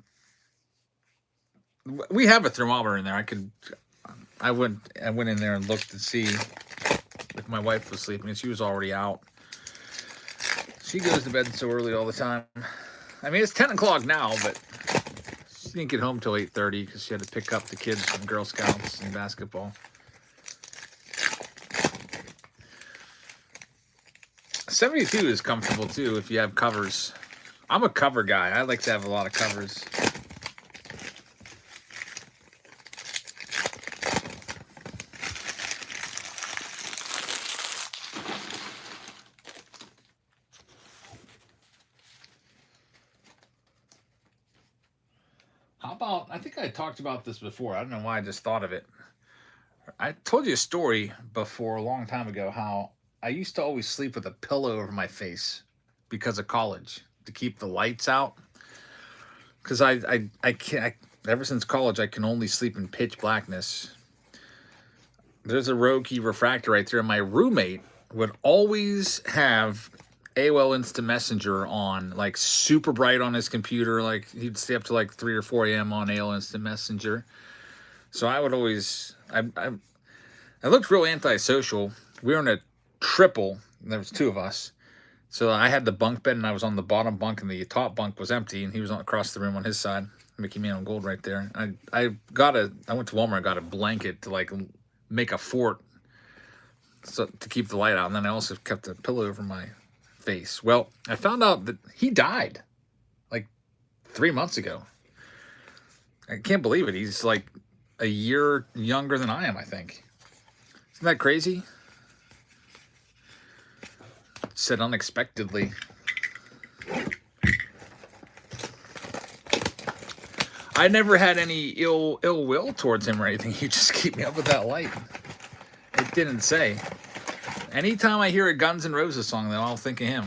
We have a thermometer in there. I went in there and looked to see if my wife was sleeping, and she was already out. She goes to bed so early all the time. I mean, it's 10 o'clock now, but she didn't get home till 8:30 because she had to pick up the kids from Girl Scouts and basketball. 72 is comfortable too if you have covers. I'm a cover guy. I like to have a lot of covers. How about, I think I talked about this before. I don't know why I just thought of it. I told you a story before a long time ago how I used to always sleep with a pillow over my face because of college to keep the lights out. Because I can't, ever since college, I can only sleep in pitch blackness. There's a Roki refractor right there. My roommate would always have AOL Instant Messenger on, like super bright on his computer. Like he'd stay up to like 3 or 4 a.m. on AOL Instant Messenger. So I would always, I looked real antisocial. We were in a triple, and there was 2 of us. So I had the bunk bed, and I was on the bottom bunk, and the top bunk was empty, and he was across the room on his side. Mickey Man on Gold right there. I went to Walmart, got a blanket to like make a fort so to keep the light out, and then I also kept a pillow over my face. Well, I found out that he died like 3 months ago. I can't believe it. He's like a year younger than I am, I think. Isn't that crazy? Said unexpectedly. I never had any ill will towards him or anything. He just keep me up with that light. It didn't say. Anytime I hear a Guns N' Roses song, then I'll think of him,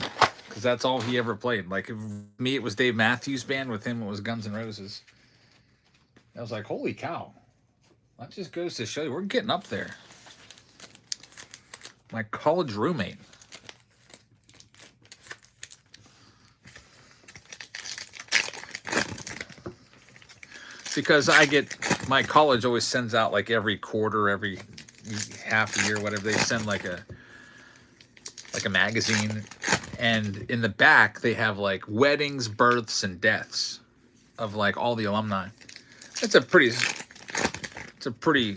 because that's all he ever played. Like, if me, it was Dave Matthews Band. With him, it was Guns N' Roses. I was like, holy cow. That just goes to show you, we're getting up there. My college roommate. Because my college always sends out, like, every quarter, every half a year, whatever, they send like a magazine, and in the back they have like weddings, births, and deaths of like all the alumni. It's a pretty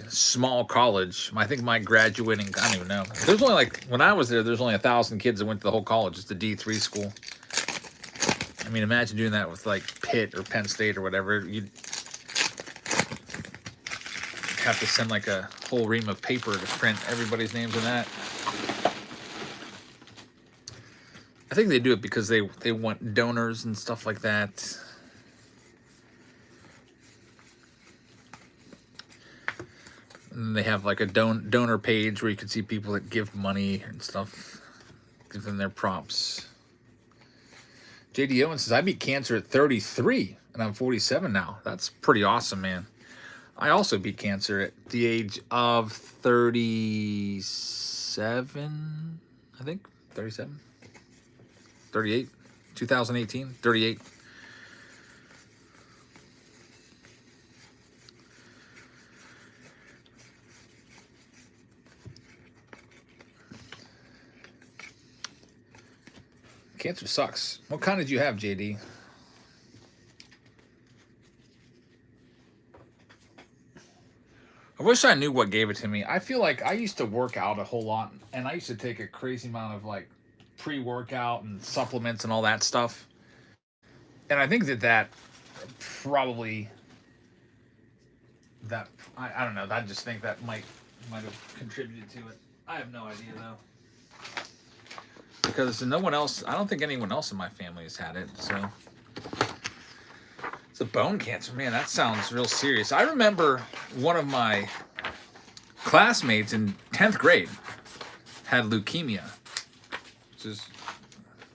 small college. I think my graduating, I don't even know. There's only like, when I was there's only 1,000 kids that went to the whole college. It's a D3 school. I mean, imagine doing that with like Pitt or Penn State or whatever. You'd have to send like a whole ream of paper to print everybody's names in that. I think they do it because they want donors and stuff like that. And they have like a donor page where you can see people that give money and stuff, give them their props. JD Owen says, I beat cancer at 33 and I'm 47 now. That's pretty awesome, man. I also beat cancer at the age of 37, I think. 37? 38? 2018? 38. Cancer sucks. What kind did you have, JD? I wish I knew what gave it to me. I feel like I used to work out a whole lot, and I used to take a crazy amount of like pre-workout and supplements and all that stuff. And I think that probably, I don't know. I just think that might have contributed to it. I have no idea though. Because no one else, I don't think anyone else in my family has had it, so. It's a bone cancer. Man, that sounds real serious. I remember one of my classmates in 10th grade had leukemia.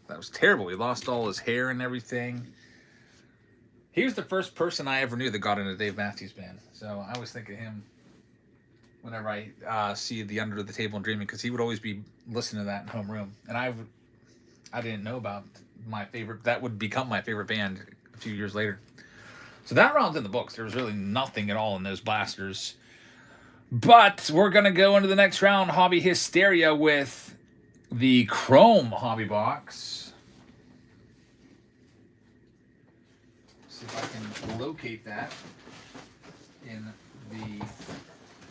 That was terrible. He lost all his hair and everything. He was the first person I ever knew that got into Dave Matthews Band. So I always think of him whenever I see the Under the Table and Dreaming, because he would always be listening to that in homeroom. And I didn't know about my favorite. That would become my favorite band a few years later. So that round's in the books. There was really nothing at all in those blasters. But we're going to go into the next round, Hobby Hysteria, with the Chrome Hobby Box. See if I can locate that in the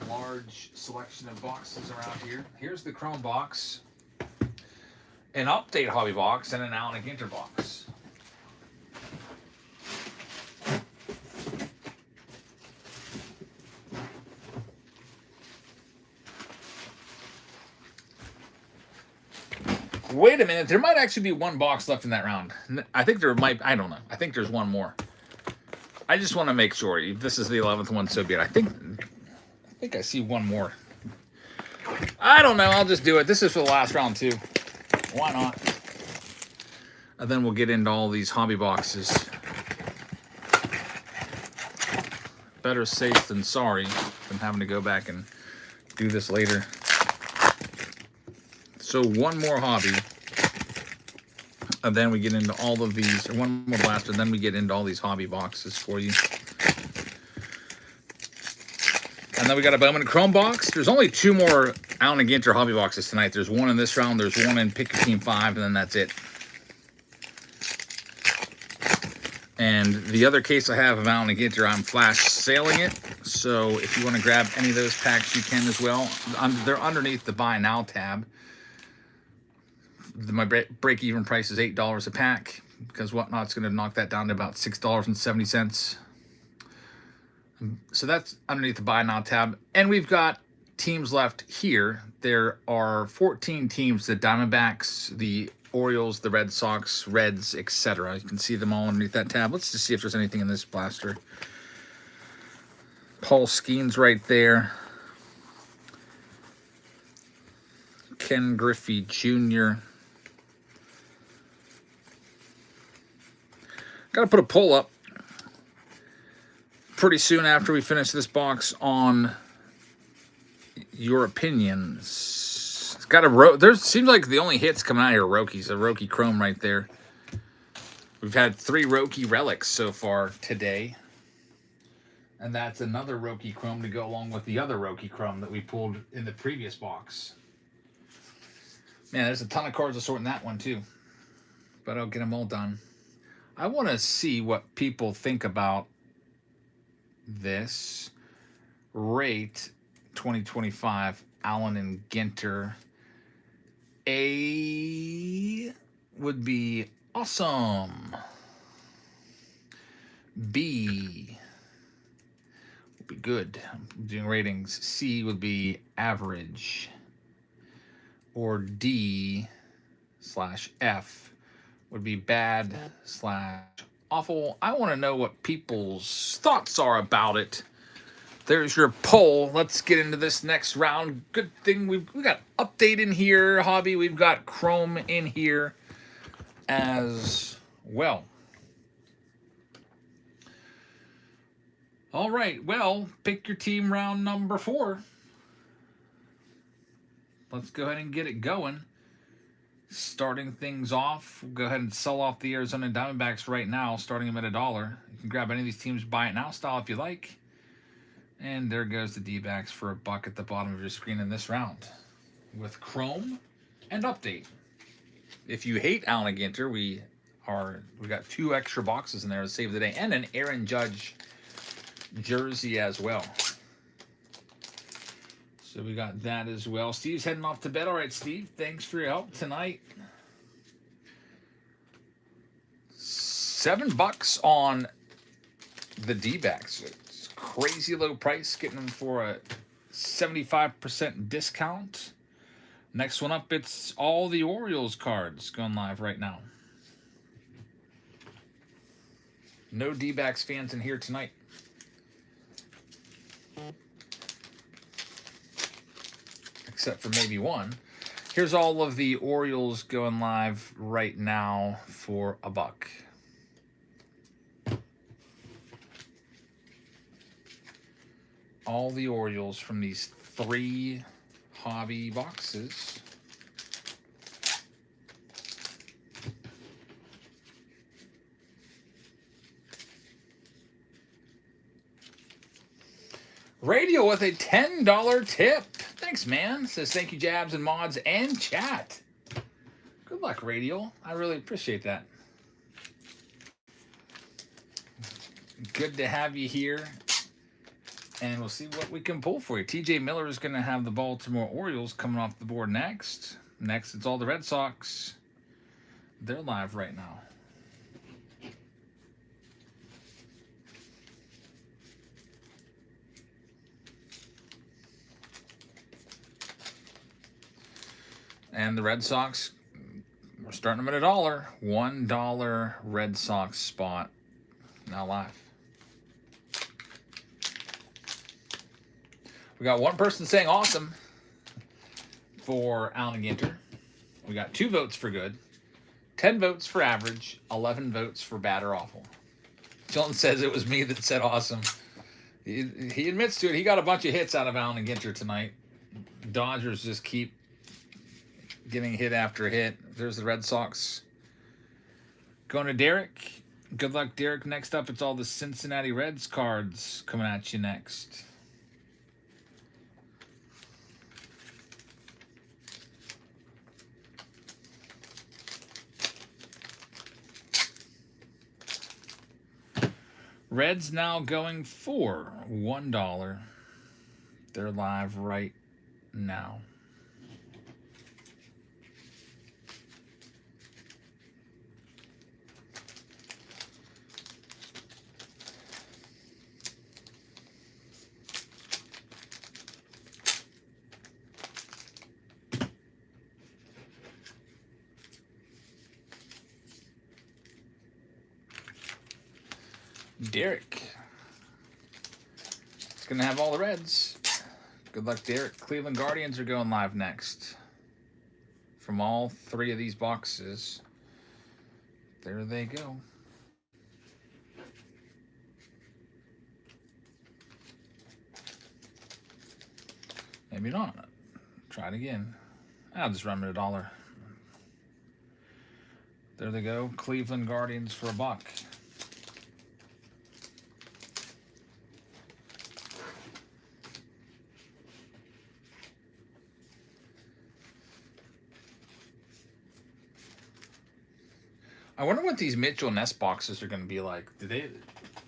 large selection of boxes around here. Here's the Chrome box, an Update Hobby box, and an Allen and Ginter box. Wait a minute, there might actually be one box left in that round. I think there might, I don't know. I think there's one more. I just want to make sure. If this is the 11th one, so be it. I think I see one more. I don't know, I'll just do it. This is for the last round too. Why not? And then we'll get into all these hobby boxes. Better safe than sorry than having to go back and do this later. So one more hobby, and then we get into all of these, or one more blaster, and then we get into all these hobby boxes for you. And then we got a Bowman Chrome box. There's only two more Allen and Ginter hobby boxes tonight. There's one in this round, there's one in Pick Your Team 5, and then that's it. And the other case I have of Allen and Ginter, I'm flash sailing it. So if you want to grab any of those packs, you can as well. They're underneath the Buy Now tab. My break-even price is $8 a pack, because Whatnot's going to knock that down to about $6.70. So that's underneath the Buy Now tab. And we've got teams left here. There are 14 teams, the Diamondbacks, the Orioles, the Red Sox, Reds, etc. You can see them all underneath that tab. Let's just see if there's anything in this blaster. Paul Skeens right there. Ken Griffey Jr. Got to put a poll up pretty soon after we finish this box on your opinions. It's got a there seems like the only hits coming out here are Rokies. A Roki Chrome right there. We've had 3 Roki relics so far today. And that's another Roki Chrome to go along with the other Roki Chrome that we pulled in the previous box. Man, there's a ton of cards to sort in that one too. But I'll get them all done. I want to see what people think about this. Rate 2025 Allen and Ginter. A would be awesome. B would be good. I'm doing ratings. C would be average. Or D/F would be bad/awful. I want to know what people's thoughts are about it. There's your poll. Let's get into this next round. Good thing we got update in here, hobby. We've got Chrome in here as well. All right. Well, pick your team round number 4. Let's go ahead and get it going. Starting things off, we'll go ahead and sell off the Arizona Diamondbacks right now, starting them at $1. You can grab any of these teams, buy it now style if you like. And there goes the D-backs for $1 at the bottom of your screen in this round with Chrome and update. If you hate Allen Ginter, we got 2 extra boxes in there to save the day and an Aaron Judge jersey as well. So we got that as well. Steve's heading off to bed. All right, Steve, thanks for your help tonight. $7 on the D-backs. Crazy low price, getting them for a 75% discount. Next one up, it's all the Orioles cards going live right now. No D-backs fans in here tonight. Except for maybe one. Here's all of the Orioles going live right now for $1. All the Orioles from these 3 hobby boxes. Radio with a $10 tip. Thanks, man. Says thank you, Jabs and Mods and chat. Good luck, Radio. I really appreciate that. Good to have you here. And we'll see what we can pull for you. TJ Miller is going to have the Baltimore Orioles coming off the board next. Next, it's all the Red Sox. They're live right now. And the Red Sox, we're starting them at $1. $1 Red Sox spot now live. We got one person saying awesome for Allen Ginter. We got 2 votes for good, 10 votes for average, 11 votes for bad or awful. Chilton says it was me that said awesome. He admits to it. He got a bunch of hits out of Allen Ginter tonight. Dodgers just keep getting hit after hit. There's the Red Sox. Going to Derek. Good luck, Derek. Next up, it's all the Cincinnati Reds cards coming at you next. Reds now going for $1. They're live right now. Derek. going to have all the Reds. Good luck, Derek. Cleveland Guardians are going live next. From all 3 of these boxes. There they go. Maybe not. Try it again. I'll just run it $1. There they go. Cleveland Guardians for $1. I wonder what these Mitchell Ness boxes are going to be like.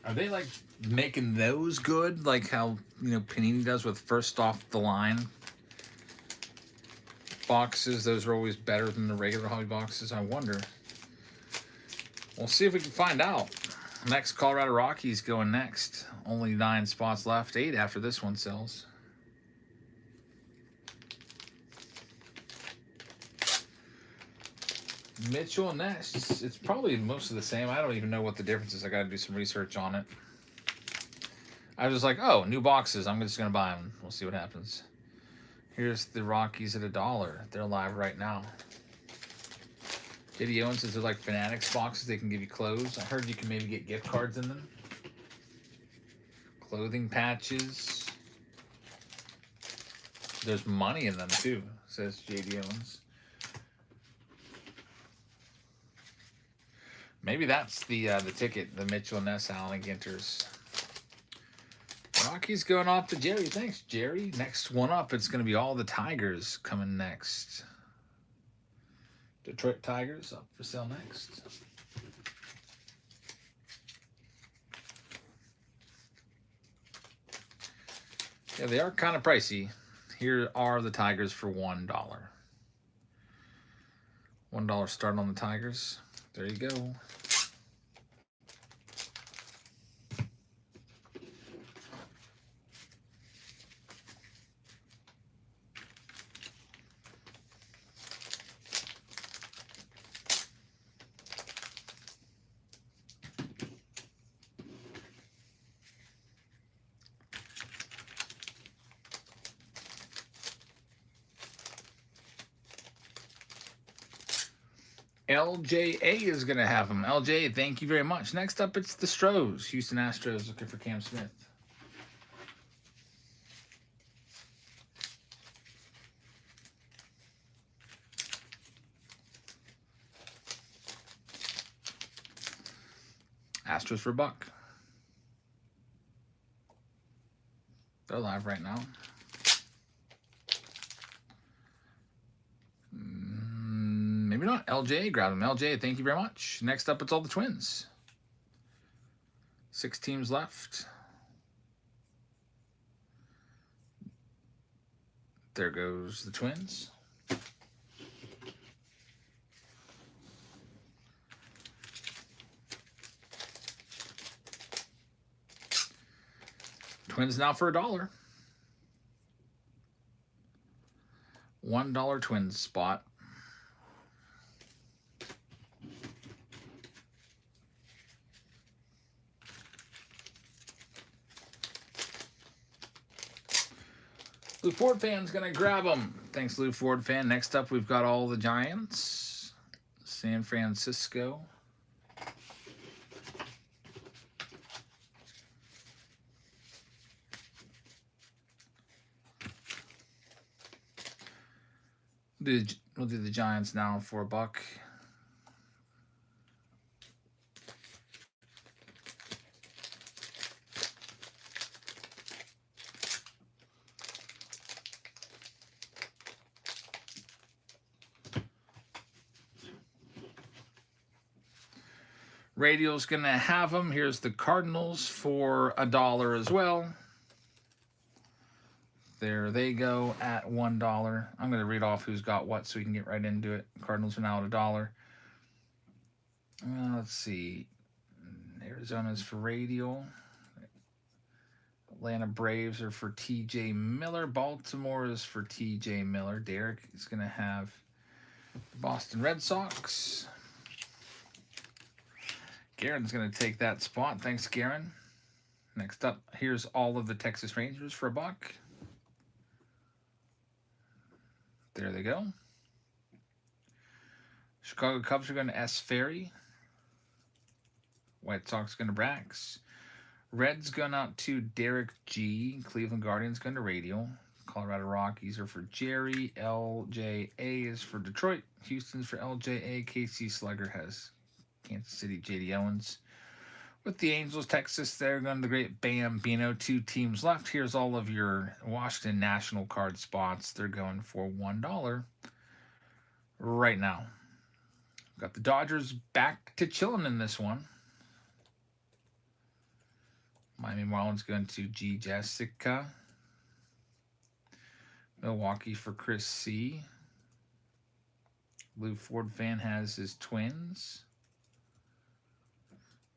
Are they like making those good, like how Panini does with first off the line boxes? Those are always better than the regular hobby boxes. I wonder. We'll see if we can find out. Next, Colorado Rockies going next. Only 9 spots left. 8 after this one sells. Mitchell and Ness, it's probably most of the same. I don't even know what the difference is. I got to do some research on it. I was like, oh, new boxes. I'm just going to buy them. We'll see what happens. Here's the Rockies at $1. They're live right now. JD Owens says they're like Fanatics boxes. They can give you clothes. I heard you can maybe get gift cards in them. Clothing patches. There's money in them too, says JD Owens. Maybe that's the ticket, the Mitchell, Ness, Allen, and Ginters. Rockies going off to Jerry. Thanks, Jerry. Next one up, it's going to be all the Tigers coming next. Detroit Tigers up for sale next. Yeah, they are kind of pricey. Here are the Tigers for $1. $1 start on the Tigers. There you go. LJA is going to have them. LJ, thank you very much. Next up, it's the Stros. Houston Astros looking for Cam Smith. Astros for $1. They're live right now. Maybe not. LJ, grab them. LJ, thank you very much. Next up, it's all the Twins. 6 teams left. There goes the Twins. Twins now for $1. $1 Twins spot. Lou Ford fan's gonna grab them. Thanks, Lou Ford fan. Next up, we've got all the Giants. San Francisco. We'll do the Giants now for $1. Radio's going to have them. Here's the Cardinals for $1 as well. There they go at $1. I'm going to read off who's got what so we can get right into it. Cardinals are now at $1. Let's see. Arizona's for Radio. Atlanta Braves are for TJ Miller. Baltimore is for TJ Miller. Derek is going to have the Boston Red Sox. Garen's going to take that spot. Thanks, Garen. Next up, here's all of the Texas Rangers for $1. There they go. Chicago Cubs are going to S. Ferry. White Sox going to Brax. Reds going out to Derek G. Cleveland Guardians going to Radial. Colorado Rockies are for Jerry. LJA is for Detroit. Houston's for LJA. KC Slugger has Kansas City. JD Owens. With the Angels, Texas, they're going to the Great Bambino. 2 teams left. Here's all of your Washington National card spots. They're going for $1 right now. Got the Dodgers back to chilling in this one. Miami Marlins going to G. Jessica. Milwaukee for Chris C. Blue Ford fan has his Twins.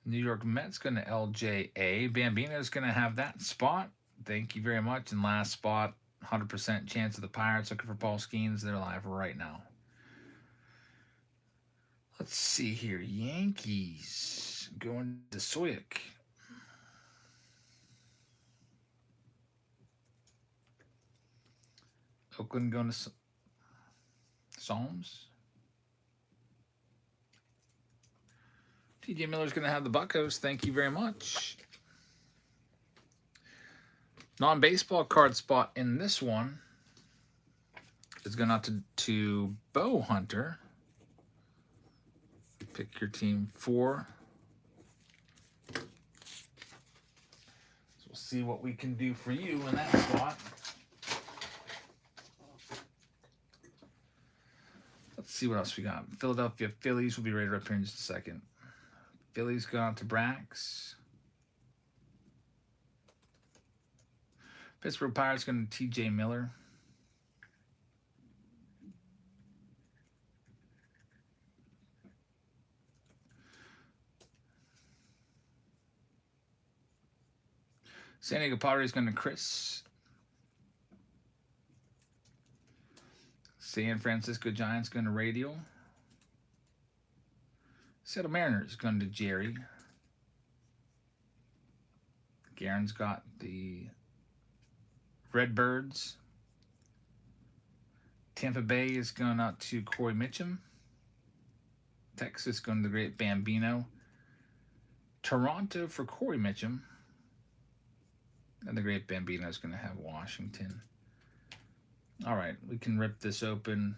New York Mets going to LJA. Bambino's going to have that spot. Thank you very much. And last spot, 100% chance of the Pirates looking for Paul Skeens. They're live right now. Let's see here. Yankees going to Soyak. Oakland going to Psalms. TJ Miller's going to have the Buccos. Thank you very much. Non-baseball card spot in this one is going out to Bow Hunter. Pick your team 4. So we'll see what we can do for you in that spot. Let's see what else we got. Philadelphia Phillies will be ready up here in just a second. Phillies gone to Brax. Pittsburgh Pirates going to TJ Miller. San Diego Padres going to Chris. San Francisco Giants going to Radial. Seattle Mariners going to Jerry. Garen's got the Redbirds. Tampa Bay is going out to Corey Mitchum. Texas going to the Great Bambino. Toronto for Corey Mitchum. And the Great Bambino is going to have Washington. All right, we can rip this open.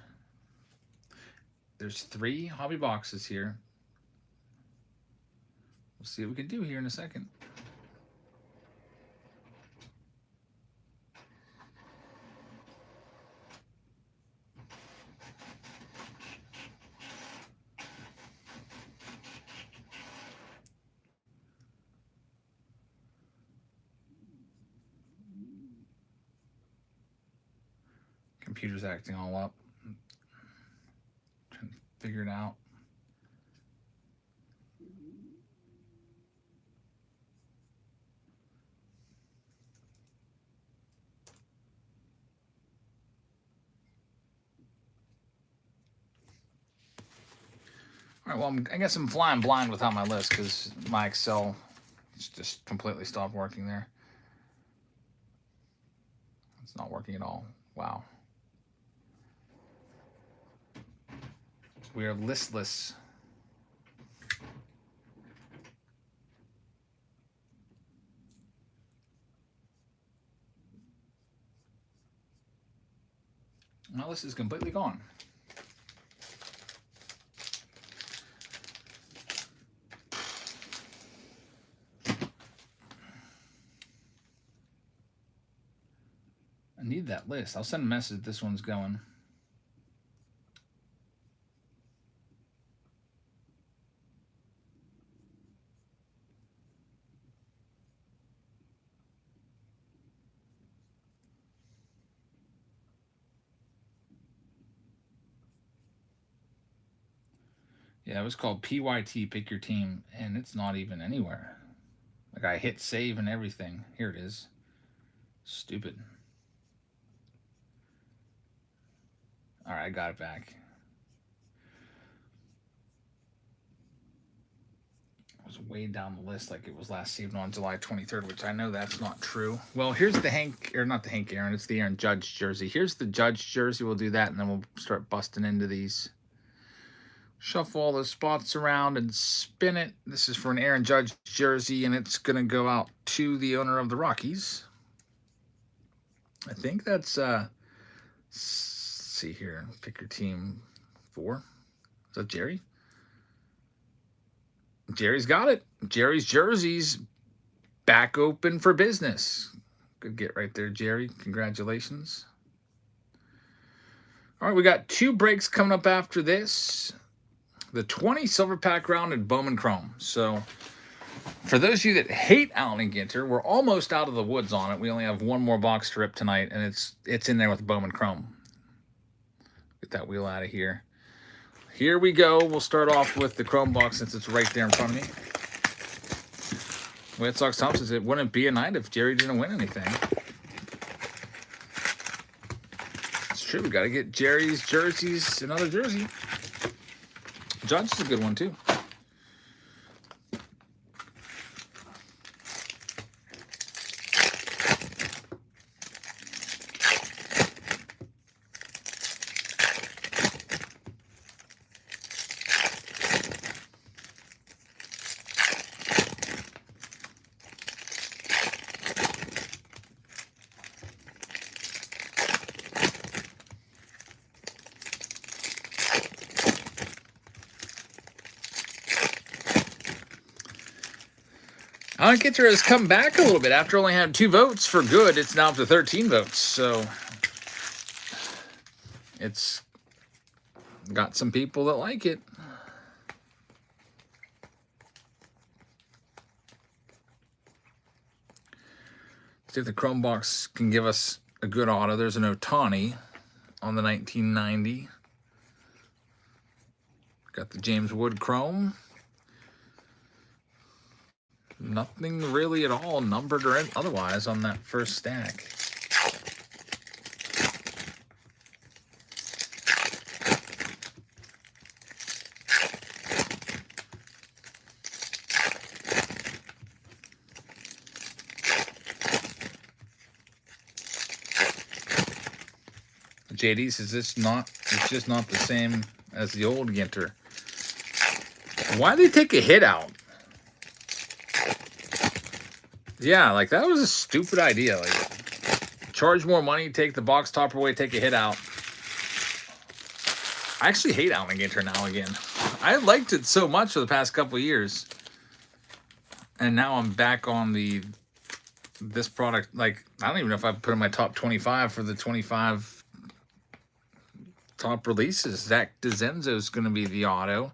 There's 3 hobby boxes here. We'll see what we can do here in a second. Computer's acting all up. Trying to figure it out. All right, well, I guess I'm flying blind without my list because my Excel just completely stopped working there. It's not working at all. Wow. We are listless. My list is completely gone. I need that list. I'll send a message. This one's going. Yeah, it was called PYT, pick your team, and it's not even anywhere. Like I hit save and everything. Here it is. Stupid. All right, I got it back. was way down the list like it was last season on July 23rd, which I know that's not true. Well, here's the not the Hank Aaron, it's the Aaron Judge jersey. Here's the Judge jersey. We'll do that, and then we'll start busting into these. Shuffle all those spots around and spin it. This is for an Aaron Judge jersey, and it's going to go out to the owner of the Rockies. I think that's, let's see here. Pick your team 4. Is that Jerry? Jerry's got it. Jerry's jersey's back open for business. Good get right there, Jerry. Congratulations. All right, we got 2 breaks coming up after this. The 20 silver pack round and Bowman Chrome. So for those of you that hate Allen and Ginter, we're almost out of the woods on it. We only have 1 more box to rip tonight, and it's in there with Bowman Chrome. Get that wheel out of here. Here we go. We'll start off with the Chrome box since it's right there in front of me. Red Sox Tom says it wouldn't be a night if Jerry didn't win anything. It's true. We got to get Jerry's jerseys, another jersey. Judge is a good one, too. Allen Ginter has come back a little bit after only having 2 votes for good. It's now up to 13 votes, so it's got some people that like it. See if the Chrome box can give us a good auto. There's an Ohtani on the 1990. Got the James Wood Chrome. Nothing really at all numbered or otherwise on that first stack. JD says it's just not the same as the old Ginter. Why'd they take a hit out? Yeah, like that was a stupid idea. Like, charge more money, take the box topper away, take a hit out. I actually hate Allen Ginter now again. I liked it so much for the past couple of years, and now I'm back on this product. Like, I don't even know if I put in my top 25 for the 25 top releases. Zach DeZenzo is going to be the auto.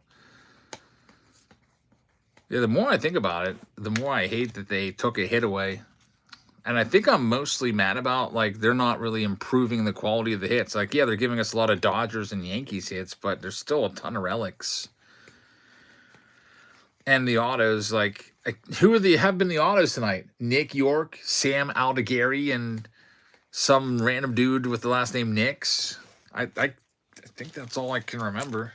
Yeah, the more I think about it, the more I hate that they took a hit away. And I think I'm mostly mad about, like, they're not really improving the quality of the hits. Like, yeah, they're giving us a lot of Dodgers and Yankees hits, but there's still a ton of relics. And the autos, like who have been the autos tonight? Nick York, Sam Aldegari, and some random dude with the last name Nix. I think that's all I can remember.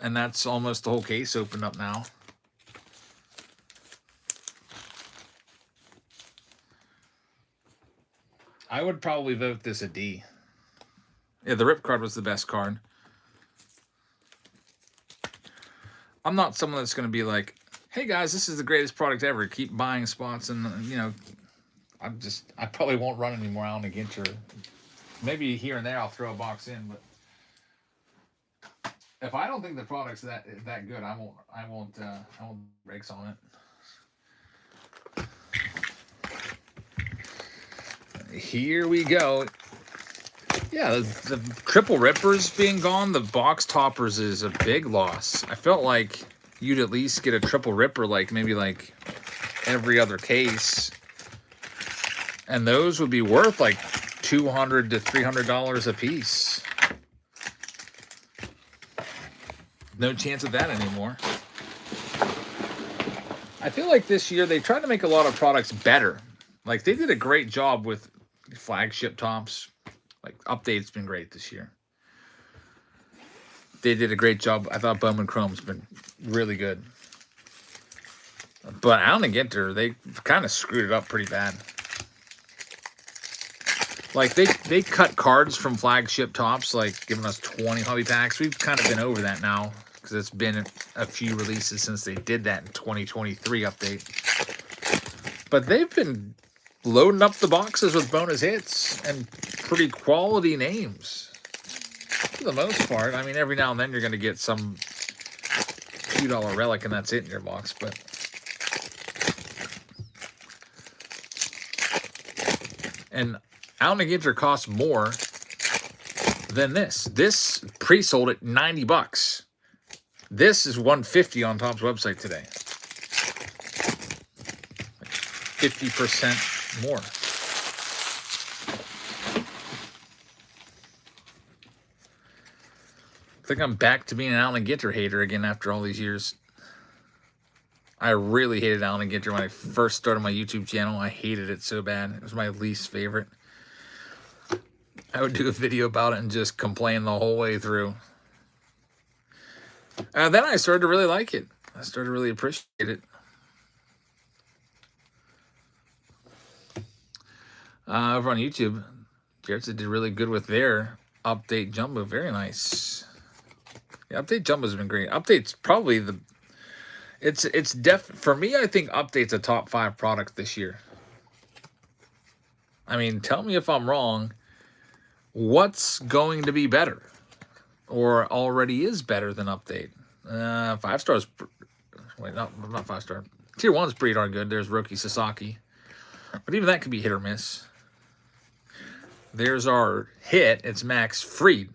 And that's almost the whole case opened up now. I would probably vote this a D. Yeah, the rip card was the best card. I'm not someone that's going to be like, hey guys, this is the greatest product ever. Keep buying spots, and you know, I probably won't run any more Allen and Ginter. Maybe here and there I'll throw a box in, but if I don't think the product's that good, I won't brakes on it. Here we go. Yeah, the triple rippers being gone, the box toppers is a big loss. I felt like you'd at least get a triple ripper, like maybe like every other case, and those would be worth like $200 to $300 a piece. No chance of that anymore. I feel like this year they tried to make a lot of products better. Like they did a great job with flagship tops. Like update's been great this year. they did a great job. I thought Bowman Chrome's been really good. But Allen and Ginter, they kind of screwed it up pretty bad. Like, they cut cards from flagship tops, like giving us 20 hobby packs. We've kind of been over that now because it's been a few releases since they did that in 2023 update. But they've been loading up the boxes with bonus hits and pretty quality names. For the most part. I mean, every now and then you're going to get some $2 relic and that's it in your box. But and Allen and Ginter costs more than this. This pre-sold at $90. This is $150 on Topps website today. 50% more. I think I'm back to being an Allen and Ginter hater again after all these years. I really hated Allen and Ginter when I first started my YouTube channel. I hated it so bad. It was my least favorite. I would do a video about it and just complain the whole way through. Then I started to really like it. I started to really appreciate it. Over on YouTube, Jarrett did really good with their update jumbo. Very nice. Yeah, update jumbo's been great. Update's probably the... It's for me, I think Update's a top 5 product this year. I mean, tell me if I'm wrong. What's going to be better? Or already is better than Update? 5 stars. Wait, not 5 star. Tier 1's pretty darn good. There's Roki Sasaki. But even that could be hit or miss. There's our hit. It's Max Fried.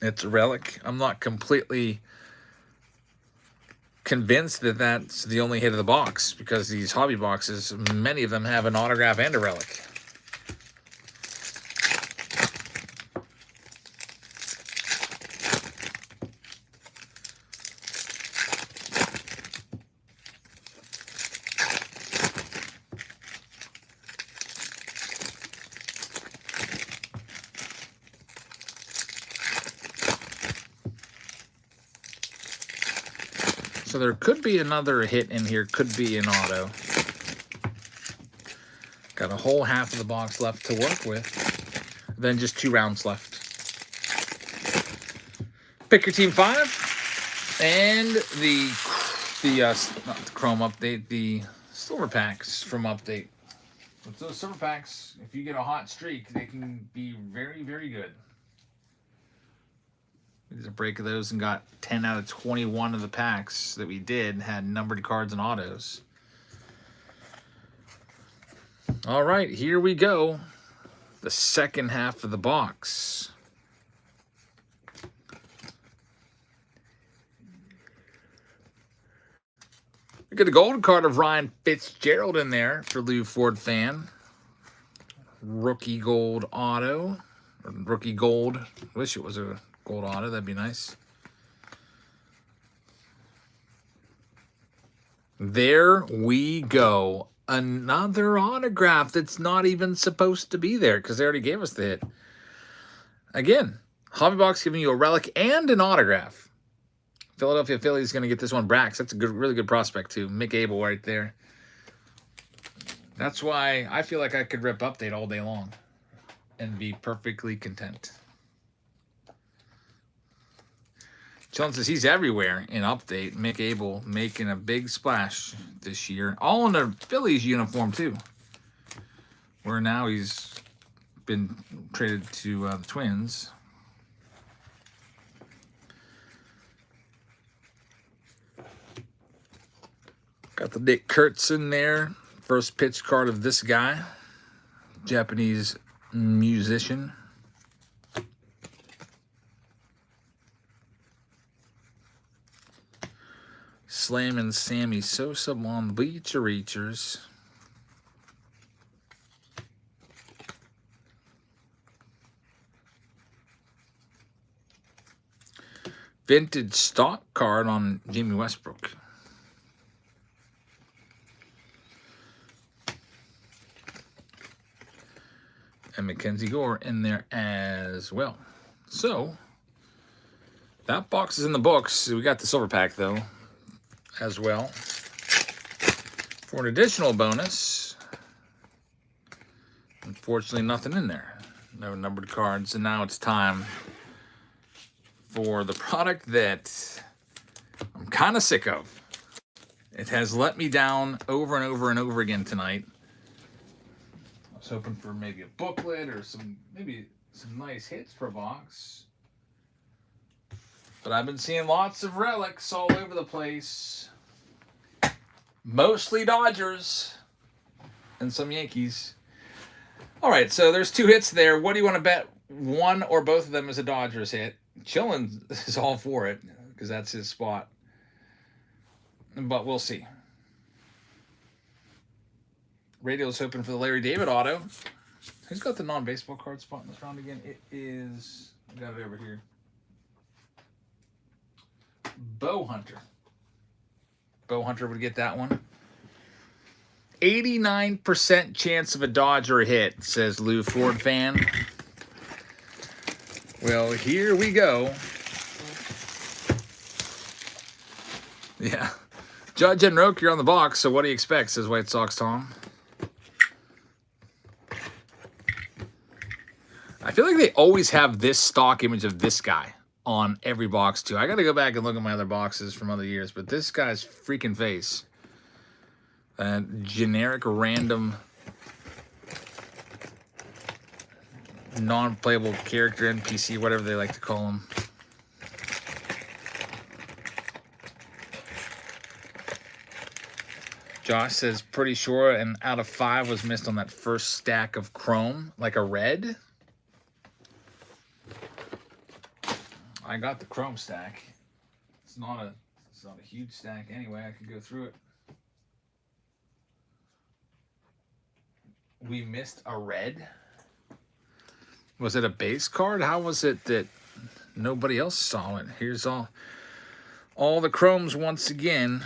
It's a relic. I'm not completely convinced that that's the only hit of the box because these hobby boxes, many of them have an autograph and a relic. So there could be another hit in here, could be an auto. Got a whole half of the box left to work with. Then just 2 rounds left. Pick your team 5. And not the Chrome update, the silver packs from update. With those silver packs, if you get a hot streak, they can be very, very good. We did a break of those and got 10 out of 21 of the packs that we did had numbered cards and autos. All right, here we go. The second half of the box. We got a gold card of Ryan Fitzgerald in there for Lou Ford fan. Rookie gold auto. Or rookie gold. Wish it was a gold auto, that'd be nice. There we go. Another autograph that's not even supposed to be there because they already gave us the hit. Again, Hobby Box giving you a relic and an autograph. Philadelphia Phillies going to get this one. Brax, that's a good, really good prospect too. Mick Abel right there. That's why I feel like I could rip Update all day long and be perfectly content. Sean says he's everywhere in Update. Mick Abel making a big splash this year. All in a Phillies uniform, too. Where now he's been traded to the Twins. Got the Nick Kurtz in there. First pitch card of this guy. Japanese musician. Slamming Sammy Sosa on the Bleacher Reachers. Vintage stock card on Jamie Westbrook. And Mackenzie Gore in there as well. So, That box is in the books. We got the silver pack, though, as well. For an additional bonus, unfortunately, nothing in there. No numbered cards. And now it's time for the product that I'm kind of sick of. It has let me down over and over and over again tonight. I was hoping for maybe a booklet or maybe some nice hits per box. But I've been seeing lots of relics all over the place. Mostly Dodgers and some Yankees. All right, so there's 2 hits there. What do you want to bet? One or both of them is a Dodgers hit. Chillin is all for it because that's his spot. But we'll see. Radio's hoping for the Larry David auto. Who's got the non-baseball card spot in this round again? It is... I got it over here. Bo Hunter. Bo Hunter would get that one. 89% chance of a Dodger hit, says Lou Ford fan. Well, here we go. Yeah. Judge and Roke, you're on the box, so what do you expect, says White Sox Tom. I feel like they always have this stock image of this guy on every box, too. I got to go back and look at my other boxes from other years, but this guy's freaking face. Generic, random, non-playable character, NPC, whatever they like to call him. Josh says, pretty sure an out of 5 was missed on that first stack of Chrome, like a red. I got the Chrome stack. It's not a huge stack anyway. I could go through it. We missed a red. Was it a base card? How was it that nobody else saw it? Here's all the Chromes once again.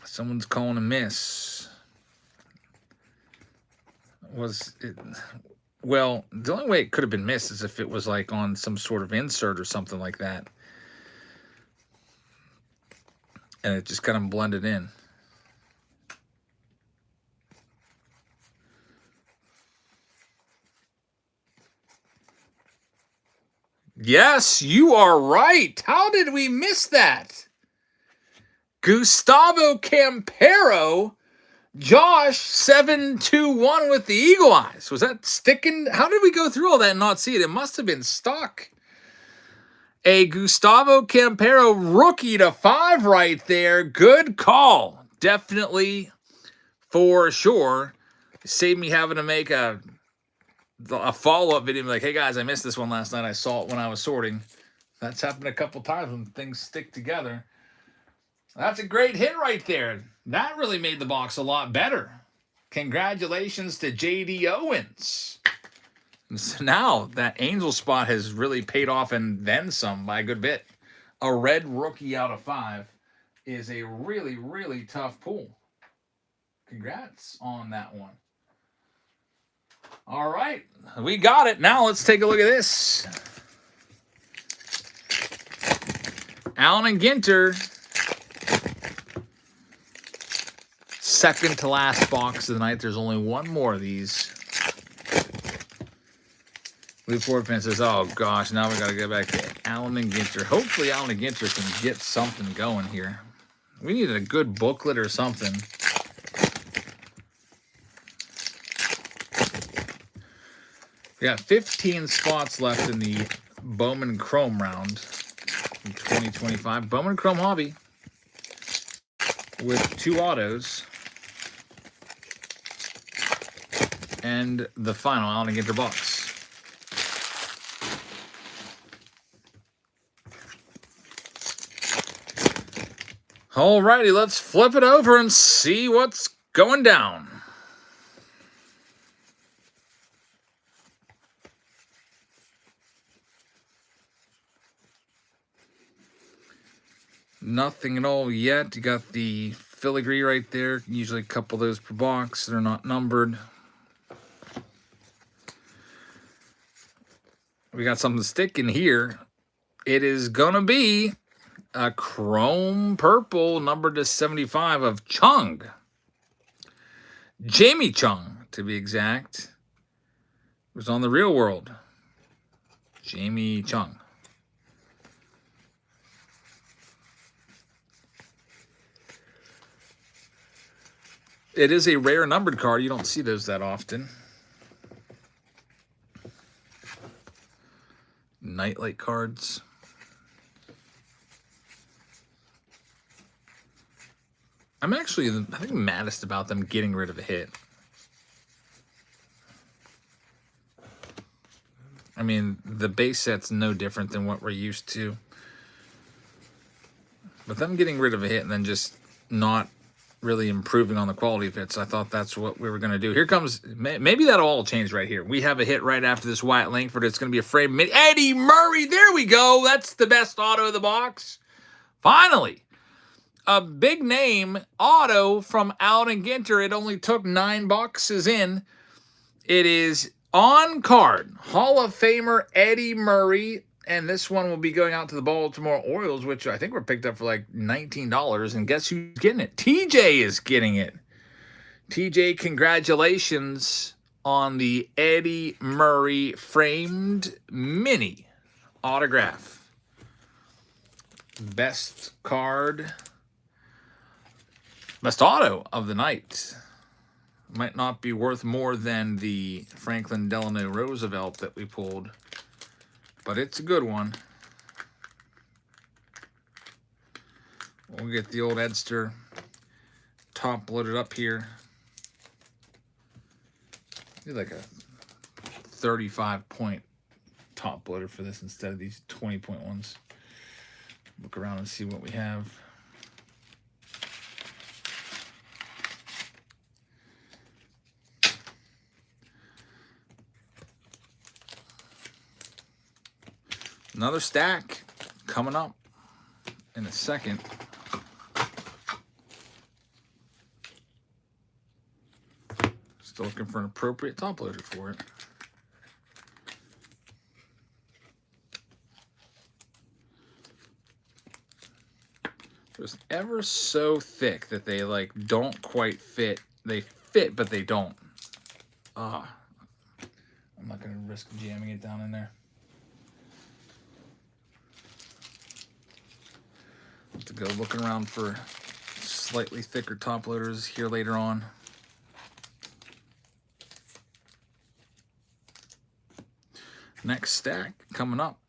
Someone's calling a miss. Was it? Well, the only way it could have been missed is if it was like on some sort of insert or something like that. And it just kind of blended in. Yes, you are right. How did we miss that? Gustavo Campero. Josh, 721 with the eagle eyes. Was that sticking? How did we go through all that and not see it? It must have been stuck. A Gustavo Campero rookie to 5 right there. Good call. Definitely, for sure. Saved me having to make a follow-up video. Like, hey, guys, I missed this one last night. I saw it when I was sorting. That's happened a couple times when things stick together. That's a great hit right there. That really made the box a lot better. Congratulations to J.D. Owens. So now that Angel spot has really paid off and then some by a good bit. A red rookie out of 5 is a really, really tough pull. Congrats on that one. All right, we got it. Now let's take a look at this. Allen and Ginter. Second to last box of the night. There's only one more of these. Lou Ford fan says, oh gosh, now we got to go back to Allen and Ginter. Hopefully Allen and Ginter can get something going here. We need a good booklet or something. We got 15 spots left in the Bowman Chrome round in 2025. Bowman Chrome Hobby with 2 autos. And the final Allen and Ginter box. Alrighty, let's flip it over and see what's going down. Nothing at all yet. You got the filigree right there. Usually a couple of those per box. They're not numbered. We got something sticking here. It is going to be a chrome purple number to 75 of Chung. Jamie Chung, to be exact. Was on The Real World. Jamie Chung. It is a rare numbered card. You don't see those that often. Nightlight cards. I'm actually, I think, maddest about them getting rid of a hit. I mean, the base set's no different than what we're used to. But them getting rid of a hit and then just not really improving on the quality of hits, I thought that's what we were going to do. Here comes, maybe that'll all change right here. We have a hit right after this Wyatt Langford. It's going to be a frame. Eddie Murray, there we go. That's the best auto of the box. Finally, a big name auto from Allen Ginter. It only took 9 boxes in. It is on card, Hall of Famer Eddie Murray. And this one will be going out to the Baltimore Orioles, which I think were picked up for like $19. And guess who's getting it? TJ is getting it. TJ, congratulations on the Eddie Murray framed mini autograph. Best card, best auto of the night. Might not be worth more than the Franklin Delano Roosevelt that we pulled, but it's a good one. We'll get the old Edster top loaded up here. Do like a 35-point top loader for this instead of these 20-point ones. Look around and see what we have. Another stack coming up in a second. Still looking for an appropriate top loader for it. Just ever so thick that they like don't quite fit. They fit, but they don't. I'm not gonna risk jamming it down in there. Have to go looking around for slightly thicker top loaders here later on. Next stack coming up.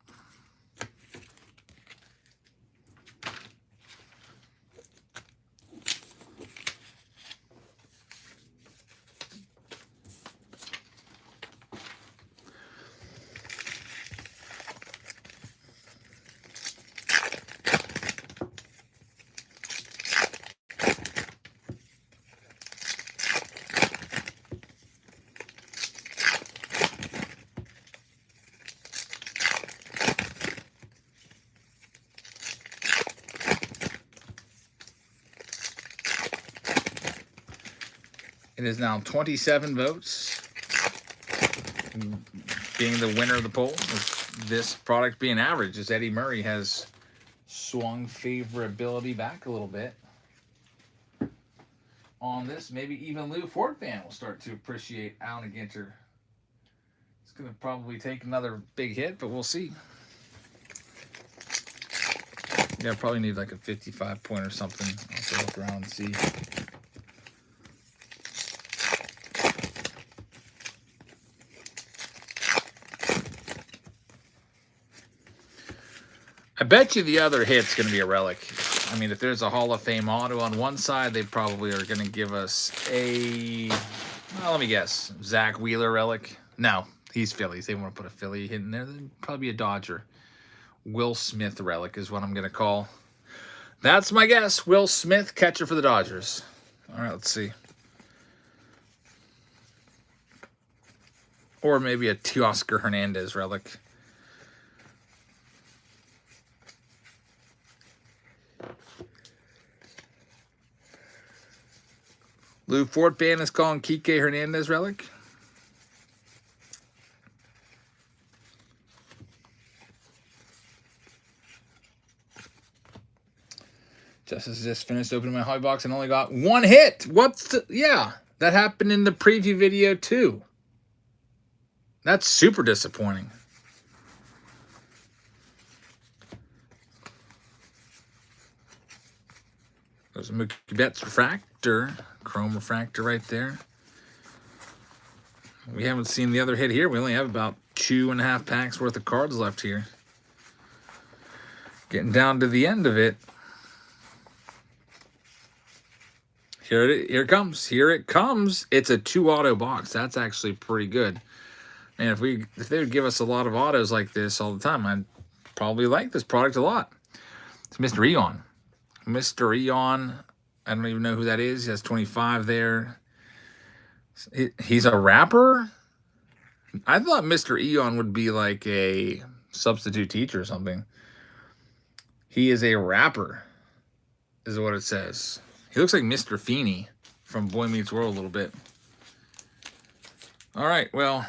It is now 27 votes, being the winner of the poll, with this product being average, as Eddie Murray has swung favorability back a little bit on this. Maybe even Lou Ford fan will start to appreciate Allen Ginter. It's going to probably take another big hit, but we'll see. Yeah, I probably need like a 55-point or something. I'll have to look around and see. I bet you the other hit's going to be a relic. I mean, if there's a Hall of Fame auto on one side, they probably are going to give us a, well, let me guess, Zach Wheeler relic. No, he's Phillies. They want to put a Philly hit in there. There'd probably be a Dodger. Will Smith relic is what I'm going to call. That's my guess. Will Smith, catcher for the Dodgers. All right, let's see. Or maybe a Teoscar Hernandez relic. Lou Ford fan is calling Kike Hernandez relic. Just finished opening my hobby box and only got one hit. Yeah, that happened in the preview video too. That's super disappointing. There's a Mookie Betts refractor, chrome refractor right there. We haven't seen the other hit here. We only have about 2.5 packs worth of cards left here. Getting down to the end of it. Here it comes. Here it comes. It's a 2-auto box. That's actually pretty good. And if they would give us a lot of autos like this all the time, I'd probably like this product a lot. It's Mr. Eon. Mr. Eon, I don't even know who that is. He has 25 there. He's a rapper? I thought Mr. Eon would be like a substitute teacher or something. He is a rapper, is what it says. He looks like Mr. Feeney from Boy Meets World a little bit. All right, well,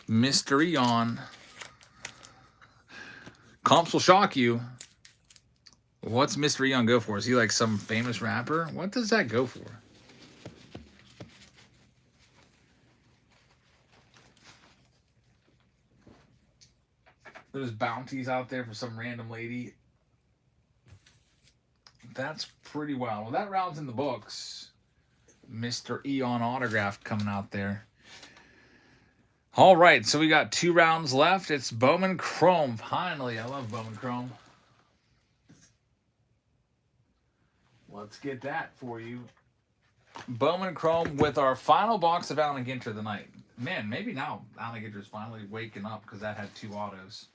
Mr. Eon. Comps will shock you. What's Mr. Eon go for? Is he like some famous rapper? What does that go for? There's bounties out there for some random lady. That's pretty wild. Well, that round's in the books. Mr. Eon autograph coming out there. All right, so we got 2 rounds left. It's Bowman Chrome. Finally, I love Bowman Chrome. Let's get that for you. Bowman Chrome with our final box of Allen Ginter of the night. Man, maybe now Allen Ginter's finally waking up because that had 2 autos.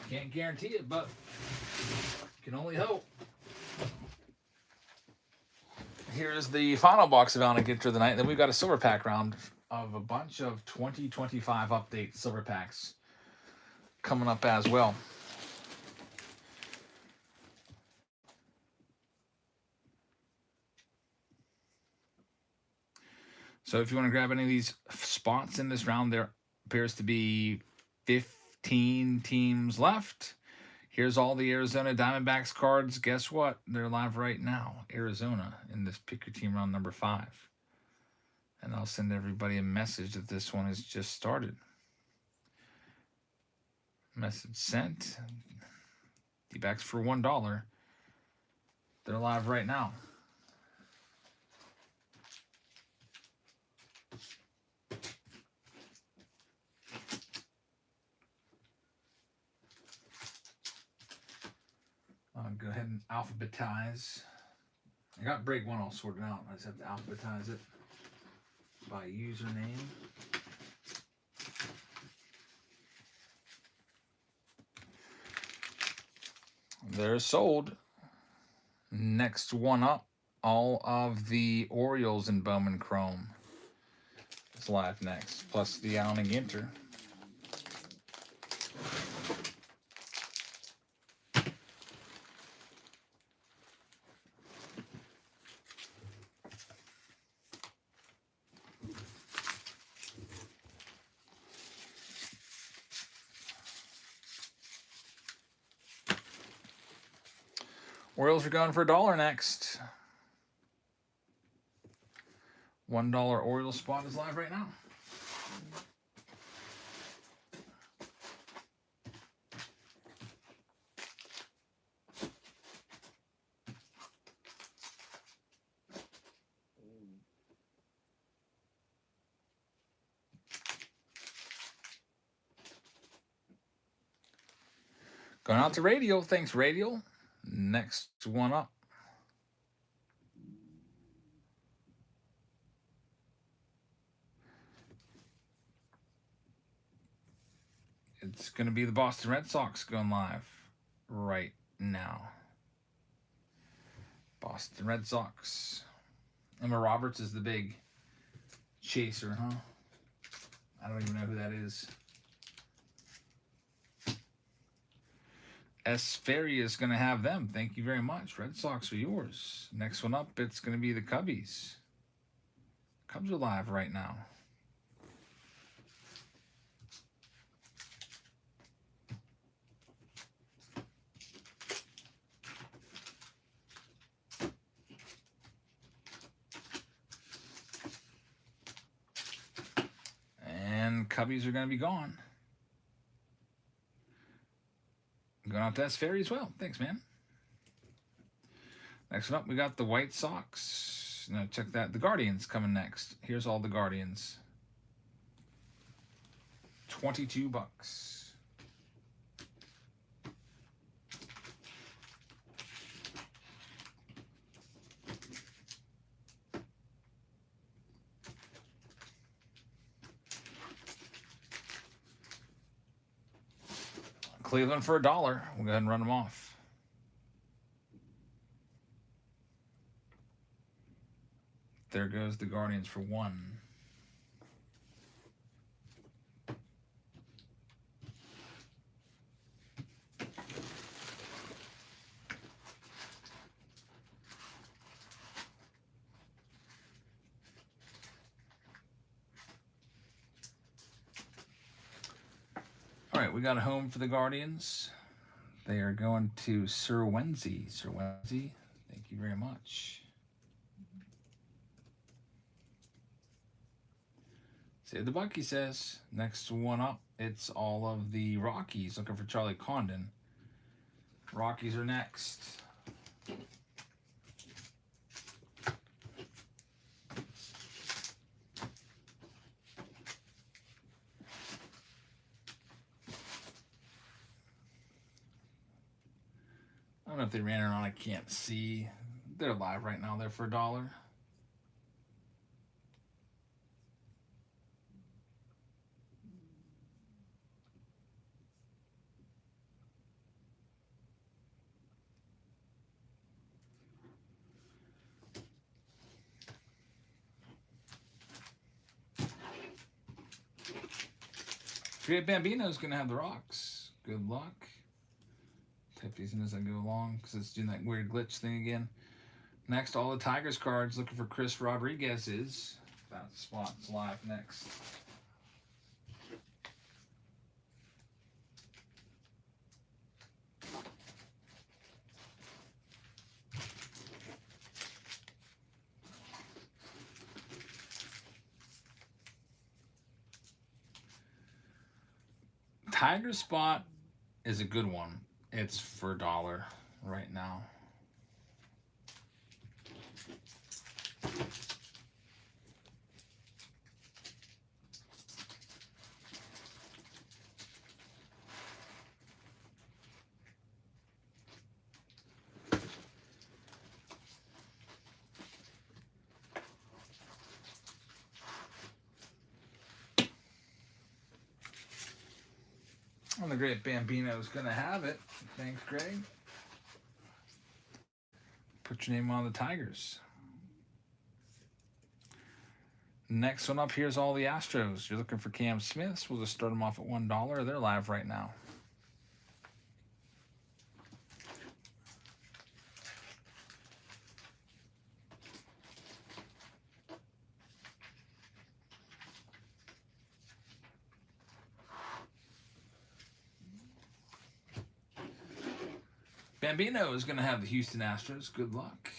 Can't guarantee it, but can only hope. Here's the final box of Allen Ginter of the night. Then we've got a silver pack round of a bunch of 2025 update silver packs coming up as well. So if you want to grab any of these spots in this round, there appears to be 15 teams left. Here's all the Arizona Diamondbacks cards. Guess what? They're live right now. Arizona in this Pick Your Team round number 5. And I'll send everybody a message that this one has just started. Message sent. D-backs for $1. They're live right now. I'll go ahead and alphabetize. I got break 1 all sorted out. I just have to alphabetize it by username. They're sold. Next one up, all of the Orioles in Bowman Chrome. It's live next, plus the Allen and Ginter. Orioles are going for $1 next. $1 Orioles spot is live right now. Going out to Radial. Thanks, Radial. Next one up. It's going to be the Boston Red Sox going live right now. Boston Red Sox. Emma Roberts is the big chaser, huh? I don't even know who that is. S. Ferry is going to have them. Thank you very much. Red Sox are yours. Next one up, it's going to be the Cubbies. Cubs are live right now. Cubbies are going to be gone. I'm going out to S Ferry as well. Thanks, man. Next one up, we got the White Sox. Now check that. The Guardians coming next. Here's all the Guardians. $22. Cleveland for $1. We'll go ahead and run them off. There goes the Guardians for $1. All right, we got a home for the Guardians. They are going to Sir Wenzy. Sir Wenzy, thank you very much. Save the buck, he says. Next one up, it's all of the Rockies looking for Charlie Condon. Rockies are next. I don't know if they ran or not. I can't see. They're live right now. They're for $1. Great Bambino's going to have the rocks. Good luck. Type these in as I go along because it's doing that weird glitch thing again. Next, all the Tigers cards looking for Chris Rodriguez's. That spot's live next. Tiger spot is a good one. It's for $1 right now. And the Great Bambino is going to have it. Thanks, Greg. Put your name on the Tigers. Next one up, here's all the Astros. You're looking for Cam Smiths. We'll just start them off at $1. They're live right now. Bambino is going to have the Houston Astros. Good luck.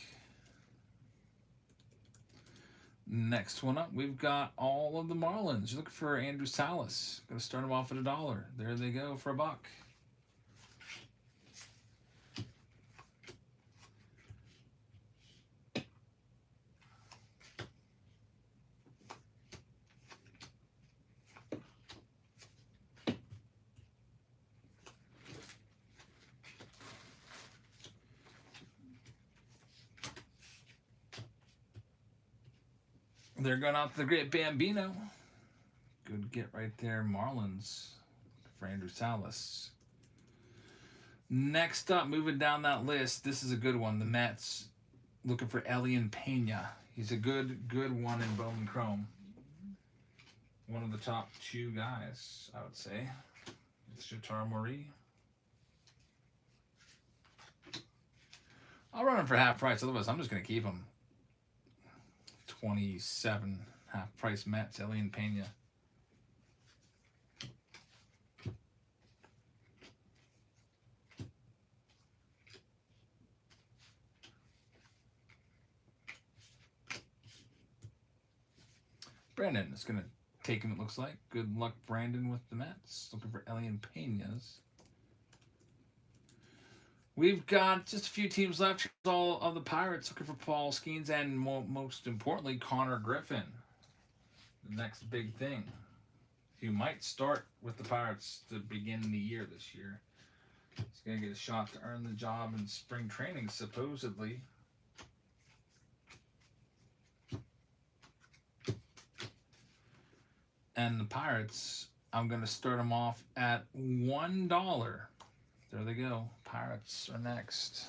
Next one up, we've got all of the Marlins. You're looking for Andrew Salas. Going to start them off at $1. There they go for $1. They're going out to the Great Bambino. Good get right there, Marlins for Andrew Salas. Next up, moving down that list, this is a good one. The Mets looking for Elian Pena. He's a good one in Bowman Chrome. One of the top 2 guys, I would say. It's Ginter Mori. I'll run him for half price. Otherwise, I'm just going to keep him. 27 half price Mets, Elian Pena. Brandon is going to taken, it looks like. Good luck, Brandon, with the Mets. Looking for Elian Pena's. We've got just a few teams left. Here's all of the Pirates looking for Paul Skeens and most importantly, Connor Griffin. The next big thing. He might start with the Pirates to begin the year this year. He's going to get a shot to earn the job in spring training, supposedly. And the Pirates, I'm going to start them off at $1. There they go. Pirates are next.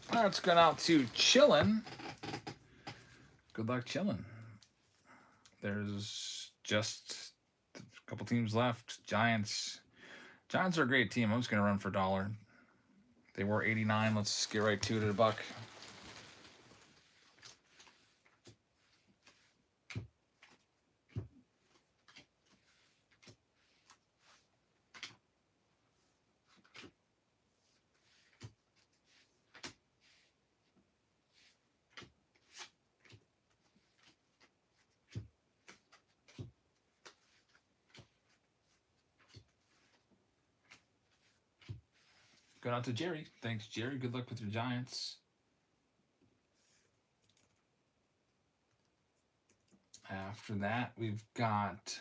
Pirates going out to Chillin. Good luck, Chillin. There's just a couple teams left. Giants. Giants are a great team. I'm just going to run for $1. They were 89. Let's just get right to it at $1. Going out to Jerry. Thanks, Jerry. Good luck with your Giants. After that, we've got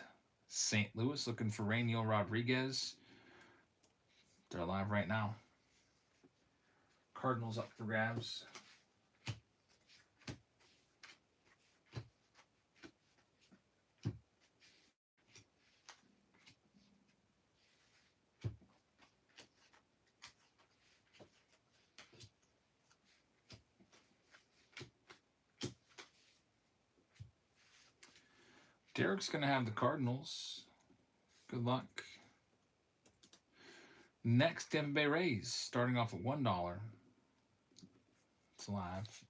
St. Louis looking for Rainiel Rodriguez. They're alive right now. Cardinals up for grabs. Derek's going to have the Cardinals. Good luck. Next, Tampa Bay Rays, starting off at $1. It's live.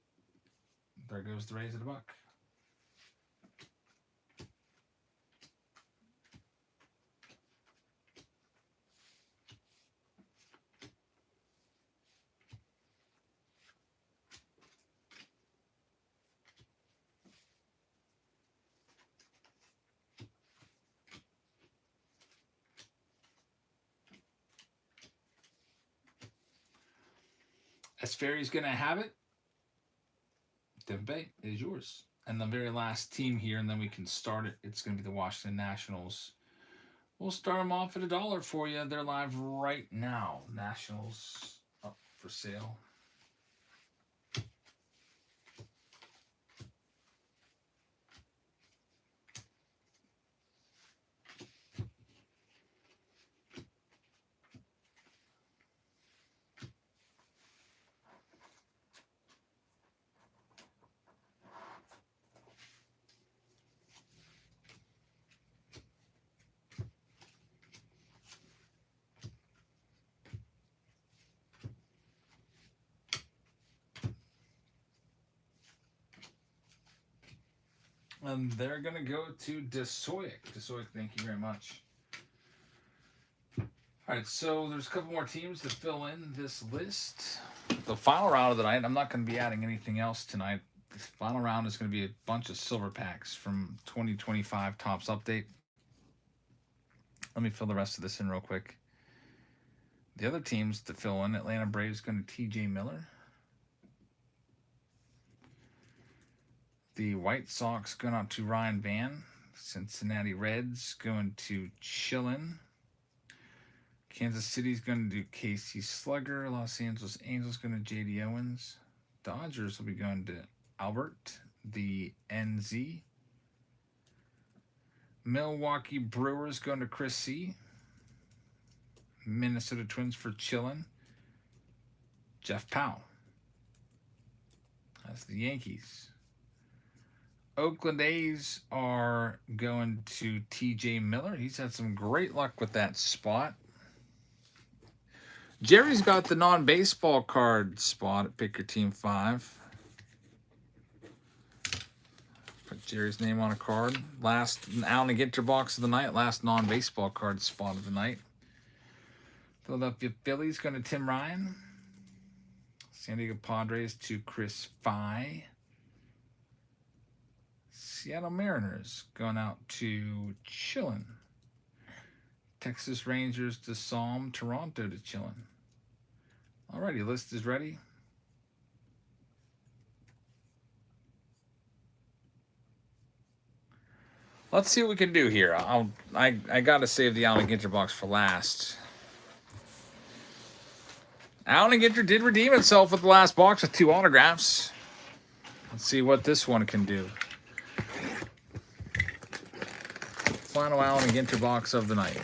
There goes the Rays at $1. As Ferry's going to have it, Tampa Bay is yours. And the very last team here, and then we can start it. It's going to be the Washington Nationals. We'll start them off at $1 for you. They're live right now. Nationals up for sale. And they're going to go to Desoic. Desoic, thank you very much. All right, so there's a couple more teams to fill in this list. The final round of the night, I'm not going to be adding anything else tonight. The final round is going to be a bunch of silver packs from 2025 Topps Update. Let me fill the rest of this in real quick. The other teams to fill in, Atlanta Braves going to TJ Miller. The White Sox going out to Ryan Van. Cincinnati Reds going to Chillin. Kansas City's going to do Casey Slugger. Los Angeles Angels going to J.D. Owens. Dodgers will be going to Albert, the NZ. Milwaukee Brewers going to Chris C. Minnesota Twins for Chillin. Jeff Powell. That's the Yankees. Oakland A's are going to TJ Miller. He's had some great luck with that spot. Jerry's got the non-baseball card spot at Pick Your Team 5. Put Jerry's name on a card. Last Allen and Ginter box of the night. Last non-baseball card spot of the night. Philadelphia Phillies going to Tim Ryan. San Diego Padres to Chris Fye. Seattle Mariners going out to Chillin. Texas Rangers to Psalm. Toronto to Chillin. Alrighty, list is ready. Let's see what we can do here. I gotta save the Allen Ginter box for last. Allen Ginter did redeem itself with the last box with 2 autographs. Let's see what this one can do. Final Allen Ginter box of the night.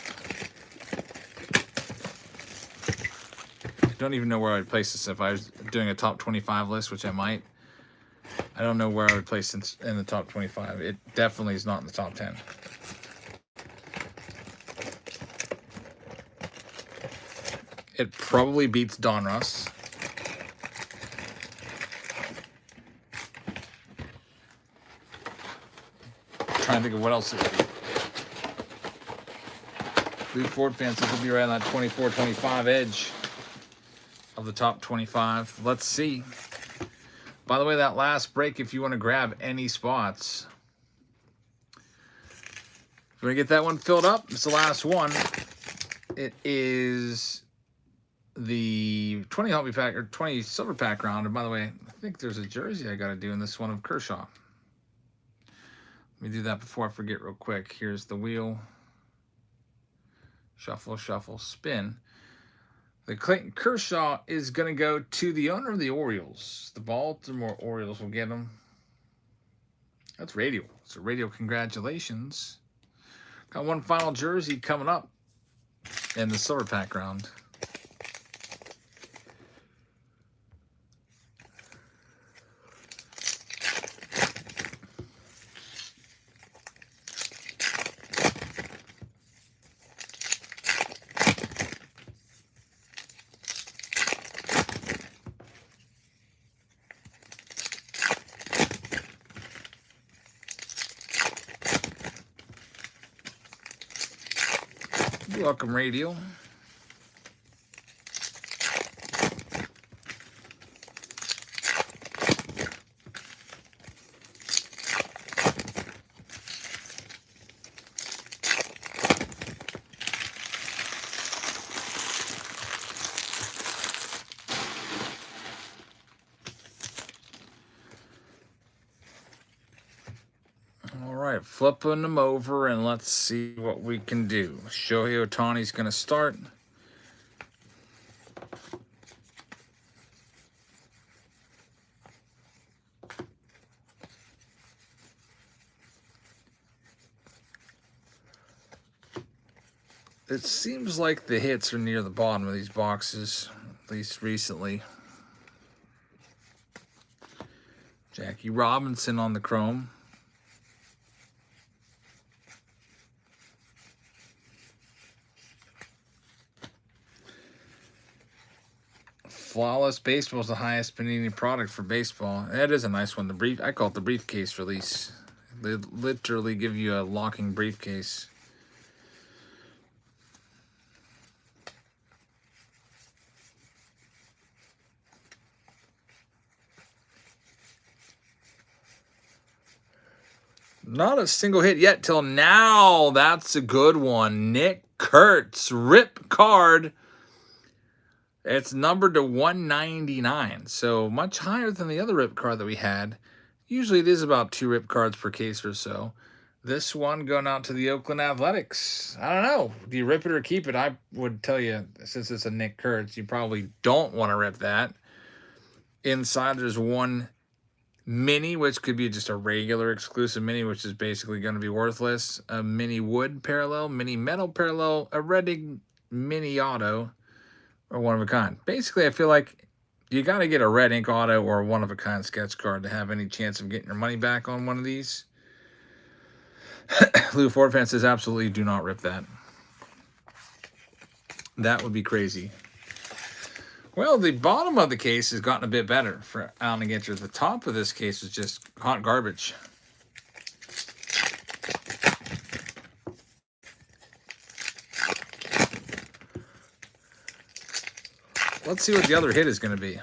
Don't even know where I'd place this if I was doing a top 25 list, which I might. I don't know where I would place it in the top 25. It definitely is not in the top 10. It probably beats Donruss. Trying to think of what else it would be. Blue Ford fans, this will be right on that 24-25 edge of the top 25. Let's see. By the way, that last break, if you want to grab any spots, if you want to get that one filled up, it's the last one. It is the 20 Hobby Pack or 20 Silver Pack round. And by the way, I think there's a jersey I got to do in this one of Kershaw. Let me do that before I forget real quick. Here's the wheel. Shuffle, shuffle, spin. The Clayton Kershaw is going to go to the owner of the Orioles. The Baltimore Orioles will get him. That's radio. So radio, congratulations. Got one final jersey coming up in the Silver Pack round. You're welcome, radio. Flipping them over, and let's see what we can do. Shohei Ohtani's going to start. It seems like the hits are near the bottom of these boxes, at least recently. Jackie Robinson on the Chrome. Flawless Baseball is the highest Panini product for baseball. That is a nice one. I call it the briefcase release. They literally give you a locking briefcase. Not a single hit yet till now. That's a good one. Nick Kurtz, rip card. It's numbered to 199, so much higher than the other rip card that we had. Usually it is about 2 rip cards per case or so. This one going out to the Oakland Athletics. I don't know. Do you rip it or keep it? I would tell you, since it's a Nick Kurtz, you probably don't want to rip that. Inside there's one mini, which could be just a regular exclusive mini, which is basically going to be worthless. A mini wood parallel, mini metal parallel, a Redding mini auto, or one of a kind. Basically, I feel like you got to get a red ink auto or a one of a kind sketch card to have any chance of getting your money back on one of these. Lou Ford fan says absolutely do not rip that. That would be crazy. Well, the bottom of the case has gotten a bit better for Allen and Ginter. The top of this case is just hot garbage. Let's see what the other hit is going to be.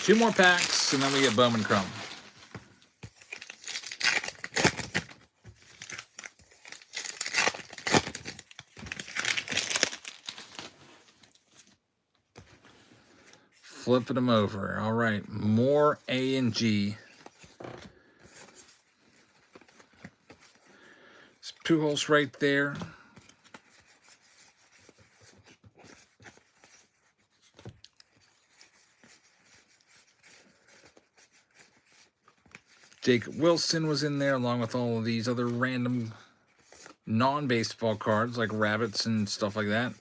Two more packs, and then we get Bowman Chrome. Flipping them over. All right, more A and G. It's Pujols right there. Jacob Wilson was in there along with all of these other random non-baseball cards like rabbits and stuff like that.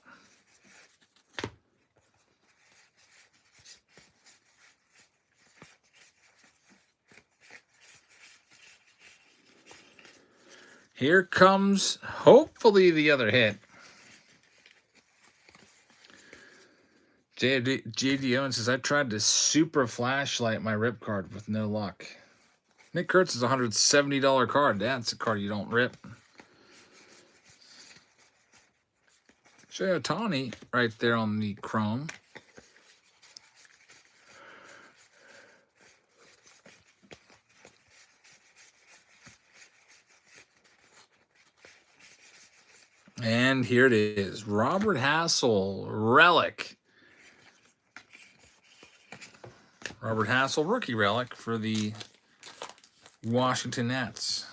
Here comes, hopefully, the other hit. J.D. Owens says, I tried to super flashlight my rip card with no luck. Nick Kurtz is a $170 card. That's a card you don't rip. Shohei Ohtani right there on the Chrome. And here it is. Robert Hassel, relic. Robert Hassel, rookie relic for the Washington Nets.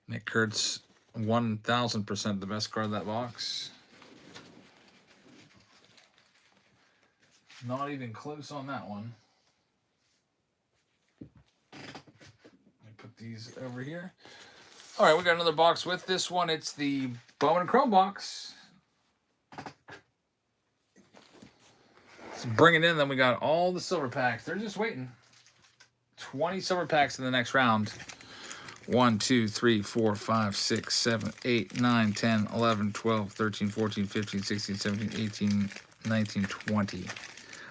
Nick Kurtz, 1,000% the best card of that box. Not even close on that one. Put these over here. All right, we got another box with this one. It's the Bowman Chrome box. Let's bring it in. Then we got all the silver packs. They're just waiting. 20 silver packs in the next round. 1, 2, 3, 4, 5, 6, 7, 8, 9, 10, 11, 12, 13, 14, 15, 16, 17, 18, 19, 20.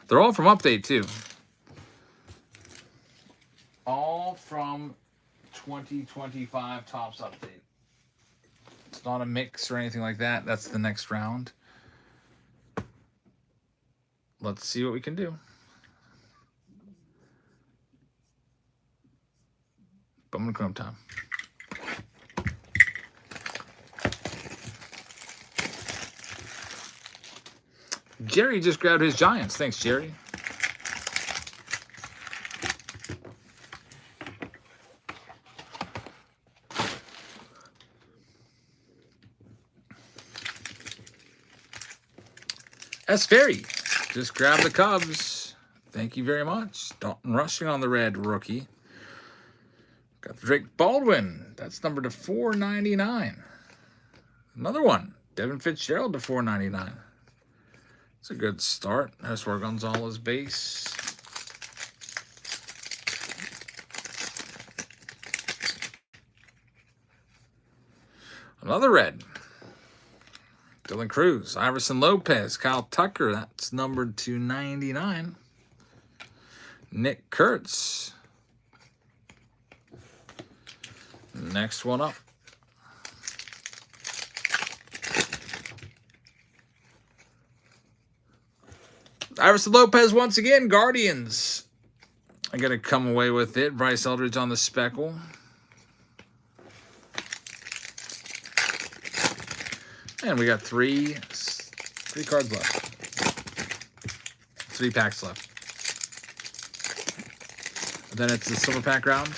They're all from Update, too. All from 2025 Topps Update. It's not a mix or anything like that. That's the next round. Let's see what we can do. Bowman Chrome time. Jerry just grabbed his Giants. Thanks, Jerry. S. Ferry just grabbed the Cubs. Thank you very much. Dalton Rushing on the red rookie. Got the Drake Baldwin. That's numbered to 499. Another one. Devin Fitzgerald to 499. It's a good start. That's where Gonzalez base. Another red. Dylan Cruz, Iverson Lopez, Kyle Tucker. That's numbered to 99. Nick Kurtz. Next one up. Iverson Lopez once again, Guardians. I got to come away with it. Bryce Eldridge on the speckle. And we got three cards left. 3 packs left. Then it's the silver pack round.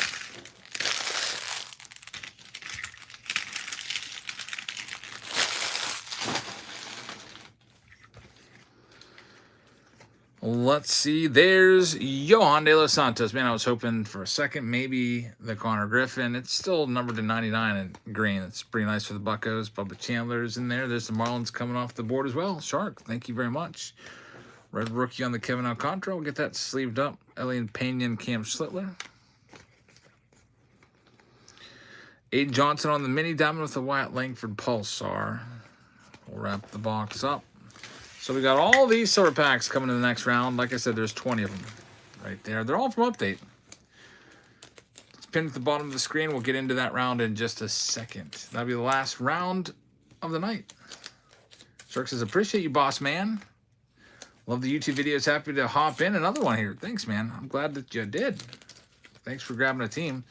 Let's see. There's Johan De Los Santos. Man, I was hoping for a second maybe the Connor Griffin. It's still numbered to 99 in green. It's pretty nice for the Buccos. Bubba Chandler's in there. There's the Marlins coming off the board as well. Shark, thank you very much. Red rookie on the Kevin Alcantara. We'll get that sleeved up. Elian Pena and Cam Schlittler. Aiden Johnson on the mini diamond with the Wyatt Langford Pulsar. We'll wrap the box up. So we got all these silver packs coming in the next round. Like I said, there's 20 of them right there. They're all from Update. It's pinned at the bottom of the screen. We'll get into that round in just a second. That'll be the last round of the night. Shark says, appreciate you, boss man. Love the YouTube videos. Happy to hop in. Another one here. Thanks, man. I'm glad that you did. Thanks for grabbing a team.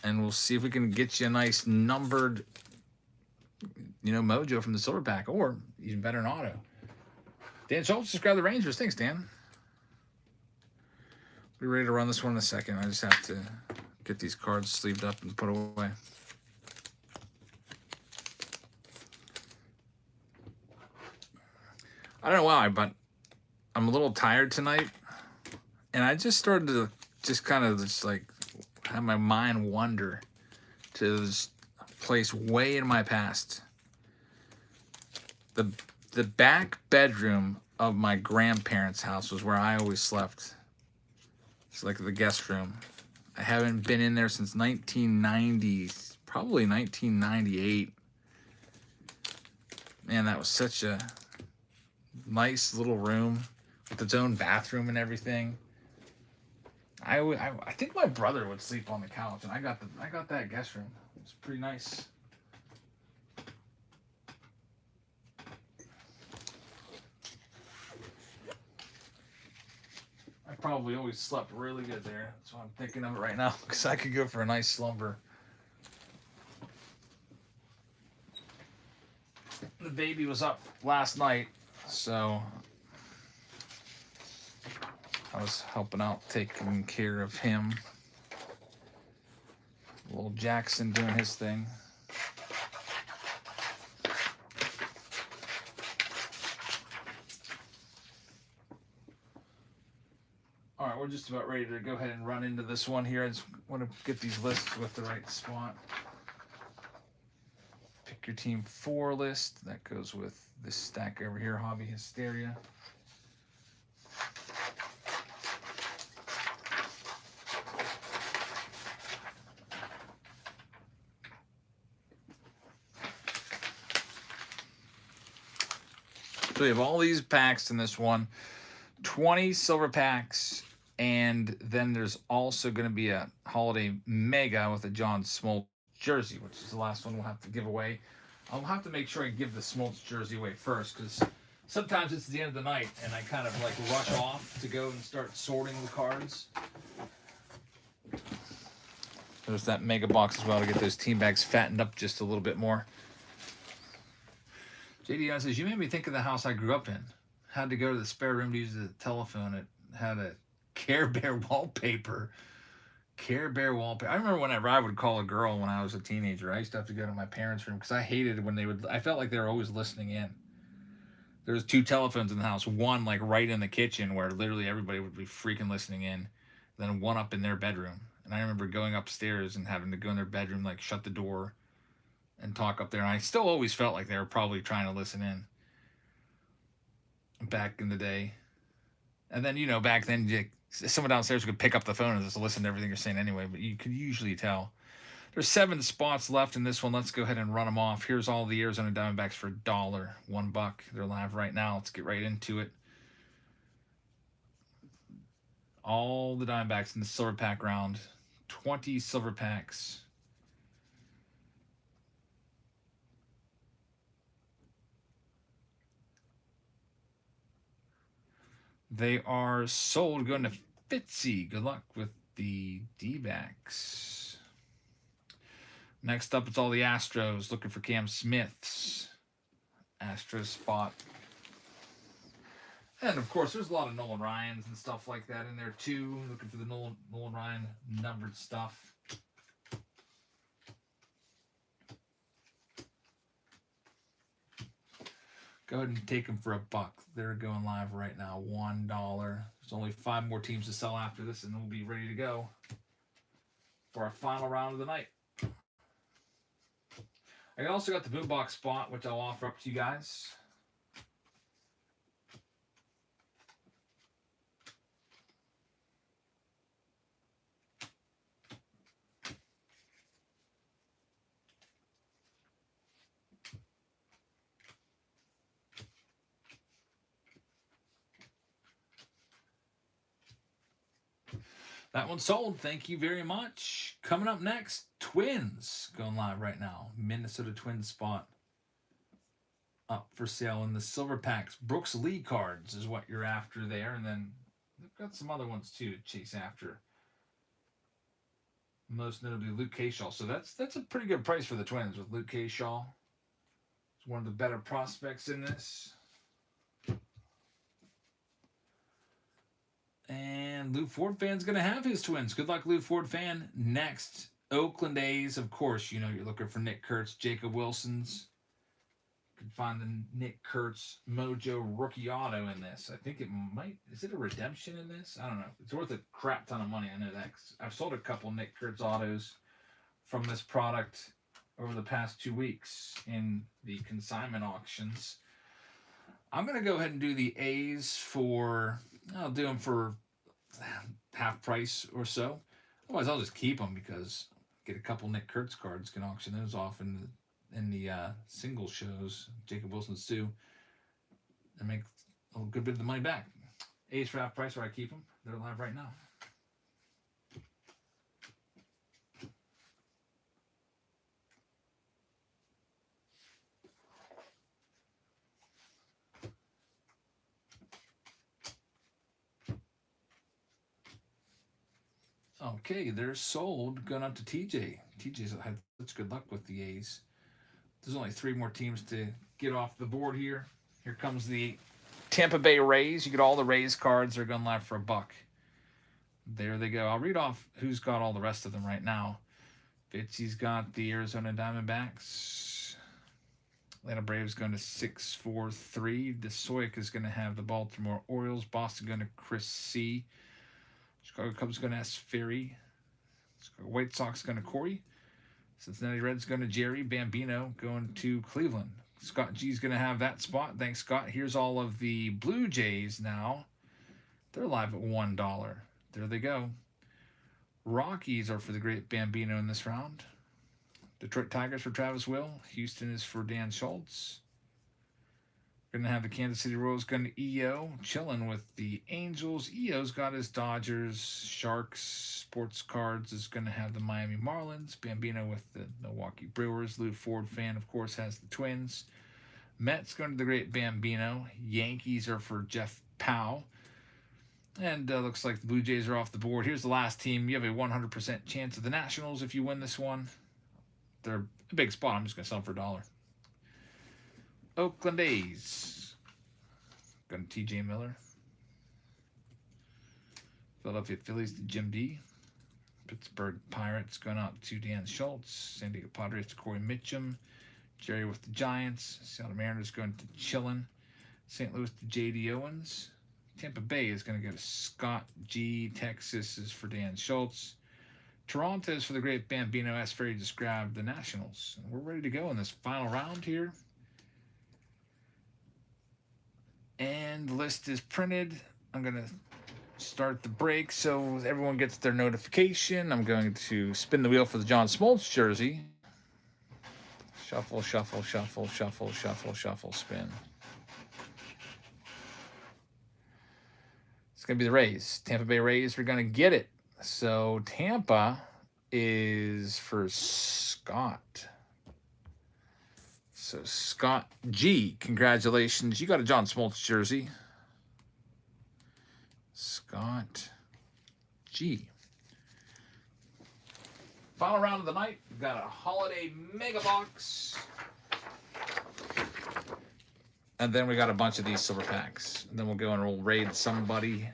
And we'll see if we can get you a nice numbered, mojo from the silver pack, or even better, an auto. Dan Schultz, just grab the Rangers. Thanks, Dan. We're ready to run this one in a second. I just have to get these cards sleeved up and put away. I don't know why, but I'm a little tired tonight. And I just started to have my mind wander to this place way in my past. The back bedroom of my grandparents' house was where I always slept. It's like the guest room. I haven't been in there since 1990, probably 1998. Man, that was such a nice little room with its own bathroom and everything. I think my brother would sleep on the couch, and I got that guest room. It's pretty nice. I probably always slept really good there. That's why I'm thinking of it right now, because I could go for a nice slumber. The baby was up last night, so I was helping out, taking care of him. Little Jackson doing his thing. All right, we're just about ready to go ahead and run into this one here. I just want to get these lists with the right spot. Pick your team 4 list. That goes with this stack over here, Hobby Hysteria. So we have all these packs in this one. 20 silver packs, and then there's also going to be a holiday mega with a John Smoltz jersey, which is the last one we'll have to give away. I'll have to make sure I give the Smoltz jersey away first, because sometimes it's the end of the night and I kind of like rush off to go and start sorting the cards. There's that mega box as well to get those team bags fattened up just a little bit more. JD says, you made me think of the house I grew up in. Had to go to the spare room to use the telephone. It had a Care Bear wallpaper. Care Bear wallpaper. I remember whenever I would call a girl when I was a teenager, I used to have to go to my parents' room because I hated when they would. I felt like they were always listening in. There was 2 telephones in the house. One like right in the kitchen where literally everybody would be freaking listening in. Then one up in their bedroom. And I remember going upstairs and having to go in their bedroom, like shut the door and talk up there. And I still always felt like they were probably trying to listen in. Back in the day. And then, back then, someone downstairs could pick up the phone and just listen to everything you're saying anyway, but you could usually tell. There's 7 spots left in this one. Let's go ahead and run them off. Here's all the Arizona Diamondbacks for $1, $1. They're live right now. Let's get right into it. All the Diamondbacks in the silver pack round. 20 silver packs. They are sold. Going to Fitzy. Good luck with the D-backs. Next up, it's all the Astros. Looking for Cam Smith's Astros spot. And, of course, there's a lot of Nolan Ryans and stuff like that in there, too. Looking for the Nolan Ryan numbered stuff. Go ahead and take them for $1. They're going live right now. $1. There's only 5 more teams to sell after this, and we'll be ready to go for our final round of the night. I also got the boombox spot, which I'll offer up to you guys. That one's sold. Thank you very much. Coming up next, Twins going live right now. Minnesota Twins spot up for sale in the silver packs. Brooks Lee cards is what you're after there, and then they've got some other ones too to chase after. Most notably Luke Kershaw. So that's a pretty good price for the Twins with Luke Kershaw. He's one of the better prospects in this. And Lou Ford fan's going to have his Twins. Good luck, Lou Ford fan. Next, Oakland A's. Of course, you know you're looking for Nick Kurtz, Jacob Wilson's. You can find the Nick Kurtz Mojo rookie auto in this. I think it might... Is it a redemption in this? I don't know. It's worth a crap ton of money. I know that. I've sold a couple Nick Kurtz autos from this product over the past 2 weeks in the consignment auctions. I'm going to go ahead and do the A's for... I'll do them for half price or so. Otherwise, I'll just keep them because get a couple Nick Kurtz cards, can auction those off in the single shows. Jacob Wilson's too, and make a good bit of the money back. A's for half price, where I keep them. They're live right now. Okay, they're sold. Going up to TJ. TJ's had such good luck with the A's. There's only 3 more teams to get off the board here. Here comes the Tampa Bay Rays. You get all the Rays cards. They're going live for $1. There they go. I'll read off who's got all the rest of them right now. Fitzy's got the Arizona Diamondbacks. Atlanta Braves going to 6-4-3. DeSoyk is going to have the Baltimore Orioles. Boston going to Chris C. Chicago Cubs going to S. Ferry. Chicago White Sox going to Corey. Cincinnati Reds going to Jerry. Bambino going to Cleveland. Scott G's going to have that spot. Thanks, Scott. Here's all of the Blue Jays now. They're live at $1. There they go. Rockies are for the great Bambino in this round. Detroit Tigers for Travis Will. Houston is for Dan Schultz. Going to have the Kansas City Royals going to EO, chilling with the Angels. EO's got his Dodgers. Sharks Sports Cards is going to have the Miami Marlins. Bambino with the Milwaukee Brewers. Lou Ford fan, of course, has the Twins. Mets going to the great Bambino. Yankees are for Jeff Powell. And looks like the Blue Jays are off the board. Here's the last team. You have a 100% chance of the Nationals if you win this one. They're a big spot. I'm just going to sell them for $1. Oakland A's. Going to TJ Miller. Philadelphia Phillies to Jim D. Pittsburgh Pirates going out to Dan Schultz. San Diego Padres to Corey Mitchum. Jerry with the Giants. Seattle Mariners going to Chillin. St. Louis to J.D. Owens. Tampa Bay is going to go to Scott G. Texas is for Dan Schultz. Toronto is for the great Bambino. S. Ferry just grabbed the Nationals. And we're ready to go in this final round here. And the list is printed. I'm going to start the break so everyone gets their notification. I'm going to spin the wheel for the John Smoltz jersey. Shuffle, shuffle, shuffle, shuffle, shuffle, shuffle, spin. It's going to be the Rays. Tampa Bay Rays are going to get it. So Tampa is for Scott. So Scott G, congratulations. You got a John Smoltz jersey. Scott G. Final round of the night. We've got a holiday mega box. And then we got a bunch of these silver packs. And then we'll go and we'll raid somebody.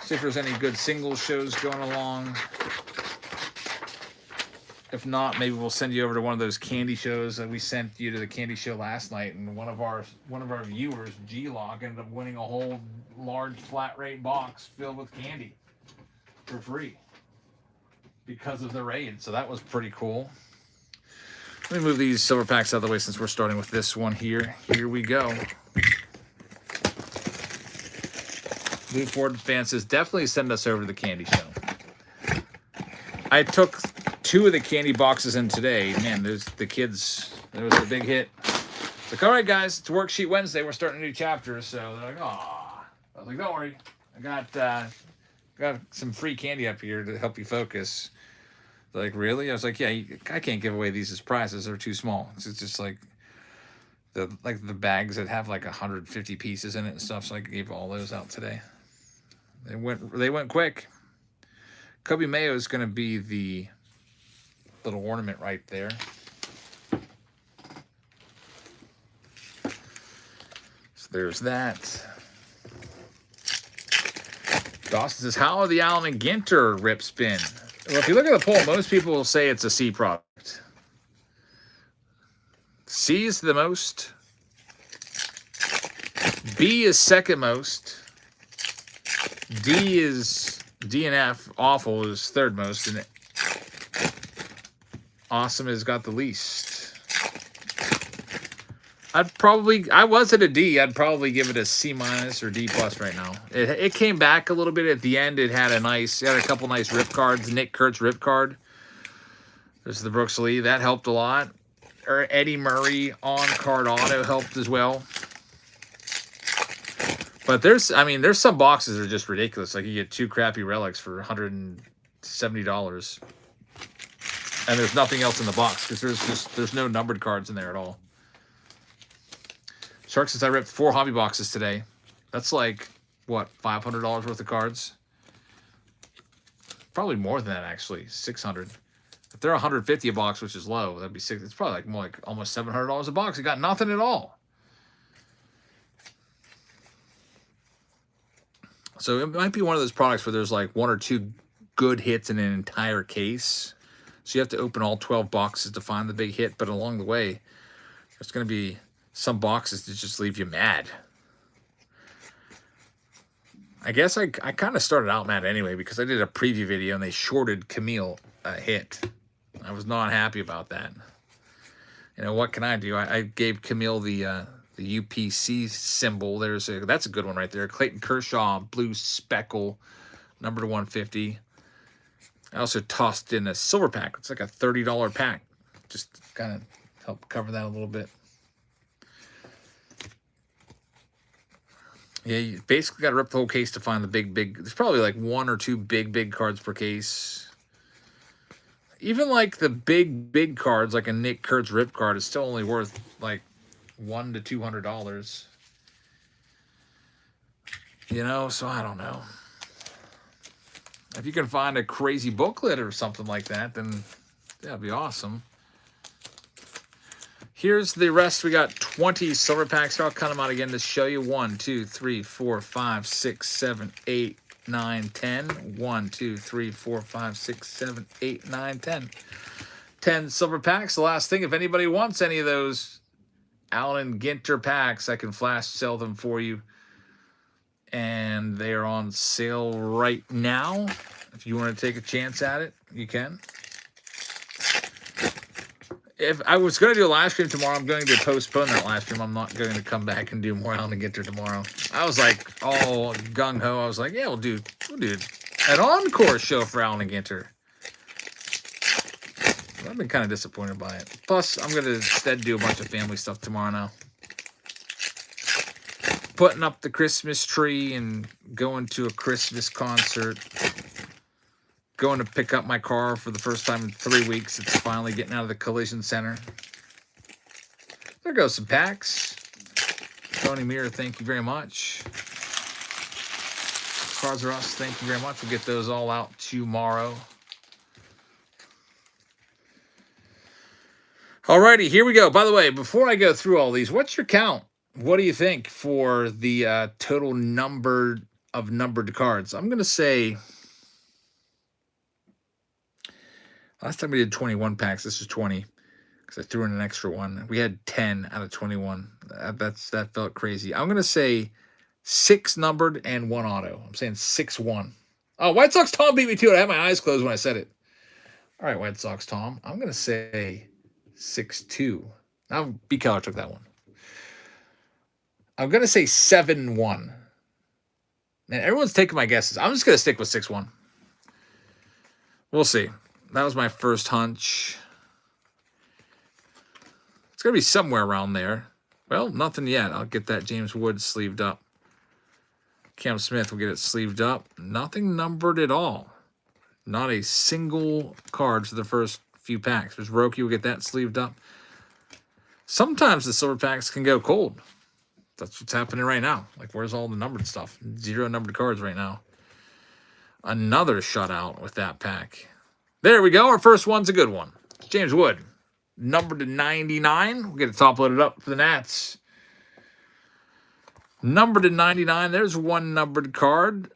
See if there's any good single shows going along. If not, maybe we'll send you over to one of those candy shows that we sent you to the candy show last night, and one of our viewers, G-Lock, ended up winning a whole large flat rate box filled with candy for free because of the raid. So that was pretty cool. Let me move these silver packs out of the way since we're starting with this one here. Here we go. Blue Ford fan says, definitely send us over to the candy show. I took 2 of the candy boxes in today. Man, there's the kids. There was a big hit. It's like, all right, guys, it's Worksheet Wednesday. We're starting a new chapter. So they're like, oh. I was like, don't worry. I got some free candy up here to help you focus. They're like, really? I was like, yeah, I can't give away these as prizes. They're too small. It's just like the bags that have like 150 pieces in it and stuff. So I gave all those out today. They went quick. Kobe Mayo is going to be the little ornament right there. So there's that. Dawson says, how are the Allen and Ginter rips been? Well, if you look at the poll, most people will say it's a C product. C is the most. B is second most. D and F, awful, is third most, and awesome has got the least. I was at a D. I'd probably give it a C minus or D plus right now. It came back a little bit at the end. It had a couple nice rip cards. Nick Kurtz rip card. There's the Brooks Lee. That helped a lot. Or Eddie Murray on card auto helped as well. But there's some boxes that are just ridiculous. Like you get 2 crappy relics for $170. And there's nothing else in the box because there's no numbered cards in there at all. Shark says I ripped 4 hobby boxes today. That's like, what, $500 worth of cards? Probably more than that, actually. $600. If they're $150 a box, which is low, that'd be $6. It's probably like more like almost $700 a box. You got nothing at all. So it might be one of those products where there's like 1 or 2 good hits in an entire case. So you have to open all 12 boxes to find the big hit. But along the way, there's going to be some boxes that just leave you mad. I guess I kind of started out mad anyway because I did a preview video and they shorted Camille a hit. I was not happy about that. You know, what can I do? I gave Camille the UPC symbol. That's a good one right there. Clayton Kershaw, blue speckle, number to 150. I also tossed in a silver pack. It's like a $30 pack. Just kind of help cover that a little bit. Yeah, you basically got to rip the whole case to find the big. There's probably like 1 or 2 big cards per case. Even like the big cards, like a Nick Kurtz rip card, is still only worth like $100 to $200. You know, so I don't know. If you can find a crazy booklet or something like that, then that'd be awesome. Here's the rest. We got 20 silver packs. I'll cut them out again to show you. 1, 2, 3, 4, 5, 6, 7, 8, 9, 10. 1, 2, 3, 4, 5, 6, 7, 8, 9, 10. 10 silver packs. The last thing, if anybody wants any of those Allen Ginter packs, I can flash sell them for you. And they are on sale right now. If you want to take a chance at it, you can. If I was going to do a live stream tomorrow, I'm going to postpone that live stream. I'm not going to come back and do more Allen Ginter tomorrow. I was like all gung-ho. I was like, yeah, we'll do an encore show for Allen Ginter. I've been kind of disappointed by it. Plus, I'm going to instead do a bunch of family stuff tomorrow now. Putting up the Christmas tree and going to a Christmas concert. Going to pick up my car for the first time in 3 weeks. It's finally getting out of the collision center. There goes some packs. Tony Mirror, thank you very much. Cards Are Us, thank you very much. We'll get those all out tomorrow. Alrighty, here we go. By the way, before I go through all these, what's your count? What do you think for the total number of numbered cards? I'm going to say Last time we did 21 packs. This is 20 because I threw in an extra one. We had 10 out of 21. That felt crazy. I'm going to say 6 numbered and 1 auto. I'm saying 6-1. Oh, White Sox Tom beat me to it. I had my eyes closed when I said it. All right, White Sox Tom. I'm going to say 6-2. Now, B. Keller took that one. I'm going to say 7-1. Man, everyone's taking my guesses. I'm just going to stick with 6-1. We'll see. That was my first hunch. It's going to be somewhere around there. Well, nothing yet. I'll get that James Wood sleeved up. Cam Smith will get it sleeved up. Nothing numbered at all. Not a single card for the first few packs. There's Roki will get that sleeved up. Sometimes the silver packs can go cold. That's what's happening right now. Like, where's all the numbered stuff? 0 numbered cards right now. Another shutout with that pack. There we go. Our first one's a good one. James Wood. Numbered to 99. We'll get it top loaded up for the Nats. Numbered to 99. There's one numbered card.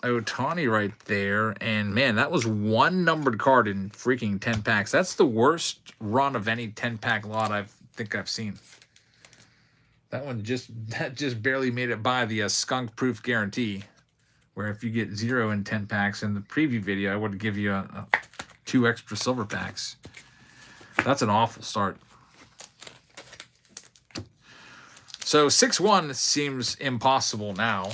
Ohtani right there. And, man, that was one numbered card in freaking 10 packs. That's the worst run of any 10-pack lot I think I've seen. That just barely made it by the skunk-proof guarantee, where if you get 0 in 10 packs in the preview video, I would give you 2 extra silver packs. That's an awful start. So 6-1 seems impossible now.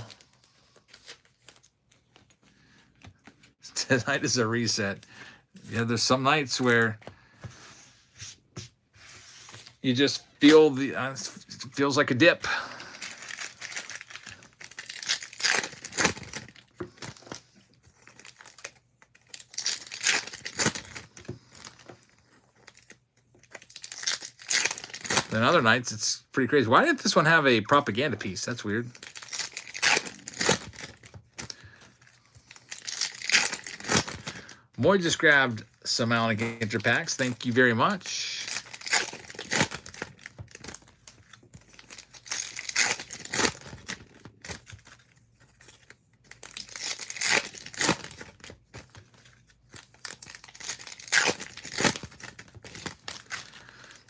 Tonight is a reset. Yeah, there's some nights where you just feel it feels like a dip. Then other nights it's pretty crazy. Why didn't this one have a propaganda piece? That's weird. Moy just grabbed some Allen Ginter packs. Thank you very much.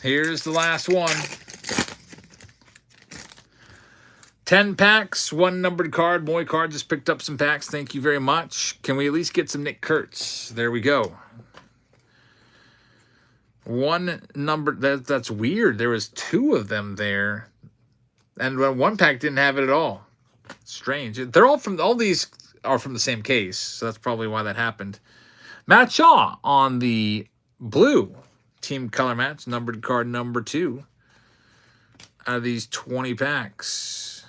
Here's the last one. 10 packs, 1 numbered card. Moy Card just picked up some packs. Thank you very much. Can we at least get some Nick Kurtz? There we go. 1 numbered. That's weird. There was 2 of them there. And 1 pack didn't have it at all. Strange. They're all these are from the same case. So that's probably why that happened. Matt Shaw on the blue team color match, numbered card number 2 out of these 20 packs.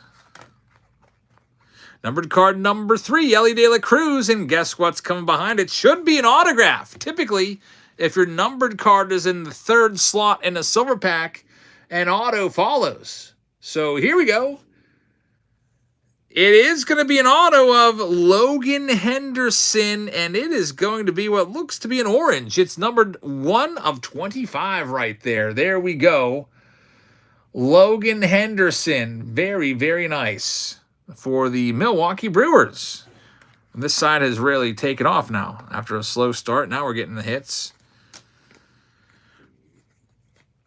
Numbered card number 3, Elly De La Cruz, and guess what's coming behind it? Should be an autograph. Typically, if your numbered card is in the 3rd slot in a silver pack, an auto follows. So here we go. It is going to be an auto of Logan Henderson, and it is going to be what looks to be an orange. It's numbered 1 of 25 right there. There we go. Logan Henderson. Very, very nice for the Milwaukee Brewers. And this side has really taken off now. After a slow start, now we're getting the hits.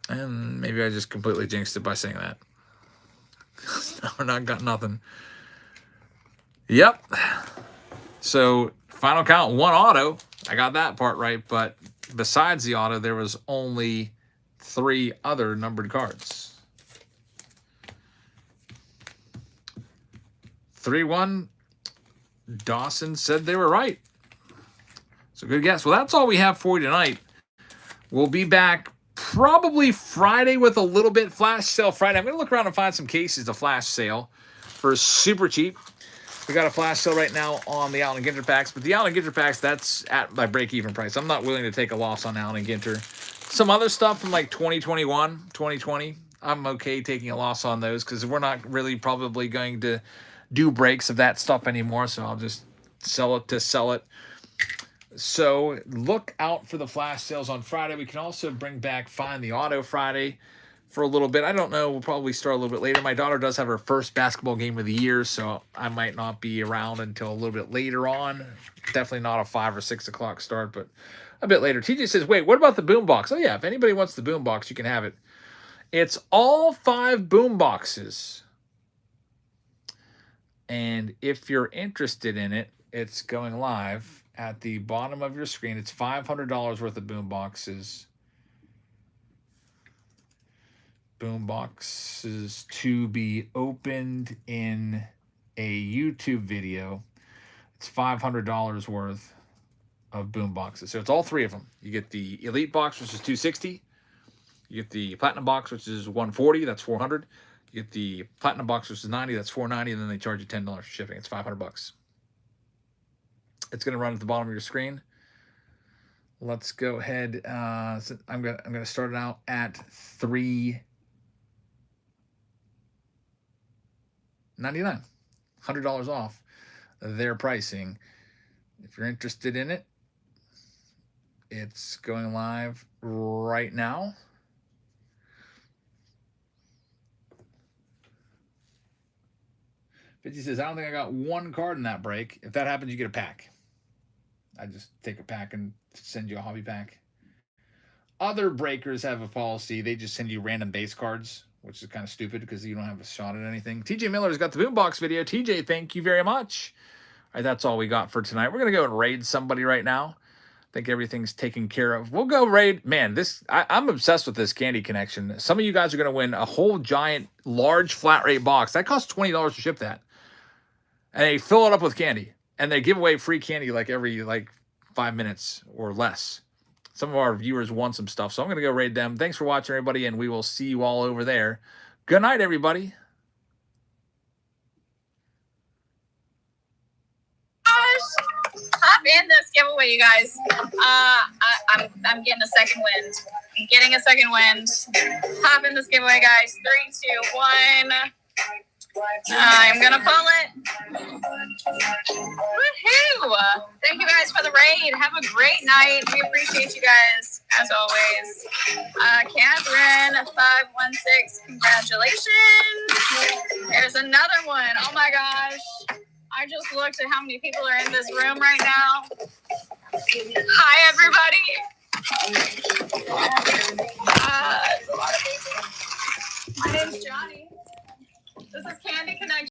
And maybe I just completely jinxed it by saying that. Now we're not got nothing. Yep. So, final count, 1 auto. I got that part right, but besides the auto, there was only 3 other numbered cards. 3-1. Dawson said they were right. So, good guess. Well, that's all we have for you tonight. We'll be back probably Friday with a little bit flash sale Friday. I'm going to look around and find some cases to flash sale for super cheap. We got a flash sale right now on the Allen Ginter packs, but the Allen Ginter packs, that's at my break-even price. I'm not willing to take a loss on Allen Ginter. Some other stuff from like 2021, 2020, I'm okay taking a loss on those because we're not really probably going to do breaks of that stuff anymore, so I'll just sell it to sell it. So look out for the flash sales on Friday. We can also bring back Find the Auto Friday. for a little bit. I don't know. We'll probably start a little bit later. My daughter does have her first basketball game of the year, so I might not be around until a little bit later on. Definitely not a 5 or 6 o'clock start, but a bit later. TJ says, wait, what about the boombox? Oh, yeah, if anybody wants the boombox, you can have it. It's all 5 boom boxes. And if you're interested in it, it's going live at the bottom of your screen. It's $500 worth of boom boxes. Boom boxes to be opened in a YouTube video. It's $500 worth of boom boxes. So it's all 3 of them. You get the Elite box, which is $260. You get the Platinum box, which is $140. That's $400. You get the Platinum box, which is $90. That's $490. And then they charge you $10 for shipping. It's $500. It's going to run at the bottom of your screen. Let's go ahead. So I'm gonna start it out at $399. $100 off their pricing. If you're interested in it, it's going live right now. Fitzy says, I don't think I got 1 card in that break. If that happens, you get a pack. I just take a pack and send you a hobby pack. Other breakers have a policy. They just send you random base cards, which is kind of stupid because you don't have a shot at anything. TJ Miller's got the boombox video. TJ, thank you very much. All right, that's all we got for tonight. We're going to go and raid somebody right now. I think everything's taken care of. We'll go raid. Man, I'm obsessed with this candy connection. Some of you guys are going to win a whole giant, large flat rate box. That costs $20 to ship that. And they fill it up with candy. And they give away free candy like every 5 minutes or less. Some of our viewers want some stuff, so I'm going to go raid them. Thanks for watching, everybody, and we will see you all over there. Good night, everybody. Hop in this giveaway, you guys. I'm getting a second wind. I'm getting a second wind. Hop in this giveaway, guys. 3, 2, 1. I'm gonna pull it. Woohoo! Thank you guys for the raid. Have a great night. We appreciate you guys as always. Catherine 516. Congratulations. There's another one. Oh my gosh. I just looked at how many people are in this room right now. Hi, everybody. My name's Johnny. This is Candy Connection.